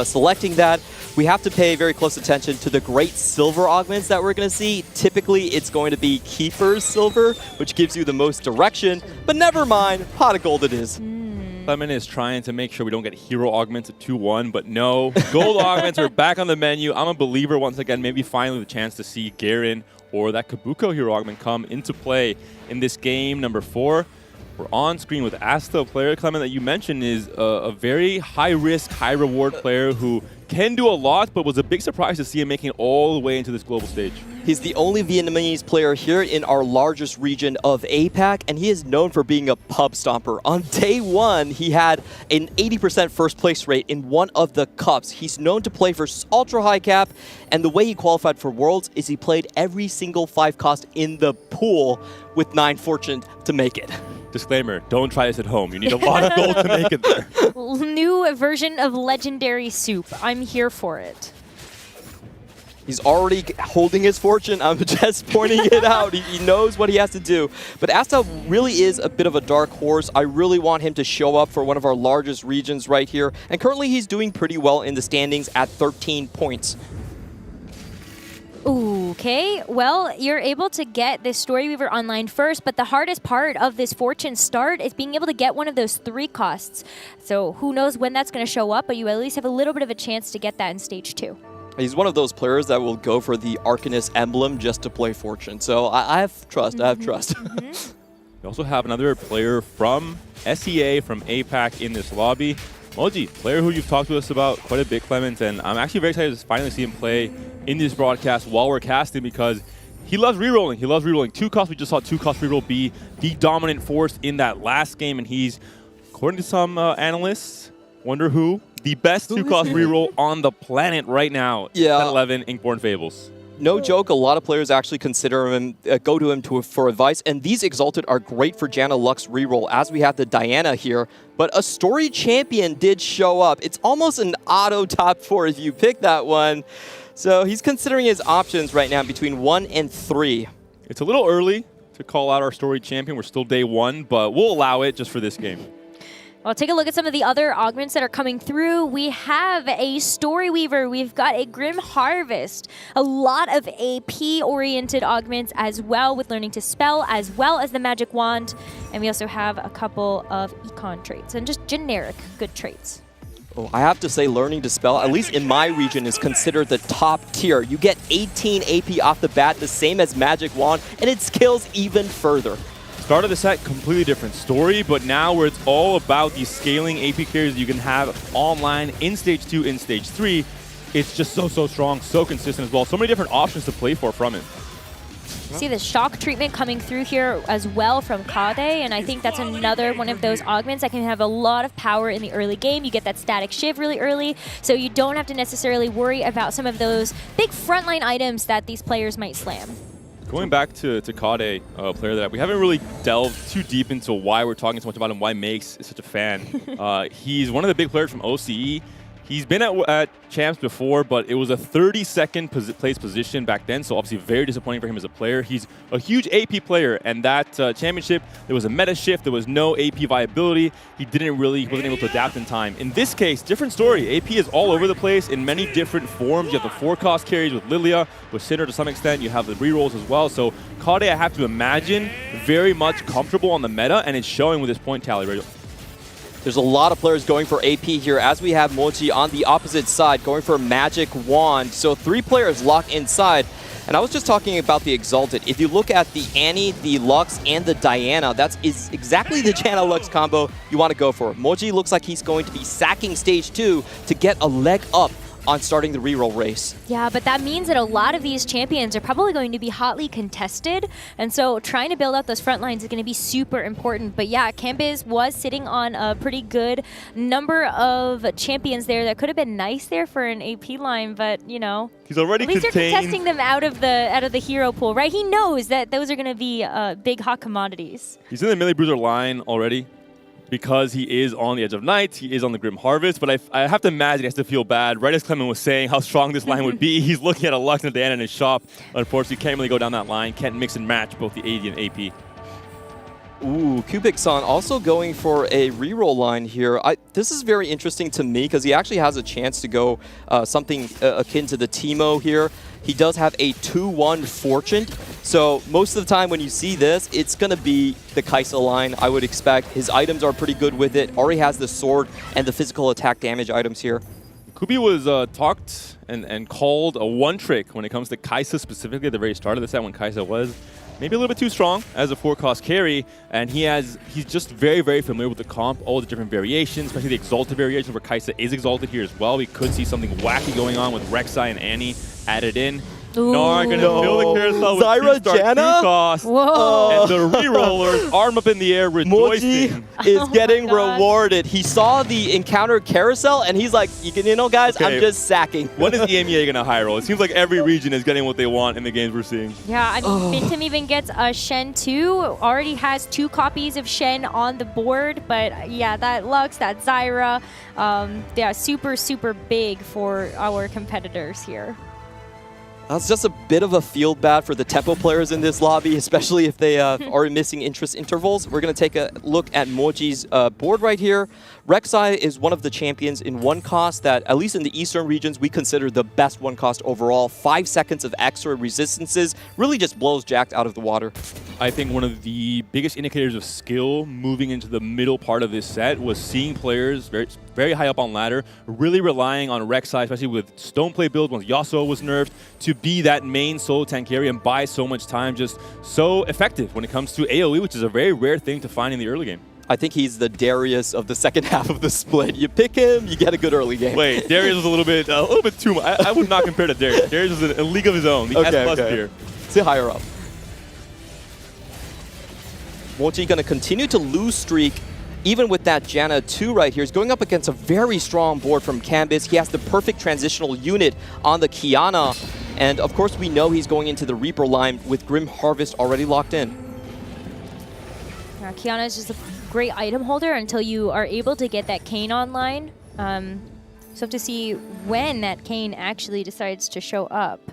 Selecting that, we have to pay very close attention to the great silver augments that we're going to see. Typically, it's going to be Keeper's Silver, which gives you the most direction, but never mind, Pot of Gold it is. Lemon is trying to make sure we don't get hero augments at 2-1, but no. Gold augments are back on the menu. I'm a believer once again, maybe finally the chance to see Garen or that Kabuko hero augment come into play in this game number 4. We're on screen with Asta, a player, Clement, that you mentioned is a very high-risk, high-reward player who can do a lot, but was a big surprise to see him making it all the way into this global stage. He's the only Vietnamese player here in our largest region of APAC, and he is known for being a pub stomper. On day 1, he had an 80% first place rate in one of the cups. He's known to play for ultra high cap, and the way he qualified for Worlds is he played every single 5 cost in the pool with 9 fortune to make it. Disclaimer, don't try this at home. You need a lot of gold to make it there. New version of Legendary Soup. I'm here for it. He's already holding his fortune. I'm just pointing it out. He knows what he has to do. But Asta really is a bit of a dark horse. I really want him to show up for one of our largest regions right here. And currently he's doing pretty well in the standings at 13 points. Okay, well, you're able to get this Story Weaver online first, but the hardest part of this Fortune start is being able to get one of those 3 costs. So who knows when that's going to show up, but you at least have a little bit of a chance to get that in Stage 2. He's one of those players that will go for the Arcanist emblem just to play Fortune. So I have trust. I have trust. We also have another player from SEA, from APAC in this lobby. Moji, player who you've talked to us about quite a bit, Clement, and I'm actually very excited to finally see him play in this broadcast while we're casting because he loves rerolling. He loves rerolling. 2 cost, we just saw 2 cost reroll be the dominant force in that last game, and he's, according to some analysts, wonder who, the best 2 cost reroll on the planet right now. Yeah. 11 Inkborn Fables. No joke, a lot of players actually consider him, go to him for advice, and these Exalted are great for Janna Lux reroll, as we have the Diana here, but a Story Champion did show up. It's almost an auto top 4 if you pick that one, so he's considering his options right now between 1 and 3. It's a little early to call out our storied champion. We're still day 1, but we'll allow it just for this game. Well, take a look at some of the other augments that are coming through. We have a Story Weaver. We've got a Grim Harvest. A lot of AP-oriented augments as well, with Learning to Spell, as well as the Magic Wand. And we also have a couple of econ traits and just generic good traits. Oh, I have to say, Learning to Spell, at least in my region, is considered the top tier. You get 18 AP off the bat, the same as Magic Wand, and it scales even further. Start of the set, completely different story, but now where it's all about these scaling AP carries you can have online in Stage 2, in Stage 3, it's just so strong, so consistent as well. So many different options to play for from it. See the shock treatment coming through here as well from Kade, and I think that's another one of those augments that can have a lot of power in the early game. You get that static shiv really early, so you don't have to necessarily worry about some of those big frontline items that these players might slam. Going back to Kade, a player that we haven't really delved too deep into why we're talking so much about him, why Makes is such a fan. He's one of the big players from OCE. He's been at Champs before, but it was a 32nd place position back then, so obviously very disappointing for him as a player. He's a huge AP player, and that championship, there was a meta shift, there was no AP viability. He wasn't able to adapt in time. In this case, different story. AP is all over the place in many different forms. You have the 4-cost carries with Lilia, with Sinner to some extent. You have the rerolls as well. So Kade, I have to imagine, very much comfortable on the meta, and it's showing with his point tally right. There's a lot of players going for AP here, as we have Mochi on the opposite side going for Magic Wand. So 3 players locked inside. And I was just talking about the Exalted. If you look at the Annie, the Lux, and the Diana, is exactly the Janna Lux combo you want to go for. Mochi looks like he's going to be sacking Stage 2 to get a leg up on starting the reroll race. Yeah, but that means that a lot of these champions are probably going to be hotly contested, and so trying to build out those front lines is going to be super important. But yeah, Cambiz was sitting on a pretty good number of champions there that could have been nice there for an AP line, but you know, he's already at least you're contesting them out of the hero pool, right? He knows that those are going to be big hot commodities. He's in the Melee Bruiser line already. Because he is on the Edge of Nights, he is on the Grim Harvest, but I have to imagine he has to feel bad. Right as Clement was saying how strong this line would be, he's looking at a Lux and a Diana in his shop. Unfortunately, can't really go down that line, can't mix and match both the AD and AP. Ooh, Kubik-san also going for a reroll line here. This is very interesting to me because he actually has a chance to go something akin to the Teemo here. He does have a 2-1 Fortuned, so most of the time when you see this, it's going to be the Kaisa line, I would expect. His items are pretty good with it. Already has the sword and the physical attack damage items here. Kubi was talked and called a one-trick when it comes to Kaisa specifically at the very start of the set when Kaisa was maybe a little bit too strong as a 4-cost carry, and he's just very familiar with the comp, all the different variations, especially the Exalted variation where Kaisa is Exalted here as well. We could see something wacky going on with Rek'Sai and Annie added in. Gnar gonna fill the carousel with Zyra, 2-star, Janna? 2-cost. Whoa. And the rerollers, arm up in the air, rejoicing. Mochi is getting rewarded. He saw the encounter carousel, and he's like, you know, guys, Okay. I'm just sacking. When is EMEA gonna high roll? It seems like every region is getting what they want in the games we're seeing. Yeah, I mean, Mintum even gets a Shen 2, already has 2 copies of Shen on the board, but yeah, that Lux, that Zyra, yeah, super big for our competitors here. That's just a bit of a field bat for the tempo players in this lobby, especially if they are missing interest intervals. We're going to take a look at Mochi's board right here. Rek'Sai is one of the champions in 1-cost that, at least in the eastern regions, we consider the best 1-cost overall. 5 seconds of extra resistances really just blows Jax out of the water. I think one of the biggest indicators of skill moving into the middle part of this set was seeing players very high up on ladder, really relying on Rek'Sai, especially with Stoneplay build once Yasuo was nerfed, to be that main solo tank carry and buy so much time, just so effective when it comes to AoE, which is a very rare thing to find in the early game. I think he's the Darius of the second half of the split. You pick him, you get a good early game. Wait, Darius was a little bit too much. I would not compare to Darius. Darius is a league of his own, the S+ tier. Sit higher up. Mochi going to continue to lose streak, even with that Janna 2 right here. He's going up against a very strong board from Cambiz. He has the perfect transitional unit on the Kiana. And of course, we know he's going into the Reaper line with Grim Harvest already locked in. Yeah, Kiana is just a great item holder until you are able to get that Kayn online. So have to see when that Kayn actually decides to show up.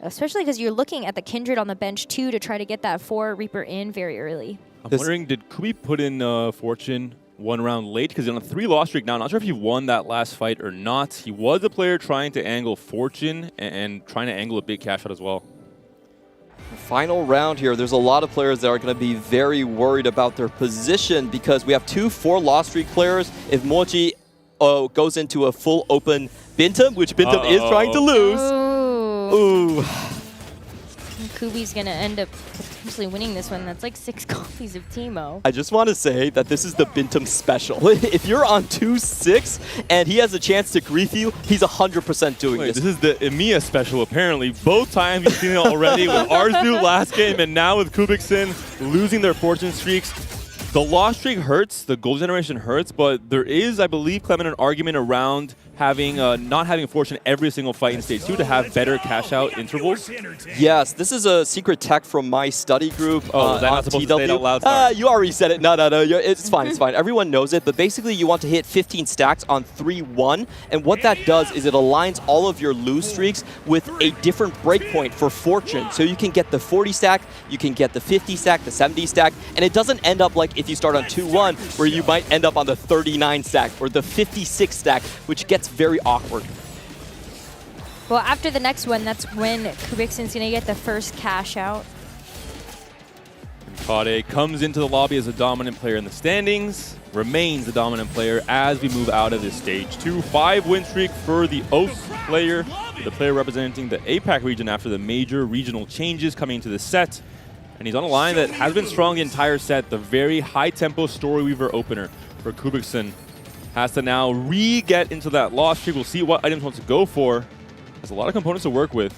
Especially because you're looking at the Kindred on the bench too to try to get that 4 Reaper in very early. I'm wondering, did Kubi put in Fortune 1 round late? Because he's on a 3-loss streak now. Not sure if he won that last fight or not. He was a player trying to angle Fortune and trying to angle a big cash out as well. Final round here. There's a lot of players that are going to be very worried about their position because we have 2 4-loss streak players. If Moji goes into a full open Bintum, which Bintum is trying to lose. Ooh. Kubi's going to end up potentially winning this one. That's like 6 copies of Teemo. I just want to say that this is the Bintum special. If you're on 2-6 and he has a chance to grief you, he's 100% doing this. This is the EMEA special, apparently. Both times you've seen it already with Arzu last game and now with Kubikson losing their fortune streaks. The loss streak hurts, the gold generation hurts, but there is, I believe, Clement, an argument around having not having fortune every single fight in stage 2 to have better cash out intervals. Yes, this is a secret tech from my study group. Oh, is that not supposed to say it out loud? You already said it. No. It's fine. It's fine. Everyone knows it. But basically, you want to hit 15 stacks on 3-1. And what that does is it aligns all of your lose streaks with a different breakpoint for fortune. So you can get the 40 stack, you can get the 50 stack, the 70 stack. And it doesn't end up like if you start on 2-1, where you might end up on the 39 stack or the 56 stack, which gets very awkward. Well, after the next one, that's when Kubikson's going to get the first cash out. Kade comes into the lobby as a dominant player in the standings, remains the dominant player as we move out of this stage 2. 5-win streak for the OS player, the player representing the APAC region after the major regional changes coming into the set. And he's on a line that has been strong the entire set, the very high-tempo Story Weaver opener for Kubikson. Has to now re-get into that loss streak. We'll see what items he wants to go for. There's a lot of components to work with.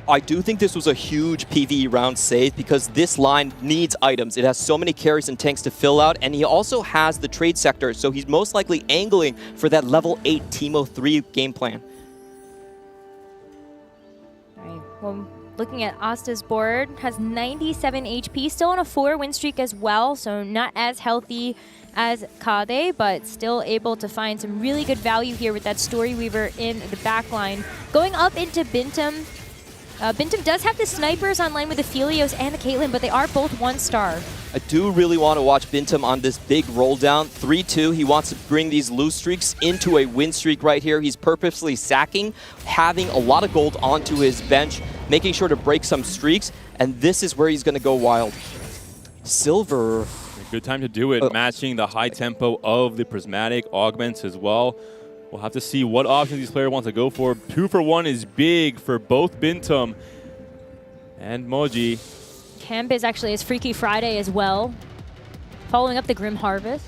I do think this was a huge PvE round save because this line needs items. It has so many carries and tanks to fill out, and he also has the trade sector, so he's most likely angling for that level 8 Teemo 3 game plan. All right, well, looking at Asta's board, has 97 HP, still on a 4-win streak as well, so not as healthy as Kade, but still able to find some really good value here with that Story Weaver in the backline. Going up into Bintum. Bintum does have the snipers online with the Phelios and the Caitlyn, but they are both 1-star. I do really want to watch Bintum on this big roll down. 3-2, he wants to bring these lose streaks into a win streak right here. He's purposely sacking, having a lot of gold onto his bench, making sure to break some streaks, and this is where he's going to go wild. Silver. Good time to do it, matching the high tempo of the prismatic augments as well. We'll have to see what options these players want to go for. 2 for 1 is big for both Bintum and Moji. Camp is actually his Freaky Friday as well, following up the Grim Harvest.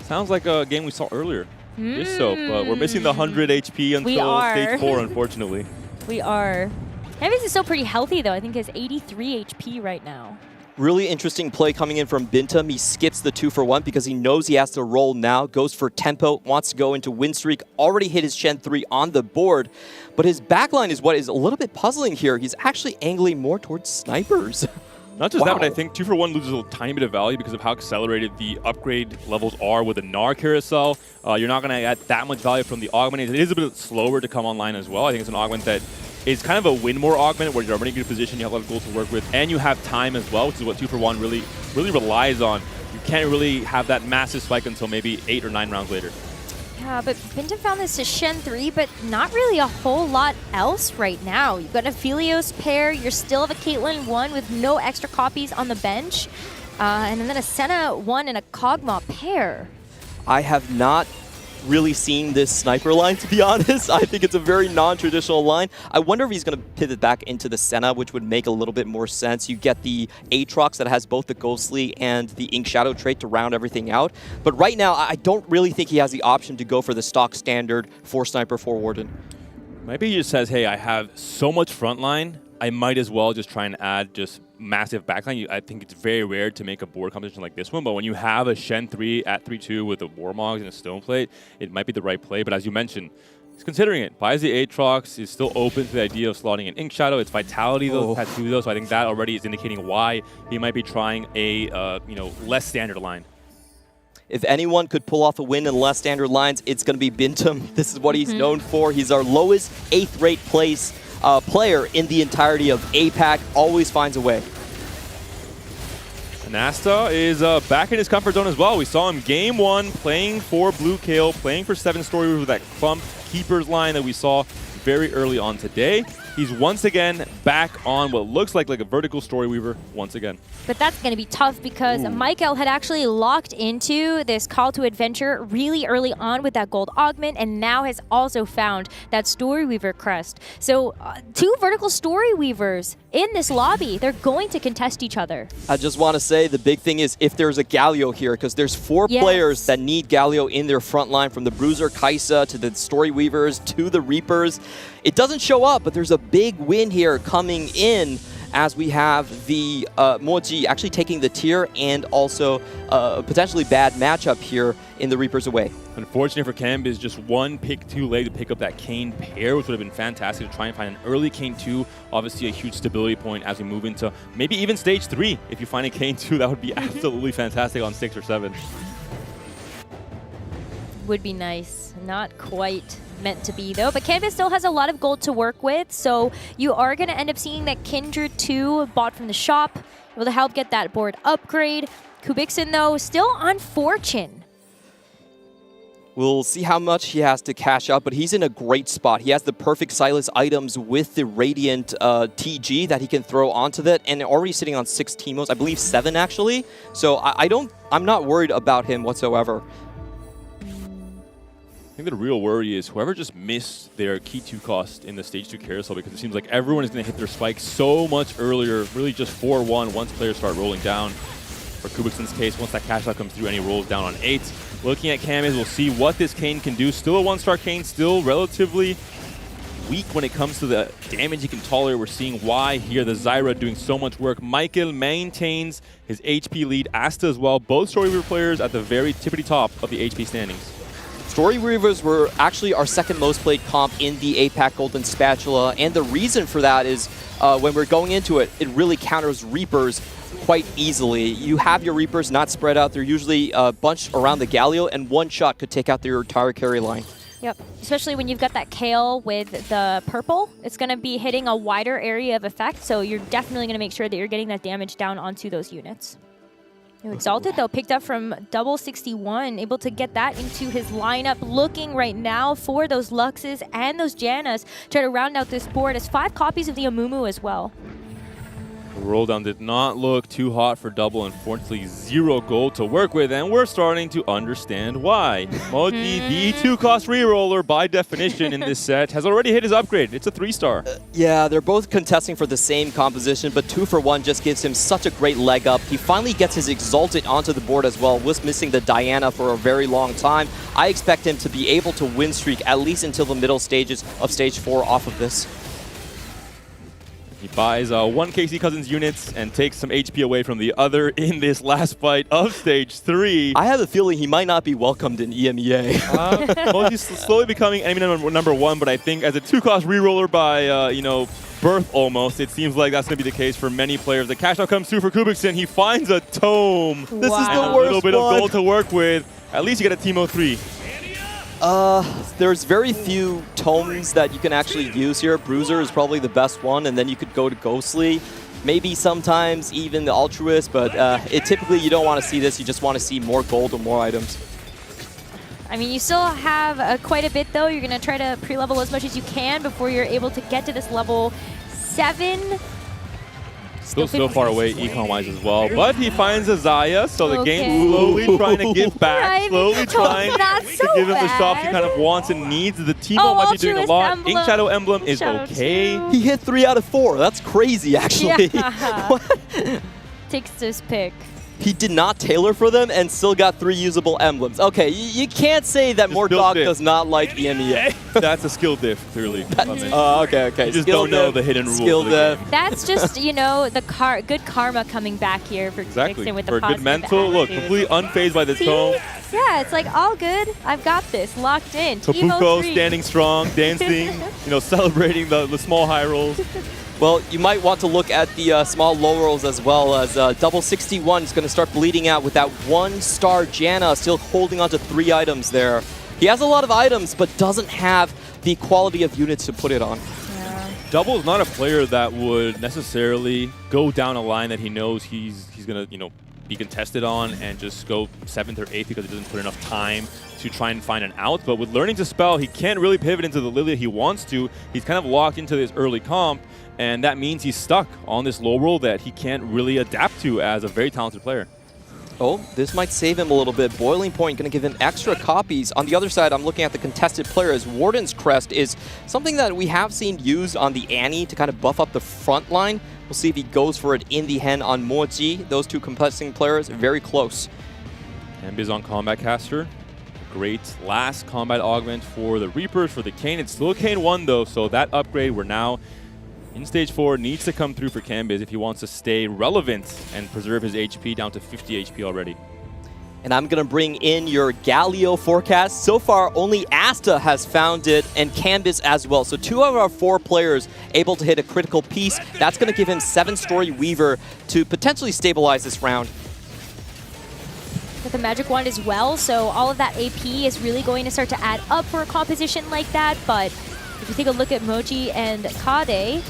Sounds like a game we saw earlier. Just so, but we're missing the 100 HP until stage 4, unfortunately. We are. Canvas is still pretty healthy, though. I think he has 83 HP right now. Really interesting play coming in from Bintum. He skips the 2 for 1 because he knows he has to roll now. Goes for tempo, wants to go into win streak. Already hit his Shen 3 on the board. But his backline is what is a little bit puzzling here. He's actually angling more towards snipers. Not just that, but I think 2 for 1 loses a tiny bit of value because of how accelerated the upgrade levels are with the Gnar carousel. You're not going to get that much value from the augment. It is a bit slower to come online as well. I think it's an augment that is kind of a win more augment where you're already in a good position, you have a lot of gold to work with, and you have time as well, which is what 2 for 1 really relies on. You can't really have that massive spike until maybe 8 or 9 rounds later. Yeah, but Bintum found this to Shen 3, but not really a whole lot else right now. You've got a Phelios pair, you're still have a Caitlyn 1 with no extra copies on the bench, and then a Senna 1 and a Kog'Maw pair. I have not really seen this sniper line, to be honest. I think it's a very non-traditional line. I wonder if he's going to pivot back into the Senna, which would make a little bit more sense. You get the Aatrox that has both the Ghostly and the Ink Shadow trait to round everything out. But right now, I don't really think he has the option to go for the stock standard 4-sniper, 4-warden. Maybe he just says, hey, I have so much frontline, I might as well just try and add just massive backline. I think it's very rare to make a board competition like this one, but when you have a Shen 3 at 3-2 with a Warmogs and a Stoneplate, it might be the right play. But as you mentioned, he's considering it. Buys the Aatrox, is still open to the idea of slotting an Ink Shadow. It's Vitality though, tattoo though, so I think that already is indicating why he might be trying a less standard line. If anyone could pull off a win in less standard lines, it's going to be Bintum. This is what he's known for. He's our lowest 8th rate place player in the entirety of APAC always finds a way. Nasta is back in his comfort zone as well. We saw him game 1 playing for Blue Kale, playing for 7 Story Weavers with that clump keepers line that we saw very early on today. He's once again back on what looks like a vertical Story Weaver once again. But that's going to be tough because Michael had actually locked into this call to adventure really early on with that gold augment, and now has also found that Story Weaver crest. So 2 vertical Story Weavers in this lobby, they're going to contest each other. I just want to say the big thing is if there's a Galio here, because there's 4 players that need Galio in their front line, from the Bruiser Kaisa to the Story Weavers to the Reapers. It doesn't show up, but there's a big win here coming in as we have the Moji actually taking the tier, and also a potentially bad matchup here in the Reapers away. Unfortunately for Cambiz, just 1 pick too late to pick up that Kane pair, which would have been fantastic to try and find an early Kane 2. Obviously a huge stability point as we move into maybe even stage 3. If you find a Kane 2, that would be absolutely fantastic on 6 or 7. Would be nice. Not quite meant to be though, but Canvas still has a lot of gold to work with, so you are going to end up seeing that Kindred 2 bought from the shop, able to help get that board upgrade. Kubikson though, still on Fortune. We'll see how much he has to cash out, but he's in a great spot. He has the perfect Silas items with the Radiant TG that he can throw onto that, and already sitting on 6 Teemos, I believe 7 actually. So I'm not worried about him whatsoever. I think the real worry is whoever just missed their key 2 cost in the stage 2 carousel, because it seems like everyone is going to hit their spike so much earlier, really just 4-1 once players start rolling down. For Kubikson's case, once that cash out comes through and he rolls down on 8. Looking at Cambiz, we'll see what this Kane can do. Still a 1-star Kane, still relatively weak when it comes to the damage he can tolerate. We're seeing why here. The Zyra doing so much work. Michael maintains his HP lead. Asta as well. Both Story Weaver players at the very tippity top of the HP standings. Story Weavers were actually our 2nd most played comp in the APAC Golden Spatula, and the reason for that is when we're going into it, it really counters Reapers quite easily. You have your Reapers not spread out. They're usually bunched around the Galio, and 1 shot could take out their entire carry line. Yep, especially when you've got that Kale with the purple. It's going to be hitting a wider area of effect, so you're definitely going to make sure that you're getting that damage down onto those units. Exalted, though, picked up from Double 61, able to get that into his lineup, looking right now for those Luxes and those Jannas, try to round out this board as 5 copies of the Amumu as well. The roll down did not look too hot for Double. Unfortunately, 0 gold to work with, and we're starting to understand why. Moji, the 2-cost reroller by definition in this set, has already hit his upgrade. It's a 3-star. Yeah, they're both contesting for the same composition, but 2 for 1 just gives him such a great leg up. He finally gets his Exalted onto the board as well. Was missing the Diana for a very long time. I expect him to be able to win streak at least until the middle stages of stage 4 off of this. He buys 1 KC Cousins units and takes some HP away from the other in this last fight of stage 3. I have a feeling he might not be welcomed in EMEA. Well, he's slowly becoming enemy number 1, but I think as a 2-cost reroller by, birth almost, it seems like that's going to be the case for many players. The cash out comes through for Kubikson. He finds a tome. This is the worst a little bit of gold to work with. At least you get a Teemo 3. There's very few tomes that you can actually use here. Bruiser is probably the best one, and then you could go to Ghostly. Maybe sometimes even the Altruist, but typically you don't want to see this. You just want to see more gold or more items. I mean, you still have quite a bit, though. You're going to try to pre-level as much as you can before you're able to get to this level 7. Still far away econ-wise as well, but he finds a Zaya, so the game slowly trying to give back, slowly trying to give him the shots he kind of wants and needs. The Teemo might be doing a lot. Ink Shadow Emblem is okay. He hit 3 out of 4. That's crazy, actually. Yeah. Takes his pick. He did not tailor for them and still got 3 usable emblems. Okay, you can't say that Mordog does not like EMEA. That's a skill diff, clearly. Okay. You just don't know the hidden rules of the game. That's just, the good karma coming back here for Kubikson with the for good mental. Look, completely unfazed by the tome. Yeah, it's like, all good. I've got this. Locked in. Tapuko standing strong, dancing, celebrating the small high rolls. Well, you might want to look at the small low rolls as well, as Double 61 is going to start bleeding out with that 1-star Janna still holding on to 3 items there. He has a lot of items, but doesn't have the quality of units to put it on. Yeah. Double is not a player that would necessarily go down a line that he knows he's gonna, you know, be contested on and just go 7th or 8th because he doesn't put enough time to try and find an out. But with learning to spell, he can't really pivot into the Lilia he wants to. He's kind of locked into this early comp, and that means he's stuck on this low roll that he can't really adapt to as a very talented player. Oh, this might save him a little bit. Boiling Point going to give him extra copies. On the other side, I'm looking at the contested players. Warden's Crest is something that we have seen used on the Annie to kind of buff up the front line. We'll see if he goes for it in the Hen on Moji. Those two contesting players, very close. Cambiz on Combat Caster. Great last combat augment for the Reapers, for the Kayn. It's still Kayn 1 though, so that upgrade we're now in Stage 4 needs to come through for Cambiz if he wants to stay relevant and preserve his HP down to 50 HP already. And I'm going to bring in your Galio forecast. So far, only Asta has found it, and Cambiz as well. So 2 of our 4 players able to hit a critical piece. That's going to give him 7-story Weaver to potentially stabilize this round. With the Magic Wand as well, so all of that AP is really going to start to add up for a composition like that. But if you take a look at Moji and Kade,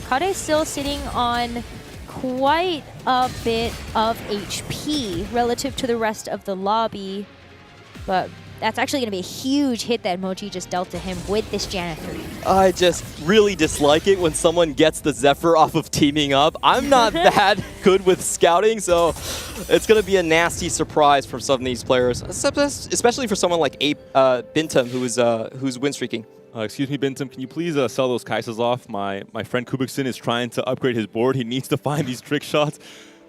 Kade's still sitting on quite a bit of HP relative to the rest of the lobby. But that's actually going to be a huge hit that Moji just dealt to him with this Janna 3. I just really dislike it when someone gets the Zephyr off of teaming up. I'm not that good with scouting, so it's going to be a nasty surprise for some of these players, especially for someone like Bintum, who's win streaking. Excuse me, Bintum, can you please sell those Kaisas off? My friend Kubikson is trying to upgrade his board. He needs to find these trick shots.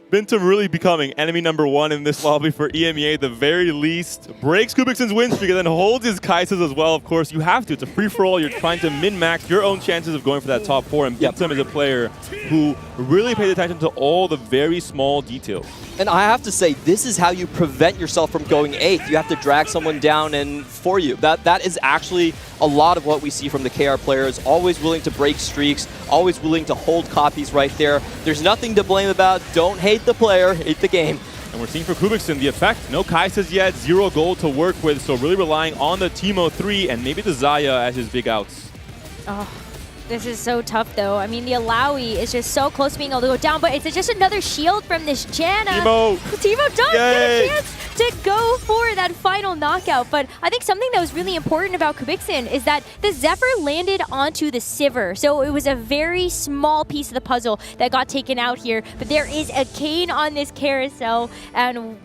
Bintum really becoming enemy number 1 in this lobby for EMEA at the very least. Breaks Kubikson's win streak and then holds his Kaisas as well. Of course, you have to. It's a free-for-all. You're trying to min-max your own chances of going for that top 4. And Bintum is a player who really pays attention to all the very small details. And I have to say, this is how you prevent yourself from going 8th. You have to drag someone down and for you. That is actually a lot of what we see from the KR players. Always willing to break streaks, always willing to hold copies right there. There's nothing to blame about. Don't hate the player, hate the game. And we're seeing for Kubikson the effect. No Kaisas yet, 0 gold to work with, so really relying on the Teemo 3 and maybe the Zaya as his big outs. Oh, this is so tough though. I mean, the Alawi is just so close to being able to go down, but it's just another shield from this Janna. Teemo does get a chance to go for that final knockout, but I think something that was really important about Kubikson is that the Zephyr landed onto the Sivir, so it was a very small piece of the puzzle that got taken out here, but there is a Kayn on this carousel, and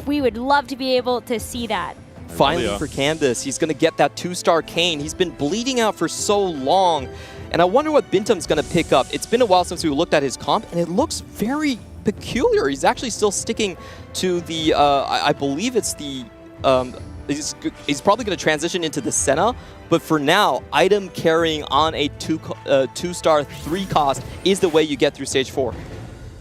we would love to be able to see that. Finally for Cambiz, he's going to get that 2-star Kayn. He's been bleeding out for so long, and I wonder what Bintum's going to pick up. It's been a while since we looked at his comp, and it looks very peculiar. He's actually still sticking to the, I believe it's the, he's probably going to transition into the Senna, but for now, item carrying on a 2-star 3 cost is the way you get through Stage 4.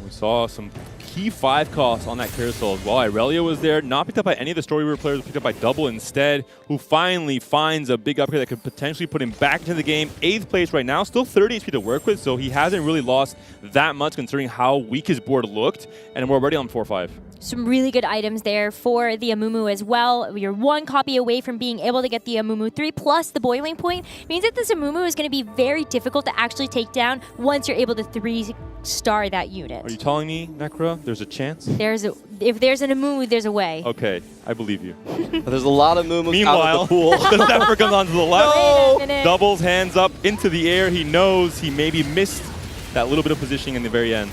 We saw some key 5 costs on that carousel as well. Irelia was there, not picked up by any of the Story Weaver players, picked up by Double instead, who finally finds a big upgrade that could potentially put him back into the game. 8th place right now, still 30 HP to work with, so he hasn't really lost that much considering how weak his board looked, and we're already on 4-5. Some really good items there for the Amumu as well. You're 1 copy away from being able to get the Amumu 3 plus the Boiling Point. Means that this Amumu is going to be very difficult to actually take down once you're able to 3-star that unit. Are you telling me, Necra, there's a chance? If there's an Amumu, there's a way. Okay, I believe you. There's a lot of Mumus out of the pool. The Zephyr comes onto the left. No! Doubles hands up into the air. He knows he maybe missed that little bit of positioning in the very end.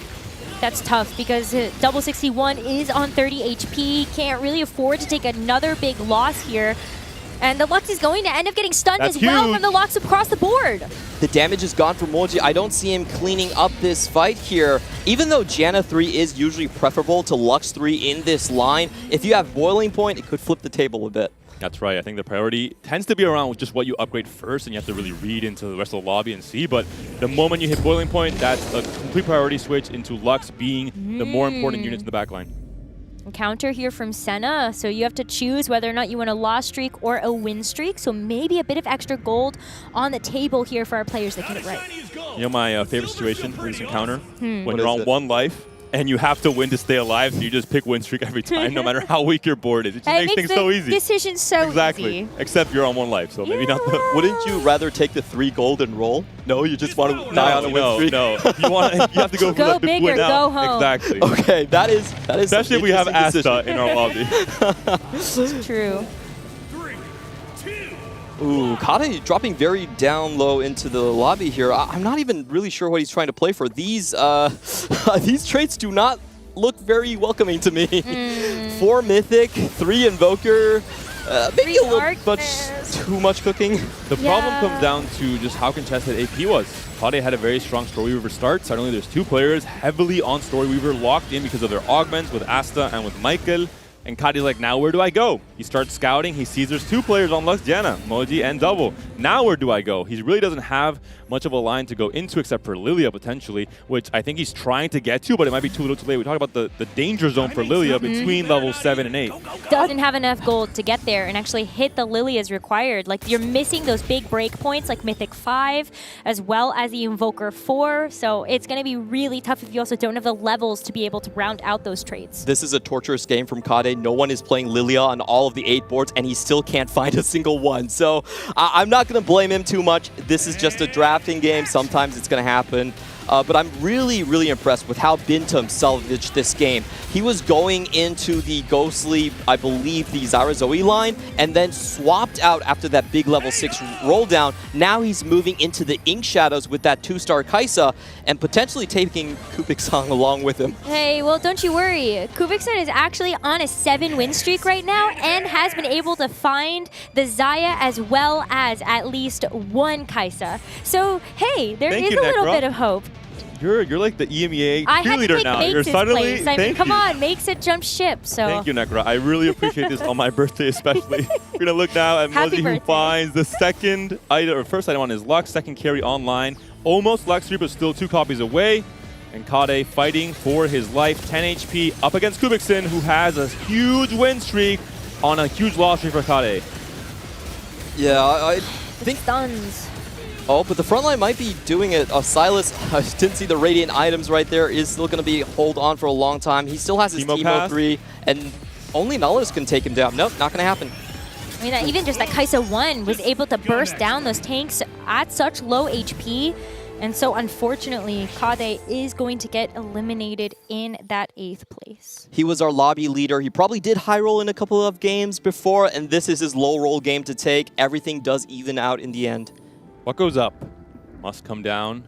That's tough because Double 61 is on 30 HP. Can't really afford to take another big loss here. And the Lux is going to end up getting stunned as well from the Lux across the board. The damage is gone for Moji. I don't see him cleaning up this fight here. Even though Janna 3 is usually preferable to Lux 3 in this line, if you have Boiling Point, it could flip the table a bit. That's right. I think the priority tends to be around with just what you upgrade first, and you have to really read into the rest of the lobby and see. But the moment you hit Boiling Point, that's a complete priority switch into Lux being the more important units in the backline. Counter here from Senna, so you have to choose whether or not you want a loss streak or a win streak. So maybe a bit of extra gold on the table here for our players that get it right. You know my favorite situation for this encounter? What When you're on 1 life and you have to win to stay alive, so you just pick win streak every time, no matter how weak your board is. It just It makes things the so easy. decision so Exactly. easy. Except you're on 1 life, so maybe not the... Wouldn't you rather take the 3 gold and roll? No, you just want to die on a win streak? No, you have to go for Go the big big or win go out. home. Exactly. Okay, that is Especially if we have interesting Asta decision. in our lobby. It's true. Ooh, Kade dropping very down low into the lobby here. I'm not even really sure what he's trying to play for. These these traits do not look very welcoming to me. 4 Mythic, 3 Invoker, maybe a little much too much cooking. The problem comes down to just how contested AP was. Kade had a very strong Story Weaver start. Suddenly there's 2 players heavily on Story Weaver, locked in because of their augments with Asta and with Michael. And Kade's like, now where do I go? He starts scouting. He sees there's 2 players on Lux Janna, Moji and Double. Now where do I go? He really doesn't have much of a line to go into except for Lilia potentially, which I think he's trying to get to, but it might be too little too late. We talked about the danger zone for Lilia between levels 7 and 8. Doesn't have enough gold to get there and actually hit the Lily as required. Like, you're missing those big break points like Mythic 5 as well as the Invoker 4. So it's going to be really tough if you also don't have the levels to be able to round out those traits. This is a torturous game from Kade. No one is playing Lilia on all of the 8 boards, and he still can't find a single one. So I'm not going to blame him too much. This is just a drafting game. Sometimes it's going to happen. But I'm really, really impressed with how Bintum salvaged this game. He was going into the Ghostly, I believe, the Zyra Zoe line, and then swapped out after that big level 6 roll down. Now he's moving into the Ink Shadows with that 2-star Kaisa, and potentially taking Kubik-san along with him. Hey, well, don't you worry. Kubik-san is actually on a 7-win streak right now and has been able to find the Zaya as well as at least 1 Kaisa. So, hey, there is a little bit of hope. You're like the EMEA I had to cheerleader take now. Makes You're his suddenly... place. I mean, come on, Makes it jump ship. So Thank you, Nekra. I really appreciate this on my birthday, especially. We're gonna look now at Happy Moji, who birthday. finds the second item, or first item on his Lux, second carry online. Almost Lux 3, but still 2 copies away. And Kade fighting for his life, 10 HP, up against Kubikson, who has a huge win streak on a huge loss streak for Kade. Yeah, I think... Stuns. Oh, but the front line might be doing it. Silas, I didn't see the Radiant items right there, is still going to be hold on for a long time. He still has his Teemo 3, and only Nullis can take him down. Nope, not going to happen. I mean, even just that Kaisa 1 was able to burst down those tanks at such low HP. And so, unfortunately, Kade is going to get eliminated in that 8th place. He was our lobby leader. He probably did high roll in a couple of games before, and this is his low roll game to take. Everything does even out in the end. What goes up must come down.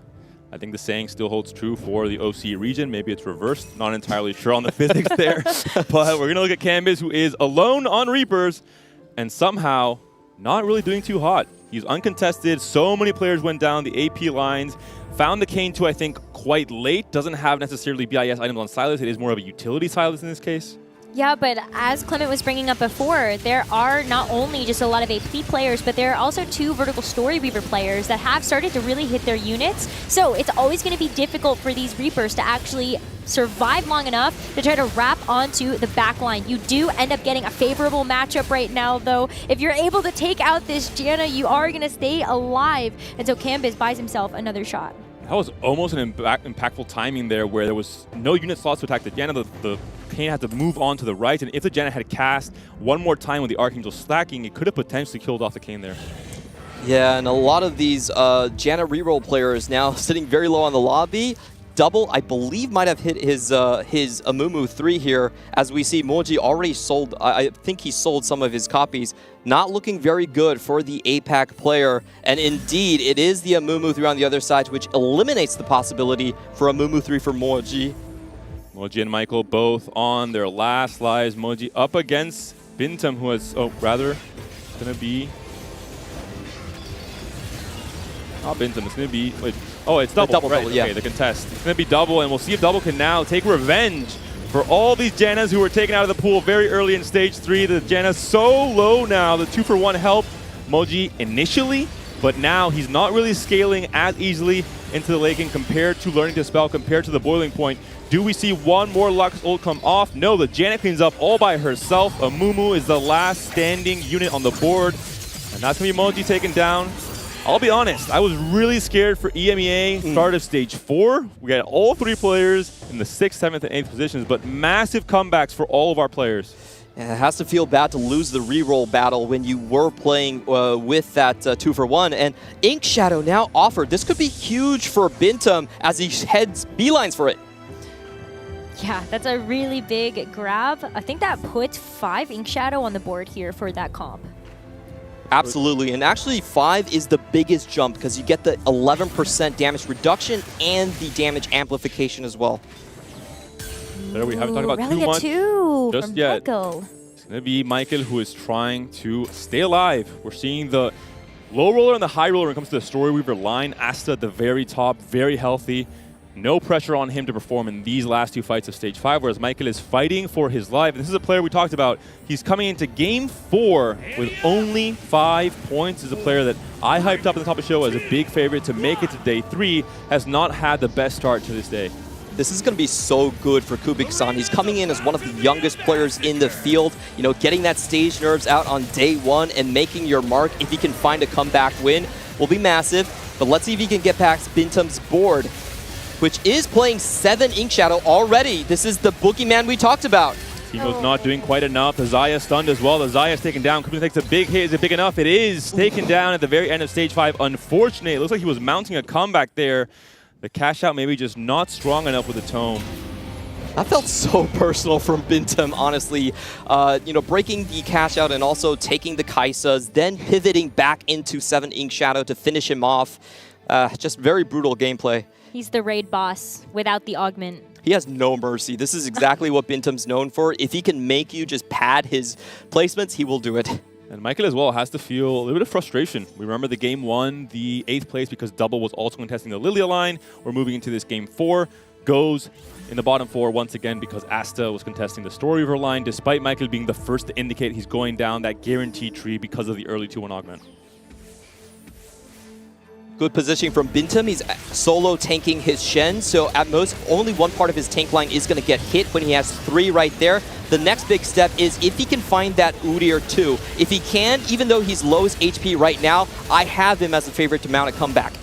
I think the saying still holds true for the OC region. Maybe it's reversed. Not entirely sure on the physics there. But we're going to look at Canvas, who is alone on Reapers and somehow not really doing too hot. He's uncontested. So many players went down the AP lines. Found the Kane 2, I think, quite late. Doesn't have necessarily BIS items on Silas. It is more of a utility Silas in this case. Yeah, but as Clement was bringing up before, there are not only just a lot of AP players, but there are also 2 Vertical Story Reaver players that have started to really hit their units. So it's always going to be difficult for these Reapers to actually survive long enough to try to wrap onto the back line. You do end up getting a favorable matchup right now, though. If you're able to take out this Janna, you are going to stay alive. And so Canvas buys himself another shot. That was almost an impactful timing there, where there was no unit slots to attack the Janna. The Kane had to move on to the right, and if the Janna had cast one more time with the Archangel stacking, it could have potentially killed off the Kane there. Yeah, and a lot of these Janna reroll players now sitting very low on the lobby. Double, I believe, might have hit his Amumu 3 here, as we see Moji already sold, I think he sold some of his copies. Not looking very good for the APAC player, and indeed, it is the Amumu 3 on the other side, which eliminates the possibility for Amumu 3 for Moji. Moji and Michael both on their last lives. Moji up against Bintum, who is, going to be... Not Bintum, it's going to be... Wait, oh, it's double. Double, right? double, yeah. Okay, the contest. It's going to be double, and we'll see if double can now take revenge for all these Jannas who were taken out of the pool very early in stage 3. The Janna's so low now. The 2-for-1 help Moji initially, but now he's not really scaling as easily into the Lakin compared to Learning to Spell, compared to the Boiling Point. Do we see one more Lux ult come off? No, the Janna cleans up all by herself. Amumu is the last standing unit on the board, and that's going to be Moji taken down. I'll be honest, I was really scared for EMEA start of stage 4. We got all 3 players in the 6th, 7th, and 8th positions, but massive comebacks for all of our players. And it has to feel bad to lose the reroll battle when you were playing with that 2-for-1. And Ink Shadow now offered. This could be huge for Bintum as he heads beelines for it. Yeah, that's a really big grab. I think that puts 5 Ink Shadow on the board here for that comp. Absolutely, and actually 5 is the biggest jump because you get the 11% damage reduction and the damage amplification as well. There we haven't talked about too Relia much 2 just from yet. Michael. It's going to be Michael who is trying to stay alive. We're seeing the low roller and the high roller when it comes to the Story Weaver line. Asta at the very top, very healthy. No pressure on him to perform in these last 2 fights of Stage 5, whereas Michael is fighting for his life. And this is a player we talked about. He's coming into Game 4 with only 5 points. This is a player that I hyped up at the top of the show as a big favorite to make it to Day 3. Has not had the best start to this day. This is going to be so good for Kubik-san. He's coming in as one of the youngest players in the field. You know, getting that stage nerves out on day 1 and making your mark, if he can find a comeback win, will be massive. But let's see if he can get past Bintum's board, which is playing 7 Ink Shadow already. This is the boogeyman we talked about. Teemo's not doing quite enough. The Zaya stunned as well. The Zaya's taken down. Kubik takes a big hit. Is it big enough? It is taken down at the very end of Stage 5. Unfortunately, it looks like he was mounting a comeback there. The cash out maybe just not strong enough with the tome. That felt so personal from Bintum, honestly. You know, breaking the cash out and also taking the Kaisas, then pivoting back into 7 Ink Shadow to finish him off. Just very brutal gameplay. He's the raid boss without the augment. He has no mercy. This is exactly what Bintum's known for. If he can make you just pad his placements, he will do it. And Michael as well has to feel a little bit of frustration. We remember the Game 1, the 8th place because Double was also contesting the Lilia line. We're moving into this Game 4. Goes in the bottom 4 once again because Asta was contesting the Story Weaver line, despite Michael being the first to indicate he's going down that guaranteed tree because of the early 2-1 augment. Good positioning from Bintum. He's solo tanking his Shen, so at most, only one part of his tank line is going to get hit when he has 3 right there. The next big step is if he can find that Udyr too. If he can, even though he's lowest HP right now, I have him as a favorite to mount a comeback.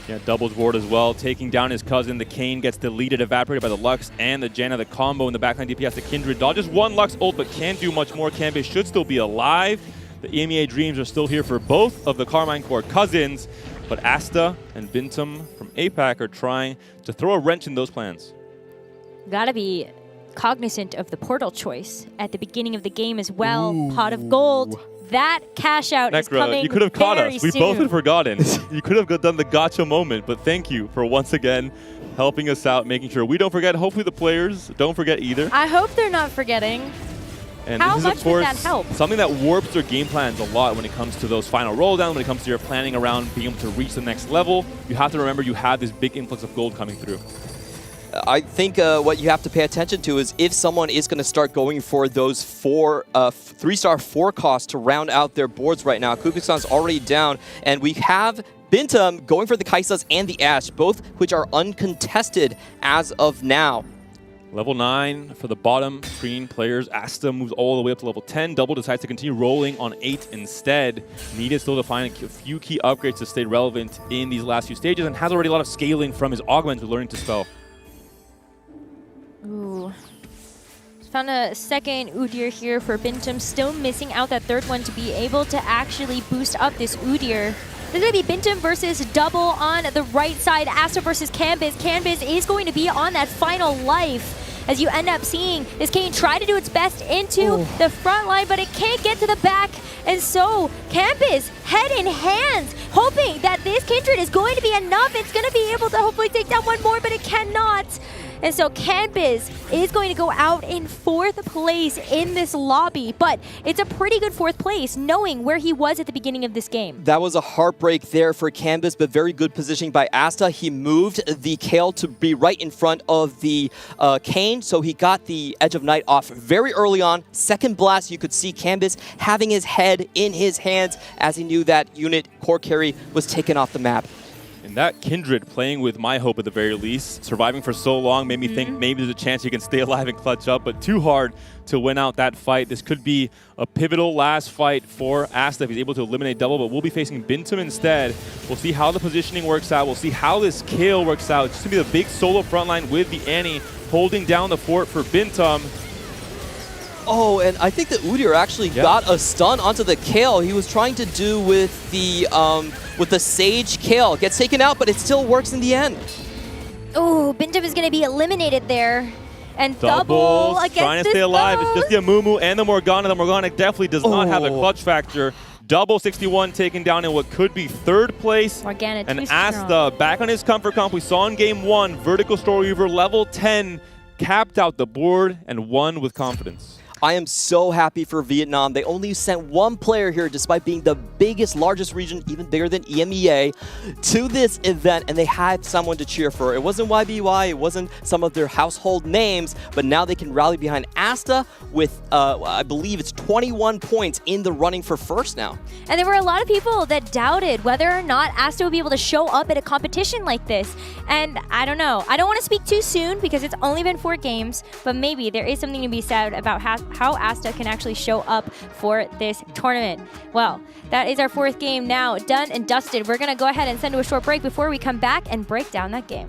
Yeah, doubles board as well, taking down his cousin. The Kayn gets deleted, evaporated by the Lux and the Janna. The combo in the backline DPS, the Kindred dodges 1 Lux ult, but can't do much more. Kanbei should still be alive. The EMEA dreams are still here for both of the Carmine Core cousins, but Asta and Bintum from APAC are trying to throw a wrench in those plans. Gotta be cognizant of the portal choice at the beginning of the game as well. Pot of gold. That cash out is coming. You could have caught very us. We soon. both had forgotten. You could have done the gotcha moment, but thank you for once again helping us out, making sure we don't forget. Hopefully the players don't forget either. I hope they're not forgetting. And How this is, much of would course, that help? something that warps their game plans a lot when it comes to those final roll downs, when it comes to your planning around being able to reach the next level. You have to remember you have this big influx of gold coming through. I think what you have to pay attention to is if someone is going to start going for those 3-star 4 costs to round out their boards right now. Kubik-san's already down, and we have Bintum going for the Kaisas and the Ashe, both which are uncontested as of now. Level 9 for the bottom screen players. Asta moves all the way up to level 10. Double decides to continue rolling on 8 instead. Needed still to find a few key upgrades to stay relevant in these last few stages, and has already a lot of scaling from his augments with learning to spell. Ooh. Found a second Udyr here for Bintum. Still missing out that 3rd one to be able to actually boost up this Udyr. This is going to be Bintum versus Double on the right side. Asta versus Canbiz. Canbiz is going to be on that final life as you end up seeing this Kayn try to do its best into the front line, but it can't get to the back. And so Canbiz, head in hands, hoping that this Kindred is going to be enough. It's going to be able to hopefully take down one more, but it cannot. And so Canbiz is going to go out in 4th place in this lobby, but it's a pretty good 4th place knowing where he was at the beginning of this game. That was a heartbreak there for Canbiz, but very good positioning by Asta. He moved the Kale to be right in front of the Kayn, so he got the Edge of Night off very early on. Second blast, you could see Canbiz having his head in his hands as he knew that unit core carry was taken off the map. And that Kindred playing with my hope at the very least, surviving for so long, made me think maybe there's a chance he can stay alive and clutch up, but too hard to win out that fight. This could be a pivotal last fight for Asta if he's able to eliminate double, but we'll be facing Bintum instead. We'll see how the positioning works out. We'll see how this kill works out. It's just going to be the big solo frontline with the Annie holding down the fort for Bintum. Oh, and I think that Udyr actually got a stun onto the Kale. He was trying to do with the Sage Kale. Gets taken out, but it still works in the end. Oh, Bintum is going to be eliminated there. And double against trying to stay alive. It's just the Amumu and the Morgana. The Morgana definitely does not have the clutch factor. Double 61 taken down in what could be third place. Morgana and Asta back on his comfort comp. We saw in game 1, Vertical Story Weaver level 10, capped out the board and won with confidence. I am so happy for Vietnam. They only sent one player here despite being the biggest, largest region, even bigger than EMEA, to this event, and they had someone to cheer for. It wasn't YBY, it wasn't some of their household names, but now they can rally behind Asta with, I believe it's 21 points in the running for first now. And there were a lot of people that doubted whether or not Asta would be able to show up at a competition like this. And I don't know. I don't want to speak too soon because it's only been 4 games, but maybe there is something to be said about how Asta can actually show up for this tournament. Well, that is our 4th game now done and dusted. We're going to go ahead and send to a short break before we come back and break down that game.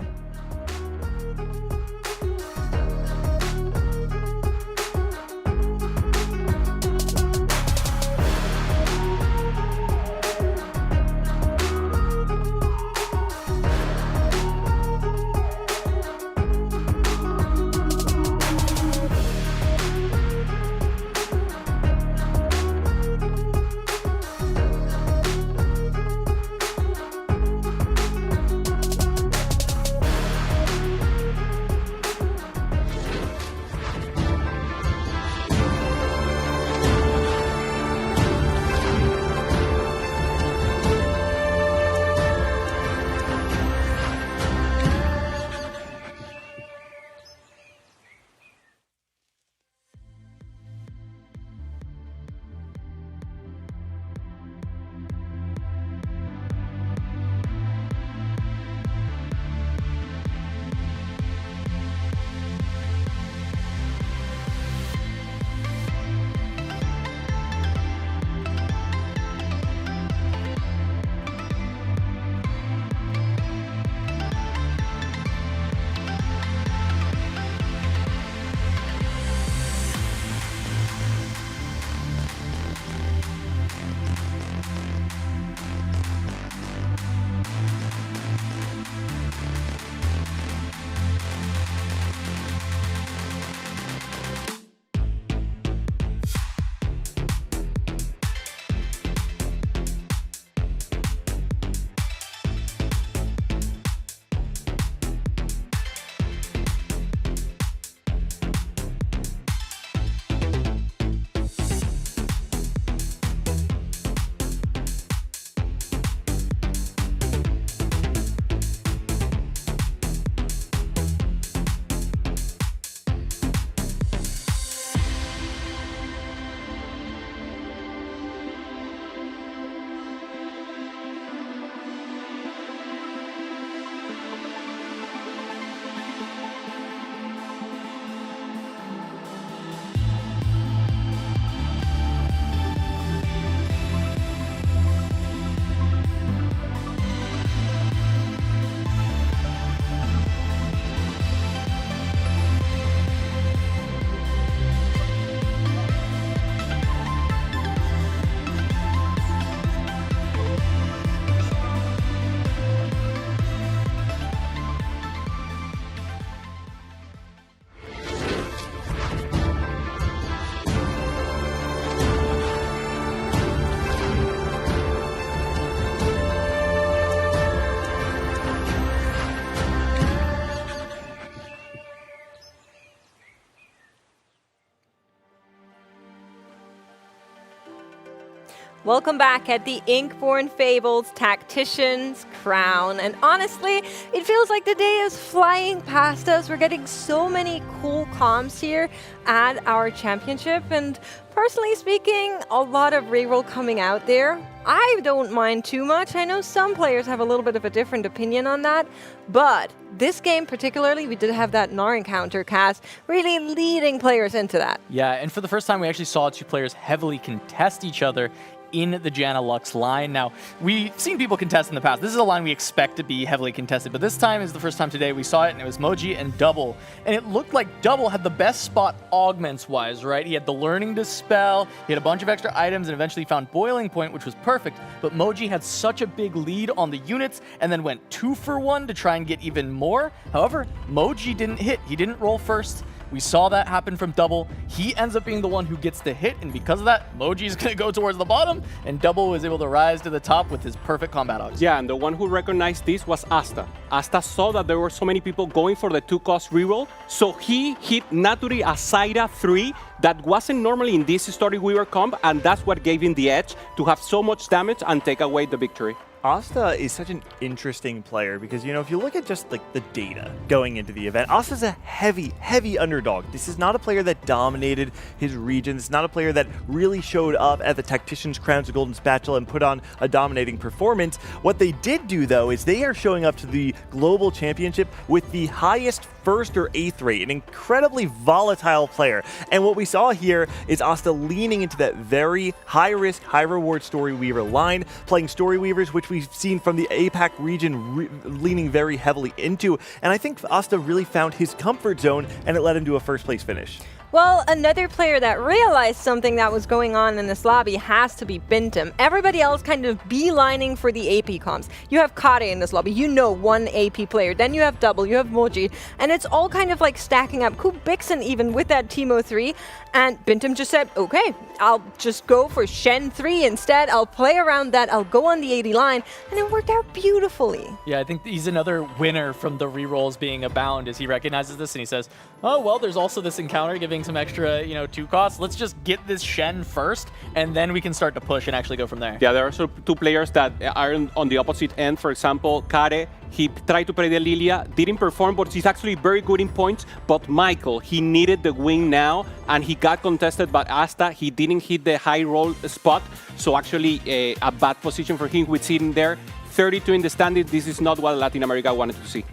Welcome back at the Inkborn Fables Tactician's Crown. And honestly, it feels like the day is flying past us. We're getting so many cool comps here at our championship. And personally speaking, a lot of reroll coming out there. I don't mind too much. I know some players have a little bit of a different opinion on that. But this game particularly, we did have that Gnar encounter cast, really leading players into that. Yeah, and for the first time, we actually saw two players heavily contest each other in the Janna Lux line. Now, we've seen people contest in the past. This is a line we expect to be heavily contested, but this time is the first time today we saw it, and it was Moji and Double. And it looked like Double had the best spot augments-wise, right? He had the Learning Dispel, he had a bunch of extra items, and eventually found Boiling Point, which was perfect. But Moji had such a big lead on the units, and then went 2 for 1 to try and get even more. However, Moji didn't hit. He didn't roll first. We saw that happen from Double. He ends up being the one who gets the hit, and because of that, Moji is going to go towards the bottom, and Double was able to rise to the top with his perfect combat odds. Yeah, and the one who recognized this was Asta. Asta saw that there were so many people going for the 2-cost reroll, so he hit Naturi a Zaira 3 that wasn't normally in this Story Weaver comp, and that's what gave him the edge to have so much damage and take away the victory. Asta is such an interesting player because, if you look at just like the data going into the event, Asta's a heavy underdog. This is not a player that dominated his region. It's not a player that really showed up at the Tacticians Crowns of Golden Spatula and put on a dominating performance. What they did do, though, is they are showing up to the Global Championship with the highest first or eighth rate, an incredibly volatile player. And what we saw here is Asta leaning into that very high-risk, high-reward Story Weaver line, playing Story Weavers, which we've seen from the APAC region leaning very heavily into. And I think Asta really found his comfort zone, and it led him to a first-place finish. Well, another player that realized something that was going on in this lobby has to be Bintum. Everybody else kind of beelining for the AP comps. You have Kare in this lobby, one AP player. Then you have Double, you have Moji, and it's all kind of like stacking up. Kubixen even with that Teemo 3, and Bintum just said, okay, I'll just go for Shen 3 instead. I'll play around that, I'll go on the 80 line, and it worked out beautifully. Yeah, I think he's another winner from the rerolls being abound as he recognizes this and he says, oh, well, there's also this encounter giving some extra, 2 costs. Let's just get this Shen first, and then we can start to push and actually go from there. Yeah, there are also two players that are on the opposite end. For example, Kare, he tried to play the Lilia, didn't perform, but he's actually very good in points. But Michael, he needed the win now, and he got contested by Asta. He didn't hit the high roll spot, so actually a bad position for him with sitting there. 32 in the standings. This is not what Latin America wanted to see.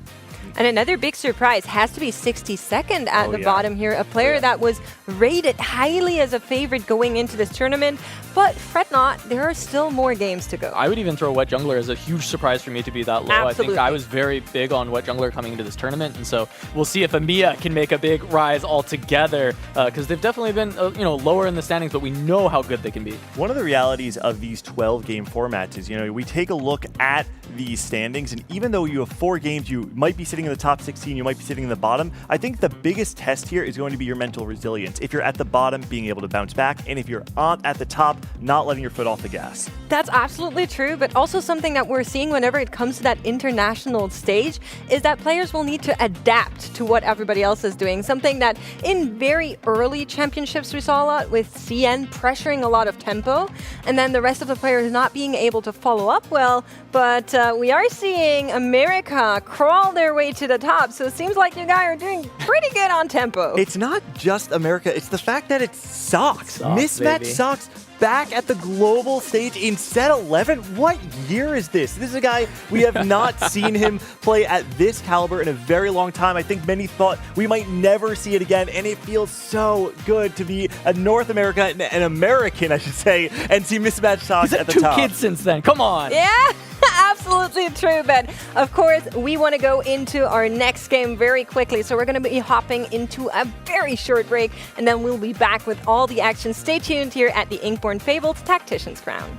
And another big surprise has to be 62nd at the bottom here, a player that was rated highly as a favorite going into this tournament. But fret not, there are still more games to go. I would even throw Wet Jungler as a huge surprise for me to be that low. Absolutely. I think I was very big on Wet Jungler coming into this tournament, and so we'll see if Amiya can make a big rise altogether, because they've definitely been lower in the standings, but we know how good they can be. One of the realities of these 12-game formats is, we take a look at these standings, and even though you have 4 games, you might be sitting in the top 16, you might be sitting in the bottom. I think the biggest test here is going to be your mental resilience. If you're at the bottom, being able to bounce back, and if you're at the top, not letting your foot off the gas. That's absolutely true, but also something that we're seeing whenever it comes to that international stage is that players will need to adapt to what everybody else is doing. Something that in very early championships we saw a lot with CN pressuring a lot of tempo, and then the rest of the players not being able to follow up well. But we are seeing America crawl their way to the top, so it seems like you guys are doing pretty good on tempo. It's not just America, it's the fact that it's Sox. Mismatch Sox back at the global stage in set 11. What year is this? This is a guy we have not seen him play at this caliber in a very long time. I think many thought we might never see it again, and it feels so good to be a North America, an American, I should say, and see Mismatch Sox at the top. 2 kids since then. Come on. Yeah. Absolutely true, but of course we want to go into our next game very quickly, so we're going to be hopping into a very short break, and then we'll be back with all the action. Stay tuned here at the Inkborn Fables Tactician's Crown.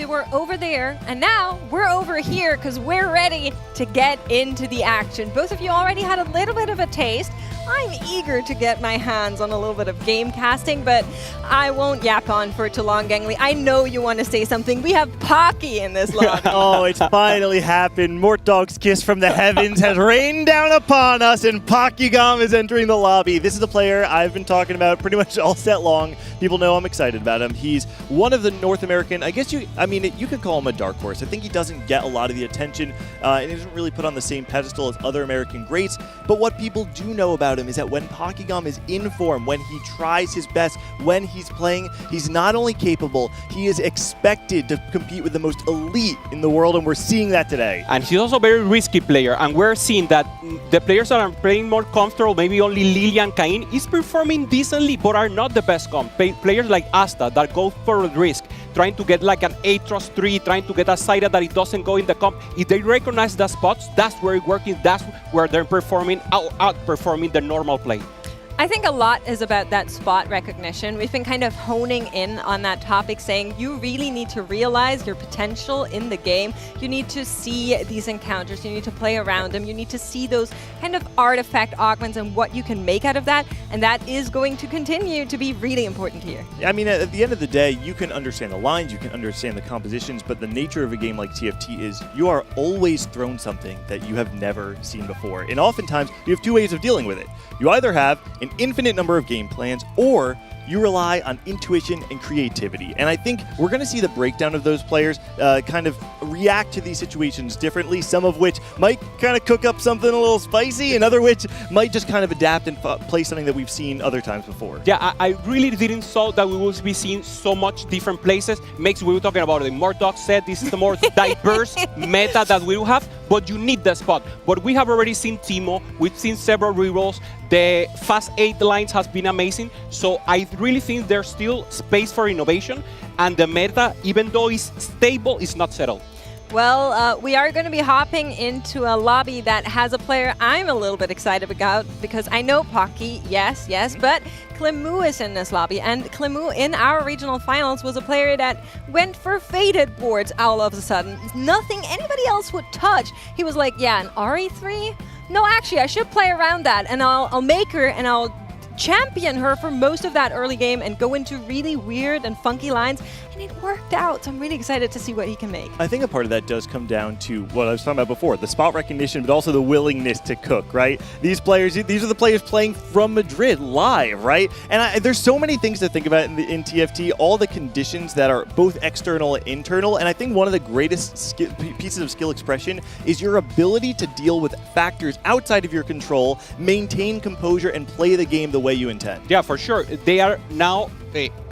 were over there, and now we're over here because we're ready to get into the action. Both of you already had a little bit of a taste. I'm eager to get my hands on a little bit of game casting, but I won't yap on for too long, Gangly. I know you want to say something. We have Pocky in this lobby. Oh, it's finally happened. Mortdog's kiss from the heavens has rained down upon us, and Pokygom is entering the lobby. This is a player I've been talking about pretty much all set long. People know I'm excited about him. He's one of the North American, you could call him a dark horse. I think he doesn't get a lot of the attention, and he isn't really put on the same pedestal as other American greats. But what people do know about him is that when Pokygom is in form, when he tries his best, when he's playing, he's not only capable, he is expected to compete with the most elite in the world, and we're seeing that today. And he's also a very risky player, and we're seeing that the players that are playing more comfortable, maybe only Lily and Cain, is performing decently, but are not the best comp. Players like Asta that go for a risk, trying to get like an Aatrox 3, trying to get a side that it doesn't go in the comp. If they recognize the spots, that's where it's working, that's where they're performing, outperforming the normal play. I think a lot is about that spot recognition. We've been kind of honing in on that topic, saying you really need to realize your potential in the game. You need to see these encounters. You need to play around them. You need to see those kind of artifact augments and what you can make out of that. And that is going to continue to be really important here. I mean, at the end of the day, you can understand the lines, you can understand the compositions, but the nature of a game like TFT is you are always thrown something that you have never seen before. And oftentimes, you have two ways of dealing with it. You either have an infinite number of game plans, or you rely on intuition and creativity. And I think we're going to see the breakdown of those players kind of react to these situations differently, some of which might kind of cook up something a little spicy, and other which might just kind of adapt and play something that we've seen other times before. Yeah, I really didn't thought that we will be seeing so much different places. We were talking about it. Mortdog said this is the more diverse meta that we will have, but you need the spot. But we have already seen Timo, we've seen several rerolls. The fast 8 lines has been amazing, so I really think there's still space for innovation, and the meta, even though it's stable, is not settled. Well, we are going to be hopping into a lobby that has a player I'm a little bit excited about, because I know Pocky, yes, but Clemu is in this lobby, and Clemu in our regional finals was a player that went for faded boards all of a sudden. Nothing anybody else would touch. He was like, yeah, an RE3? No, actually, I should play around that, and I'll make her, and I'll champion her for most of that early game and go into really weird and funky lines, and it worked out. So I'm really excited to see what he can make. I think a part of that does come down to what I was talking about before, the spot recognition, but also the willingness to cook, right? These are the players playing from Madrid live, right? And there's so many things to think about in TFT, all the conditions that are both external and internal, and I think one of the greatest pieces of skill expression is your ability to deal with factors outside of your control, maintain composure, and play the game the way you intend. Yeah, for sure. They are now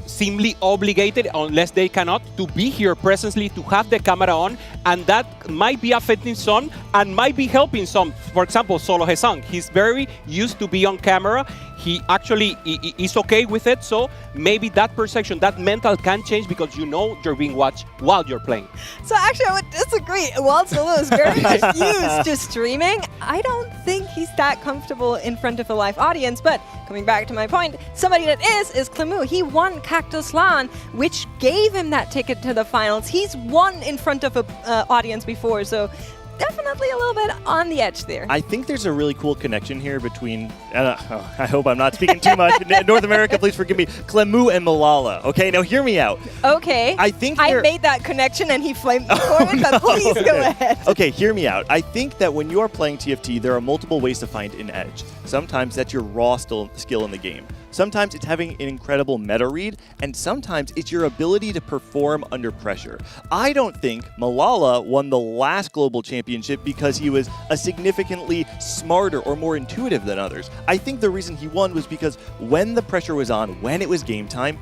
seemingly obligated, unless they cannot, to be here presently, to have the camera on, and that might be affecting some and might be helping some. For example, Solo Hesang, he's very used to be on camera. He actually is okay with it, so maybe that perception, that mental can change because you know you're being watched while you're playing. So actually, I would disagree. While Solo is very much used to streaming, I don't think he's that comfortable in front of a live audience. But coming back to my point, somebody that is Clemu. He won Cactus LAN, which gave him that ticket to the finals. He's won in front of an audience before, so definitely a little bit on the edge there. I think there's a really cool connection here between, I hope I'm not speaking too much, North America, please forgive me, Clemu and Malala. Okay, now hear me out. Okay. I think I made that connection and he flamed me for it, but please go ahead. Okay, hear me out. I think that when you are playing TFT, there are multiple ways to find an edge. Sometimes that's your raw skill in the game. Sometimes it's having an incredible meta read, and sometimes it's your ability to perform under pressure. I don't think Malala won the last global championship because he was a significantly smarter or more intuitive than others. I think the reason he won was because when the pressure was on, when it was game time,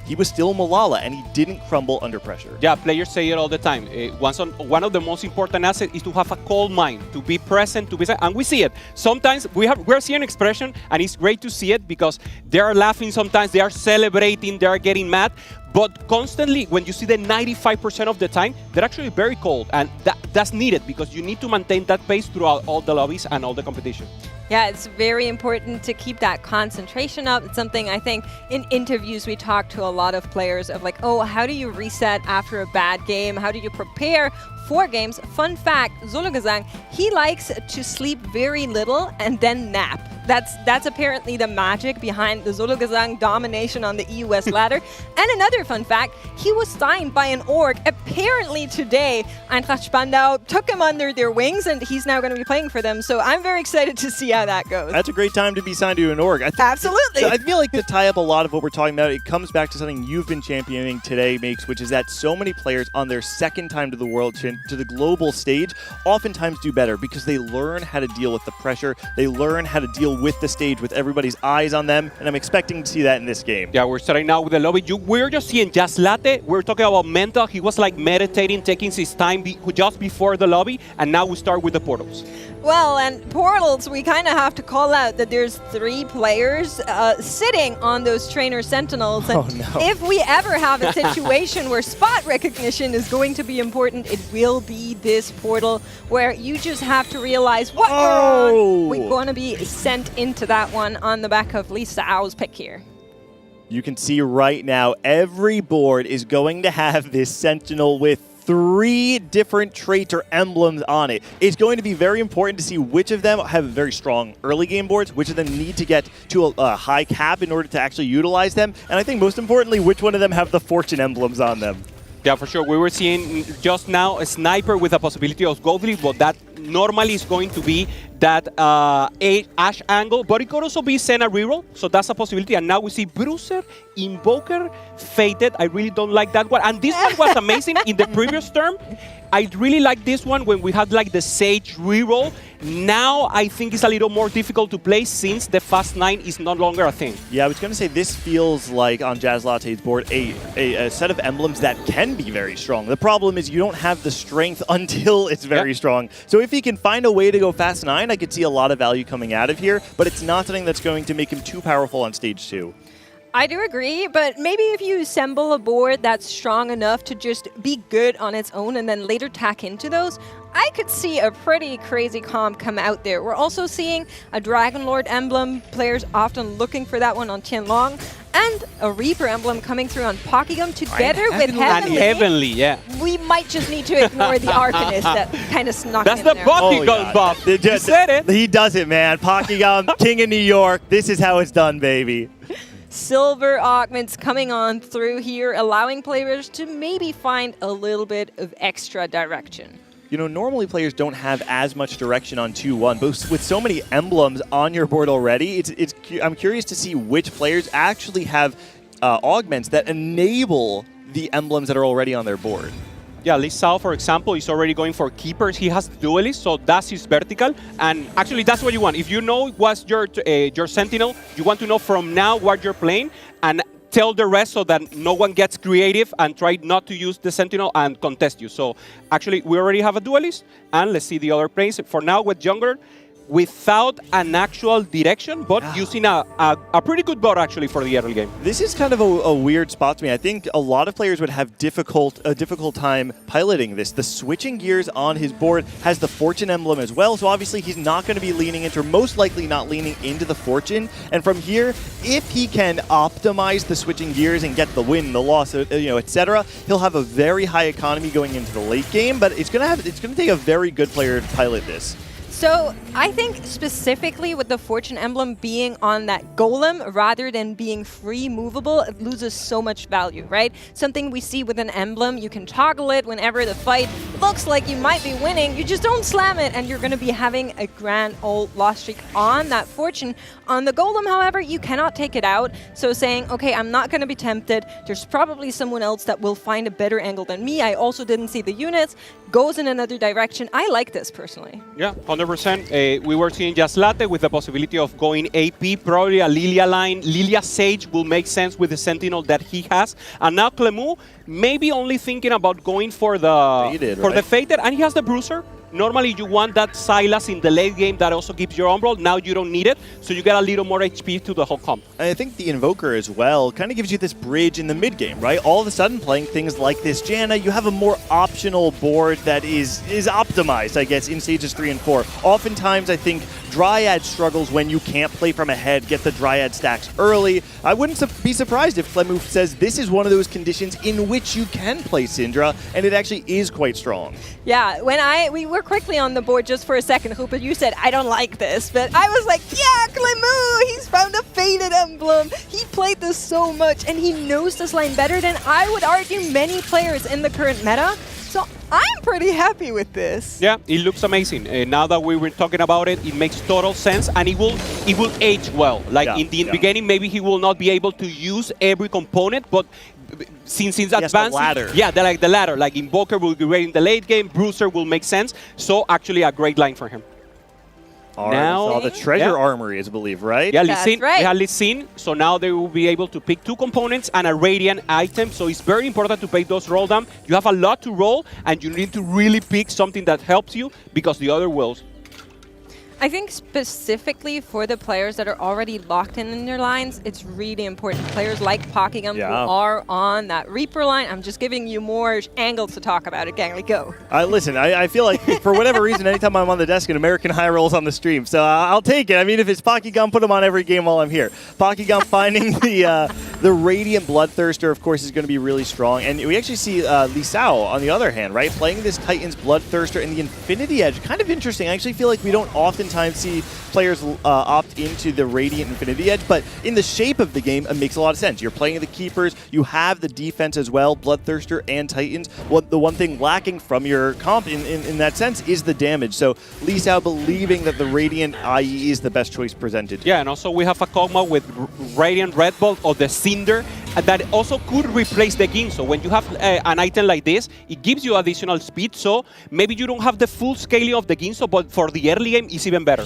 he was still Malala, and he didn't crumble under pressure. Yeah, players say it all the time. One of the most important assets is to have a cold mind, to be present, and we see it. Sometimes we're seeing expression, and it's great to see it because they are laughing sometimes, they are celebrating, they are getting mad, But constantly, when you see the 95% of the time, they're actually very cold. And that's needed because you need to maintain that pace throughout all the lobbies and all the competition. Yeah, it's very important to keep that concentration up. It's something I think in interviews we talk to a lot of players of like, oh, how do you reset after a bad game? How do you prepare for games? Fun fact, Zulugesang, he likes to sleep very little and then nap. That's apparently the magic behind the Zulugesang domination on the EUS ladder. And another fun fact, he was signed by an org apparently today. Eintracht Spandau took him under their wings and he's now going to be playing for them. So I'm very excited to see how that goes. That's a great time to be signed to an org. Absolutely. I feel like to tie up a lot of what we're talking about, it comes back to something you've been championing today, Makes, which is that so many players on their second time to the world, to the global stage, oftentimes do better because they learn how to deal with the pressure. They learn how to deal with the stage with everybody's eyes on them, and I'm expecting to see that in this game. Yeah, we're starting now with the lobby. We're just seeing Just Latte. We're talking about mental. He was like meditating, taking his time just before the lobby, and now we start with the portals. Well, and portals, we kind of have to call out that there's 3 players sitting on those trainer sentinels. And if we ever have a situation where spot recognition is going to be important, it will be this portal where you just have to realize what you're on. We're going to be sent into that one on the back of Lisa Au's pick here. You can see right now, every board is going to have this sentinel with 3 different traits or emblems on it. It's going to be very important to see which of them have very strong early game boards, which of them need to get to a high cap in order to actually utilize them, and I think most importantly, which one of them have the fortune emblems on them. Yeah, for sure. We were seeing just now a sniper with a possibility of Godly, but that normally is going to be that Ash angle, but it could also be Senna reroll, so that's a possibility. And now we see Bruiser, Invoker, Fated. I really don't like that one. And this one was amazing in the previous term. I really like this one when we had like the Sage reroll. Now I think it's a little more difficult to play since the Fast 9 is no longer a thing. Yeah, I was going to say this feels like on Jazz Latte's board a set of emblems that can be very strong. The problem is you don't have the strength until it's very strong. So if he can find a way to go Fast 9, I could see a lot of value coming out of here, but it's not something that's going to make him too powerful on stage 2. I do agree, but maybe if you assemble a board that's strong enough to just be good on its own and then later tack into those, I could see a pretty crazy comp come out there. We're also seeing a Dragon Lord emblem, players often looking for that one on Tianlong, and a Reaper emblem coming through on Pokegum together with Heavenly. And Heavenly, yeah. We might just need to ignore the Arcanist that kind of snuck in there. That's the Pokegum buff. He said it. He does it, man. Pokegum, King of New York. This is how it's done, baby. Silver augments coming on through here, allowing players to maybe find a little bit of extra direction. You know, normally players don't have as much direction on 2-1, but with so many emblems on your board already, I'm curious to see which players actually have augments that enable the emblems that are already on their board. Yeah, Lisa, for example, is already going for keepers. He has duelist, so that's his vertical. And actually, that's what you want. If you know what's your sentinel, you want to know from now what you're playing and tell the rest so that no one gets creative and try not to use the sentinel and contest you. So actually, we already have a duelist, and let's see the other plays. For now, with Jungler, without an actual direction, but using a pretty good board actually for the early game. This is kind of a weird spot to me. I think a lot of players would have a difficult time piloting this. The switching gears on his board has the Fortune emblem as well, so obviously he's not going to be leaning into, or most likely not leaning into the Fortune. And from here, if he can optimize the switching gears and get the win, the loss, etc., he'll have a very high economy going into the late game. But it's going to take a very good player to pilot this. So I think specifically with the Fortune emblem being on that golem rather than being free movable, it loses so much value, right? Something we see with an emblem, you can toggle it whenever the fight looks like you might be winning. You just don't slam it and you're going to be having a grand old loss streak on that Fortune. On the golem, however, you cannot take it out. So saying, okay, I'm not going to be tempted. There's probably someone else that will find a better angle than me. I also didn't see the units. Goes in another direction. I like this personally. Yeah, 100%. We were seeing Just Latte with the possibility of going AP, probably a Lilia line. Lilia Sage will make sense with the Sentinel that he has. And now Clemu maybe only thinking about going for the Fated, the Fated, and he has the Bruiser. normally you want that Silas in the late game that also gives your Umbral. Now you don't need it, so you get a little more HP to the whole comp. I think the Invoker as well kind of gives you this bridge in the mid game, right? All of a sudden, playing things like this Janna, you have a more optional board that is optimized, I guess, in stages 3 and 4. Oftentimes, I think Dryad struggles when you can't play from ahead, get the Dryad stacks early. I wouldn't be surprised if Clemu says this is one of those conditions in which you can play Syndra, and it actually is quite strong. Yeah, we were quickly on the board just for a second, Hooper. You said, I don't like this, but I was like, yeah, Clemu, he's found a Faded Emblem. He played this so much, and he knows this line better than I would argue many players in the current meta. So I'm pretty happy with this. Yeah, it looks amazing. Now that we were talking about it, it makes total sense, and it will age well. Like in the beginning, maybe he will not be able to use every component, but since advancing, the ladder. Like Invoker will be great in the late game, Bruiser will make sense. So actually a great line for him. All right, now, the treasure armory is, I believe, right? Yeah, Lee Sin. Right. We have Lee Sin, so now they will be able to pick 2 components and a Radiant item, so it's very important to pay those roll down. You have a lot to roll, and you need to really pick something that helps you, because the other wills. I think specifically for the players that are already locked in their lines, it's really important. Players like Pokigum who are on that Reaper line. I'm just giving you more angles to talk about it, Gangly. Go. Listen, I feel like for whatever reason, anytime I'm on the desk, an American High rolls on the stream. So I'll take it. I mean, if it's Pokigum, put him on every game while I'm here. Pokigum finding the Radiant Bloodthirster, of course, is going to be really strong. And we actually see Li Sao, on the other hand, right? Playing this Titan's Bloodthirster and the Infinity Edge. Kind of interesting. I actually feel like we don't oftentimes see players opt into the Radiant Infinity Edge, but in the shape of the game, it makes a lot of sense. You're playing the Keepers, you have the defense as well, Bloodthirster and Titans. The one thing lacking from your comp in that sense is the damage. So Li Sao believing that the Radiant IE is the best choice presented. Yeah, and also we have a Kog'Maw with Radiant Red Bolt or the Cinder that also could replace the Ginso. When you have an item like this, it gives you additional speed, so maybe you don't have the full scaling of the Ginso, but for the early game, it's even better.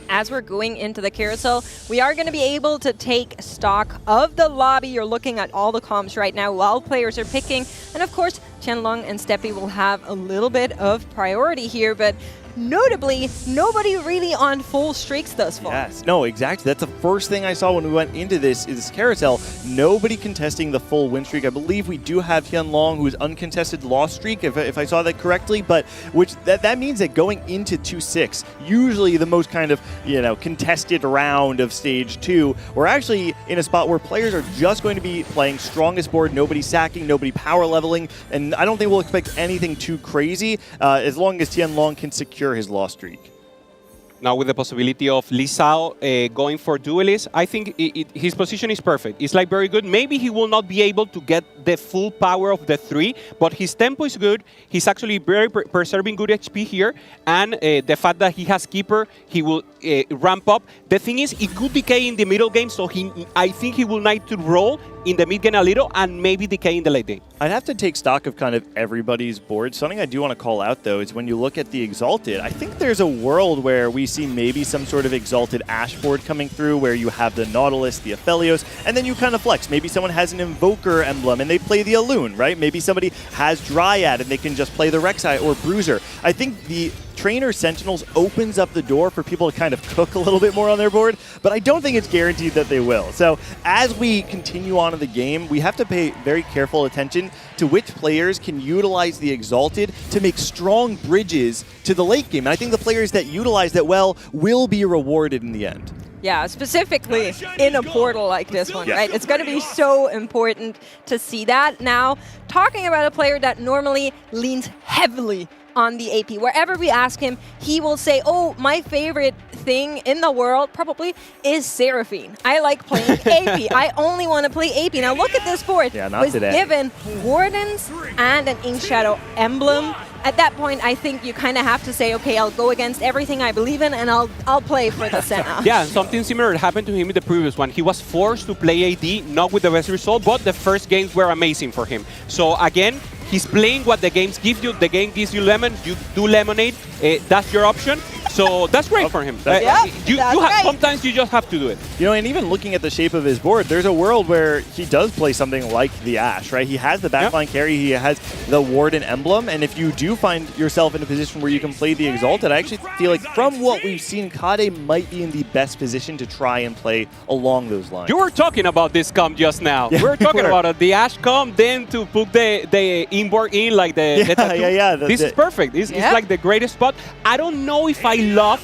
As we're going into the carousel, we are going to be able to take stock of the lobby. You're looking at all the comps right now while players are picking. And of course, Qianlong and Steppy will have a little bit of priority here, but notably, nobody really on full streaks thus far. Yes, no, exactly. That's the first thing I saw when we went into this carousel. Nobody contesting the full win streak. I believe we do have Qianlong, who's uncontested loss streak, if I saw that correctly, but that means that going into 2-6, usually the most kind of, contested round of stage 2, we're actually in a spot where players are just going to be playing strongest board, nobody sacking, nobody power leveling, and I don't think we'll expect anything too crazy as long as Qianlong can secure his loss streak. Now with the possibility of Li Sao going for Duelist, I think his position is perfect. It's like very good. Maybe he will not be able to get the full power of the 3, but his tempo is good. He's actually very preserving good HP here, and the fact that he has Keeper, he will ramp up. The thing is, he could decay in the middle game, so I think he will need to roll in the mid game a little and maybe decay in the late game. I'd have to take stock of kind of everybody's board. Something I do want to call out, though, is when you look at the Exalted, I think there's a world where we see maybe some sort of Exalted Ash board coming through where you have the Nautilus, the Aphelios, and then you kind of flex. Maybe someone has an Invoker emblem and they play the Alune, right? Maybe somebody has Dryad and they can just play the Rek'Sai or Bruiser. I think the Trainer Sentinels opens up the door for people to kind of cook a little bit more on their board, but I don't think it's guaranteed that they will. So as we continue on in the game, we have to pay very careful attention to which players can utilize the Exalted to make strong bridges to the late game. And I think the players that utilize that well will be rewarded in the end. Yeah, specifically in a portal like this one, right? It's going to be so important to see that. Now, talking about a player that normally leans heavily on the AP. Wherever we ask him, he will say, oh, my favorite thing in the world probably is Seraphine. I like playing AP. I only want to play AP. Now look at this board. Yeah, not today. Given Wardens and an Ink Shadow emblem. At that point, I think you kind of have to say, okay, I'll go against everything I believe in and I'll play for the Senna. Yeah, something similar happened to him in the previous one. He was forced to play AD, not with the best result, but the first games were amazing for him. So again, he's playing what the games give you. The game gives you lemon, you do lemonade. that's your option. So that's great for him. Sometimes you just have to do it. You know, and even looking at the shape of his board, there's a world where he does play something like the Ashe, right? He has the backline carry, he has the Warden emblem, and if you do find yourself in a position where you can play the Exalted, I actually feel like from what we've seen, Kade might be in the best position to try and play along those lines. You were talking about this comp just now. Yeah, we were talking about the Ashe comp, then to put the Inkborn in, like the tattoo. This is perfect. It's like the greatest spot. I don't know if I love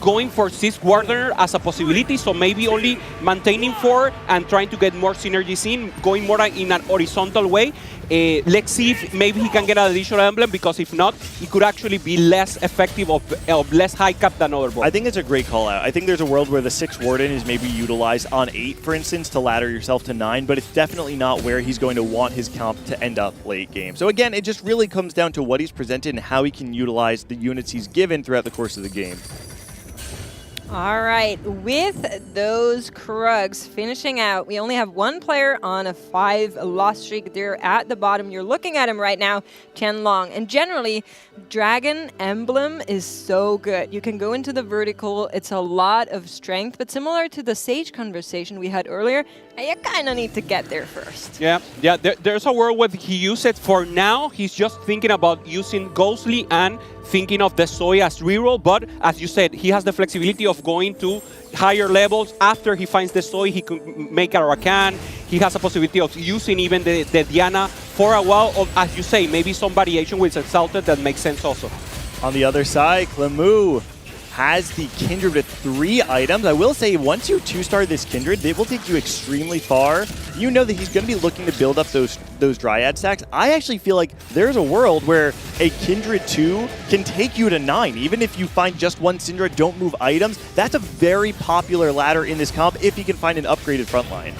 going for 6 Wardener as a possibility, so maybe only maintaining 4 and trying to get more synergies in, going more in an horizontal way. Let's see if maybe he can get an additional emblem, because if not, it could actually be less effective of less high cap than other boards. I think it's a great call out. I think there's a world where the 6 Warden is maybe utilized on 8, for instance, to ladder yourself to 9, but it's definitely not where he's going to want his comp to end up late game. So again, it just really comes down to what he's presented and how he can utilize the units he's given throughout the course of the game. All right, with those Krugs finishing out, we only have one player on a 5 loss streak. They're at the bottom. You're looking at him right now, Tianlong. And generally, Dragon Emblem is so good. You can go into the vertical. It's a lot of strength, but similar to the Sage conversation we had earlier, you kind of need to get there first. Yeah. There's a world where he used it. For now, he's just thinking about using Ghostly and thinking of the Zoe as reroll, but as you said, he has the flexibility of going to higher levels. After he finds the Zoe, he can make a Rakan. He has a possibility of using even the Diana for a while, or as you say, maybe some variation with Exalted that makes sense also. On the other side, Clemu has the Kindred with 3 items. I will say, once you 2-star this Kindred, they will take you extremely far. You know that he's going to be looking to build up those Dryad stacks. I actually feel like there's a world where a Kindred 2 can take you to 9. Even if you find just one Syndra, don't move items. That's a very popular ladder in this comp if he can find an upgraded frontline.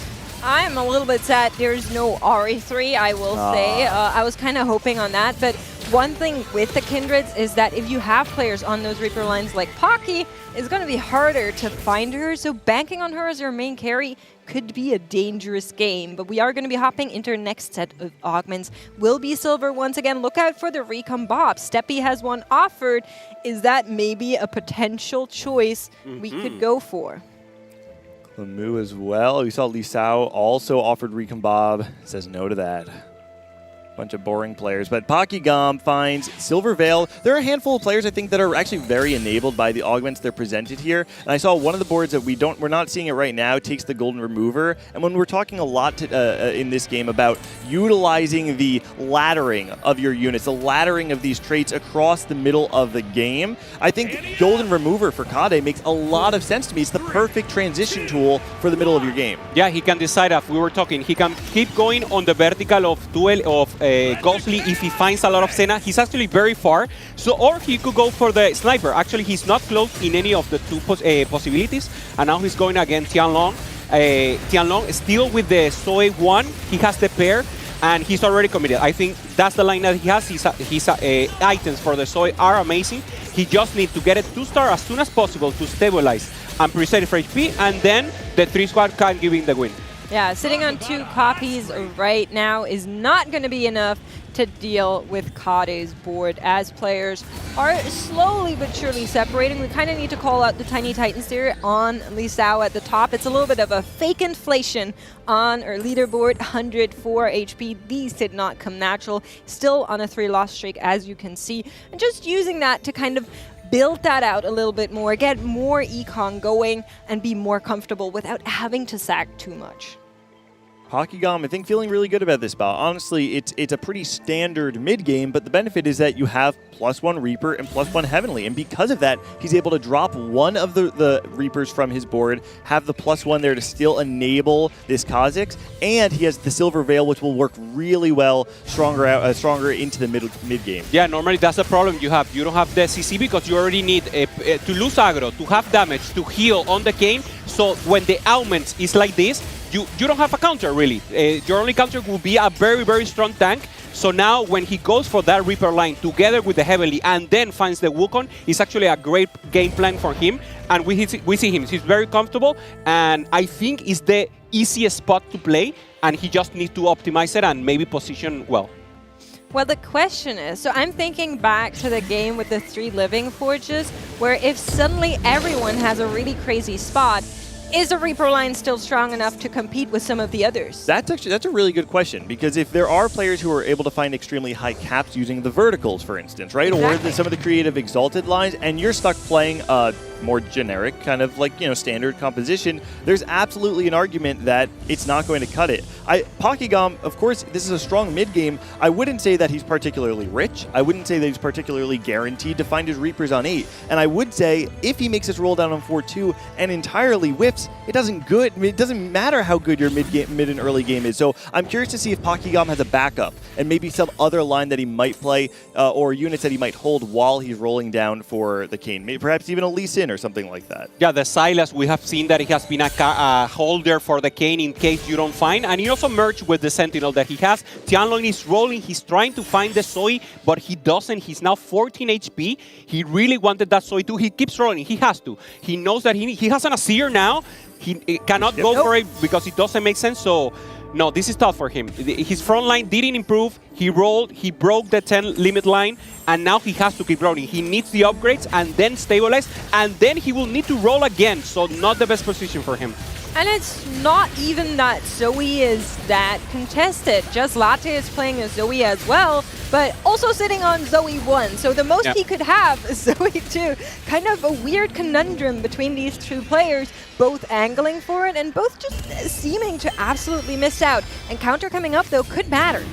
I'm a little bit sad there's no RE3, I will say. I was kind of hoping on that, but one thing with the Kindreds is that if you have players on those Reaper lines like Pocky, it's going to be harder to find her, so banking on her as your main carry could be a dangerous game. But we are going to be hopping into our next set of augments. Will be silver once again. Look out for the Recon Bob. Steppy has one offered. Is that maybe a potential choice we could go for? Clemu as well. We saw Li Sao also offered Recon Bob. Says no to that. Bunch of boring players, but Pokygom finds Silver Veil. There are a handful of players I think that are actually very enabled by the augments they're presented here. And I saw one of the boards that we're not seeing it right now takes the Golden Remover. And when we're talking a lot in this game about utilizing the laddering of your units, the laddering of these traits across the middle of the game, I think Golden Remover for Kade makes a lot of sense to me. It's the perfect transition tool for the middle of your game. Yeah, he can decide, as we were talking, he can keep going on the vertical of Ghostly if he finds a lot of Senna. He's actually very far, or he could go for the Sniper. Actually, he's not close in any of the 2 possibilities, and now he's going against Tianlong. Tianlong still with the Zoe 1, he has the pair, and he's already committed. I think that's the line that he has. His items for the Zoe are amazing. He just needs to get it 2-star as soon as possible to stabilize and preserve for HP, and then the 3 squad can give him the win. Yeah, sitting on 2 copies right now is not going to be enough to deal with Kade's board, as players are slowly but surely separating. We kind of need to call out the Tiny Titans here on Li Sao at the top. It's a little bit of a fake inflation on our leaderboard, 104 HP. These did not come natural. Still on a 3-loss streak, as you can see. And just using that to kind of build that out a little bit more, get more econ going, and be more comfortable without having to sack too much. Pokygom, I think, feeling really good about this bout. Honestly, it's a pretty standard mid-game, but the benefit is that you have +1 Reaper and +1 Heavenly, and because of that, he's able to drop one of the Reapers from his board, have the +1 there to still enable this Kha'Zix, and he has the Silver Veil, which will work really well stronger into the mid-game. Yeah, normally that's the problem you have. You don't have the CC because you already need to lose aggro, to have damage, to heal on the game. So when the augment is like this, you don't have a counter, really. Your only counter will be a very, very strong tank. So now when he goes for that Reaper line together with the Heavenly and then finds the Wukong, it's actually a great game plan for him. And we see him. He's very comfortable, and I think it's the easiest spot to play, and he just needs to optimize it and maybe position well. Well, the question is, so I'm thinking back to the game with the 3 living forges, where if suddenly everyone has a really crazy spot, is the Reaper line still strong enough to compete with some of the others? That's a really good question, because if there are players who are able to find extremely high caps using the verticals, for instance, right, or some of the creative exalted lines, and you're stuck playing a more generic kind of like, standard composition, there's absolutely an argument that it's not going to cut it. Pokigam, of course, this is a strong mid game. I wouldn't say that he's particularly rich. I wouldn't say that he's particularly guaranteed to find his Reapers on 8. And I would say if he makes his roll down on 4-2 and entirely whiffs, it doesn't matter how good your mid and early game is. So I'm curious to see if Pokigam has a backup and maybe some other line that he might play or units that he might hold while he's rolling down for the Kayn. Maybe perhaps even a Lee Sin or something like that. Yeah, the Silas, we have seen that he has been a holder for the Kayn in case you don't find, and he also merged with the Sentinel that he has. Tianlong is rolling, he's trying to find the Zoe, but he doesn't. He's now 14 HP. He really wanted that Zoe too. He keeps rolling, he has to. He knows that he has an Asir now. He cannot go for it because it doesn't make sense, so no, this is tough for him. His front line didn't improve. He rolled, he broke the 10 limit line, and now he has to keep rolling. He needs the upgrades and then stabilize, and then he will need to roll again, so not the best position for him. And it's not even that Zoe is that contested. Just Latte is playing a Zoe as well, but also sitting on Zoe 1. So the most he could have is Zoe 2. Kind of a weird conundrum between these 2 players, both angling for it and both just seeming to absolutely miss out. And counter coming up, though, could matter.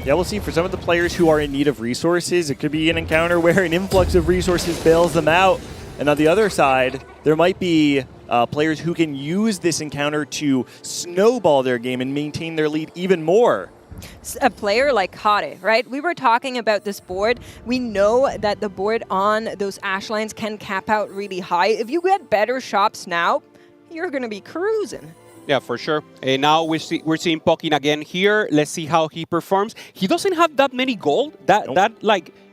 Yeah, we'll see. For some of the players who are in need of resources, it could be an encounter where an influx of resources bails them out. And on the other side, there might be players who can use this encounter to snowball their game and maintain their lead even more. A player like Hade, right? We were talking about this board. We know that the board on those ash lines can cap out really high. If you get better shops now, you're going to be cruising. Yeah, for sure. And now we're seeing Pokin again here. Let's see how he performs. He doesn't have that many gold. That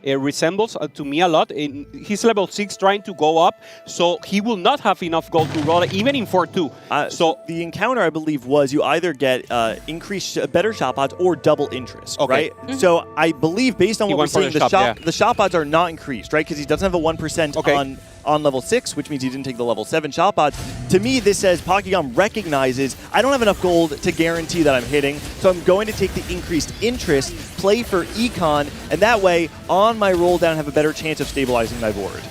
resembles to me a lot. He's level 6 trying to go up, so he will not have enough gold to roll even in 4-2. So the encounter, I believe, was you either get increased better shop odds or double interest, right? So I believe based on what we're seeing, the shop odds are not increased, right? Because he doesn't have a 1% on level 6, which means he didn't take the level 7 shop odds. To me, this says Pokigam recognizes I don't have enough gold to guarantee that I'm hitting, so I'm going to take the increased interest, play for econ, and that way, on my roll down, have a better chance of stabilizing my board.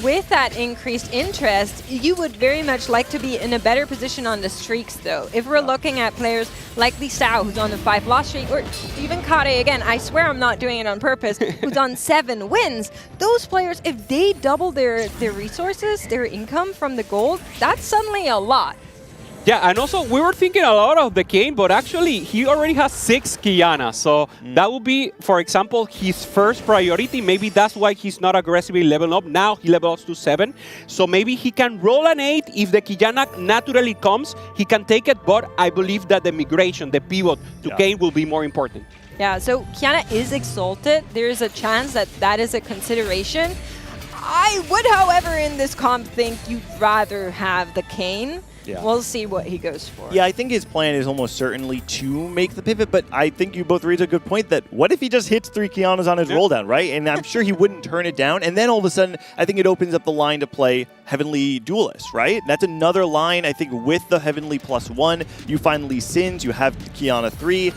With that increased interest, you would very much like to be in a better position on the streaks, though. If we're looking at players like Lisao, who's on the 5 loss streak, or even Kade, again, I swear I'm not doing it on purpose, who's on 7 wins, those players, if they double their resources, their income from the gold, that's suddenly a lot. Yeah, and also we were thinking a lot of the Kayn, but actually he already has 6 Kiana, so that would be, for example, his first priority. Maybe that's why he's not aggressively leveling up. Now he levels to 7, so maybe he can roll an 8. If the Kiana naturally comes, he can take it, but I believe that the migration, the pivot to Kayn will be more important. Yeah, so Kiana is exalted. There is a chance that that is a consideration. I would, however, in this comp think you'd rather have the Kayn. Yeah. We'll see what he goes for. Yeah, I think his plan is almost certainly to make the pivot, but I think you both raise a good point that what if he just hits 3 Kianas on his roll down, right? And I'm sure he wouldn't turn it down. And then all of a sudden, I think it opens up the line to play Heavenly Duelist, right? That's another line, I think, with the Heavenly +1. You find Lee Sins, you have Kiana 3.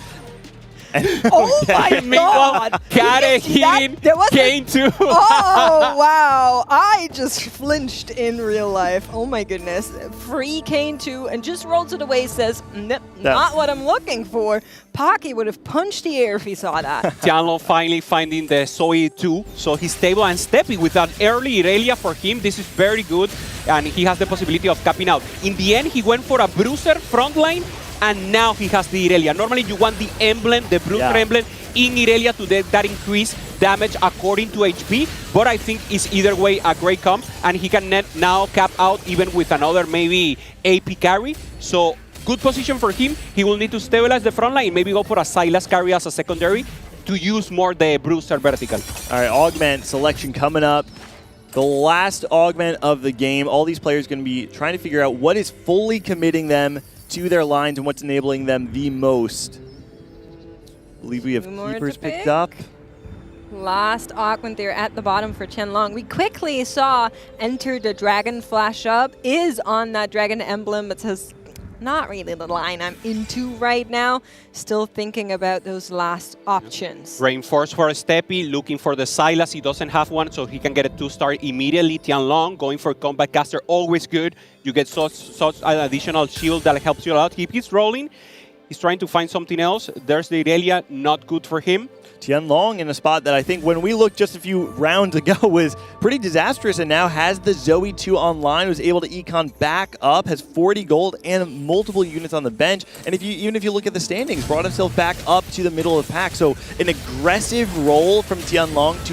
Oh my god! Kade hitting Kayn too. Oh wow! I just flinched in real life. Oh my goodness! Free Kayn 2 and just rolls it away. Says nope, not what I'm looking for. Pocky would have punched the air if he saw that. Tianlo finally finding the Zoe 2, so he's stable and stepping with that early Irelia for him. This is very good, and he has the possibility of capping out. In the end, he went for a Bruiser front line, and now he has the Irelia. Normally, you want the emblem, the Bruiser emblem, in Irelia to get that increased damage according to HP, but I think it's either way a great comp, and he can now cap out even with another maybe AP carry. So good position for him. He will need to stabilize the front line, maybe go for a Silas carry as a secondary to use more the Bruiser vertical. All right, augment selection coming up. The last augment of the game. All these players are going to be trying to figure out what is fully committing them to their lines and what's enabling them the most. believe we have Two more to keepers picked pick. up. Last augment there at the bottom for Qianlong. We quickly saw enter the dragon flash up. Is on that dragon emblem, but says not really the line I'm into right now. Still thinking about those last options. Reinforce for a Steppy, looking for the Silas. He doesn't have one, so he can get a 2-star immediately. Tianlong going for Combat Caster, always good. You get such an additional shield that helps you a lot. He keeps rolling. He's trying to find something else. There's the Irelia, not good for him. Qianlong in a spot that I think when we looked just a few rounds ago was pretty disastrous, and now has the Zoe 2 online, was able to econ back up, has 40 gold and multiple units on the bench. And even if you look at the standings, brought himself back up to the middle of the pack. So an aggressive role from Qianlong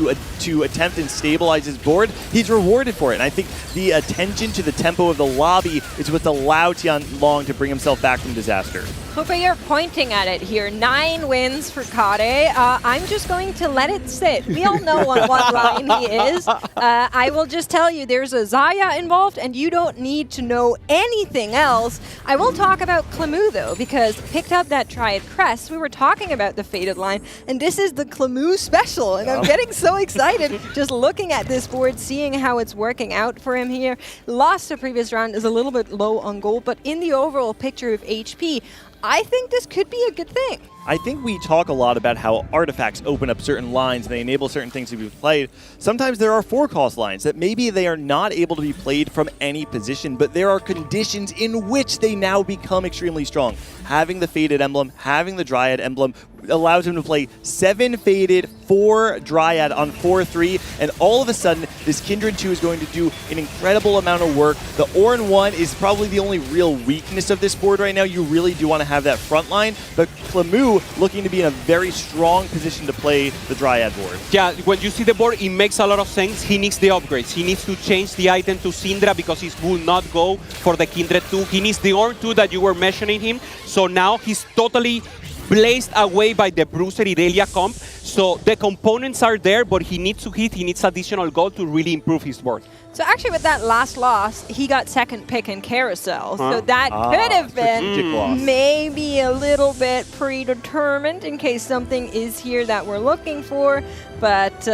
to attempt and stabilize his board, he's rewarded for it. And I think the attention to the tempo of the lobby is what's allowed Qianlong to bring himself back from disaster. Hope you're pointing at it here. 9 wins for Kade. I'm just going to let it sit. We all know on what line he is. I will just tell you there's a Zaya involved and you don't need to know anything else. I will talk about Clemu though, because picked up that Triad Crest. We were talking about the Faded line, and this is the Clemu special, and I'm getting so excited just looking at this board, seeing how it's working out for him here. Lost the previous round, is a little bit low on gold, but in the overall picture of HP, I think this could be a good thing. I think we talk a lot about how artifacts open up certain lines and they enable certain things to be played. Sometimes there are 4-cost lines that maybe they are not able to be played from any position, but there are conditions in which they now become extremely strong. Having the Faded emblem, having the Dryad emblem allows him to play 7 Faded, 4 Dryad on 4-3, and all of a sudden, this Kindred 2 is going to do an incredible amount of work. The Orin 1 is probably the only real weakness of this board right now. You really do want to have that front line, but Clemu looking to be in a very strong position to play the Dryad board. Yeah, when you see the board, it makes a lot of sense. He needs the upgrades. He needs to change the item to Syndra because he will not go for the Kindred 2. He needs the Orn 2 that you were mentioning him. So now he's totally blazed away by the Bruiser Irelia comp. So the components are there, but he needs to hit. He needs additional gold to really improve his board. So actually with that last loss, he got second pick in Carousel. So that could have been maybe a little bit predetermined in case something is here that we're looking for. But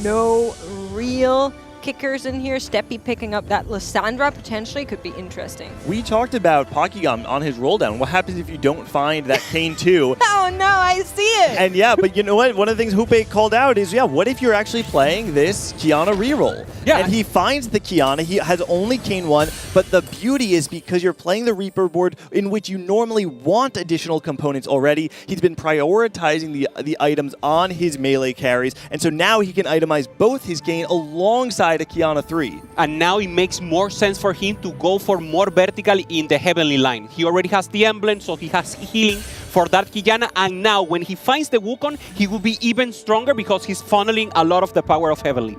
no real kickers in here. Steppy picking up that Lysandra potentially could be interesting. We talked about Pokemon on his roll down. What happens if you don't find that Kane 2? Oh no, I see it! And yeah, but you know what? One of the things Hoope called out is, yeah, what if you're actually playing this Kiana reroll? Yeah. And he finds the Kiana. He has only Kane 1, but the beauty is because you're playing the Reaper board in which you normally want additional components already, he's been prioritizing the items on his melee carries, and so now he can itemize both his Kane alongside a Kiana 3. And now it makes more sense for him to go for more vertical in the Heavenly line. He already has the emblem, so he has healing for that Kiana, and now when he finds the Wukong, he will be even stronger because he's funneling a lot of the power of Heavenly.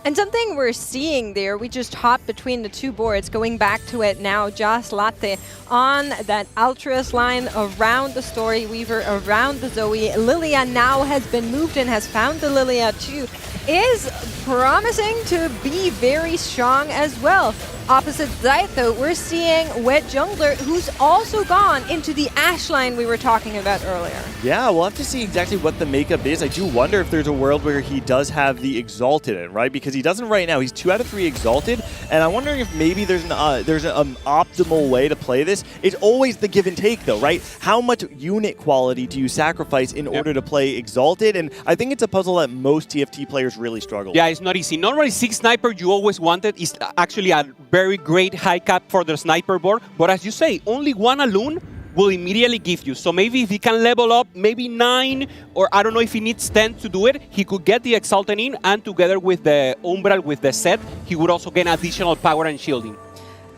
And something we're seeing there, we just hopped between the two boards, going back to it now, Joss Latte on that Altruist line around the Story Weaver, around the Zoe. Lilia now has been moved and has found the Lilia too. Is promising to be very strong as well. Opposite side though, we're seeing Wet Jungler, who's also gone into the Ashe line we were talking about earlier. Yeah, we'll have to see exactly what the makeup is. I do wonder if there's a world where he does have the Exalted in, right? Because he doesn't right now. He's 2 out of 3 Exalted, and I'm wondering if maybe there's an optimal way to play this. It's always the give and take though, right? How much unit quality do you sacrifice in order to play Exalted? And I think it's a puzzle that most TFT players really struggle with. Yeah, it's not easy. Normally 6 sniper you always wanted is actually a very great high cap for the sniper board, but as you say, only 1 alone will immediately give you. So maybe if he can level up maybe 9, or I don't know if he needs 10 to do it, he could get the Exalted in, and together with the Umbral, with the set, he would also gain additional power and shielding.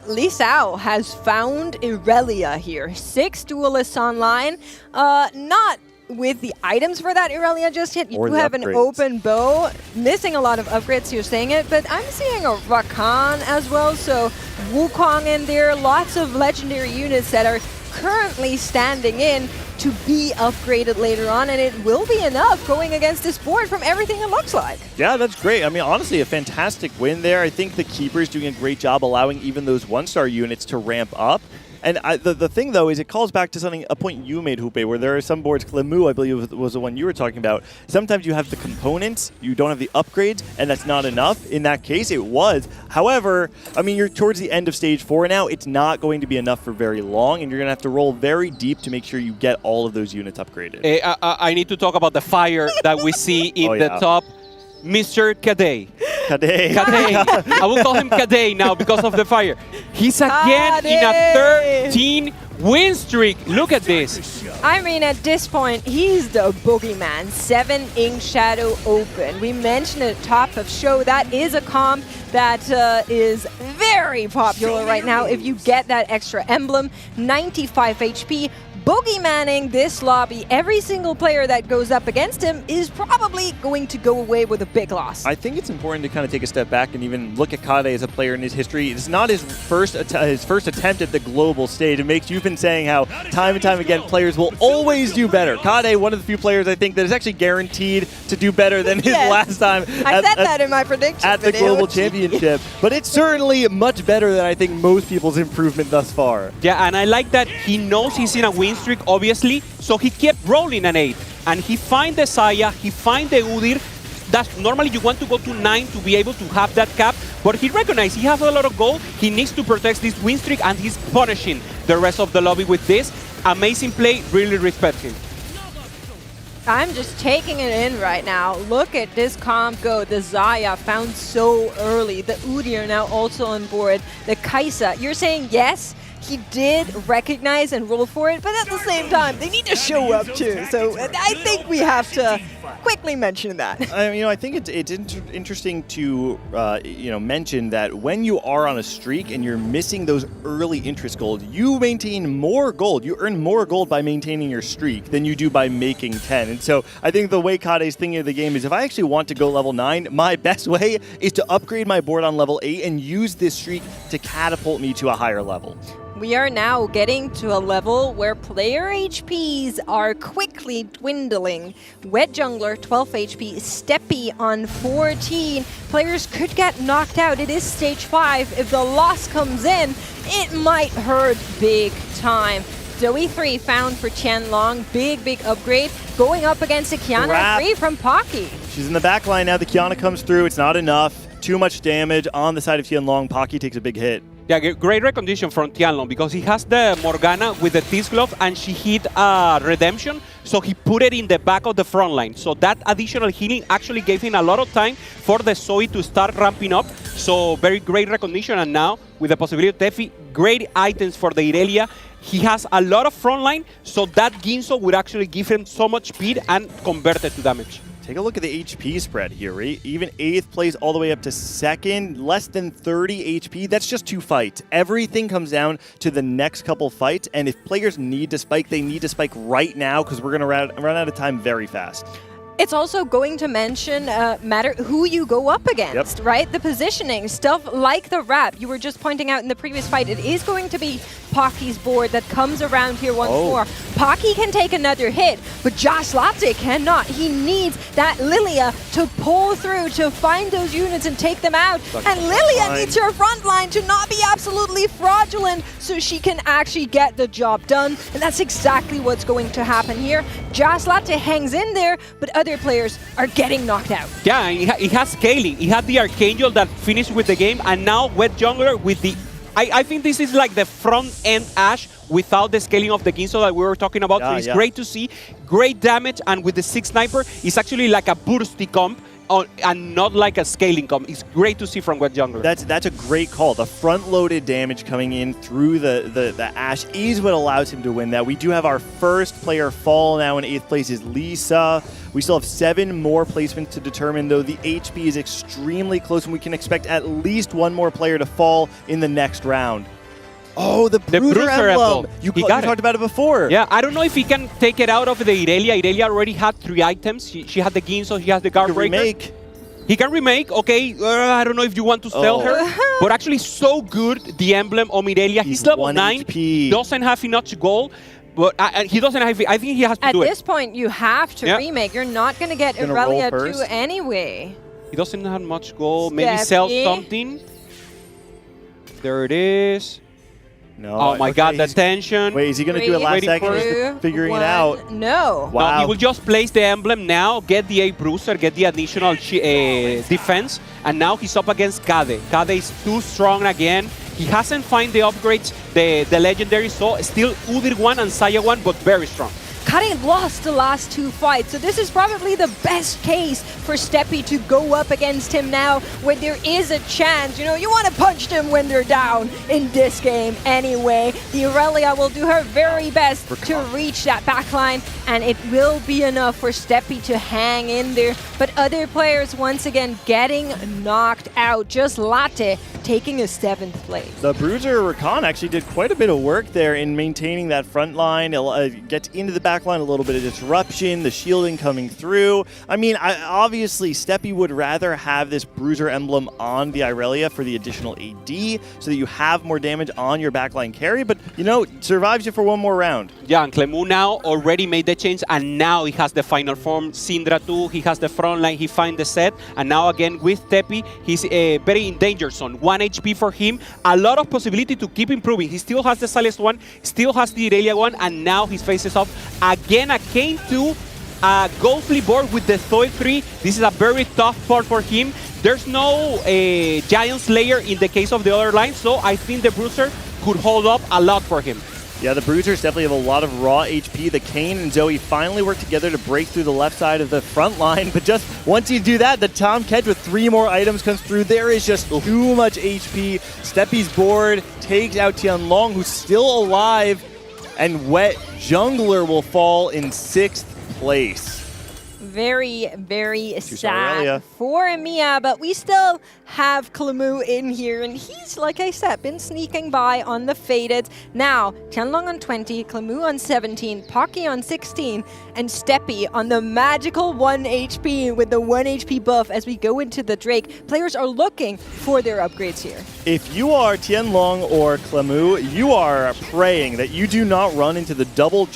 Li Sao has found Irelia here. 6 duelists online. Not with the items for that Irelia just yet. You do have an open bow. Missing a lot of upgrades, you're saying it, but I'm seeing a Rakan as well, so Wukong in there. Lots of legendary units that are currently standing in to be upgraded later on, and it will be enough going against this board from everything it looks like. Yeah, that's great. I mean, honestly, a fantastic win there. I think the Keeper's doing a great job allowing even those 1-star units to ramp up. And the thing, though, is it calls back to a point you made, Hoope, where there are some boards, Clemu, I believe, was the one you were talking about. Sometimes you have the components, you don't have the upgrades, and that's not enough. In that case, it was. However, I mean, you're towards the end of Stage 4 now. It's not going to be enough for very long, and you're going to have to roll very deep to make sure you get all of those units upgraded. I need to talk about the fire that we see in the top. Mr. Kadei. Kadei. I will call him Kadei now because of the fire. He's again in a 13 win streak. Look at this. I mean, at this point, he's the boogeyman. 7 Ink Shadow Open. We mentioned at the top of show that is a comp that is very popular right now. If you get that extra emblem, 95 HP. Boogeymanning this lobby, every single player that goes up against him is probably going to go away with a big loss. I think it's important to kind of take a step back and even look at Kadei as a player in his history. It's not his first attempt at the global stage. It makes you've been saying how time and time again players will always do better. Kadei, one of the few players I think that is actually guaranteed to do better than his last time. I said that in my prediction at the Global Championship. But it's certainly much better than I think most people's improvement thus far. Yeah, and I like that he knows he's in a win streak, obviously, so he kept rolling an 8. And he find the Saya, he find the Udyr. That's normally you want to go to 9 to be able to have that cap, but he recognized he has a lot of gold, he needs to protect this win streak, and he's punishing the rest of the lobby with this. Amazing play, really respect him. I'm just taking it in right now. Look at this comp go. The Zaya found so early. The Udyr now also on board. The Kaisa. You're saying yes? He did recognize and roll for it, but at the same time, they need to show up too. So I think we have to quickly mention that. I think it's interesting to mention that when you are on a streak and you're missing those early interest gold, you maintain more gold. You earn more gold by maintaining your streak than you do by making 10. And so I think the way Kadei's thinking of the game is if I actually want to go level 9, my best way is to upgrade my board on level 8 and use this streak to catapult me to a higher level. We are now getting to a level where player HPs are quickly dwindling. Wet Jungler, 12 HP, Steppy on 14. Players could get knocked out. It is stage 5. If the loss comes in, it might hurt big time. Zoe 3 found for Qianlong. Big upgrade. Going up against the Kiana 3 from Pocky. She's in the back line now. The Kiana comes through. It's not enough. Too much damage on the side of Qianlong. Pocky takes a big hit. Yeah, great recognition from Qianlong because he has the Morgana with the Thief Glove and she hit Redemption, so he put it in the back of the front line. So that additional healing actually gave him a lot of time for the Zoe to start ramping up. So very great recognition, and now with the possibility of Tefi, great items for the Irelia. He has a lot of front line, so that Ginso would actually give him so much speed and convert it to damage. Take a look at the HP spread here, right? Even 8th place all the way up to 2nd, less than 30 HP. That's just 2 fights. Everything comes down to the next couple fights, and if players need to spike, they need to spike right now because we're going to run out of time very fast. It's also going to matter who you go up against, right? The positioning, stuff like the wrap. You were just pointing out in the previous fight, it is going to be Pocky's board that comes around here once more. Pocky can take another hit, but Josh Latte cannot. He needs that Lilia to pull through, to find those units and take them out. And Lilia needs her front line to not be absolutely fraudulent so she can actually get the job done. And that's exactly what's going to happen here. Josh Latte hangs in there, but other players are getting knocked out. Yeah, and he has scaling. He had the Archangel that finished with the game, and now Wet Jungler with the... I think this is like the front-end Ashe without the scaling of the Ginso that we were talking about. So it's great to see. Great damage, and with the 6 Sniper, it's actually like a bursty comp. And not like a scaling comp. It's great to see from Wet Jungler. That's a great call. The front-loaded damage coming in through the Ashe is what allows him to win that. We do have our first player fall now in 8th place is Lisa. We still have 7 more placements to determine, though the HP is extremely close, and we can expect at least 1 more player to fall in the next round. Oh, the Bruiser emblem. You talked about it before. Yeah, I don't know if he can take it out of the Irelia. Irelia already had 3 items. She had the Ginso, he has the Guard Breaker. Remake. He can remake, okay. I don't know if you want to sell her. But actually so good, the emblem of Irelia. He's level 9, doesn't have enough gold. But he doesn't have, I think he has to do it. At this point, you have to remake. You're not going to get Irelia 2 anyway. He doesn't have much gold. Maybe sell something. There it is. No. Oh my God, the he's- tension. Wait, is he going to do it last Waiting second? for He's it. figuring it out. No. Wow. No, he will just place the emblem now, get the 8 bruiser, get the additional defense, and now he's up against Kade. Kade is too strong again. He hasn't found the upgrades, the legendary, so still Udyr 1 and Saya 1, but very strong. Karin lost the last 2 fights, so this is probably the best case for Steppy to go up against him now, where there is a chance. You know, you want to punch them when they're down in this game anyway. The Aurelia will do her very best to reach that backline, and it will be enough for Steppy to hang in there. But other players, once again, getting knocked out. Just Latte taking a 7th place. The Bruiser Rakan actually did quite a bit of work there in maintaining that front line. It gets into the back line, a little bit of disruption, the shielding coming through. I mean, obviously, Steppy would rather have this Bruiser emblem on the Irelia for the additional AD so that you have more damage on your backline carry, but, you know, survives you for one more round. Yeah, and Clemu now already made the change, and now he has the final form. Syndra too, he has the front line, he find the set, and now again with Tepi, he's very in danger zone. 1 HP for him, a lot of possibility to keep improving. He still has the Silas 1, still has the Irelia 1, and now he faces off again a Kane 2, a Ghostly board with the Zoe 3. This is a very tough part for him. There's no Giant Slayer in the case of the other line, so I think the Bruiser could hold up a lot for him. Yeah, the Bruisers definitely have a lot of raw HP. The Kane and Zoe finally work together to break through the left side of the front line, but just once you do that, the Tom Kedge with 3 more items comes through. There is just too much HP. Steppy's board takes out Tianlong, who's still alive, and Wet Jungler will fall in 6th place. Very, very Aurelia. sad for Mia, but we still have Clemu in here, and he's, like I said, been sneaking by on the Faded. Now, Tianlong on 20, Clemu on 17, Pocky on 16, and Steppy on the magical 1 HP with the 1 HP buff as we go into the Drake. Players are looking for their upgrades here. If you are Tianlong or Clemu, you are praying that you do not run into the double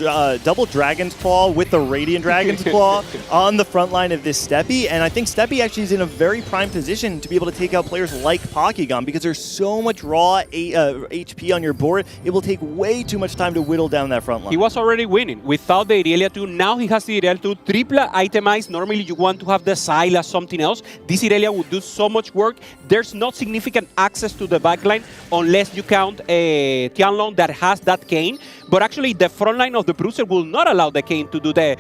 Dragon's Claw with the Radiant Dragon's Claw on the front line of this Steppy, and I think Steppy actually is in a very prime position to be able to take out players like Pokkygum because there's so much raw HP on your board. It will take way too much time to whittle down that front line. He was already winning without the Irelia 2. Now he has the Irelia 2 triple itemized. Normally you want to have the Sylas something else. This Irelia would do so much work. There's not significant access to the backline unless you count Tianlong that has that Kane. But actually the front line of the Bruiser will not allow the Kane to do the...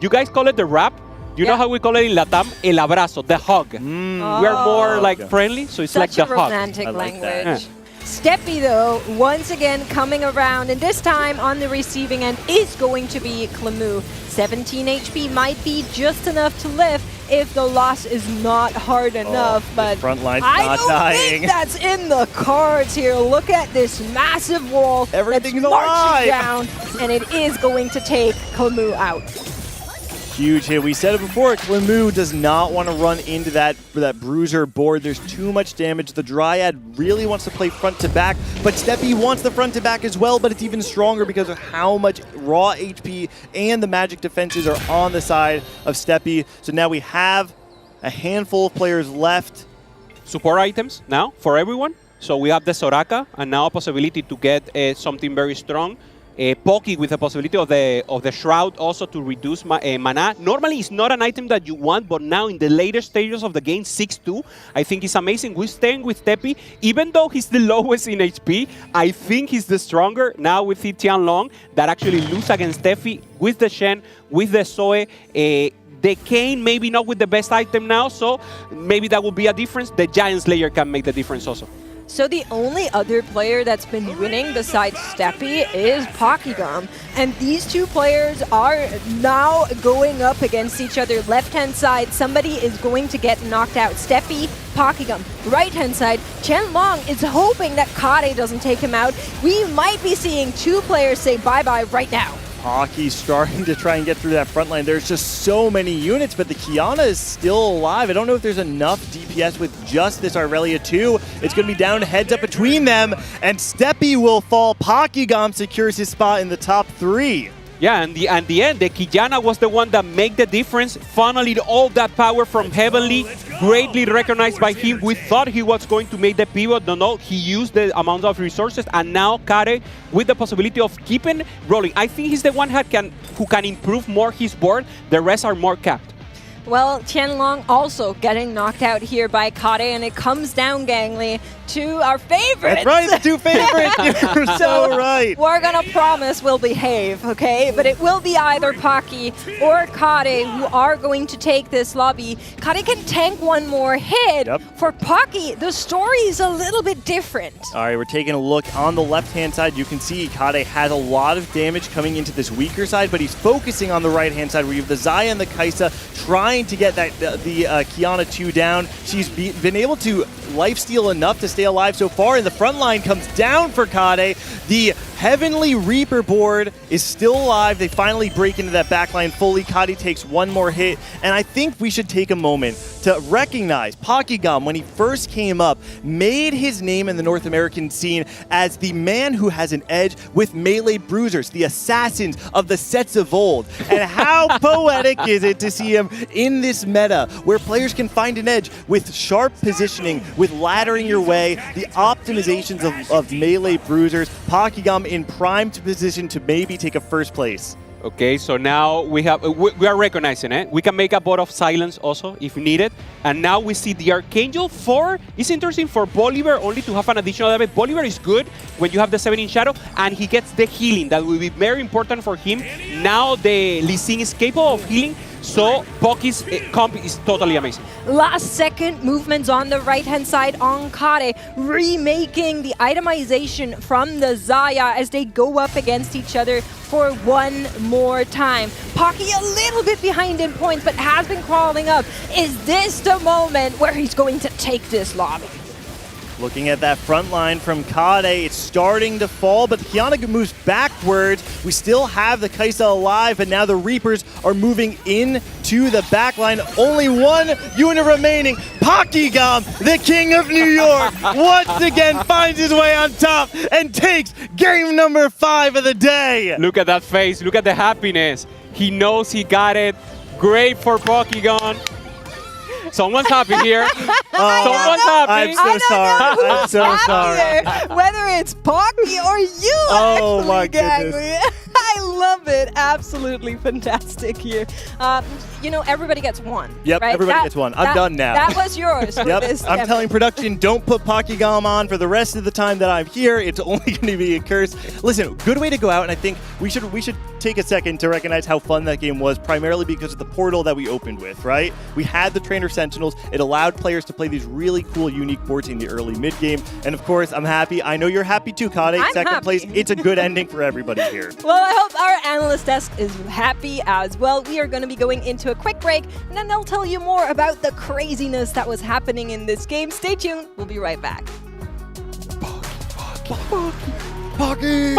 You guys call it the wrap? You know how we call it in Latam? El abrazo, the hug. We are more like friendly, so it's like the hug. Such a romantic language. Steppy, though, once again coming around, and this time on the receiving end is going to be Clemu. 17 HP might be just enough to lift if the loss is not hard enough, but front line's I not don't dying. think that's in the cards here. Look at this massive wall Everything's that's marching alive. down, and it is going to take Clemu out. Huge hit. We said it before, Clemu does not want to run into that Bruiser board. There's too much damage. The Dryad really wants to play front to back, but Steppy wants the front to back as well, but it's even stronger because of how much raw HP and the magic defenses are on the side of Steppy. So now we have a handful of players left. Support items now for everyone. So we have the Soraka, and now a possibility to get something very strong. Pocky with the possibility of the Shroud also to reduce mana. Normally it's not an item that you want, but now in the later stages of the game, 6-2, I think it's amazing. We're staying with Tepi. Even though he's the lowest in HP, I think he's the stronger now with Tianlong that actually lose against Tepi with the Shen, with the Zoe. The Kane maybe not with the best item now, so maybe that will be a difference. The Giant Slayer can make the difference also. So the only other player that's been winning besides Steppy is Pokkygum. And these two players are now going up against each other. Left-hand side, somebody is going to get knocked out. Steppy, Pokkygum. Right-hand side, Tianlong is hoping that Kade doesn't take him out. We might be seeing 2 players say bye-bye right now. Pocky starting to try and get through that front line. There's just so many units, but the Kiana is still alive. I don't know if there's enough DPS with just this Aurelia 2. It's going to be down to heads up between them, and Steppy will fall. Pokkygum secures his spot in the top 3. Yeah, and the end, the Quillana was the one that made the difference, funneled all that power from Heavenly, greatly recognized by him. We thought he was going to make the pivot. No, he used the amount of resources, and now Kare, with the possibility of keeping rolling. I think he's the one who can improve more his board. The rest are more capped. Well, Qianlong also getting knocked out here by Kade, and it comes down, Gangly, to our favorites. That's right, the two favorites. You're so right. We're gonna promise we'll behave, okay? But it will be either Paki or Kade who are going to take this lobby. Kade can tank one more hit. For Paki, the story is a little bit different. All right, we're taking a look on the left-hand side. You can see Kade has a lot of damage coming into this weaker side, but he's focusing on the right-hand side where you have the Xayah and the Kai'Sa trying to get the Qiyana 2 down. She's been able to lifesteal enough to stay alive so far, and the front line comes down for Kade. The Heavenly Reaper board is still alive. They finally break into that backline fully. Kade takes one more hit, and I think we should take a moment to recognize Pakigam, when he first came up, made his name in the North American scene as the man who has an edge with melee bruisers, the assassins of the sets of old. And how poetic is it to see him in this meta, where players can find an edge with sharp positioning, with laddering your way, the optimizations of melee bruisers. Pakigam in prime position to maybe take a first place. Okay, so now we are recognizing it. We can make a bot of silence also if needed. And now we see the Archangel 4. It's interesting for Bolivar only to have an additional level. Bolivar is good when you have the 7-inch shadow, and he gets the healing. That will be very important for him. Now the Lee Sin is capable of healing, so Poki's comp is totally amazing. Last second movements on the right-hand side on Kade, remaking the itemization from the Xayah as they go up against each other for one more time. Paki a little bit behind in points, but has been crawling up. Is this the moment where he's going to take this lobby? Looking at that front line from Kade, it's starting to fall, but Qiyana moves backwards. We still have the Kai'Sa alive, but now the Reapers are moving into the back line. Only one unit remaining. Pakigam, the King of New York, once again finds his way on top and takes game number 5 of the day. Look at that face. Look at the happiness. He knows he got it. Great for Pokemon. Someone's happy here. Someone's happy. I'm so sorry. I'm so sorry. Whether it's Paki or you, oh my Gangly. goodness. I love it. Absolutely fantastic here. You know, everybody gets one. Yep, right? everybody gets one. I'm done now. That was yours. For Yep, this I'm demo. telling production, don't put Pakigam on for the rest of the time that I'm here. It's only going to be a curse. Listen, good way to go out, and I think we should take a second to recognize how fun that game was, primarily because of the portal that we opened with, right? We had the Trainer Sentinels. It allowed players to play these really cool, unique boards in the early mid-game. And of course, I'm happy. I know you're happy too, Kade. I'm Second happy. place. It's a good ending for everybody here. Well, I hope our analyst desk is happy as well. We are going to be going into a quick break, and then they'll tell you more about the craziness that was happening in this game. Stay tuned. We'll be right back. Paki!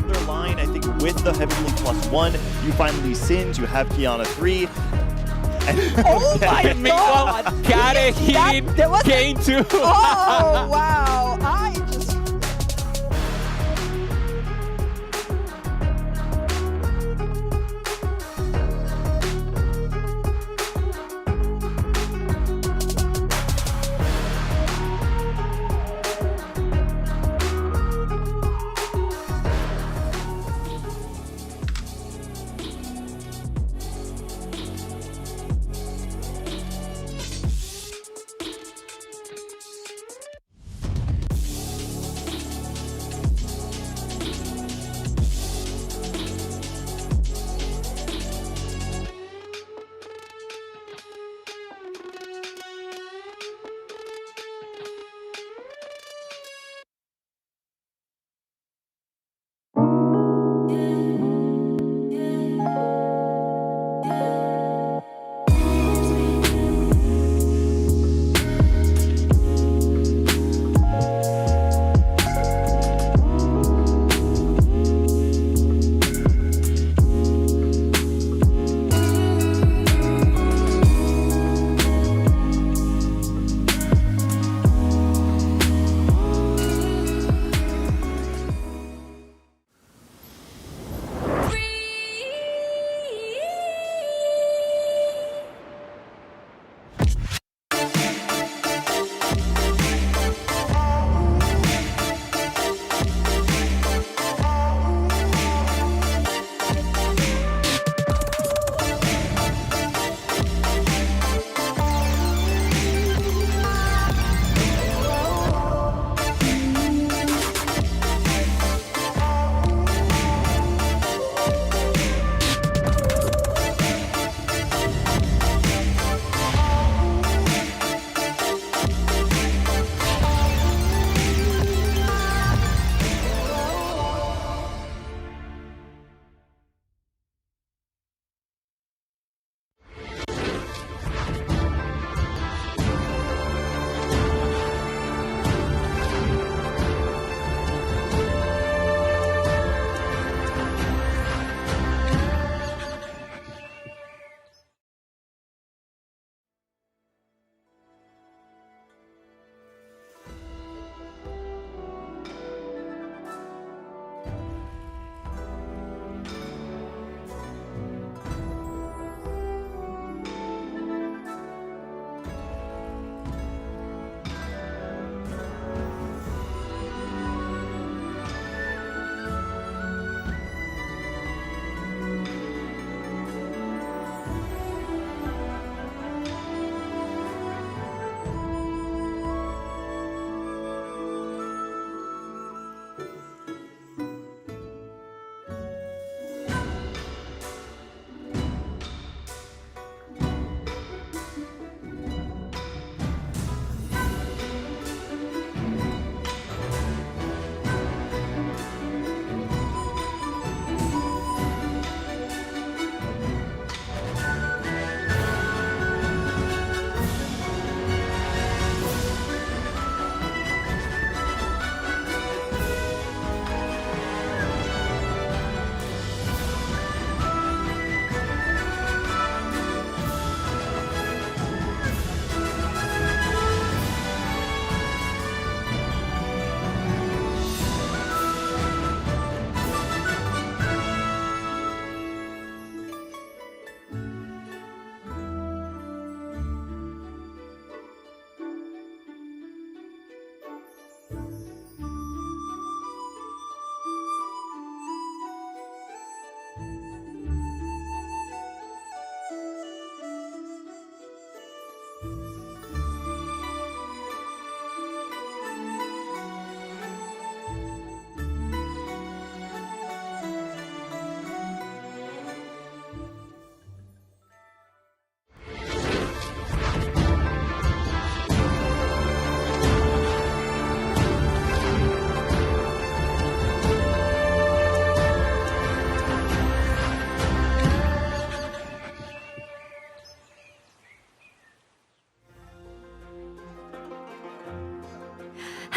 Their line, I think, with the Heavenly +1, you find Lee Sins, you have Qiyana 3. Oh my god! Got it, healing, gain 2. Oh, wow. I just...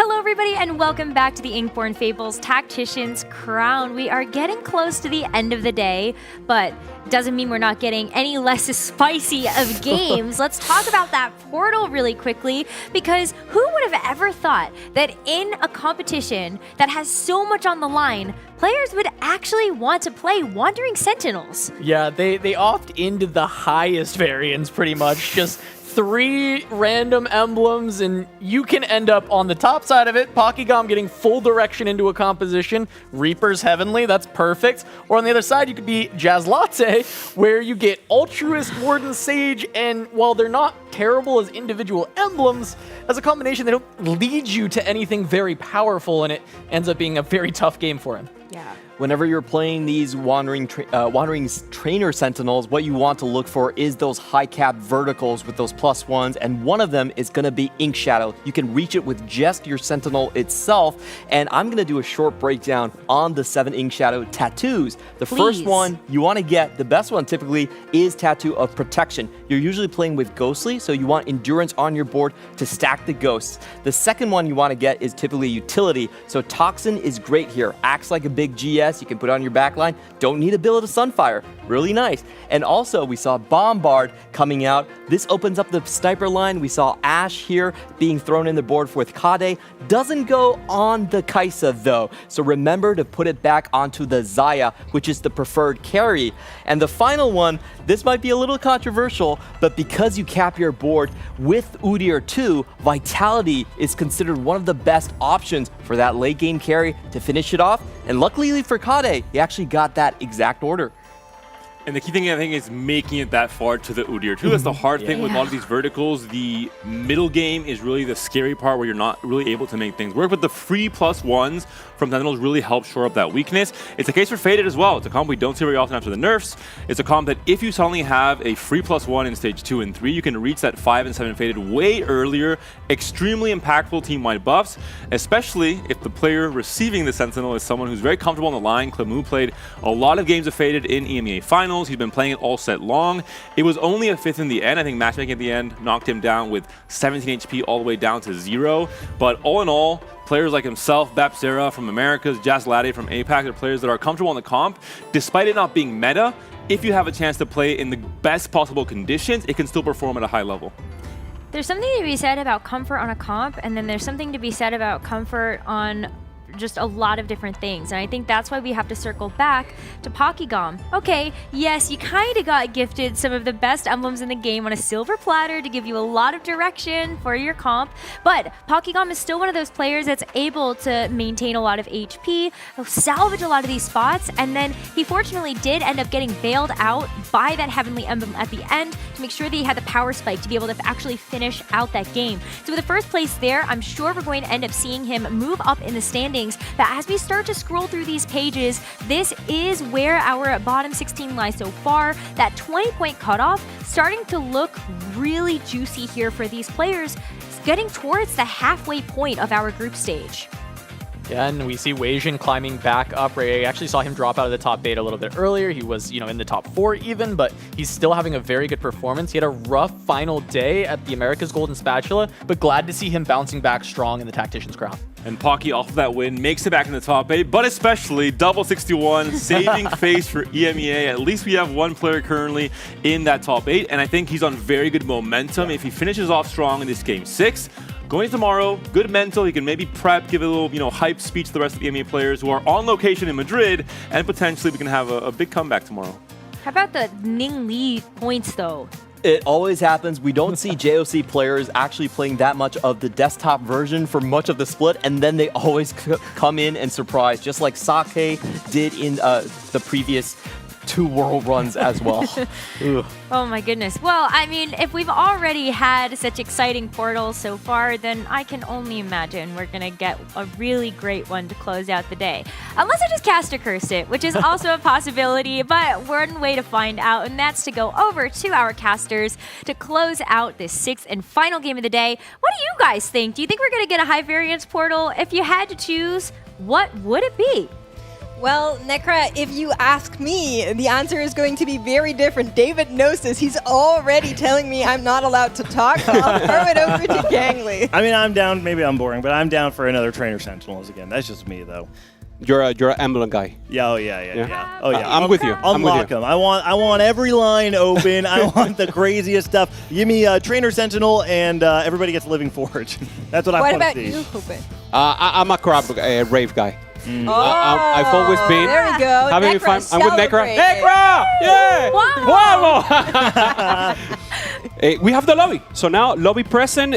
Hello, everybody, and welcome back to the Inkborn Fables Tactician's Crown. We are getting close to the end of the day, but doesn't mean we're not getting any less spicy of games. Let's talk about that portal really quickly, because who would have ever thought that in a competition that has so much on the line, players would actually want to play Wandering Sentinels? Yeah, they opt into the highest variance pretty much, just 3 random emblems, and you can end up on the top side of it, Pokygom getting full direction into a composition, Reaper's Heavenly, that's perfect. Or on the other side, you could be Jazz Latte, where you get Altruist, Warden Sage, and while they're not terrible as individual emblems, as a combination, they don't lead you to anything very powerful, and it ends up being a very tough game for him. Yeah. Whenever you're playing these Wandering Trainer Sentinels, what you want to look for is those high cap verticals with those +1s, and one of them is going to be Ink Shadow. You can reach it with just your Sentinel itself, and I'm going to do a short breakdown on the 7 Ink Shadow tattoos. The first one you want to get, the best one typically, is Tattoo of Protection. You're usually playing with Ghostly, so you want Endurance on your board to stack the ghosts. The second one you want to get is typically Utility, so Toxin is great here. Acts like a big GS. You can put on your backline. Don't need a Billet of Sunfire. Really nice. And also, we saw Bombard coming out. This opens up the sniper line. We saw Ash here being thrown in the board with Kade. Doesn't go on the Kaisa, though. So remember to put it back onto the Zaya, which is the preferred carry. And the final one, this might be a little controversial, but because you cap your board with Udyr 2, Vitality is considered one of the best options for that late game carry to finish it off. And luckily for Kade, he actually got that exact order. And the key thing, I think, is making it that far to the Udyr 2. That's the hard thing with a lot of these verticals. The middle game is really the scary part where you're not really able to make things work. But the free +1s from Sentinels really help shore up that weakness. It's the case for Faded as well. It's a comp we don't see very often after the nerfs. It's a comp that if you suddenly have a free +1 in stage 2 and 3, you can reach that 5 and 7 Faded way earlier. Extremely impactful team-wide buffs, especially if the player receiving the Sentinel is someone who's very comfortable on the line. Clemu played a lot of games of Faded in EMEA Finals. He's been playing it all set long. It was only a 5th in the end. I think matchmaking at the end knocked him down with 17 HP all the way down to 0. But all in all, players like himself, Bapsera from Americas, Jazz Latte from APAC, are players that are comfortable on the comp. Despite it not being meta, if you have a chance to play in the best possible conditions, it can still perform at a high level. There's something to be said about comfort on a comp, and then there's something to be said about comfort on just a lot of different things, and I think that's why we have to circle back to Pokygom. Okay, yes, you kind of got gifted some of the best emblems in the game on a silver platter to give you a lot of direction for your comp, but Pokygom is still one of those players that's able to maintain a lot of HP, salvage a lot of these spots, and then he fortunately did end up getting bailed out by that Heavenly Emblem at the end to make sure that he had the power spike to be able to actually finish out that game. So with the first place there, I'm sure we're going to end up seeing him move up in the standings. But as we start to scroll through these pages, this is where our bottom 16 lies so far. That 20-point cutoff starting to look really juicy here for these players, getting towards the halfway point of our group stage. Yeah, and we see Weijin climbing back up. Right? I actually saw him drop out of the top 8 a little bit earlier. He was, in the top 4 even, but he's still having a very good performance. He had a rough final day at the America's Golden Spatula, but glad to see him bouncing back strong in the Tactician's Crown. And Pocky, off of that win, makes it back in the top 8, but especially double 61, saving face for EMEA. At least we have one player currently in that top 8, and I think he's on very good momentum. If he finishes off strong in this game 6, going tomorrow, good mental, he can maybe prep, give a little, hype speech to the rest of the EMEA players who are on location in Madrid, and potentially we can have a big comeback tomorrow. How about the Ning Li points, though? It always happens. We don't see JOC players actually playing that much of the desktop version for much of the split, and then they always come in and surprise, just like Sake did in the previous 2 world runs as well. Oh my goodness. Well, I mean, if we've already had such exciting portals so far, then I can only imagine we're going to get a really great one to close out the day. Unless I just cast a curse it, which is also a possibility, but one way to find out, and that's to go over to our casters to close out this 6th and final game of the day. What do you guys think? Do you think we're going to get a high variance portal? If you had to choose, what would it be? Well, Nekra, if you ask me, the answer is going to be very different. David knows this. He's already telling me I'm not allowed to talk. So I'll throw it over to Gangly. I mean, I'm down. Maybe I'm boring, but I'm down for another Trainer Sentinels again. That's just me, though. You're an emblem guy. Yeah. Oh yeah. Oh yeah. I'm with you. Unlock them. I want every line open. I want the craziest stuff. Give me a Trainer Sentinel, and everybody gets Living Forge. That's what I want to see. What about you, Hooper? I'm a crab rave guy. Oh, I've always been. There we go. Having Nekra, fun. I'm with Nekra. celebrate. Nekra! Yeah! Wow! We have the lobby. So now, lobby present.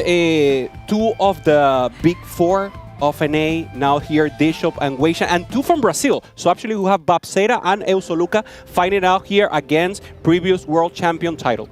Two of the big four of NA now here, Bishop and Weishan, and two from Brazil. So actually, we have Babsera and Eusoluca fighting out here against previous world champion title.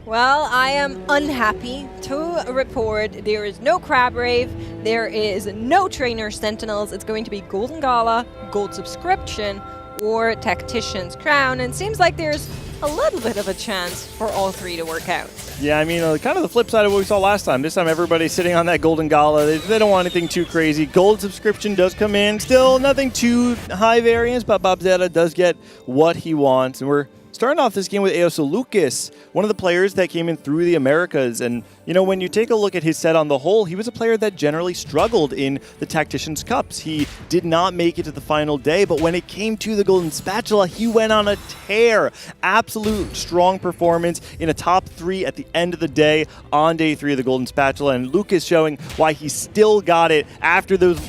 Well, I am unhappy to report there is no Crab Rave, there is no Trainer Sentinels. It's going to be Golden Gala, Gold Subscription, or Tactician's Crown, and seems like there's a little bit of a chance for all three to work out. Yeah, I mean, kind of the flip side of what we saw last time. This time, everybody's sitting on that Golden Gala. They don't want anything too crazy. Gold Subscription does come in. Still, nothing too high variance, but Babzeta does get what he wants, and we're starting off this game with Eusolucas, one of the players that came in through the Americas. And, you know, when you take a look at his set on the whole, he was a player that generally struggled in the Tacticians Cups. He did not make it to the final day, but when it came to the Golden Spatula, he went on a tear. Absolute strong performance in a top 3 at the end of the day on day 3 of the Golden Spatula. And Lucas showing why he still got it after those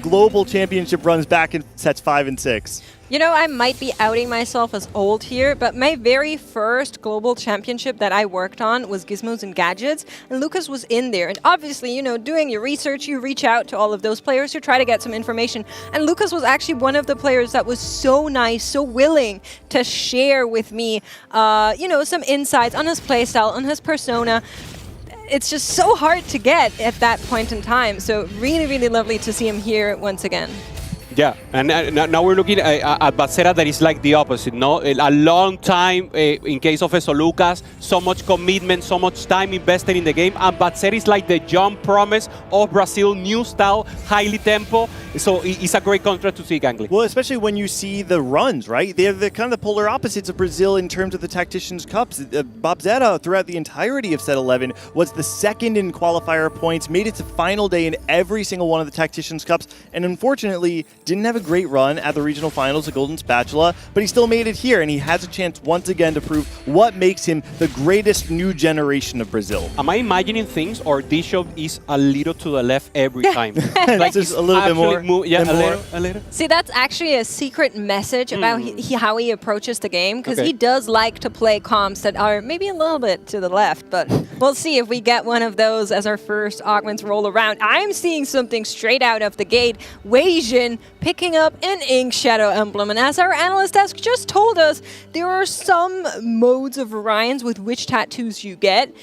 global championship runs back in sets 5 and 6. You know, I might be outing myself as old here, but my very first global championship that I worked on was Gizmos and Gadgets, and Lucas was in there. And obviously, you know, doing your research, you reach out to all of those players to try to get some information. And Lucas was actually one of the players that was so nice, so willing to share with me, you know, some insights on his playstyle, on his persona. It's just so hard to get at that point in time. So really, really lovely to see him here once again. Yeah, and now we're looking at Bacera that is like the opposite, no? A long time, in case of Eusolucas, so much commitment, so much time invested in the game, and Bacera is like the young promise of Brazil, new style, highly tempo, so it's a great contrast to see Gangly. Well, especially when you see the runs, right? They're the kind of the polar opposites of Brazil in terms of the Tacticians Cups. Babzeta, throughout the entirety of set 11, was the second in qualifier points, made it to final day in every single one of the Tacticians Cups, and unfortunately, didn't have a great run at the regional finals of Golden Spatula, but he still made it here, and he has a chance once again to prove what makes him the greatest new generation of Brazil. Am I imagining things, or Bishop is a little to the left every time? Like just a little bit more? Yeah, a little. See, that's actually a secret message about how he approaches the game, because he does like to play comps that are maybe a little bit to the left, but we'll see if we get one of those as our first augments roll around. I'm seeing something straight out of the gate. Weijin picking up an Ink Shadow emblem, and as our analyst desk just told us, there are some modes of variance with which tattoos you get.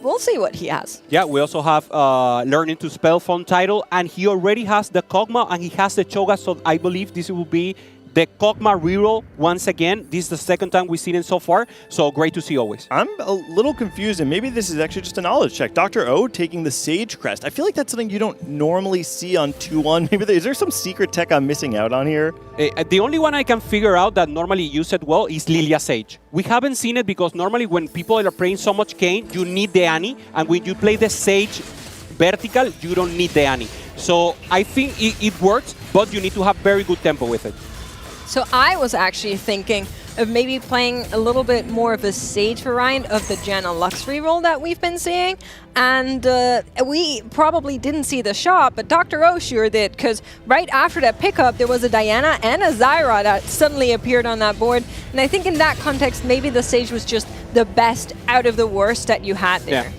We'll see what he has. Yeah, we also have Learning to Spell Phone title, and he already has the Kog'Maw and he has the Cho'Gath, so I believe this will be the Kog'Maw reroll once again. This is the second time we've seen it so far, so great to see always. I'm a little confused, and maybe this is actually just a knowledge check. Dr. O taking the Sage Crest. I feel like that's something you don't normally see on 2-1. Maybe is there some secret tech I'm missing out on here? The only one I can figure out that normally use it well is Lilia Sage. We haven't seen it because normally when people are playing so much Kayn, you need the Annie, and when you play the Sage vertical, you don't need the Annie. So I think it works, but you need to have very good tempo with it. So I was actually thinking of maybe playing a little bit more of a Sage variant of the Janna Lux reroll that we've been seeing. And we probably didn't see the shot, but Dr. O sure did, because right after that pickup, there was a Diana and a Zyra that suddenly appeared on that board. And I think in that context, maybe the Sage was just the best out of the worst that you had there. Yeah.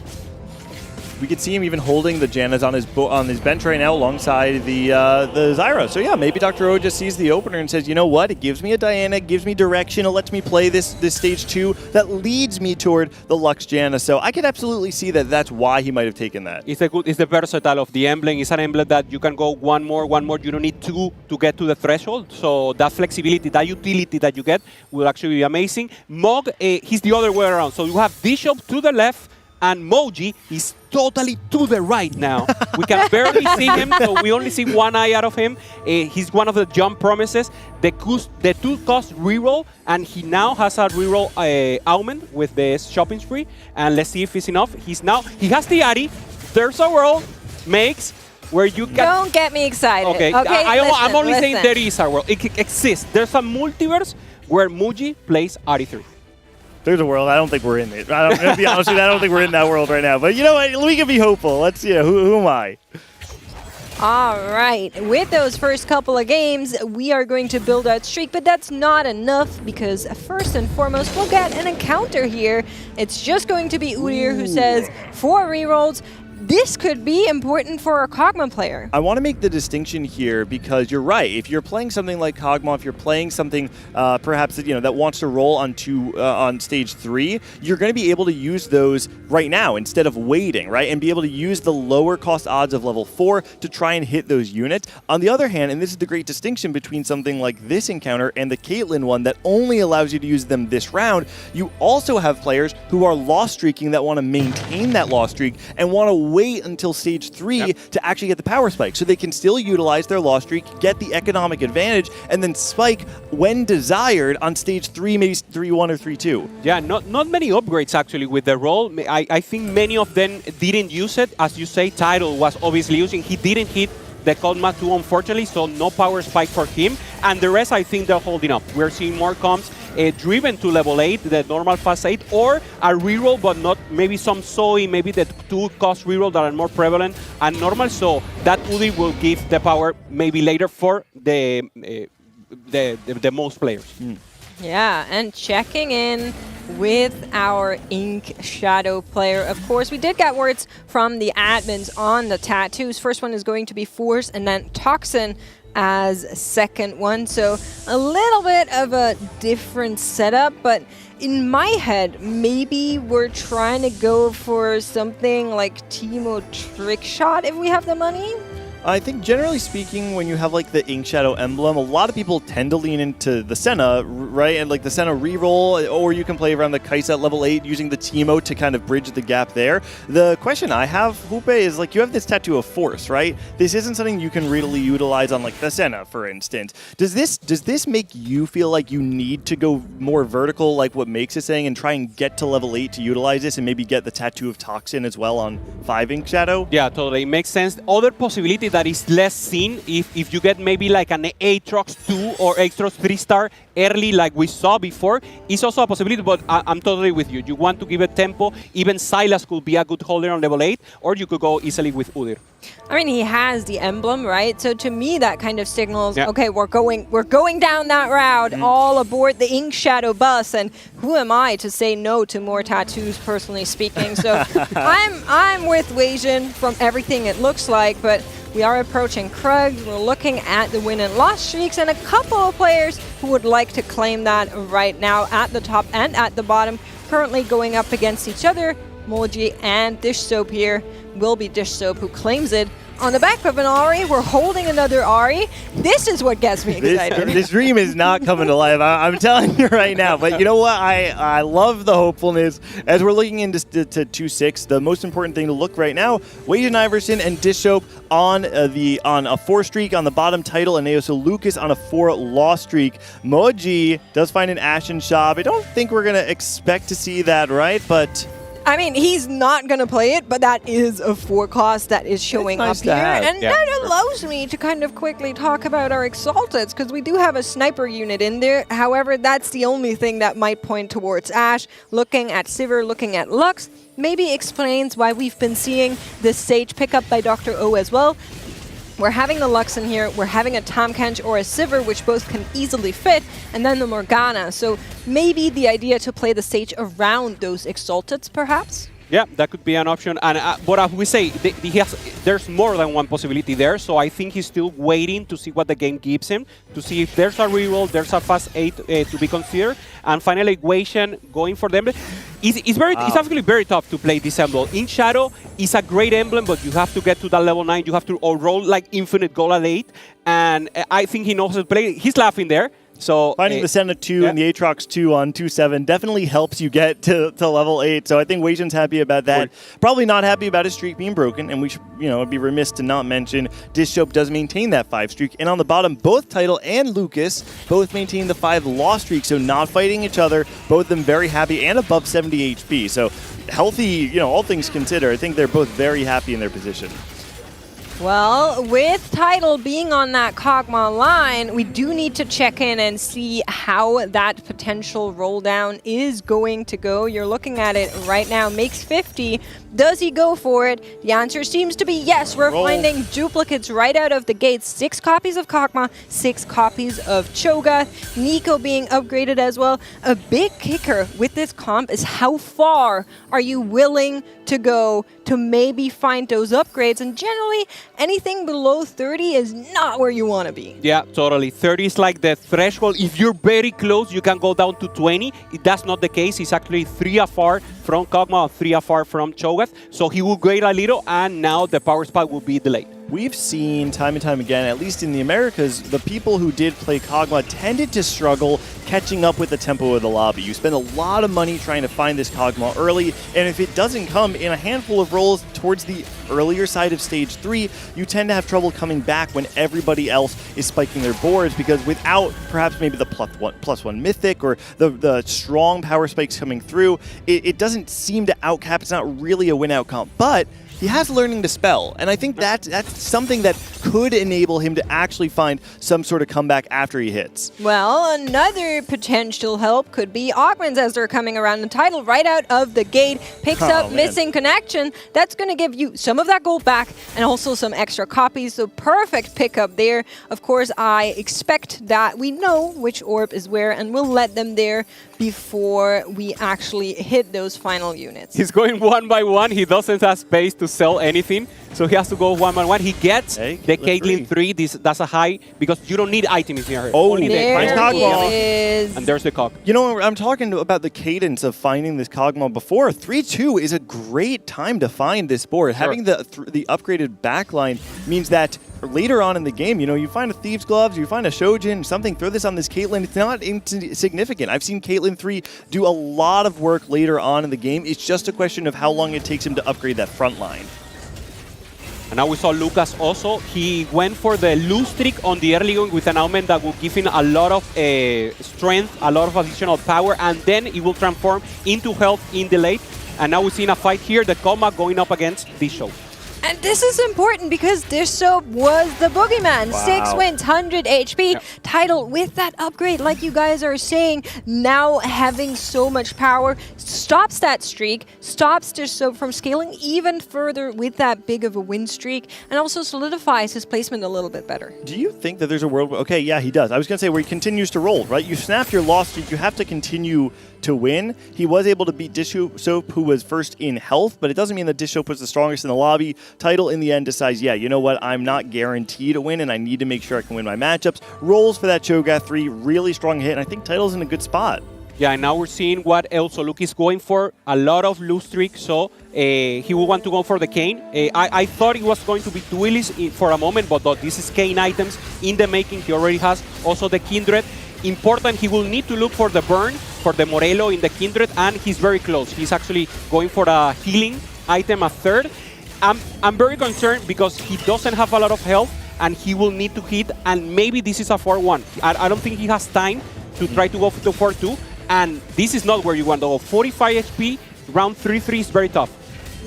We could see him even holding the Jannas on his bench right now alongside the Zyra. So yeah, maybe Dr. O just sees the opener and says, you know what, it gives me a Diana, it gives me direction, it lets me play this stage 2 that leads me toward the Lux Janna. So I could absolutely see that that's why he might have taken that. It's the versatile of the emblem. It's an emblem that you can go one more. You don't need 2 to get to the threshold. So that flexibility, that utility that you get will actually be amazing. Mog, he's the other way around. So you have Bishop to the left, and Moji is totally to the right now. We can barely see him, so we only see one eye out of him. He's one of the jump promises. The 2-cost reroll, and he now has a reroll Aumen with the shopping spree. And let's see if it's enough. He has the Ari. There's a world, makes, where you can... Don't get me excited. Okay, I'm only saying there is a world. It exists. There's a multiverse where Muji plays Ari 3. There's a world. I don't think we're in it. To be honest with you, I don't think we're in that world right now. But you know what? We can be hopeful. Let's see. Who am I? All right. With those first couple of games, we are going to build our streak, but that's not enough because first and foremost, we'll get an encounter here. It's just going to be Udir who says 4 rerolls. This could be important for a Kog'Maw player. I want to make the distinction here because you're right. If you're playing something like Kog'Maw, if you're playing something perhaps that wants to roll on stage 3, you're going to be able to use those right now instead of waiting, right? And be able to use the lower cost odds of level 4 to try and hit those units. On the other hand, and this is the great distinction between something like this encounter and the Caitlyn one that only allows you to use them this round, you also have players who are loss streaking that want to maintain that loss streak and want to wait until stage 3 to actually get the power spike. So they can still utilize their loss streak, get the economic advantage, and then spike when desired on stage 3, maybe 3-1 or 3-2. Yeah, not many upgrades actually with the roll. I think many of them didn't use it. As you say, Tidal was obviously using. He didn't hit the Kog'Maw 2, unfortunately, so no power spike for him. And the rest, I think they're holding up. We're seeing more comps driven to level 8, the normal fast 8, or a reroll, but not maybe some Zoe, maybe the 2-cost reroll that are more prevalent and normal. So that Udi will give the power maybe later for the most players. Yeah, and checking in with our Ink Shadow player. Of course, we did get words from the admins on the tattoos. First one is going to be Force, and then Toxin as second one. So a little bit of a different setup, but in my head, maybe we're trying to go for something like Teemo Trick Shot if we have the money. I think generally speaking, when you have like the Ink Shadow emblem, a lot of people tend to lean into the Senna, right? And like the Senna reroll, or you can play around the Kai'Sa at level 8 using the Teemo to kind of bridge the gap there. The question I have, Hoope, is like you have this tattoo of Force, right? This isn't something you can really utilize on like the Senna, for instance. Does this make you feel like you need to go more vertical, like what Makes is saying, and try and get to level 8 to utilize this and maybe get the tattoo of Toxin as well on 5 Ink Shadow? Yeah, totally. It makes sense. Other possibility that is less seen if you get maybe like an Aatrox 2 or Aatrox 3-star early like we saw before is also a possibility, but I'm totally with you. You want to give it tempo. Even Silas could be a good holder on level 8, or you could go easily with Udir. I mean, he has the emblem, right? So to me, that kind of signals, okay, we're going down that route, all aboard the Ink Shadow bus, and who am I to say no to more tattoos, personally speaking? So I'm with Weijin from everything it looks like, but we are approaching Krug. We're looking at the win and loss streaks, and a couple of players who would like to claim that right now at the top and at the bottom, currently going up against each other. Moji and Dish Soap here. Will be Dish Soap who claims it. On the back of an Ari, we're holding another Ari. This is what gets me excited. This dream is not coming to life. I'm telling you right now. But you know what? I love the hopefulness. As we're looking into 2-6, the most important thing to look right now, Weijin Iverson and Dish Soap on a 4 streak on the bottom title, and Neoso Lucas on a 4 loss streak. Moji does find an Ashen Shop. I don't think we're going to expect to see that, right? But I mean, he's not going to play it, but that is a 4 cost that is showing up here. And that allows me to kind of quickly talk about our Exalteds, because we do have a sniper unit in there. However, that's the only thing that might point towards Ashe. Looking at Sivir, looking at Lux, maybe explains why we've been seeing this Sage pick up by Dr. O as well. We're having the Lux in here, we're having a Tahm Kench or a Sivir, which both can easily fit, and then the Morgana. So maybe the idea to play the Sage around those Exalteds, perhaps? Yeah, that could be an option. And but as we say, there's more than one possibility there. So I think he's still waiting to see what the game gives him, to see if there's a reroll, there's a fast 8 to be considered. And finally, Weijin going for them. It's actually very tough to play this emblem. Ink Shadow is a great emblem, but you have to get to that level 9. You have to roll like infinite gold at 8. And I think he knows how to play. He's laughing there. So finding the Senna 2 and the Aatrox 2 on 2-7 definitely helps you get to level 8. So I think Wei Jun's happy about that. Probably not happy about his streak being broken, and we should, be remiss to not mention Dishope does maintain that 5 streak. And on the bottom, both Tidal and Lucas both maintain the 5 loss streak, so not fighting each other. Both of them very happy and above 70 HP. So healthy, all things considered, I think they're both very happy in their position. Well, with Tidal being on that Kog'Maw line, we do need to check in and see how that potential roll down is going to go. You're looking at it right now. Makes 50. Does he go for it? The answer seems to be yes. We're finding duplicates right out of the gate. 6 copies of Kog'Maw, 6 copies of Cho'Gath. Nico being upgraded as well. A big kicker with this comp is how far are you willing to go to maybe find those upgrades, and generally anything below 30 is not where you want to be. Yeah, totally. 30 is like the threshold. If you're very close, you can go down to 20. That's not the case. It's actually 3 afar from Kog'Maw, 3 afar from Cho'Gath. So he will grade a little, and now the power spike will be delayed. We've seen time and time again, at least in the Americas, the people who did play Kog'Maw tended to struggle catching up with the tempo of the lobby. You spend a lot of money trying to find this Kog'Maw early, and if it doesn't come in a handful of rolls towards the earlier side of stage 3, you tend to have trouble coming back when everybody else is spiking their boards, because without perhaps maybe the +1 mythic or the strong power spikes coming through, it doesn't seem to outcap. It's not really a win outcome, but he has learning to spell, and I think that's something that could enable him to actually find some sort of comeback after he hits. Well, another potential help could be Augments as they're coming around the title right out of the gate. Picks up Missing Connection. That's going to give you some of that gold back and also some extra copies, so perfect pickup there. Of course, I expect that we know which orb is where, and we'll let them there before we actually hit those final units. He's going one by one. He doesn't have space to sell anything, so he has to go one by one. He gets the Caitlyn 3. That's a high, because you don't need items near her. Oh, only there the Kog'Maw. Is. And there's the Cog. I'm talking about the cadence of finding this Kog'Maw before. 3-2 is a great time to find this board. Sure. Having the upgraded backline means that later on in the game, you find a Thieves' Gloves, you find a Shojin, something, throw this on this Caitlyn. It's not insignificant. I've seen Caitlyn 3 do a lot of work later on in the game. It's just a question of how long it takes him to upgrade that front line. And now we saw Lucas also. He went for the loose streak on the early going with an augment that will give him a lot of strength, a lot of additional power, and then it will transform into health in the late. And now we're seeing a fight here, the Kog'Maw going up against Dishope. And this is important because Dishope was the boogeyman. Wow. 6 wins, 100 HP. Yep. Title with that upgrade, like you guys are saying, now having so much power, stops that streak, stops Dishope from scaling even further with that big of a win streak, and also solidifies his placement a little bit better. Do you think that there's a world where, okay, yeah, he does. I was going to say where he continues to roll, right? You snap your loss streak, you have to continue to win. He was able to beat Dishope, who was first in health, but it doesn't mean that Dishope was the strongest in the lobby. Title in the end decides, yeah, you know what, I'm not guaranteed to win, and I need to make sure I can win my matchups. Rolls for that Cho'Gath 3, really strong hit, and I think Title's in a good spot. Yeah, and now we're seeing what also Luke is going for, a lot of loose streak, so he will want to go for the Kayn. I thought he was going to be duelist for a moment, but this is Kayn items in the making. He already has also the Kindred. Important, he will need to look for the burn, for the Morello in the Kindred, and he's very close. He's actually going for a healing item, a third. I'm very concerned because he doesn't have a lot of health, and he will need to hit, and maybe this is a 4-1. I don't think he has time to try to go to 4-2, and this is not where you want to go. 45 HP, round 3-3 is very tough.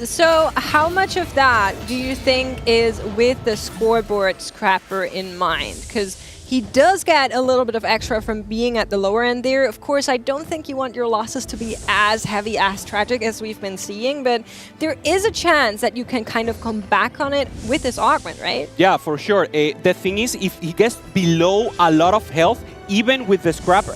So how much of that do you think is with the scoreboard scrapper in mind? Because he does get a little bit of extra from being at the lower end there. Of course, I don't think you want your losses to be as heavy, as tragic as we've been seeing, but there is a chance that you can kind of come back on it with this augment, right? Yeah, for sure. The thing is, if he gets below a lot of health, even with the scrap,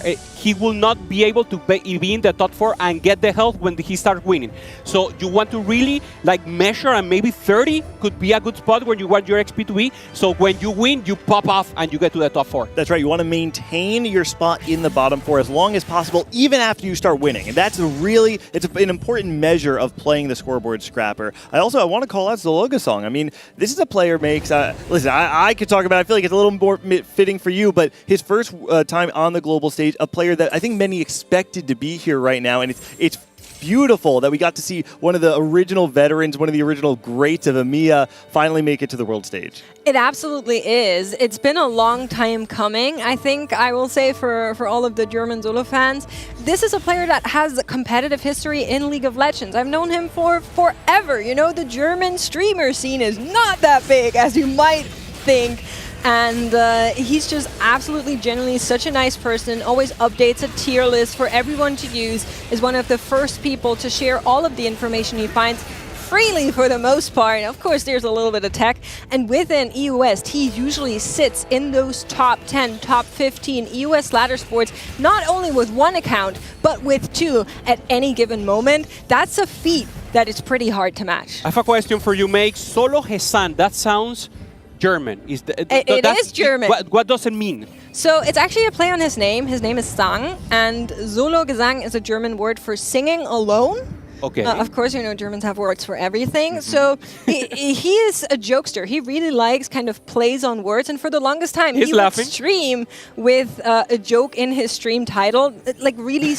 he will not be able to be in the top 4 and get the health when he starts winning. So you want to really like measure, and maybe 30 could be a good spot where you want your XP to be. So when you win, you pop off and you get to the top 4. That's right. You want to maintain your spot in the bottom 4 as long as possible, even after you start winning. And that's it's an important measure of playing the scoreboard scrapper. I want to call out Zologasong. I mean, this is a player makes, listen, I could talk about it. I feel like it's a little more fitting for you, but his first time on the global stage, a player that I think many expected to be here right now, and it's beautiful that we got to see one of the original veterans, one of the original greats of EMEA finally make it to the world stage. It absolutely is. It's been a long time coming, I think I will say, for all of the German Solo fans. This is a player that has a competitive history in League of Legends. I've known him for forever. You know, the German streamer scene is not that big as you might think. And he's just absolutely, genuinely such a nice person, always updates a tier list for everyone to use, is one of the first people to share all of the information he finds freely for the most part. Of course, there's a little bit of tech. And within EU West, he usually sits in those top 10, top 15 EU West ladder sports, not only with one account, but with 2 at any given moment. That's a feat that is pretty hard to match. I have a question for you, Meg. Solo Gesan, that sounds German. It is German. What does it mean? So it's actually a play on his name. His name is Sang, and Solo Gesang is a German word for singing alone. Okay. Of course, you know, Germans have words for everything. So he is a jokester. He really likes kind of plays on words. And for the longest time, he would stream with a joke in his stream title, like really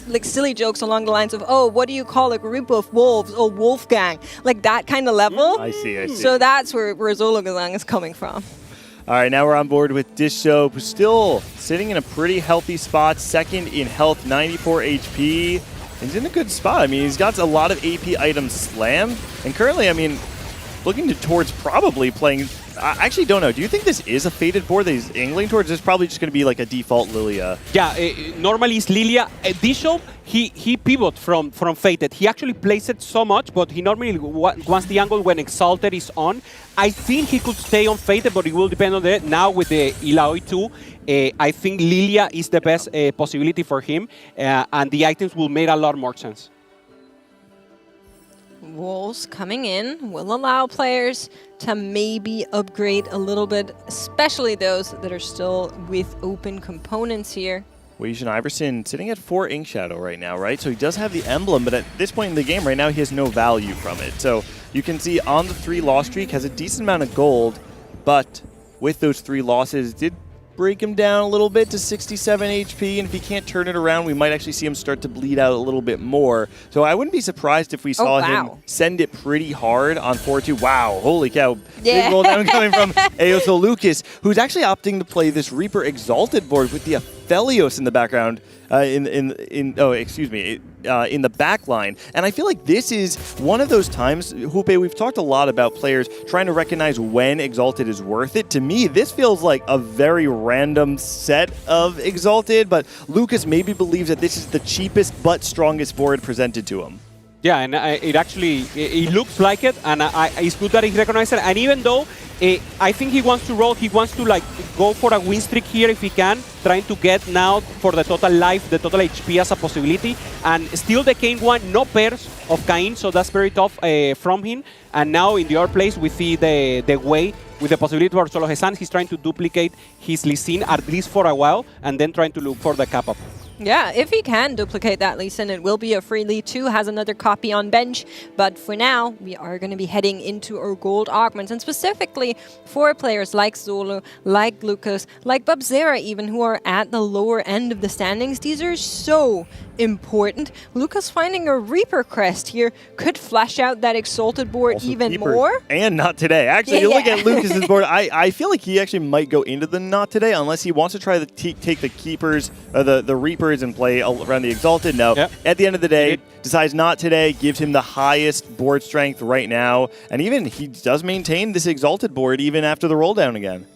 like silly jokes along the lines of, oh, what do you call a group of wolves? Oh, Wolfgang. Like that kind of level. I see. So that's where Solo Gesang is coming from. All right, now we're on board with Disho, who's still sitting in a pretty healthy spot, second in health, 94 HP. He's in a good spot. I mean, he's got a lot of AP items slammed. And currently, I mean, looking towards probably playing... I actually don't know. Do you think this is a fated board that he's angling towards? It's probably just going to be like a default Lilia. Yeah, normally it's Lilia. Disho, he pivot from fated. He actually plays it so much, but he normally wants the angle when Exalted is on. I think he could stay on fated, but it will depend on that. Now with the Ilaoi 2, I think Lilia is the best possibility for him, and the items will make a lot more sense. Wolves coming in will allow players to maybe upgrade a little bit, especially those that are still with open components here. Weijin Iverson sitting at 4 Ink Shadow right now, right? So he does have the emblem, but at this point in the game right now, he has no value from it. So you can see on the 3 loss streak, has a decent amount of gold, but with those 3 losses, did break him down a little bit to 67 HP, and if he can't turn it around, we might actually see him start to bleed out a little bit more. So I wouldn't be surprised if we saw him send it pretty hard on 4-2. Wow, holy cow. Yeah. Big roll down coming from Aoso Lucas, who's actually opting to play this Reaper Exalted board with the Aphelios in the background, in the back line. And I feel like this is one of those times, Hupe, we've talked a lot about players trying to recognize when Exalted is worth it. To me, this feels like a very random set of Exalted, but Lucas maybe believes that this is the cheapest but strongest board presented to him. Yeah, and it looks like it, and it's good that he recognized it. And even though I think he wants to roll, he wants to like go for a win streak here if he can, trying to get now for the total life, the total HP as a possibility. And still the Kayn one, no pairs of Kayn, so that's very tough from him. And now in the other place, we see the way with the possibility for Solo Gesan. He's trying to duplicate his Lee Sin at least for a while, and then trying to look for the cap-up. Yeah, if he can duplicate that Lee Sin, it will be a free Lee 2, has another copy on bench. But for now, we are going to be heading into our gold augments. And specifically for players like Zolo, like Lucas, like Babzera even, who are at the lower end of the standings, these are so important. Lucas finding a Reaper crest here could flash out that Exalted board also even more. And not today. Actually, you look at Lucas's board, I feel like he actually might go into the not today unless he wants to try to take the keepers, the Reapers, and play around the Exalted. No, at the end of the day, decides not today, gives him the highest board strength right now, and even he does maintain this Exalted board even after the roll down again.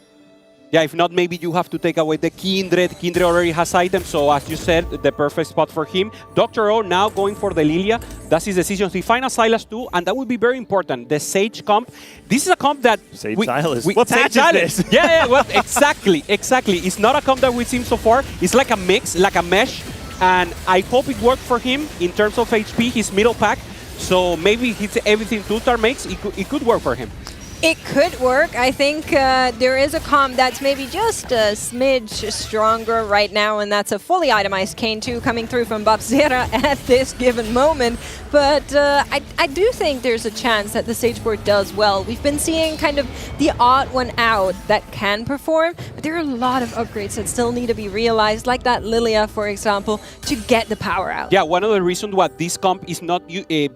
Yeah, if not, maybe you have to take away the Kindred. Kindred already has items, so as you said, the perfect spot for him. Dr. O now going for the Lilia. That's his decision. He finds a Silas too, and that would be very important. The Sage comp. This is a comp that... Sage Silas. What Sage patch is this? Yeah, well, exactly. It's not a comp that we've seen so far. It's like a mix, like a mesh, and I hope it worked for him in terms of HP, his middle pack. So maybe hits everything Tultar makes, it could work for him. It could work. I think there is a comp that's maybe just a smidge stronger right now, and that's a fully itemized Kane 2 coming through from Babzera at this given moment. But I do think there's a chance that the Sage board does well. We've been seeing kind of the odd one out that can perform, but there are a lot of upgrades that still need to be realized, like that Lilia, for example, to get the power out. Yeah, one of the reasons why this comp is not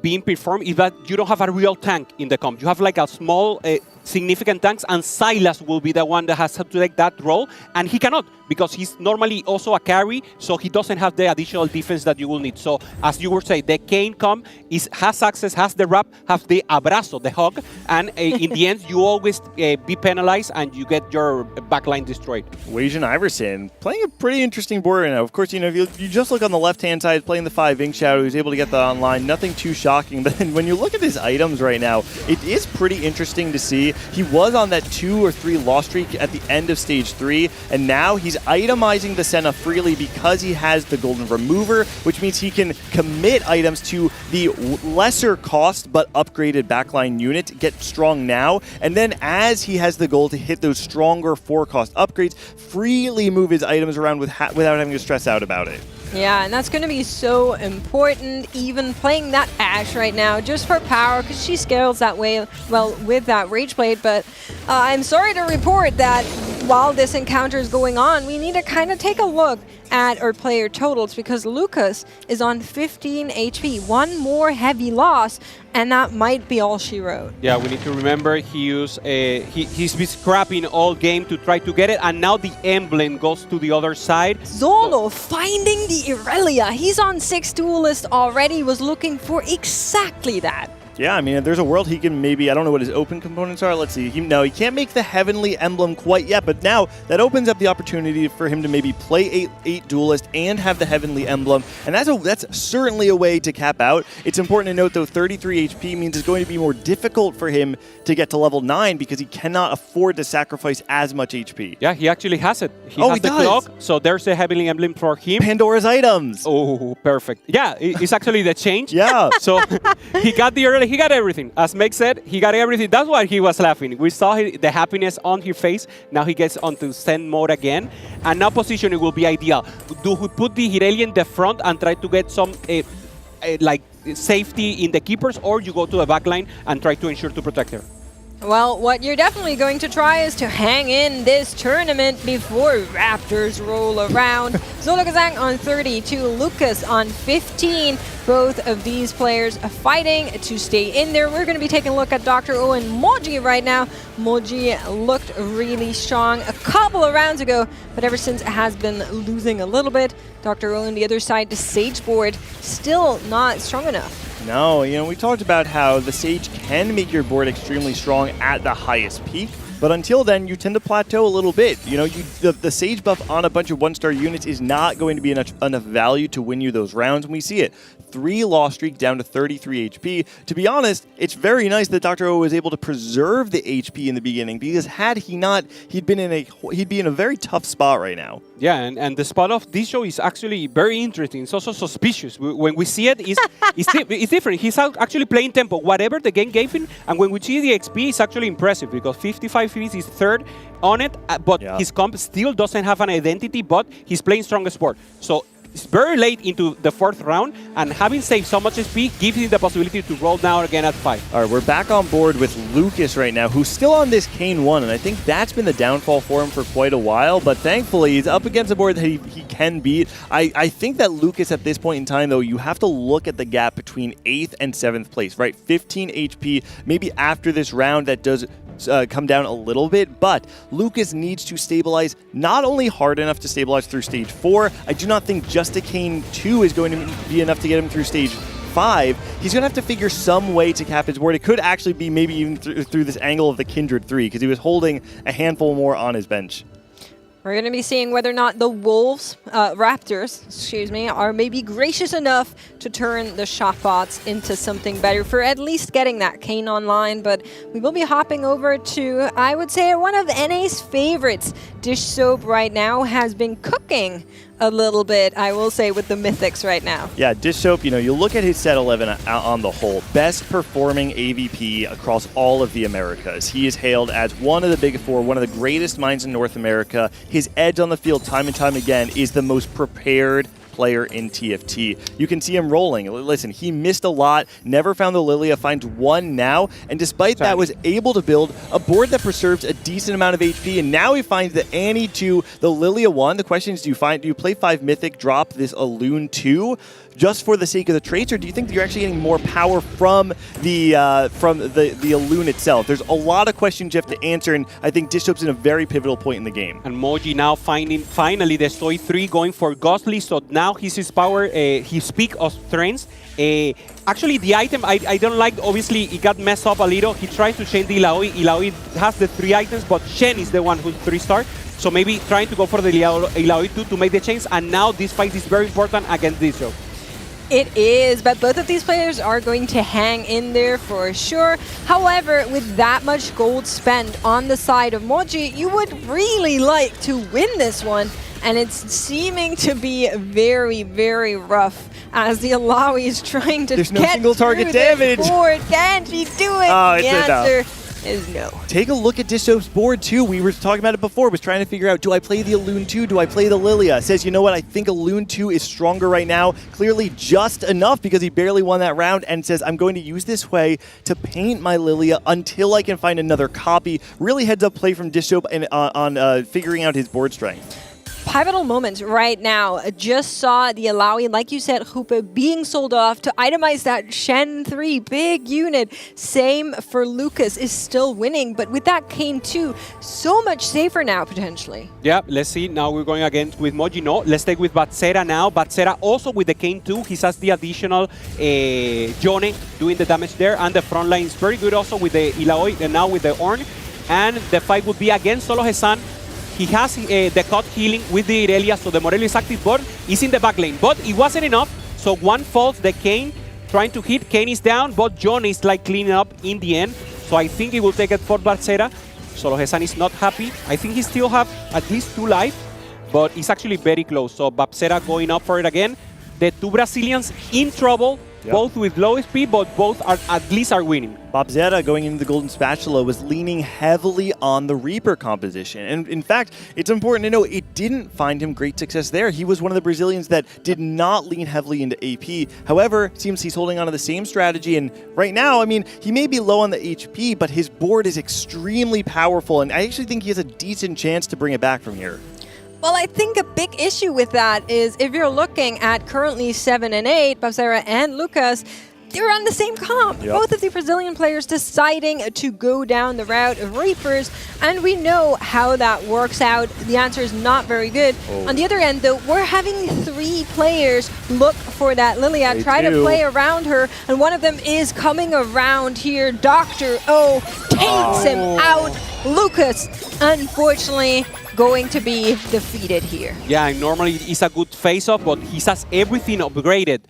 being performed is that you don't have a real tank in the comp. You have like a small significant tanks, and Silas will be the one that has to take that role, and he cannot because he's normally also a carry, so he doesn't have the additional defense that you will need. So as you were saying, the Kane comp has access, has the wrap, has the abrazo, the hug, and in the end you always be penalized and you get your backline destroyed. Wajan Iverson playing a pretty interesting board right now. Of course, if you just look on the left-hand side, playing the 5 Ink Shadow, he's able to get that online. Nothing too shocking, but then when you look at his items right now, it is pretty interesting to see. He was on that 2 or 3 loss streak at the end of Stage 3, and now he's itemizing the Senna freely because he has the Golden Remover, which means he can commit items to the lesser cost but upgraded backline unit, get strong now, and then as he has the goal to hit those stronger 4-cost upgrades, freely move his items around without having to stress out about it. Yeah, and that's going to be so important, even playing that Ashe right now, just for power, because she scales that way well with that Rage Blade. But I'm sorry to report that while this encounter is going on, we need to kind of take a look at our player totals, because Lucas is on 15 HP, one more heavy loss, and that might be all she wrote. Yeah, we need to remember he's been scrapping all game to try to get it, and now the emblem goes to the other side. Zolo finding the Irelia. He's on 6 duelist already, was looking for exactly that. Yeah, I mean, if there's a world he can maybe, I don't know what his open components are. Let's see. He can't make the Heavenly Emblem quite yet, but now that opens up the opportunity for him to maybe play 8 Duelist and have the Heavenly Emblem, and that's certainly a way to cap out. It's important to note, though, 33 HP means it's going to be more difficult for him to get to level 9 because he cannot afford to sacrifice as much HP. Yeah, he actually has it. He has the clock, so there's a Heavenly Emblem for him. Pandora's items. Oh, perfect. Yeah, it's actually the change. Yeah. So he got the early. He got everything. As Meg said, he got everything. That's why he was laughing. We saw the happiness on his face. Now he gets onto Zen mode again. And now positioning will be ideal. Do we put the Irelia in the front and try to get some like safety in the keepers, or you go to the backline and try to ensure to protect her? Well, what you're definitely going to try is to hang in this tournament before Raptors roll around. Zolokazang on 32, Lucas on 15. Both of these players are fighting to stay in there. We're going to be taking a look at Dr. O and Moji right now. Moji looked really strong a couple of rounds ago, but ever since it has been losing a little bit. Dr. O on the other side, the Sage board, still not strong enough. No, we talked about how the Sage can make your board extremely strong at the highest peak, but until then, you tend to plateau a little bit. The Sage buff on a bunch of 1-star units is not going to be enough value to win you those rounds, and we see it. 3 loss streak down to 33 HP. To be honest, it's very nice that Dr. O was able to preserve the HP in the beginning, because had he not, he'd be in a very tough spot right now. Yeah, and the spot of this show is actually very interesting. It's also suspicious. When we see it, it's different. He's actually playing tempo, whatever the game gave him, and when we see the XP, it's actually impressive, because 55 fees is third on it, but his comp still doesn't have an identity, but he's playing strongest board. So it's very late into the 4th round, and having saved so much SP gives him the possibility to roll down again at 5. All right, we're back on board with Lucas right now, who's still on this Kane 1, and I think that's been the downfall for him for quite a while, but thankfully he's up against a board that he can beat. I think that Lucas at this point in time, though, you have to look at the gap between 8th and 7th place, right? 15 HP, maybe after this round that does come down a little bit, but Lucas needs to stabilize not only hard enough to stabilize through stage 4. I do not think just a Kane 2 is going to be enough to get him through stage 5. He's going to have to figure some way to cap his board. It could actually be maybe even through this angle of the Kindred 3, because he was holding a handful more on his bench. We're going to be seeing whether or not the Raptors, are maybe gracious enough to turn the shot bots into something better for at least getting that Kane online. But we will be hopping over to, I would say, one of NA's favorites. Dish Soap right now has been cooking a little bit, I will say, with the Mythics right now. Yeah, Dish Soap, you look at his set 11 on the whole, best performing AVP across all of the Americas. He is hailed as one of the big four, one of the greatest minds in North America. His edge on the field time and time again is the most prepared player in TFT. You can see him rolling. Listen, he missed a lot, never found the Lilia, finds one now, and despite that was able to build a board that preserves a decent amount of HP, and now he finds the Annie 2, the Lilia 1. The question is, do you play 5 Mythic, drop this Alloon 2 just for the sake of the traits, or do you think that you're actually getting more power from the Alloon itself? There's a lot of questions you have to answer, and I think Dish Soap's in a very pivotal point in the game. And Moji now finally the Soy 3 going for Ghostly, so now he's his power, his peak of strengths. Actually, the item I don't like, obviously, it got messed up a little. He tries to chain the Illaoi. Illaoi has the 3 items, but Shen is the one who's 3-star. So maybe trying to go for the Illaoi 2 to make the chains, and now this fight is very important against Dish Soap. It is, but both of these players are going to hang in there for sure. However, with that much gold spent on the side of Moji, you would really like to win this one. And it's seeming to be very, very rough as the Illaoi is trying to There's no get single target through damage. this board. Can she do it? Oh, the it's a no. answer is no. Take a look at Dish Soap's board too. We were talking about it before. Was trying to figure out, do I play the Alloon 2? Do I play the Lilia? Says, you know what? I think Alloon 2 is stronger right now. Clearly just enough because he barely won that round, and says, I'm going to use this way to paint my Lilia until I can find another copy. Really heads up play from Dish Soap and on figuring out his board strength. Pivotal moments right now. Just saw the Illaoi, like you said, Hoopa, being sold off to itemize that Shen 3 big unit. Same for Lucas, is still winning, but with that Kane 2, so much safer now potentially. Yeah, let's see. Now we're going again with Moji. No, let's take with Batsera now. Batsera also with the Kane 2. He has the additional Jone doing the damage there, and the front line is very good also with the Illaoi and now with the Ornn. And the fight would be against Solo Hesan. He has the cut healing with the Irelia, so the Morello is active, but he's in the back lane. But it wasn't enough, so one falls, the Kane trying to hit. Kane is down, but John is like cleaning up in the end. So I think he will take it for Barcera. Solo Hesan is not happy. I think he still have at least 2 life, but it's actually very close. So Barcera going up for it again. The 2 Brazilians in trouble. Yep. Both with low SP, but both are at least are winning. Babzera going into the Golden Spatula was leaning heavily on the Reaper composition. And in fact, it's important to know it didn't find him great success there. He was one of the Brazilians that did not lean heavily into AP. However, it seems he's holding on to the same strategy. And right now, I mean, he may be low on the HP, but his board is extremely powerful. And I actually think he has a decent chance to bring it back from here. Well, I think a big issue with that is if you're looking at currently 7 and 8, Babsera and Lucas, they're on the same comp. Yep. Both of the Brazilian players deciding to go down the route of Reapers, and we know how that works out. The answer is not very good. On the other end, though, we're having 3 players look for that Lilia, try to play around her, and one of them is coming around here. Dr. O takes him out. Lucas, unfortunately, going to be defeated here. Yeah, and normally it's a good face-off, but he has everything upgraded.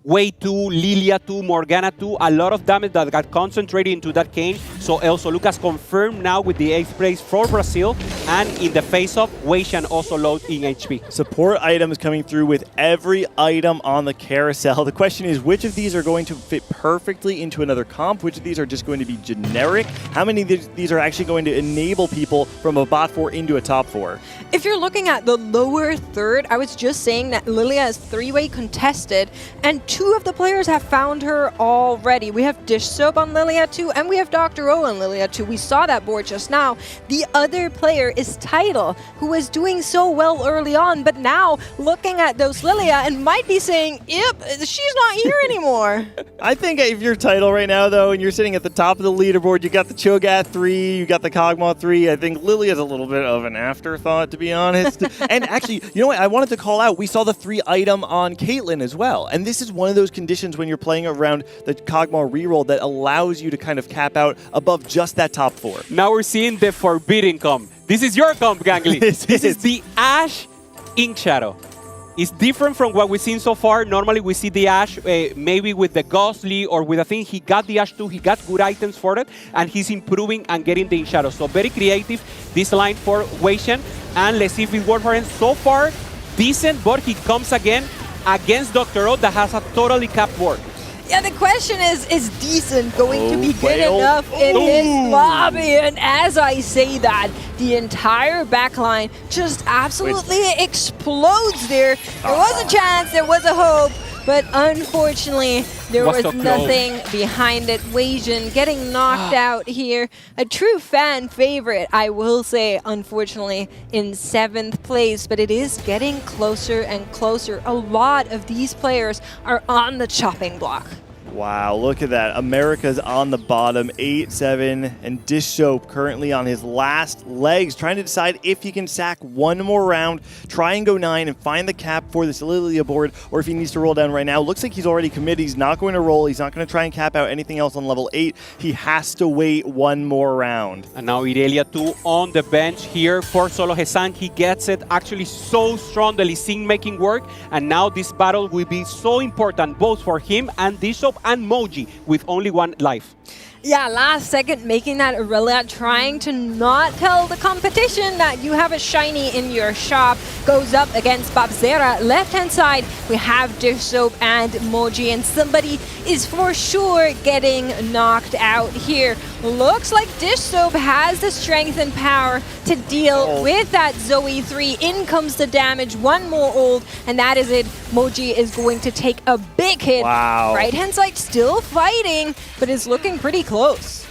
Way 2, Lilia 2, Morgana 2, a lot of damage that got concentrated into that Kane. So also Lucas confirmed now with the 8th place for Brazil, and in the face-off, Wei Shan also low in HP. Support items coming through with every item on the carousel. The question is, which of these are going to fit perfectly into another comp? Which of these are just going to be generic? How many of these are actually going to enable people from a bot 4 into a top 4? If you're looking at the lower third, I was just saying that Lilia is 3-way contested, and 2 of the players have found her already. We have Dish Soap on Lilia 2, and we have Dr. O on Lilia 2. We saw that board just now. The other player is Tidal, who was doing so well early on, but now looking at those Lilia and might be saying, yep, she's not here anymore. I think if you're Tidal right now, though, and you're sitting at the top of the leaderboard, you got the Cho'Gath 3, you got the Kog'Maw 3. I think Lilia's a little bit of an afterthought, to be honest. And actually, you know what? I wanted to call out, we saw the 3 item on Caitlyn as well. And this is one of those conditions when you're playing around the Kog'Maw reroll that allows you to kind of cap out above just that top 4. Now we're seeing the Forbidden come. This is your comp, Gangly. This is the Ash Ink Shadow. It's different from what we've seen so far. Normally we see the Ash maybe with the Ghostly or with a thing. He got the Ash too. He got good items for it. And he's improving and getting the Ink Shadow. So very creative, this line for Wei Shen. And let's see if it works for him. So far, decent, but he comes again against Dr. O that has a totally capped board. Yeah, the question is decent going to be good Whale. enough in this lobby? And as I say that, the entire backline just absolutely explodes there. There was a chance, there was a hope, but unfortunately, there was nothing behind it. Wei Shen getting knocked out here. A true fan favorite, I will say, unfortunately, in 7th place, but it is getting closer and closer. A lot of these players are on the chopping block. Wow, look at that. America's on the bottom, 8-7, and Dish Soap currently on his last legs, trying to decide if he can sack one more round, try and go 9 and find the cap for this Lilia board, or if he needs to roll down right now. Looks like he's already committed. He's not going to roll. He's not going to try and cap out anything else on level 8. He has to wait one more round. And now Irelia 2 on the bench here for Solo Hesan. He gets it actually so strong, the Lee Sin making work, and now this battle will be so important both for him and Dish Soap and Moji with only 1 life. Yeah, last second making that Irelia, trying to not tell the competition that you have a shiny in your shop. Goes up against Babzera. Left-hand side, we have Dish Soap and Moji, and somebody is for sure getting knocked out here. Looks like Dish Soap has the strength and power to deal with that Zoe 3. In comes the damage, 1 more ult, and that is it. Moji is going to take a big hit. Wow. Right-hand side still fighting, but is looking pretty close.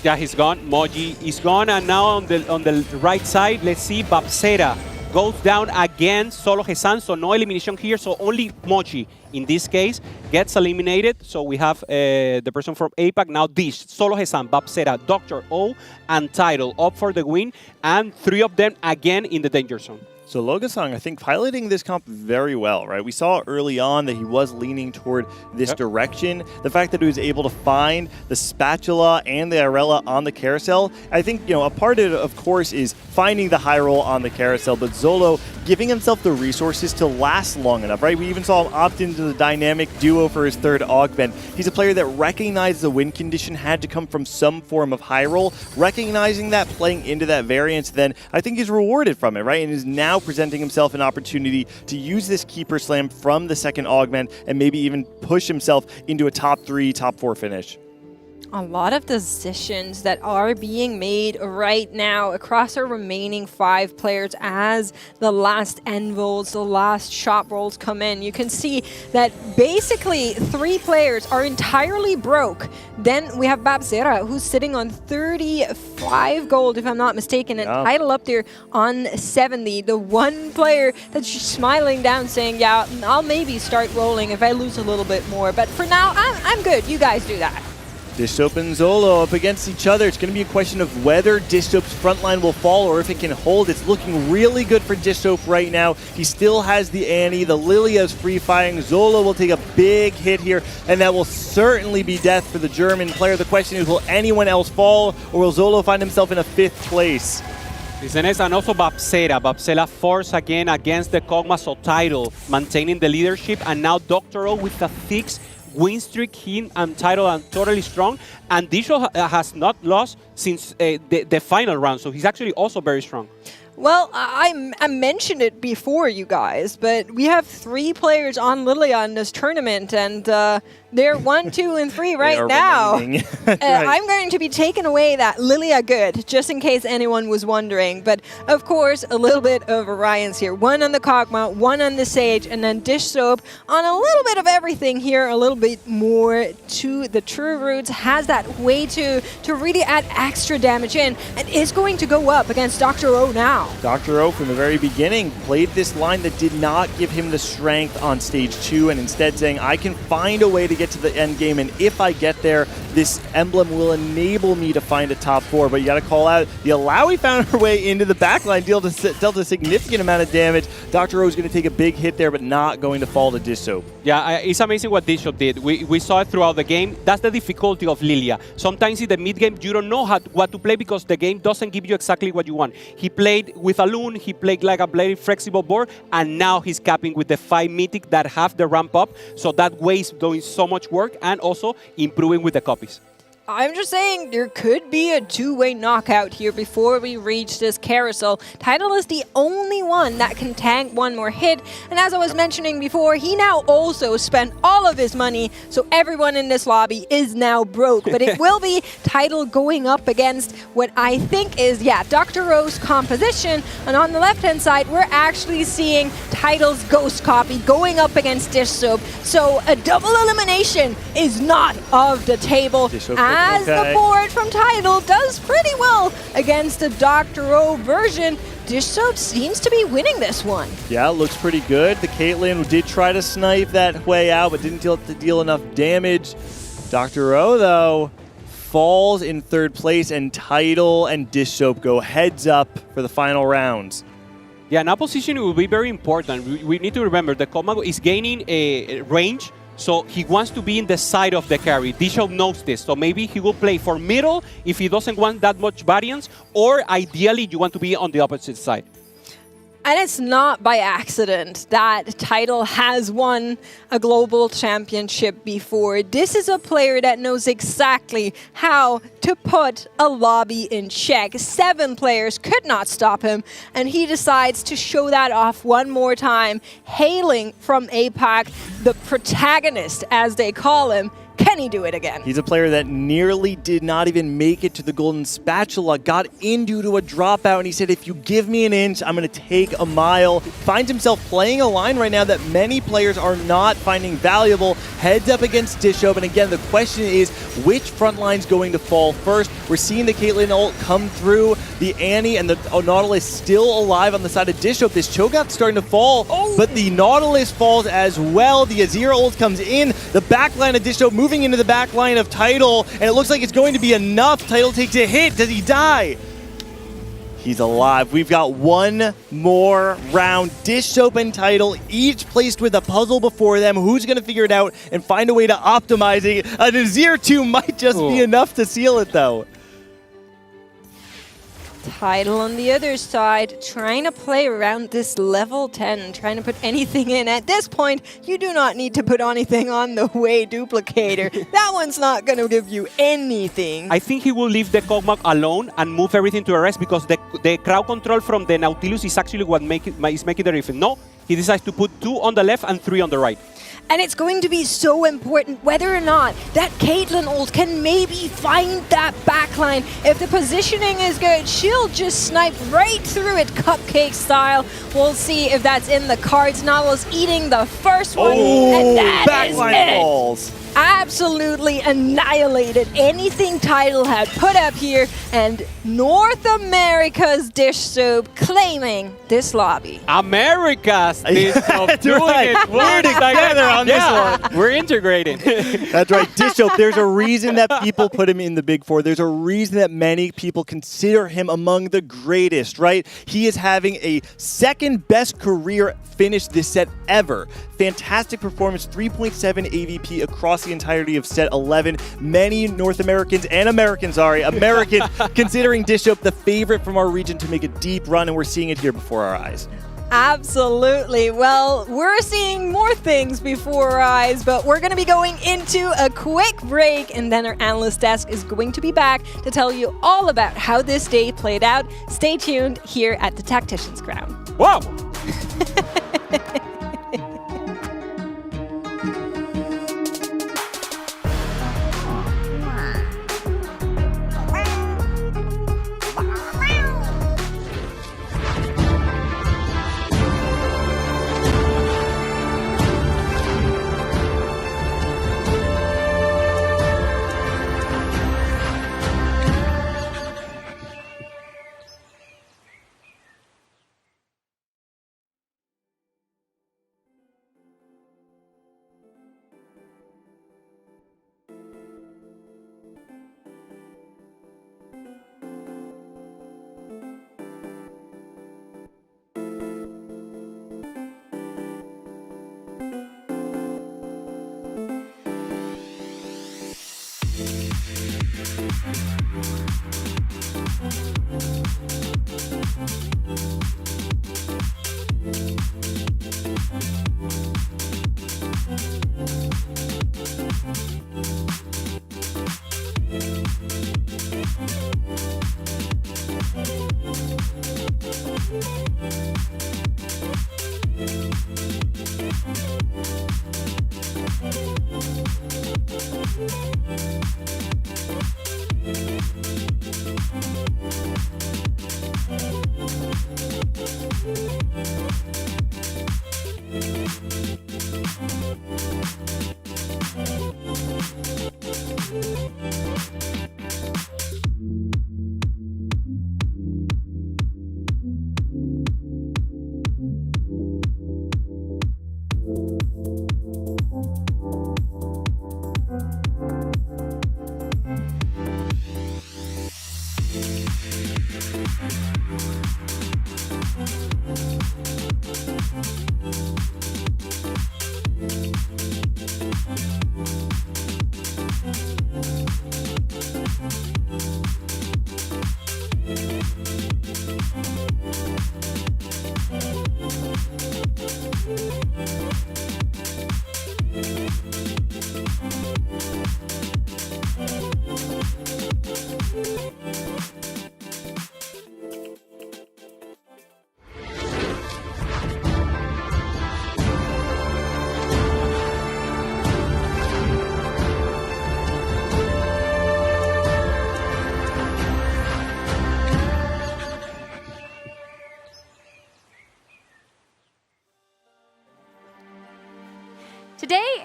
Yeah, he's gone. Moji is gone, and now on the right side, let's see, Babzera goes down again. Solo Hesan, so no elimination here, so only Moji in this case gets eliminated. So we have the person from APAC, now Dish, Solo Hesan, Babzera, Dr. O, and Tidal up for the win, and 3 of them again in the danger zone. So Logasong, I think, piloting this comp very well, right? We saw early on that he was leaning toward this direction. The fact that he was able to find the spatula and the Irella on the carousel, I think, a part of it, of course, is finding the high roll on the carousel, but Zolo giving himself the resources to last long enough, right? We even saw him opt into the dynamic duo for his 3rd augment. He's a player that recognized the win condition had to come from some form of high roll. Recognizing that, playing into that variance, then I think he's rewarded from it, right? And is now presenting himself an opportunity to use this Keeper Slam from the 2nd augment and maybe even push himself into a top 3, top 4 finish. A lot of decisions that are being made right now across our remaining 5 players as the last end rolls, the last shot rolls come in. You can see that basically 3 players are entirely broke. Then we have Babzera, who's sitting on 35 gold, if I'm not mistaken, and Tidal up there on 70. The one player that's just smiling down saying, yeah, I'll maybe start rolling if I lose a little bit more. But for now, I'm good. You guys do that. Dish Soap and Zolo up against each other. It's going to be a question of whether Dish Soap's front line will fall or if it can hold. It's looking really good for Dish Soap right now. He still has the Annie. The Lilia's free firing. Zolo will take a big hit here, and that will certainly be death for the German player. The question is, will anyone else fall, or will Zolo find himself in a 5th place? And also Babzera. Babzera force again against the Kog'Maw, so Tidal maintaining the leadership, and now Dr. O with a 6 win streak. He and Tidal are totally strong, and Disho has not lost since the final round, so he's actually also very strong. Well, I mentioned it before, you guys, but we have 3 players on Lilia in this tournament, and they're 1, 2, and 3 right now. Right. I'm going to be taking away that Lilia good, just in case anyone was wondering. But, of course, a little bit of Orions here. 1 on the Kog'Maw, 1 on the Sage, and then Dish Soap on a little bit of everything here, a little bit more to the True Roots. Has that way to really add extra damage in, and is going to go up against Dr. O now. Dr. O from the very beginning played this line that did not give him the strength on stage 2, and instead saying, I can find a way to get to the end game, and if I get there, this emblem will enable me to find a top 4, but you got to call out the Alawi found her way into the backline, dealt a significant amount of damage. Dr. O is going to take a big hit there, but not going to fall to Dish Soap. Yeah, it's amazing what Dish Soap did. We saw it throughout the game. That's the difficulty of Lilia. Sometimes in the mid game, you don't know what to play because the game doesn't give you exactly what you want. He played with a Loon, he played like a very flexible board, and now he's capping with the 5 Mythic that have the ramp up. So that way is doing so much work and also improving with the copies. I'm just saying there could be a two-way knockout here before we reach this carousel. Tidal is the only one that can tank one more hit, and as I was mentioning before, he now also spent all of his money, so everyone in this lobby is now broke. But it will be Tidal going up against what I think is, Dr. Ro's composition, and on the left-hand side, we're actually seeing Tidal's Ghost copy going up against Dish Soap, so a double elimination is not off the table. As the board from Tidal does pretty well against the Dr. O version, Dish Soap seems to be winning this one. Yeah, it looks pretty good. The Caitlyn did try to snipe that way out, but didn't deal enough damage. Dr. O, though, falls in 3rd place, and Tidal and Dish Soap go heads up for the final rounds. Yeah, now positioning will be very important. We need to remember the Komago is gaining a range, so he wants to be in the side of the carry. Dishop knows this, so maybe he will play for middle if he doesn't want that much variance, or ideally you want to be on the opposite side. And it's not by accident that Tidal has won a global championship before. This is a player that knows exactly how to put a lobby in check. 7 players could not stop him, and he decides to show that off one more time, hailing from APAC, the protagonist, as they call him. Can he do it again? He's a player that nearly did not even make it to the Golden Spatula, got in due to a dropout, and he said, if you give me an inch, I'm going to take a mile. Finds himself playing a line right now that many players are not finding valuable. Heads up against Dish Soap, and again, the question is, which front line's going to fall first? We're seeing the Caitlyn ult come through, the Annie and the Nautilus still alive on the side of Dish Soap. This Cho'Gath's starting to fall, but the Nautilus falls as well. The Azir ult comes in, the backline of Dish Soap moving into the back line of Tidal, and it looks like it's going to be enough. Tidal takes a hit. Does he die? He's alive. We've got one more round. Dish Soap and Tidal, each placed with a puzzle before them. Who's going to figure it out and find a way to optimize it? An Azir 2 might just be enough to seal it, though. Tidal on the other side, trying to play around this level 10, trying to put anything in. At this point, you do not need to put anything on the way duplicator. That one's not going to give you anything. I think he will leave the Kog'Maw alone and move everything to the rest because the crowd control from the Nautilus is actually what is making the difference. No, he decides to put 2 on the left and 3 on the right. And it's going to be so important whether or not that Caitlyn ult can maybe find that backline. If the positioning is good, she'll just snipe right through it, cupcake style. We'll see if that's in the cards. Nautilus eating the first one, and that is it. Falls. Absolutely annihilated anything Tidal had put up here, and North America's Dish Soap claiming this lobby. America's Dish Soap doing right. it. We're together on this one. We're integrating. That's right. Dish Soap, there's a reason that people put him in the Big Four. There's a reason that many people consider him among the greatest, right? He is having a 2nd best career finish this set ever. Fantastic performance, 3.7 AVP across the entirety of set 11. Many North Americans and American considering Dish Soap the favorite from our region to make a deep run, and we're seeing it here before our eyes. Absolutely. Well, we're seeing more things before our eyes, but we're going to be going into a quick break, and then our analyst desk is going to be back to tell you all about how this day played out. Stay tuned here at the Tactician's Crown. Wow!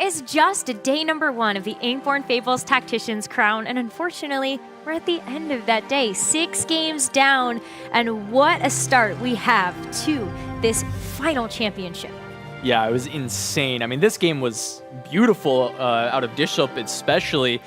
is just day number 1 of the Inkborn Fables Tactician's crown, and unfortunately, we're at the end of that day. 6 games down, and what a start we have to this final championship. Yeah, it was insane. I mean, this game was beautiful out of Dish Up, especially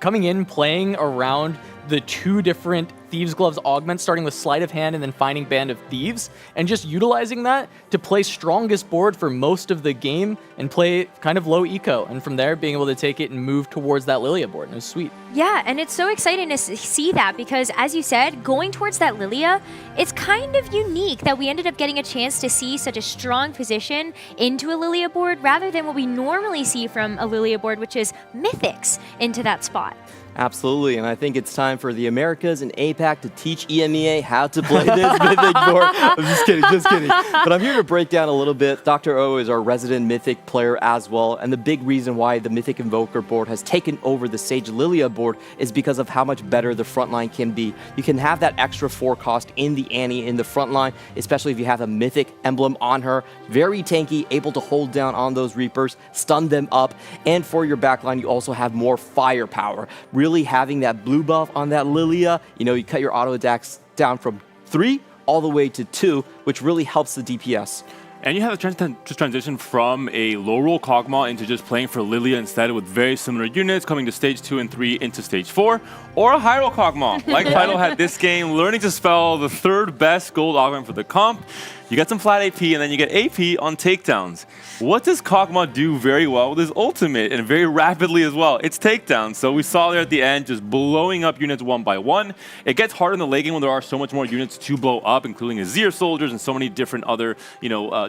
coming in, playing around the 2 different Thieves' Gloves augments, starting with Sleight of Hand and then finding Band of Thieves, and just utilizing that to play strongest board for most of the game and play kind of low eco, and from there being able to take it and move towards that Lilia board, and it was sweet. Yeah, and it's so exciting to see that because, as you said, going towards that Lilia, it's kind of unique that we ended up getting a chance to see such a strong position into a Lilia board rather than what we normally see from a Lilia board, which is Mythics into that spot. Absolutely, and I think it's time for the Americas and APAC to teach EMEA how to play this Mythic board. I'm just kidding. But I'm here to break down a little bit. Dr. O is our resident Mythic player as well, and the big reason why the Mythic Invoker board has taken over the Sage Lilia board is because of how much better the front line can be. You can have that extra 4 cost in the Annie in the front line, especially if you have a Mythic emblem on her. Very tanky, able to hold down on those Reapers, stun them up, and for your backline, you also have more firepower. Really having that blue buff on that Lilia, you cut your auto attacks down from 3 all the way to 2, which really helps the DPS. And you have a chance to transition from a low roll Kog'Maw into just playing for Lilia instead with very similar units, coming to stage 2 and 3 into stage 4, or a high roll Kog'Maw. Like Fido had this game, learning to spell the 3rd best gold augment for the comp. You get some flat AP, and then you get AP on takedowns. What does Kog'Maw do very well with his ultimate, and very rapidly as well? It's takedowns. So we saw there at the end, just blowing up units one by one. It gets hard in the late game when there are so much more units to blow up, including Azir soldiers and so many different other,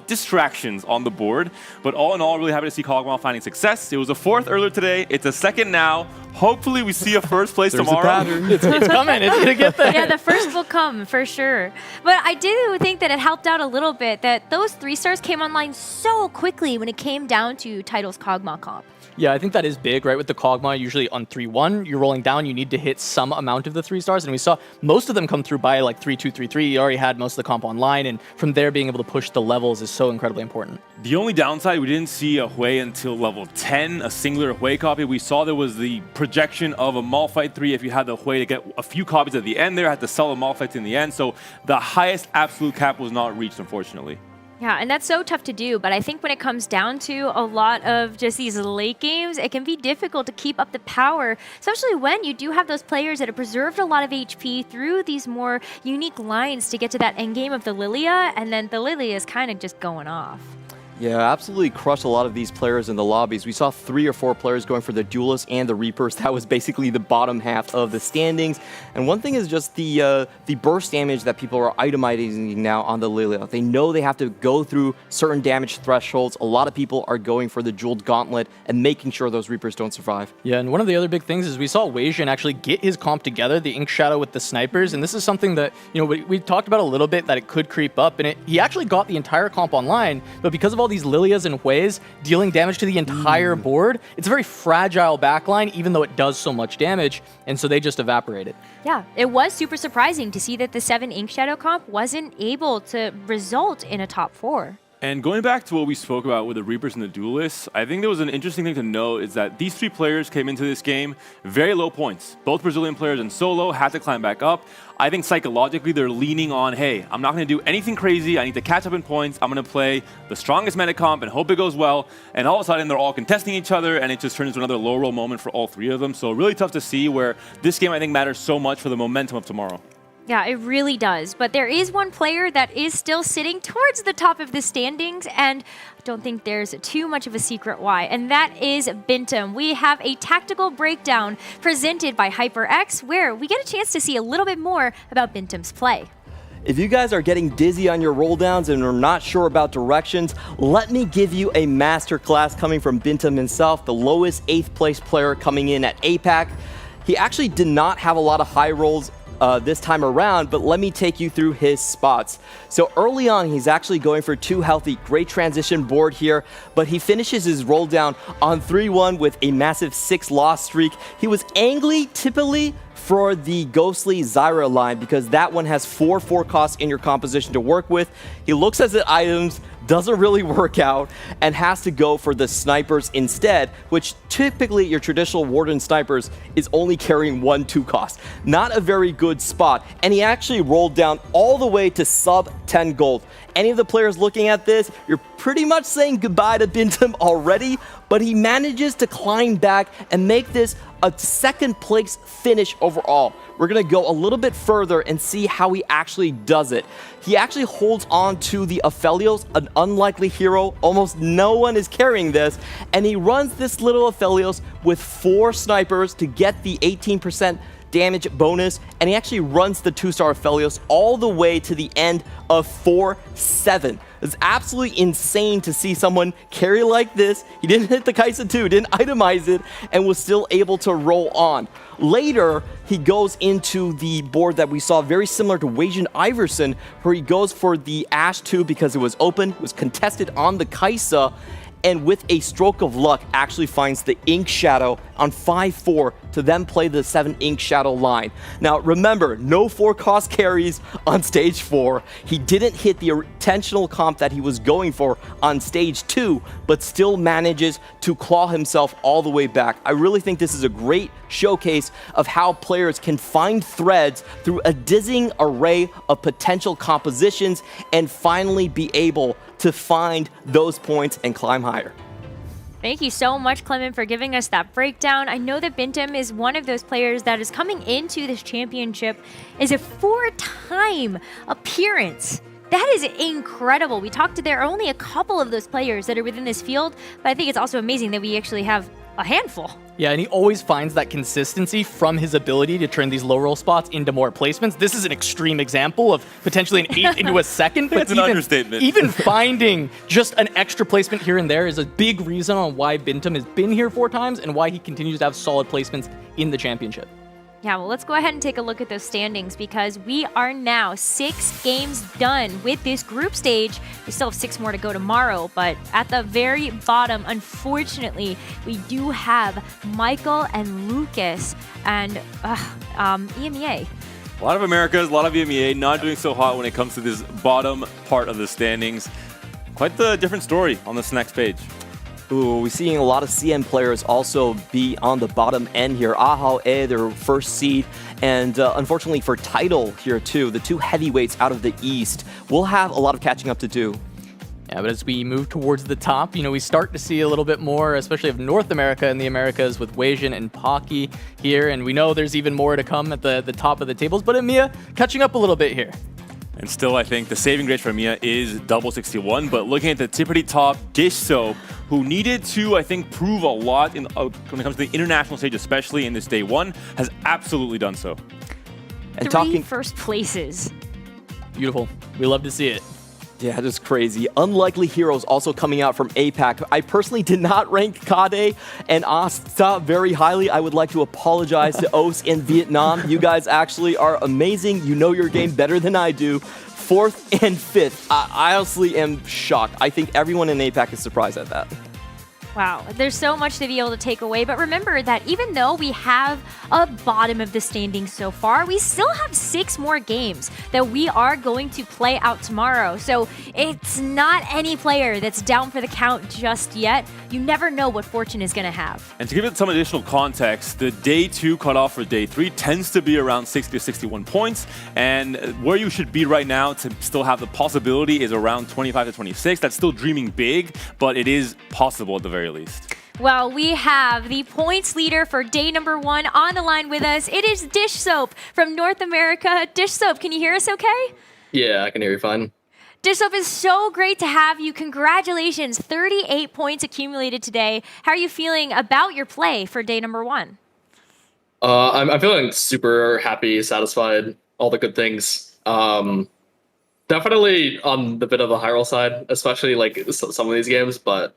distractions on the board. But all in all, really happy to see Kog'Maw finding success. It was a 4th earlier today. It's a 2nd now. Hopefully we see a 1st place tomorrow. It's coming. It's gonna get there. Yeah, the 1st will come for sure. But I do think that it helped out a little bit that those 3 stars came online so quickly when it came down to Title's Kog'Maw comp. Yeah, I think that is big, right? With the Kog'Maw, usually on 3-1, you're rolling down, you need to hit some amount of the 3 stars, and we saw most of them come through by like 3-2, 3-3. You already had most of the comp online, and from there being able to push the levels is so incredibly important. The only downside, we didn't see a Hui until level 10, a singular Hui copy. We saw there was the projection of a Malphite 3 if you had the Hui to get a few copies at the end there, had to sell the Malphites in the end, so the highest absolute cap was not reached, unfortunately. Yeah, and that's so tough to do, but I think when it comes down to a lot of just these late games, it can be difficult to keep up the power, especially when you do have those players that have preserved a lot of HP through these more unique lines to get to that end game of the Lilia, and then the Lilia is kind of just going off. Yeah, absolutely crushed a lot of these players in the lobbies. We saw 3 or 4 players going for the Duelists and the Reapers. That was basically the bottom half of the standings. And one thing is just the burst damage that people are itemizing now on the Lilia. They know they have to go through certain damage thresholds. A lot of people are going for the Jeweled Gauntlet and making sure those Reapers don't survive. Yeah, and one of the other big things is we saw Wei Jin actually get his comp together, the Ink Shadow with the snipers, and this is something that, we talked about a little bit that it could creep up, and he actually got the entire comp online, but because of all these Lilias and Huis dealing damage to the entire board, it's a very fragile backline, even though it does so much damage, and so they just evaporated. Yeah, it was super surprising to see that the 7 Ink Shadow comp wasn't able to result in a top 4. And going back to what we spoke about with the Reapers and the Duelists, I think there was an interesting thing to note is that these 3 players came into this game very low points. Both Brazilian players in solo had to climb back up. I think psychologically they're leaning on, hey, I'm not going to do anything crazy. I need to catch up in points. I'm going to play the strongest meta comp and hope it goes well. And all of a sudden they're all contesting each other and it just turns into another low roll moment for all 3 of them. So really tough to see where this game I think matters so much for the momentum of tomorrow. Yeah, it really does. But there is one player that is still sitting towards the top of the standings, and I don't think there's too much of a secret why, and that is Bintum. We have a tactical breakdown presented by HyperX, where we get a chance to see a little bit more about Bintum's play. If you guys are getting dizzy on your roll downs and are not sure about directions, let me give you a masterclass coming from Bintum himself, the lowest 8th place player coming in at APAC. He actually did not have a lot of high rolls this time around, but let me take you through his spots. So early on, he's actually going for 2 healthy, great transition board here, but he finishes his roll down on 3-1 with a massive 6 loss streak. He was angry typically for the Ghostly Zyra line because that one has 4 costs in your composition to work with. He looks at the items, doesn't really work out, and has to go for the snipers instead, which typically your traditional Warden snipers is only carrying 1-2 cost. Not a very good spot, and he actually rolled down all the way to sub 10 gold. Any of the players looking at this, you're pretty much saying goodbye to Bintum already, but he manages to climb back and make this a second place finish overall. We're going to go a little bit further and see how he actually does it. He actually holds on to the Aphelios, an unlikely hero. Almost no one is carrying this. And he runs this little Aphelios with 4 snipers to get the 18% damage bonus, and he actually runs the 2-star Aphelios all the way to the end of 4-7. It's absolutely insane to see someone carry like this. He didn't hit the Kaisa 2, didn't itemize it, and was still able to roll on. Later, he goes into the board that we saw very similar to Wajan Iverson, where he goes for the Ash 2 because it was open, it was contested on the Kaisa, and with a stroke of luck actually finds the Ink Shadow on 5-4 to then play the 7 Ink Shadow line. Now remember, no 4 cost carries on stage 4. He didn't hit the intentional comp that he was going for on stage 2, but still manages to claw himself all the way back. I really think this is a great showcase of how players can find threads through a dizzying array of potential compositions and finally be able to find those points and climb higher. Thank you so much, Clement, for giving us that breakdown. I know that Bintum is one of those players that is coming into this championship as a 4-time appearance. That is incredible. We talked to there are only a couple of those players that are within this field, but I think it's also amazing that we actually have a handful. Yeah, and he always finds that consistency from his ability to turn these low roll spots into more placements. This is an extreme example of potentially an 8 into a second. That's an understatement. Even finding just an extra placement here and there is a big reason on why Bintum has been here 4 times and why he continues to have solid placements in the championship. Yeah, well, let's go ahead and take a look at those standings because we are now 6 games done with this group stage. We still have 6 more to go tomorrow, but at the very bottom, unfortunately, we do have Michael and Lucas and EMEA. A lot of Americas, a lot of EMEA, not doing so hot when it comes to this bottom part of the standings. Quite the different story on this next page. Ooh, we're seeing a lot of CM players also be on the bottom end here. Ahao E, their first seed, and unfortunately for title here too, the 2 heavyweights out of the East will have a lot of catching up to do. Yeah, but as we move towards the top, you know, we start to see a little bit more, especially of North America and the Americas with Wajan and Pocky here, and we know there's even more to come at the top of the tables, but EMEA catching up a little bit here. And still, I think the saving grace for Mia is double 61, but looking at the tippity top Dish Soap, who needed to, I think, prove a lot when it comes to the international stage, especially in this day 1, has absolutely done so. And 3 first places. Beautiful. We love to see it. Yeah, just crazy. Unlikely heroes also coming out from APAC. I personally did not rank Kade and Asta very highly. I would like to apologize to Os in Vietnam. You guys actually are amazing. You know your game better than I do. 4th and 5th. I honestly am shocked. I think everyone in APAC is surprised at that. Wow, there's so much to be able to take away, but remember that even though we have a bottom of the standings so far, we still have 6 more games that we are going to play out tomorrow. So it's not any player that's down for the count just yet. You never know what fortune is going to have. And to give it some additional context, the day 2 cutoff for day 3 tends to be around 60 to 61 points, and where you should be right now to still have the possibility is around 25 to 26. That's still dreaming big, but it is possible at the very least. Well, we have the points leader for day number 1 on the line with us. It is Dish Soap from North America. Dish Soap, can you hear us okay? Yeah, I can hear you fine. Dish Soap, is so great to have you. Congratulations, 38 points accumulated today. How are you feeling about your play for day number 1? I'm feeling super happy, satisfied, all the good things. Definitely on the bit of the high roll side, especially like some of these games, but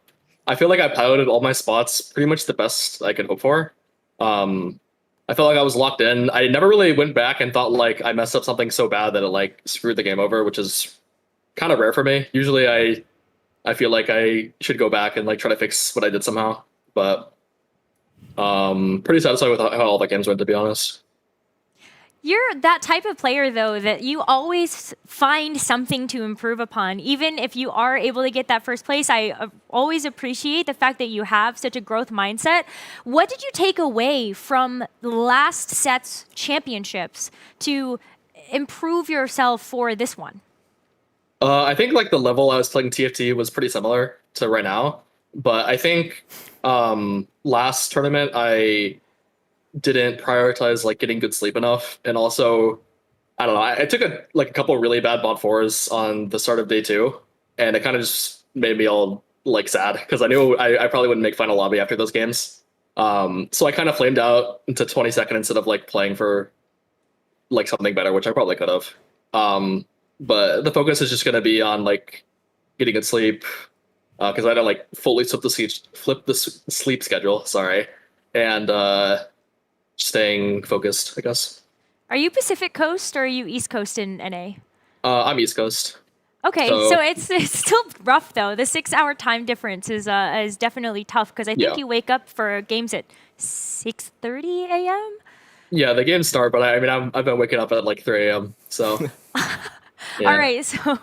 I feel like I piloted all my spots pretty much the best I could hope for. I felt like I was locked in. I never really went back and thought like I messed up something so bad that it like screwed the game over, which is kind of rare for me. Usually I feel like I should go back and like try to fix what I did somehow. But pretty satisfied with how all the games went, to be honest. You're that type of player, though, that you always find something to improve upon. Even if you are able to get that first place, I always appreciate the fact that you have such a growth mindset. What did you take away from last set's championships to improve yourself for this one? I think like the level I was playing TFT was pretty similar to right now, but I think last tournament I didn't prioritize like getting good sleep enough, and also I don't know, I took a couple of really bad bot fours on the start of day 2, and it kind of just made me all like sad because I knew I probably wouldn't make final lobby after those games. So I kind of flamed out into 22nd instead of like playing for like something better, which I probably could have. But the focus is just going to be on like getting good sleep, because I don't like fully flip the sleep schedule. Sorry, and staying focused, I guess. Are you Pacific Coast or are you East Coast in NA? I'm East Coast. Okay, so it's still rough though. The 6-hour time difference is definitely tough because I think you wake up for games at 6:30 a.m. Yeah, the games start, but I mean I've been waking up at like 3 a.m. So. All right, so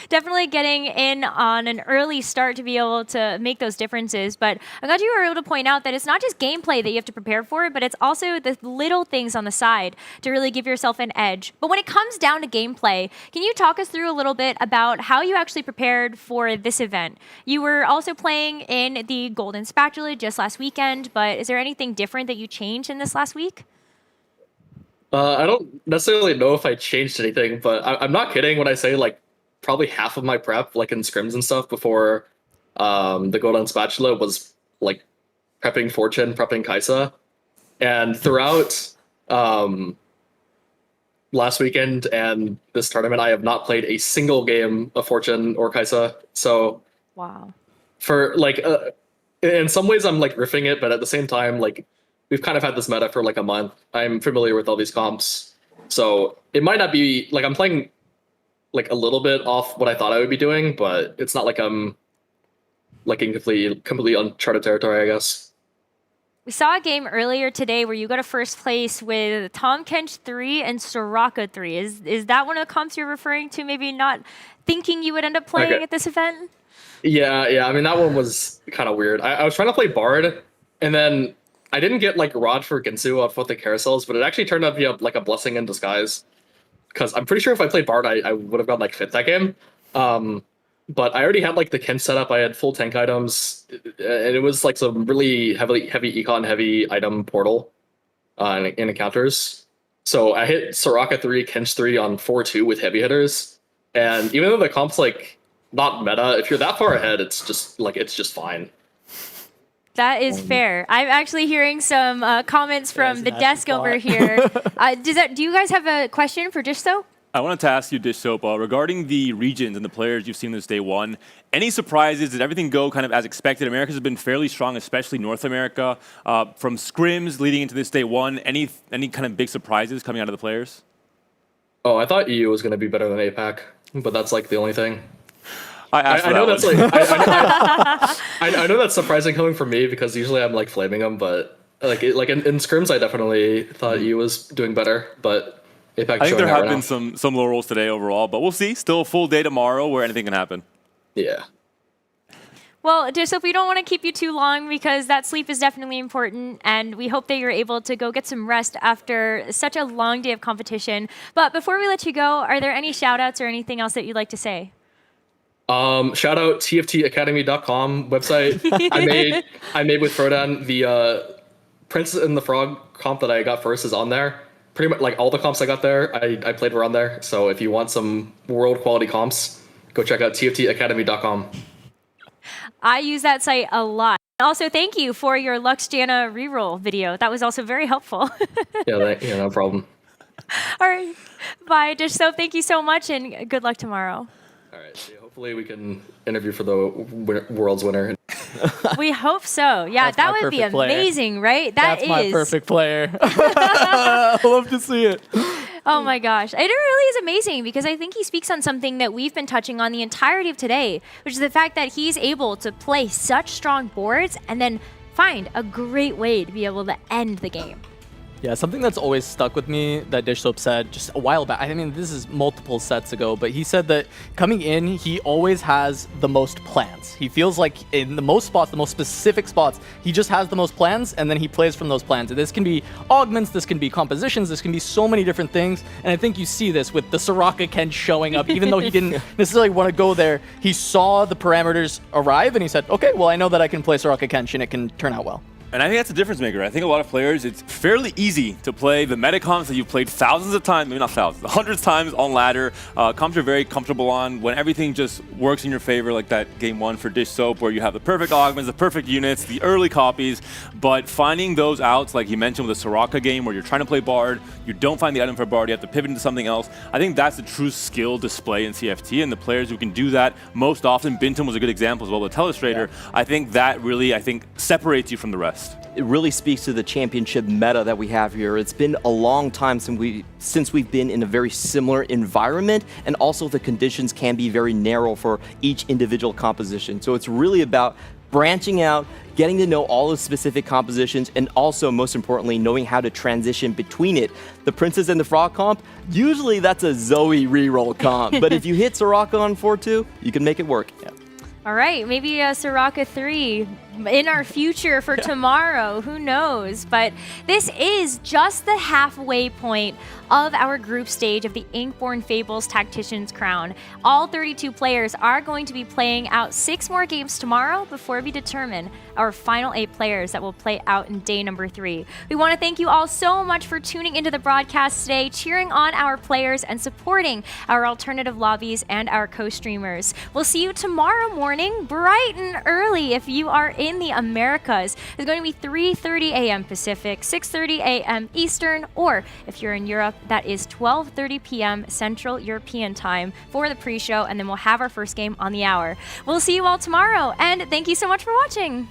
definitely getting in on an early start to be able to make those differences. But I'm glad you were able to point out that it's not just gameplay that you have to prepare for, but it's also the little things on the side to really give yourself an edge. But when it comes down to gameplay, can you talk us through a little bit about how you actually prepared for this event? You were also playing in the Golden Spatula just last weekend, but is there anything different that you changed in this last week? I don't necessarily know if I changed anything, but I'm not kidding when I say like probably half of my prep, like in scrims and stuff before the Golden Spatula, was like prepping Fortune, prepping Kaisa. And throughout last weekend and this tournament, I have not played a single game of Fortune or Kaisa. So wow. For like, in some ways I'm like riffing it, but at the same time, like, we've kind of had this meta for like a month. I'm familiar with all these comps. So it might not be like I'm playing like a little bit off what I thought I would be doing, but it's not like I'm like in completely uncharted territory, I guess. We saw a game earlier today where you got a first place with Tom Kench 3 and Soraka 3. Is that one of the comps you're referring to, maybe not thinking you would end up playing at this event? Yeah. I mean, that one was kind of weird. I was trying to play Bard, and then I didn't get like Rod for Ginsu off with the carousels, but it actually turned out to be like a blessing in disguise. Because I'm pretty sure if I played Bard, I would have gotten like 5th that game. But I already had like the Kench setup. I had full tank items, and it was like some really heavy econ, heavy item portal in encounters. So I hit Soraka 3, Kench 3 on 4-2 with heavy hitters. And even though the comp's like not meta, if you're that far ahead, it's just fine. That is fair. I'm actually hearing some comments from the desk over here. Do you guys have a question for Dish Soap? I wanted to ask you, Dish Soap, regarding the regions and the players you've seen this day one. Any surprises? Did everything go kind of as expected? America's been fairly strong, especially North America. From scrims leading into this day one, any kind of big surprises coming out of the players? Oh, I thought EU was going to be better than APAC, but that's like the only thing. I know that's like I know that's surprising coming from me because usually I'm like flaming them, but like in scrims I definitely thought EU was doing better, but APAC. I think there have been some low rolls today overall, but we'll see. Still a full day tomorrow where anything can happen. Yeah. Well, Sophie, we don't want to keep you too long because that sleep is definitely important, and we hope that you're able to go get some rest after such a long day of competition. But before we let you go, are there any shout-outs or anything else that you'd like to say? Shout out tftacademy.com website. I made with Frodan. The Princess and the Frog comp that I got first is on there. Pretty much like all the comps I got there, I played were on there. So if you want some world quality comps, go check out tftacademy.com. I use that site a lot. Also, thank you for your Luxjana reroll video. That was also very helpful. Yeah, no problem. All right. Bye, Dish Soap. Thank you so much, and good luck tomorrow. All right. See, hopefully we can interview for the world's winner. We hope so. Yeah, that would be amazing, right? That's my perfect player. I love to see it. Oh my gosh. It really is amazing because I think he speaks on something that we've been touching on the entirety of today, which is the fact that he's able to play such strong boards and then find a great way to be able to end the game. Yeah, something that's always stuck with me that Dish Soap said just a while back. I mean, this is multiple sets ago, but he said that coming in, he always has the most plans. He feels like in the most spots, the most specific spots, he just has the most plans, and then he plays from those plans. And this can be augments, this can be compositions, this can be so many different things. And I think you see this with the Soraka Ken showing up, even though he didn't necessarily want to go there. He saw the parameters arrive, and he said, okay, well, I know that I can play Soraka Kenshin, it can turn out well. And I think that's a difference maker. I think a lot of players, it's fairly easy to play the meta comps that you've played thousands of times, maybe not thousands, hundreds of times on ladder. Comps you're very comfortable on when everything just works in your favor, like that game 1 for Dish Soap, where you have the perfect augments, the perfect units, the early copies. But finding those outs, like you mentioned with the Soraka game, where you're trying to play Bard, you don't find the item for Bard, you have to pivot into something else. I think that's the true skill display in TFT, and the players who can do that most often, Bintum was a good example as well with Telestrator. Yeah. I think that really, separates you from the rest. It really speaks to the championship meta that we have here. It's been a long time since we've been in a very similar environment, and also the conditions can be very narrow for each individual composition. So it's really about branching out, getting to know all the specific compositions, and also, most importantly, knowing how to transition between it. The Princess and the Frog comp, usually that's a Zoe reroll comp, but if you hit Soraka on 4-2, you can make it work. Yeah. All right, maybe a Soraka 3 in our future for tomorrow. Who knows? But this is just the halfway point of our group stage of the Inkborn Fables Tactician's Crown. All 32 players are going to be playing out 6 more games tomorrow before we determine our final 8 players that will play out in day number 3. We want to thank you all so much for tuning into the broadcast today, cheering on our players and supporting our alternative lobbies and our co-streamers. We'll see you tomorrow morning, bright and early if you are in the Americas. It's going to be 3:30 a.m. Pacific, 6:30 a.m. Eastern, or if you're in Europe, that is 12:30 p.m. Central European time for the pre-show, and then we'll have our first game on the hour. We'll see you all tomorrow, and thank you so much for watching.